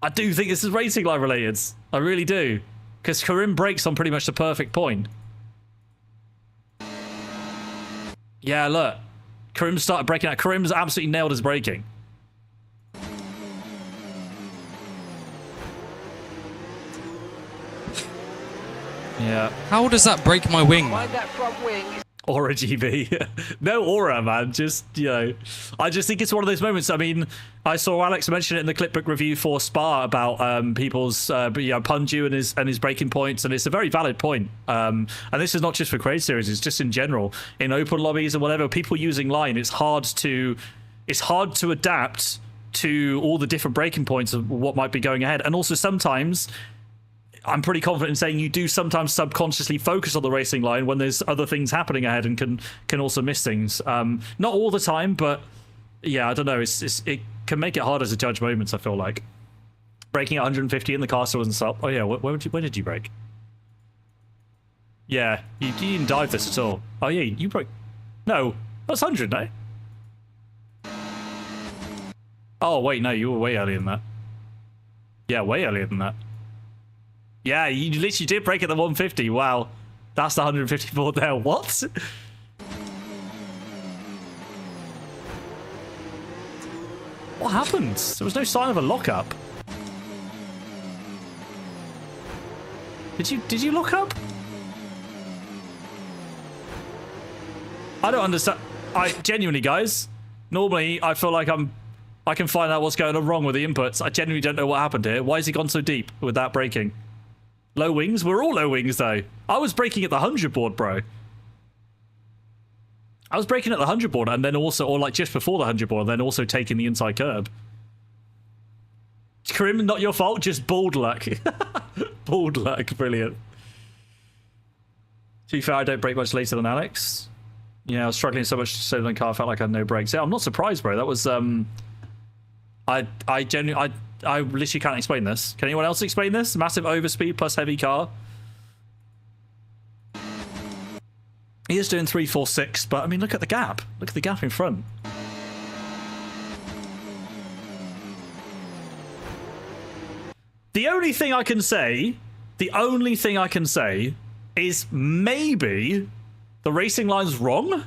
I do think this is racing line related. I really do. Because Karim brakes on pretty much the perfect point. Yeah, look. Karim started braking out. Karim's absolutely nailed his braking. Yeah. How does that break my wing? Mind that front wing. Aura GB. No aura, man. Just, I just think it's one of those moments. I mean, I saw Alex mention it in the clipbook review for Spa about people's, Punju and his breaking points, and it's a very valid point. And this is not just for Crazy Series, it's just in general. In open lobbies and whatever, people using line, it's hard to adapt to all the different breaking points of what might be going ahead. And also sometimes, I'm pretty confident in saying you do sometimes subconsciously focus on the racing line when there's other things happening ahead and can also miss things. Not all the time, but yeah, I don't know. It can make it harder to judge moments, I feel like. Breaking at 150 in the car still doesn't stop. Oh yeah, when did you break? Yeah, you didn't dive this at all. Oh yeah, you broke. No, that's 100, no? Oh wait, no, you were way earlier than that. Yeah, way earlier than that. Yeah, you literally did break at the 150. Wow, that's the 154 there. What? What happened? There was no sign of a lockup. Did you lock up? I don't understand. I genuinely, guys. Normally, I feel like I can find out what's going on wrong with the inputs. I genuinely don't know what happened here. Why has he gone so deep with that braking? Low wings? We're all low wings, though. I was braking at the 100 board, bro. I was braking at the 100 board and then also, or like just before the 100 board, and then also taking the inside curb. Karim, not your fault, just bald luck. Bald luck, brilliant. To be fair, I don't brake much later than Alex. Yeah, I was struggling so much so than car, I felt like I had no brakes. Yeah, I'm not surprised, bro. That was, I literally can't explain this. Can anyone else explain this? Massive overspeed plus heavy car. He is doing 346, but I mean, look at the gap. Look at the gap in front. The only thing I can say is maybe the racing line's wrong.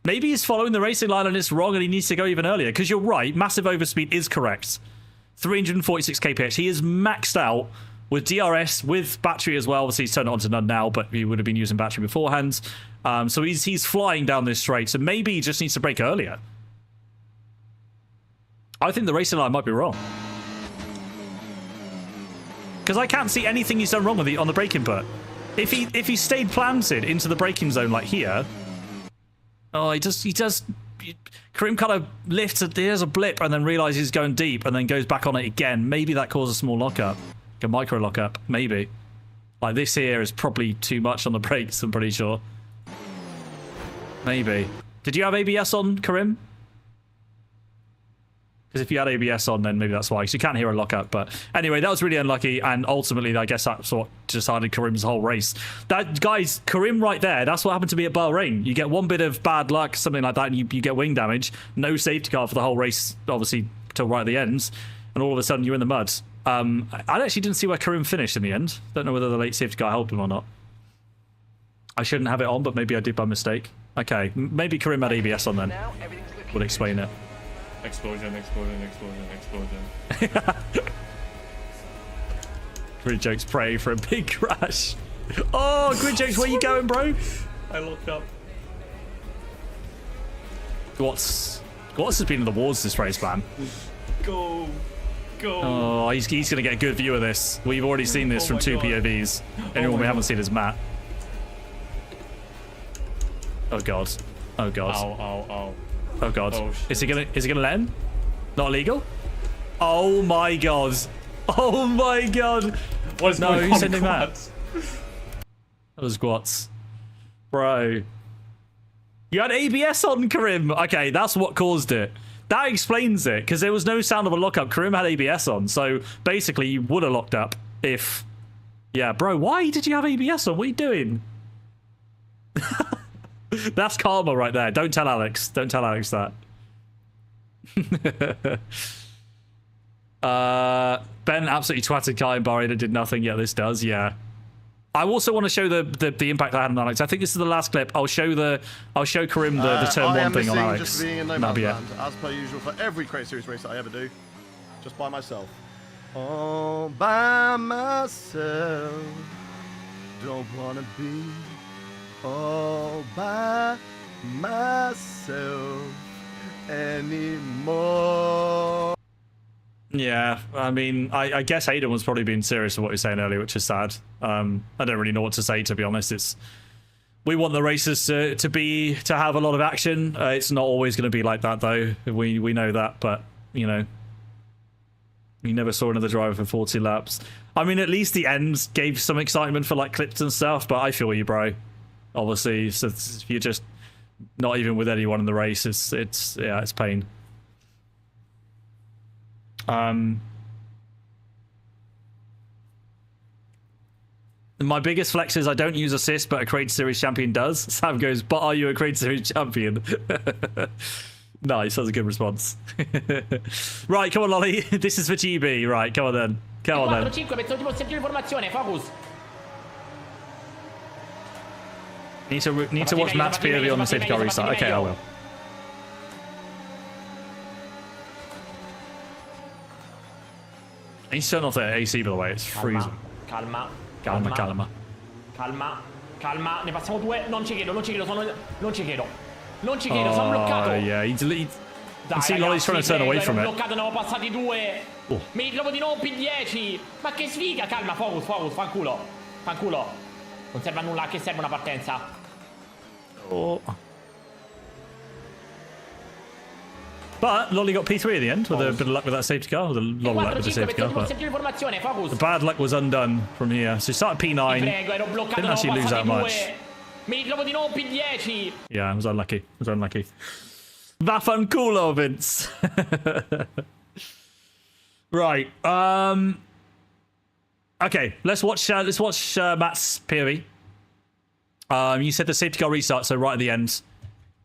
Maybe he's following the racing line and it's wrong and he needs to go even earlier. Because you're right, massive overspeed is correct. 346 kph. He is maxed out with DRS, with battery as well. Obviously, he's turned it on to none now, but he would have been using battery beforehand. So he's flying down this straight. So maybe he just needs to brake earlier. I think the racing line might be wrong. Because I can't see anything he's done wrong with on the brake input. If he stayed planted into the braking zone like here, oh, he does. Karim kind of lifts. There's a blip and then realizes he's going deep and then goes back on it again. Maybe that causes a small lockup, like a micro lockup. Maybe. Like this here is probably too much on the brakes. I'm pretty sure. Maybe. Did you have ABS on, Karim? Because if you had ABS on, then maybe that's why. Because you can't hear a lockup. But anyway, that was really unlucky. And ultimately, I guess that's what decided Karim's whole race. That, guys, Karim right there, that's what happened to me at Bahrain. You get one bit of bad luck, something like that, and you get wing damage. No safety car for the whole race, obviously, till right at the end. And all of a sudden, you're in the mud. I actually didn't see where Karim finished in the end. Don't know whether the late safety car helped him or not. I shouldn't have it on, but maybe I did by mistake. Okay, maybe Karim had ABS on then. Would explain it. Explosion. Grid Jokes praying for a big crash. Oh, Grid Jokes, where you going, bro? I looked up. Gwatz has been in the wars this race, man. Go. Oh, he's going to get a good view of this. We've already seen this from two POVs. Anyone we haven't seen is Matt. Oh, God. Oh, God. Ow. Oh, God. Oh, is he gonna let him? Not illegal? Oh, my God. Oh, my God. What is going on? Who's sending that? That was Gwatz. Bro. You had ABS on, Karim. Okay, that's what caused it. That explains it, because there was no sound of a lockup. Karim had ABS on, so basically you would have locked up if... Yeah, bro, why did you have ABS on? What are you doing? That's karma right there. Don't tell Alex. Don't tell Alex that. Ben absolutely twatted Kai and Barry that did nothing. Yeah, this does. Yeah. I also want to show the impact I had on Alex. I think this is the last clip. I'll show Karim the turn one thing on Alex. Just being in no man's land, as per usual for every Crate Series race that I ever do, just by myself. All by myself. Don't wanna be all by myself anymore. Yeah, I mean, I guess Hayden was probably being serious with what he was saying earlier, which is sad. I don't really know what to say, to be honest. We want the races to have a lot of action. It's not always going to be like that, though. We know that, but you know, you never saw another driver for 40 laps. I mean, at least the ends gave some excitement for like clips and stuff. But I feel you, bro. Obviously, so if you're just not even with anyone in the race, it's pain. My biggest flex is I don't use assist, but a Creator Series champion does. Sam goes, but are you a Creator Series champion? Nice, that's a good response. Right, come on, Lolly. This is for GB. Right, come on then. Come on then. 4-5, metto tipo sempre informazione, focus. Need to watch Matt's POV on the safety car restart. Okay, I will. He's turned off the AC, by the way. It's freezing. Calma. Calma. Calma. Ne passiamo 2. Non ci chiedo. Non ci chiedo, sono bloccato. Yeah, you Dai, see Lolly's trying to turn away from it. Bloccato, ne ho passati 2. Mi trovo di nuovo P10. Ma che sfiga. Calma, focus, fanculo. Non serve a nulla, a che serve una partenza? But Lolly got P3 at the end with a bit of luck with that safety car, with a lot of luck with the safety car. But the bad luck was undone from here. So he started P9. Didn't actually lose that much. Mi trovo di nuovo P10. Yeah, I was unlucky. Vaffanculo, Vince. Right. Okay, let's watch Matt's POV. You said the safety car restart, so right at the end,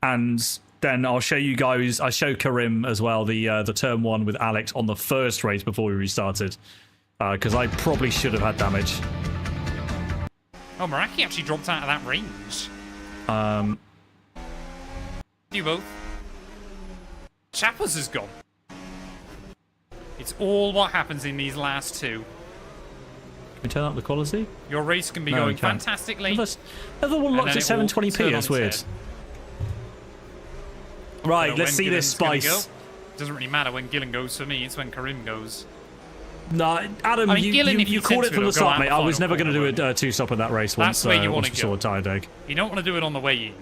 and then I'll show you guys. I show Karim as well the turn 1 with Alex on the first race before we restarted, because I probably should have had damage. Oh, Meraki actually dropped out of that range. You both. Chappers is gone. It's all what happens in these last 2. Can we turn up the quality? Your race can be going fantastically. The other one locked at 720p. That's weird. Right, let's see this spice. Doesn't really matter when Gillen goes for me. It's when Karim goes. No, Adam, I mean, you called it from the start, mate. I was never going to do a 2-stop at that race once. That's where you want to go. Tired egg. You don't want to do it on the way in.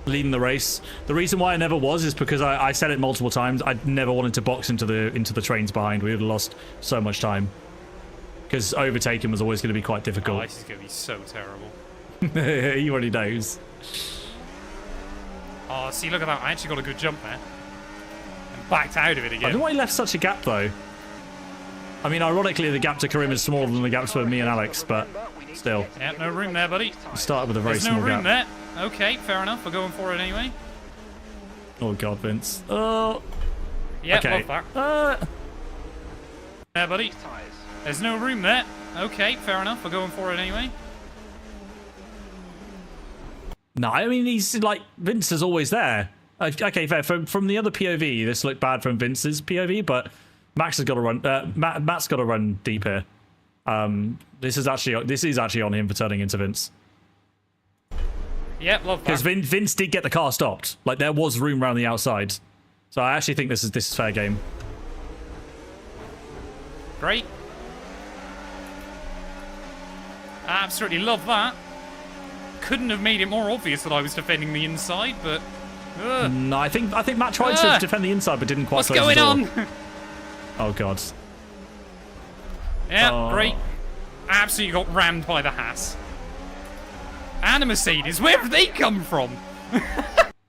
Leading the race. The reason why I never was is because I said it multiple times. I never wanted to box into the trains behind. We would have lost so much time. Because overtaking was always going to be quite difficult. Oh, this is going to be so terrible. He already knows. Oh, see, look at that. I actually got a good jump there. And backed out of it again. I don't know why he left such a gap, though. I mean, ironically, the gap to Karim is smaller than the gaps for me and Alex, but still. Yeah, no room there, buddy. You started with a very small gap. There's no room there. Okay, fair enough. We're going for it anyway. Oh, God, Vince. Oh. Yeah, okay. love that. There, buddy. There's no room there. Okay, fair enough. We're going for it anyway. No, I mean, he's like, Vince is always there. Okay, fair. From the other POV, this looked bad from Vince's POV, but Max has got to run. Matt's got to run deep here. This is actually on him for turning into Vince. Yep, love that. Because Vince did get the car stopped. Like, there was room around the outside. So I actually think this is fair game. Great. I absolutely love that. Couldn't have made it more obvious that I was defending the inside, but... No, I think Matt tried to defend the inside, but didn't quite close the door. What's going on? Oh, God. Yeah, great. Absolutely got rammed by the Haas. And a Mercedes. Where have they come from?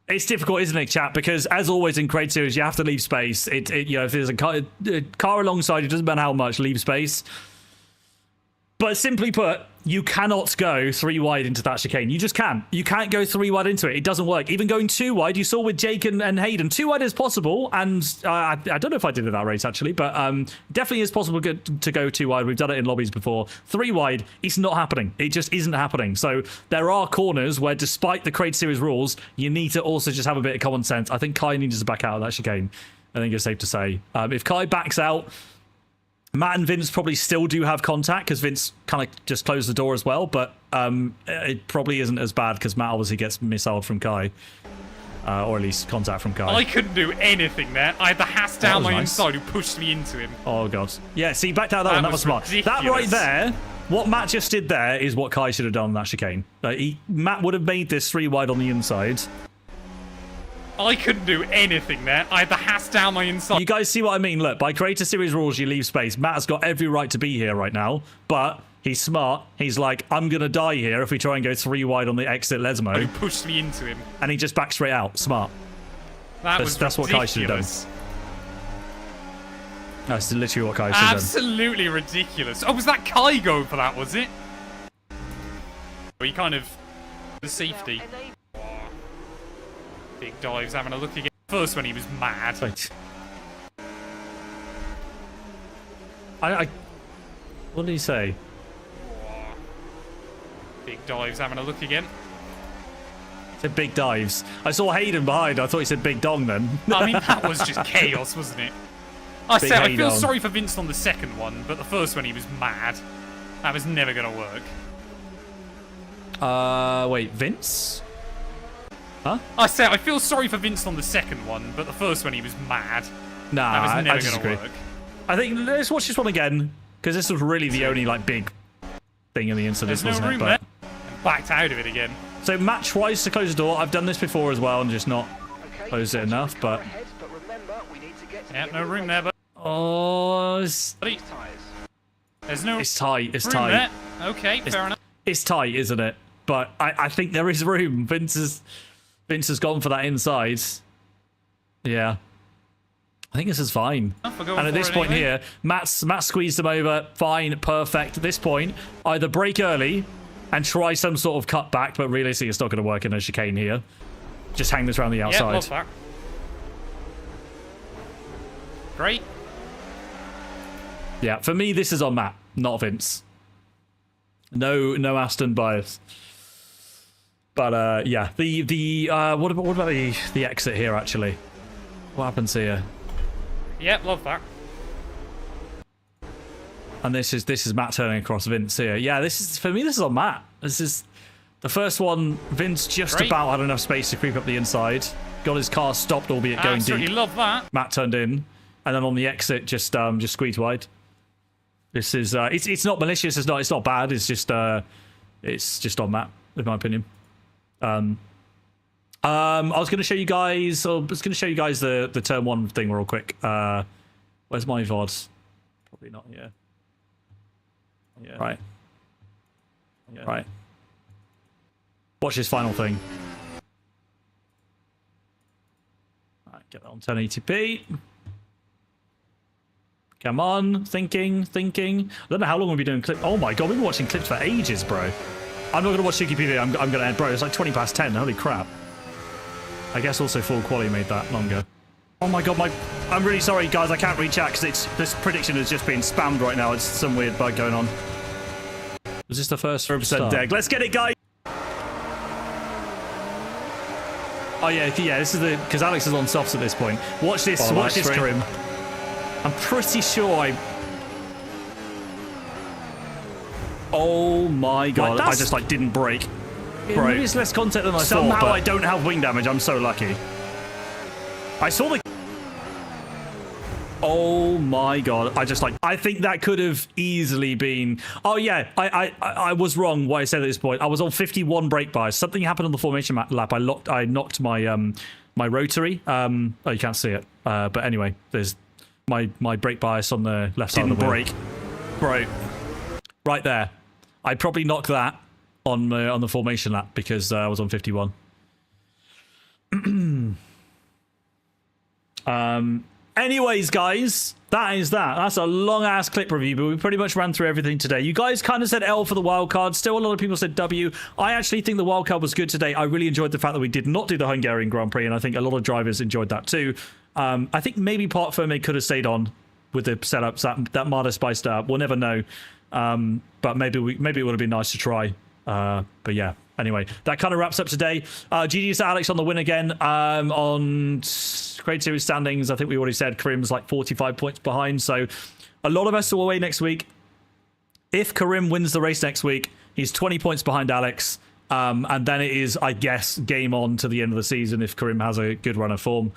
It's difficult, isn't it, chat? Because as always in Creator Series, you have to leave space. You know, if there's a car alongside you, doesn't matter how much, leave space. But simply put, you cannot go 3 wide into that chicane. You just can't. You can't go 3 wide into it. It doesn't work. Even going 2 wide, you saw with Jake and Hayden, 2 wide is possible. And I don't know if I did it that race, actually, but definitely is possible to go 2 wide. We've done it in lobbies before. 3 wide, it's not happening. It just isn't happening. So there are corners where, despite the Creator Series rules, you need to also just have a bit of common sense. I think Kai needs to back out of that chicane. I think it's safe to say. If Kai backs out, Matt and Vince probably still do have contact because Vince kind of just closed the door as well, but it probably isn't as bad because Matt obviously gets missiled from Kai, or at least contact from Kai. I couldn't do anything there. I had the Haas down my inside who pushed me into him. Oh, God. Yeah, see, backed out of that one. That was smart. Ridiculous. That right there, what Matt just did there is what Kai should have done on that chicane. Matt would have made this 3 wide on the inside. I couldn't do anything there. I had the Haas down my inside. You guys see what I mean? Look, by Creator Series rules, you leave space. Matt has got every right to be here right now, but he's smart. He's like, I'm going to die here if we try and go 3 wide on the exit Lesmo. Who pushed me into him. And he just backed straight out. Smart. That's what Kai should have done. That's literally what Kai should have done. Absolutely ridiculous. Oh, was that Kai going for that, was it? He kind of the safety. Big dives, having a look again. First when he was mad. What did he say? Big dives, having a look again. He said big dives. I saw Hayden behind. I thought he said big dong then. I mean, that was just chaos, wasn't it? I feel sorry for Vince on the second one, but the first one he was mad. That was never going to work. Wait, Vince? Huh? I feel sorry for Vince on the second one, but the first one he was mad. Nah, that was I never disagree. going to work. I think let's watch this one again, because this was really the only like big thing in the incident, There's no wasn't room it? there. And backed out of it again. So Matt tries to close the door. I've done this before as well and just not closed it enough, but... Yeah, no room there, but... Oh, There's no... It's tight, it's room tight. there. Okay, fair enough. It's tight, isn't it? But I think there is room. Vince has gone for that inside. Yeah. I think this is fine. And at this point here, Matt squeezed him over. Fine, perfect. At this point, either break early and try some sort of cut back, but realistically, it's not going to work in a chicane here. Just hang this around the outside. Yeah, love that. Great. Yeah, for me, this is on Matt, not Vince. No Aston bias. But yeah, what about the exit here actually? What happens here? Yep, love that. And this is Matt turning across Vince here. Yeah, this is for me. This is on Matt. This is the first one. Vince just about had enough space to creep up the inside. Got his car stopped, albeit going deep. Love that. Matt turned in, and then on the exit, just squeezed wide. This is it's not malicious. It's not bad. It's just on Matt, in my opinion. I was going to show you guys. The turn one thing real quick. Where's my VOD? Probably not here. Yeah. Right. Yeah. Right. Watch this final thing. Right, get that on 1080p. Come on, thinking. I don't know how long we'll be doing clips. Oh my god, we've been watching clips for ages, bro. I'm not going to watch Suki PV. I'm going to end, bro. It's like 20 past 10. Holy crap. I guess also full quality made that longer. Oh my god, I'm really sorry, guys. I can't reach out because this prediction has just been spammed right now. It's some weird bug going on. Was this the first 100% deck? Let's get it, guys. Oh yeah. This is because Alex is on softs at this point. Watch this. Watch this, Karim. I'm pretty sure Oh my god! I just didn't break. Bro, maybe it's less contact than I thought. Somehow I don't have wing damage. I'm so lucky. I saw the. Oh my god! I think that could have easily been. Oh yeah, I was wrong. What I said at this point, I was on 51 brake bias. Something happened on the formation lap. I knocked my my rotary. Oh, you can't see it. But anyway, there's my brake bias on the left side of the wheel. Bro, right there. I probably knocked that on the formation lap because I was on 51. Anyways, guys, that is that. That's a long-ass clip review, but we pretty much ran through everything today. You guys kind of said L for the wildcard. Still, a lot of people said W. I actually think the wildcard was good today. I really enjoyed the fact that we did not do the Hungarian Grand Prix, and I think a lot of drivers enjoyed that too. I think maybe Park Ferme could have stayed on with the setups. That Marta spiced up. We'll never know. But maybe it would have been nice to try. But yeah. Anyway, that kind of wraps up today. GG to Alex on the win again. On Creative Series standings, I think we already said Karim's like 45 points behind. So a lot of us are away next week. If Karim wins the race next week, he's 20 points behind Alex. And then it is, I guess, game on to the end of the season if Karim has a good run of form.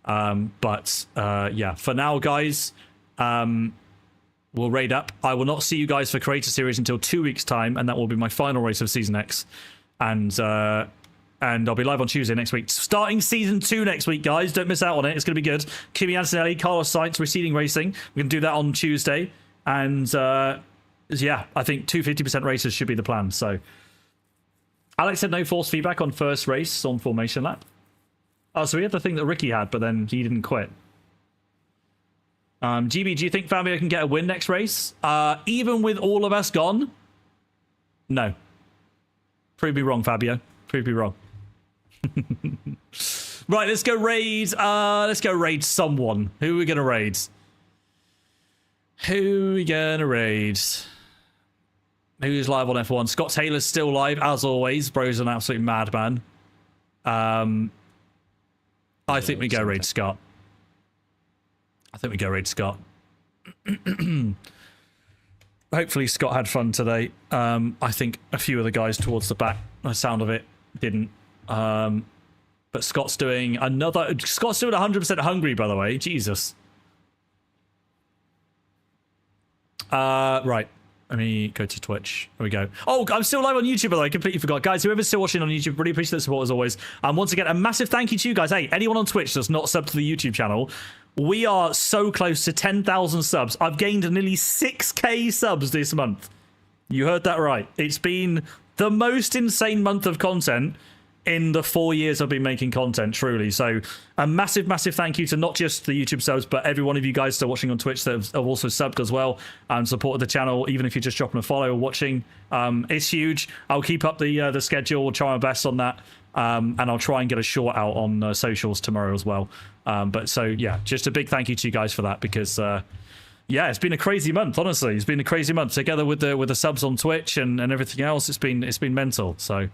Yeah, for now, guys, we'll raid up. I will not see you guys for Creator Series until 2 weeks' time, and that will be my final race of Season X. And I'll be live on Tuesday next week. Starting Season 2 next week, guys. Don't miss out on it. It's going to be good. Kimi Antonelli, Carlos Sainz, Receding Racing. We can do that on Tuesday. And, yeah, I think 2 50% races should be the plan. So, Alex had no force feedback on first race on formation lap. Oh, so we had the thing that Ricky had, but then he didn't quit. GB, do you think Fabio can get a win next race? Even with all of us gone? No. Prove me wrong, Fabio. Prove me wrong. Right, let's go raid. Let's go raid someone. Who are we gonna raid? Who are we gonna raid? Who's live on F1? Scott Taylor's still live, as always. Bro's an absolute madman. I think we go raid Scott. Hopefully Scott had fun today. I think a few of the guys towards the back, the sound of it, didn't. But Scott's doing 100% hungry, by the way. Jesus. Right. Let me go to Twitch. There we go. Oh, I'm still live on YouTube, by the way. I completely forgot. Guys, whoever's still watching on YouTube, really appreciate the support as always. And once again, a massive thank you to you guys. Hey, anyone on Twitch that's not subbed to the YouTube channel, we are so close to 10,000 subs. I've gained nearly 6k subs this month. You heard that right. It's been the most insane month of content in the 4 years I've been making content, truly. So a massive, massive thank you to not just the YouTube subs, but every one of you guys still watching on Twitch that have also subbed as well and supported the channel, even if you're just dropping a follow or watching. It's huge. I'll keep up the schedule. We'll try my best on that. And I'll try and get a short out on socials tomorrow as well. But so, yeah, just a big thank you to you guys for that because... yeah, it's been a crazy month, honestly. It's been a crazy month. Together with the subs on Twitch and everything else, it's been mental. So...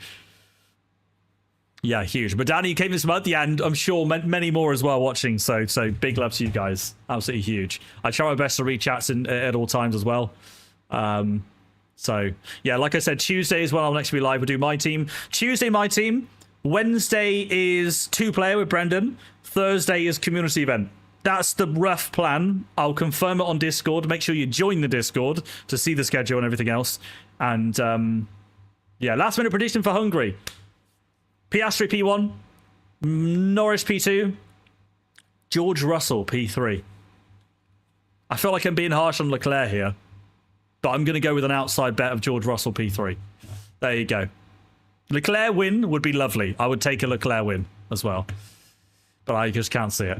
yeah, huge. But Danny came this month, yeah, and I'm sure many more as well watching. So big love to you guys. Absolutely huge. I try my best to read chats at all times as well. So yeah, like I said, Tuesday is when I'll next be live. We'll do my team. Tuesday, my team. Wednesday is 2-player with Brendan. Thursday is community event. That's the rough plan. I'll confirm it on Discord. Make sure you join the Discord to see the schedule and everything else. And yeah, last minute prediction for Hungary. Piastri P1, Norris P2, George Russell P3. I feel like I'm being harsh on Leclerc here, but I'm going to go with an outside bet of George Russell P3. There you go. Leclerc win would be lovely. I would take a Leclerc win as well, but I just can't see it.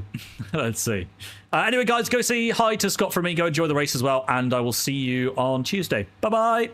Let's see. Anyway, guys, go say hi to Scott from me. Go enjoy the race as well, and I will see you on Tuesday. Bye-bye.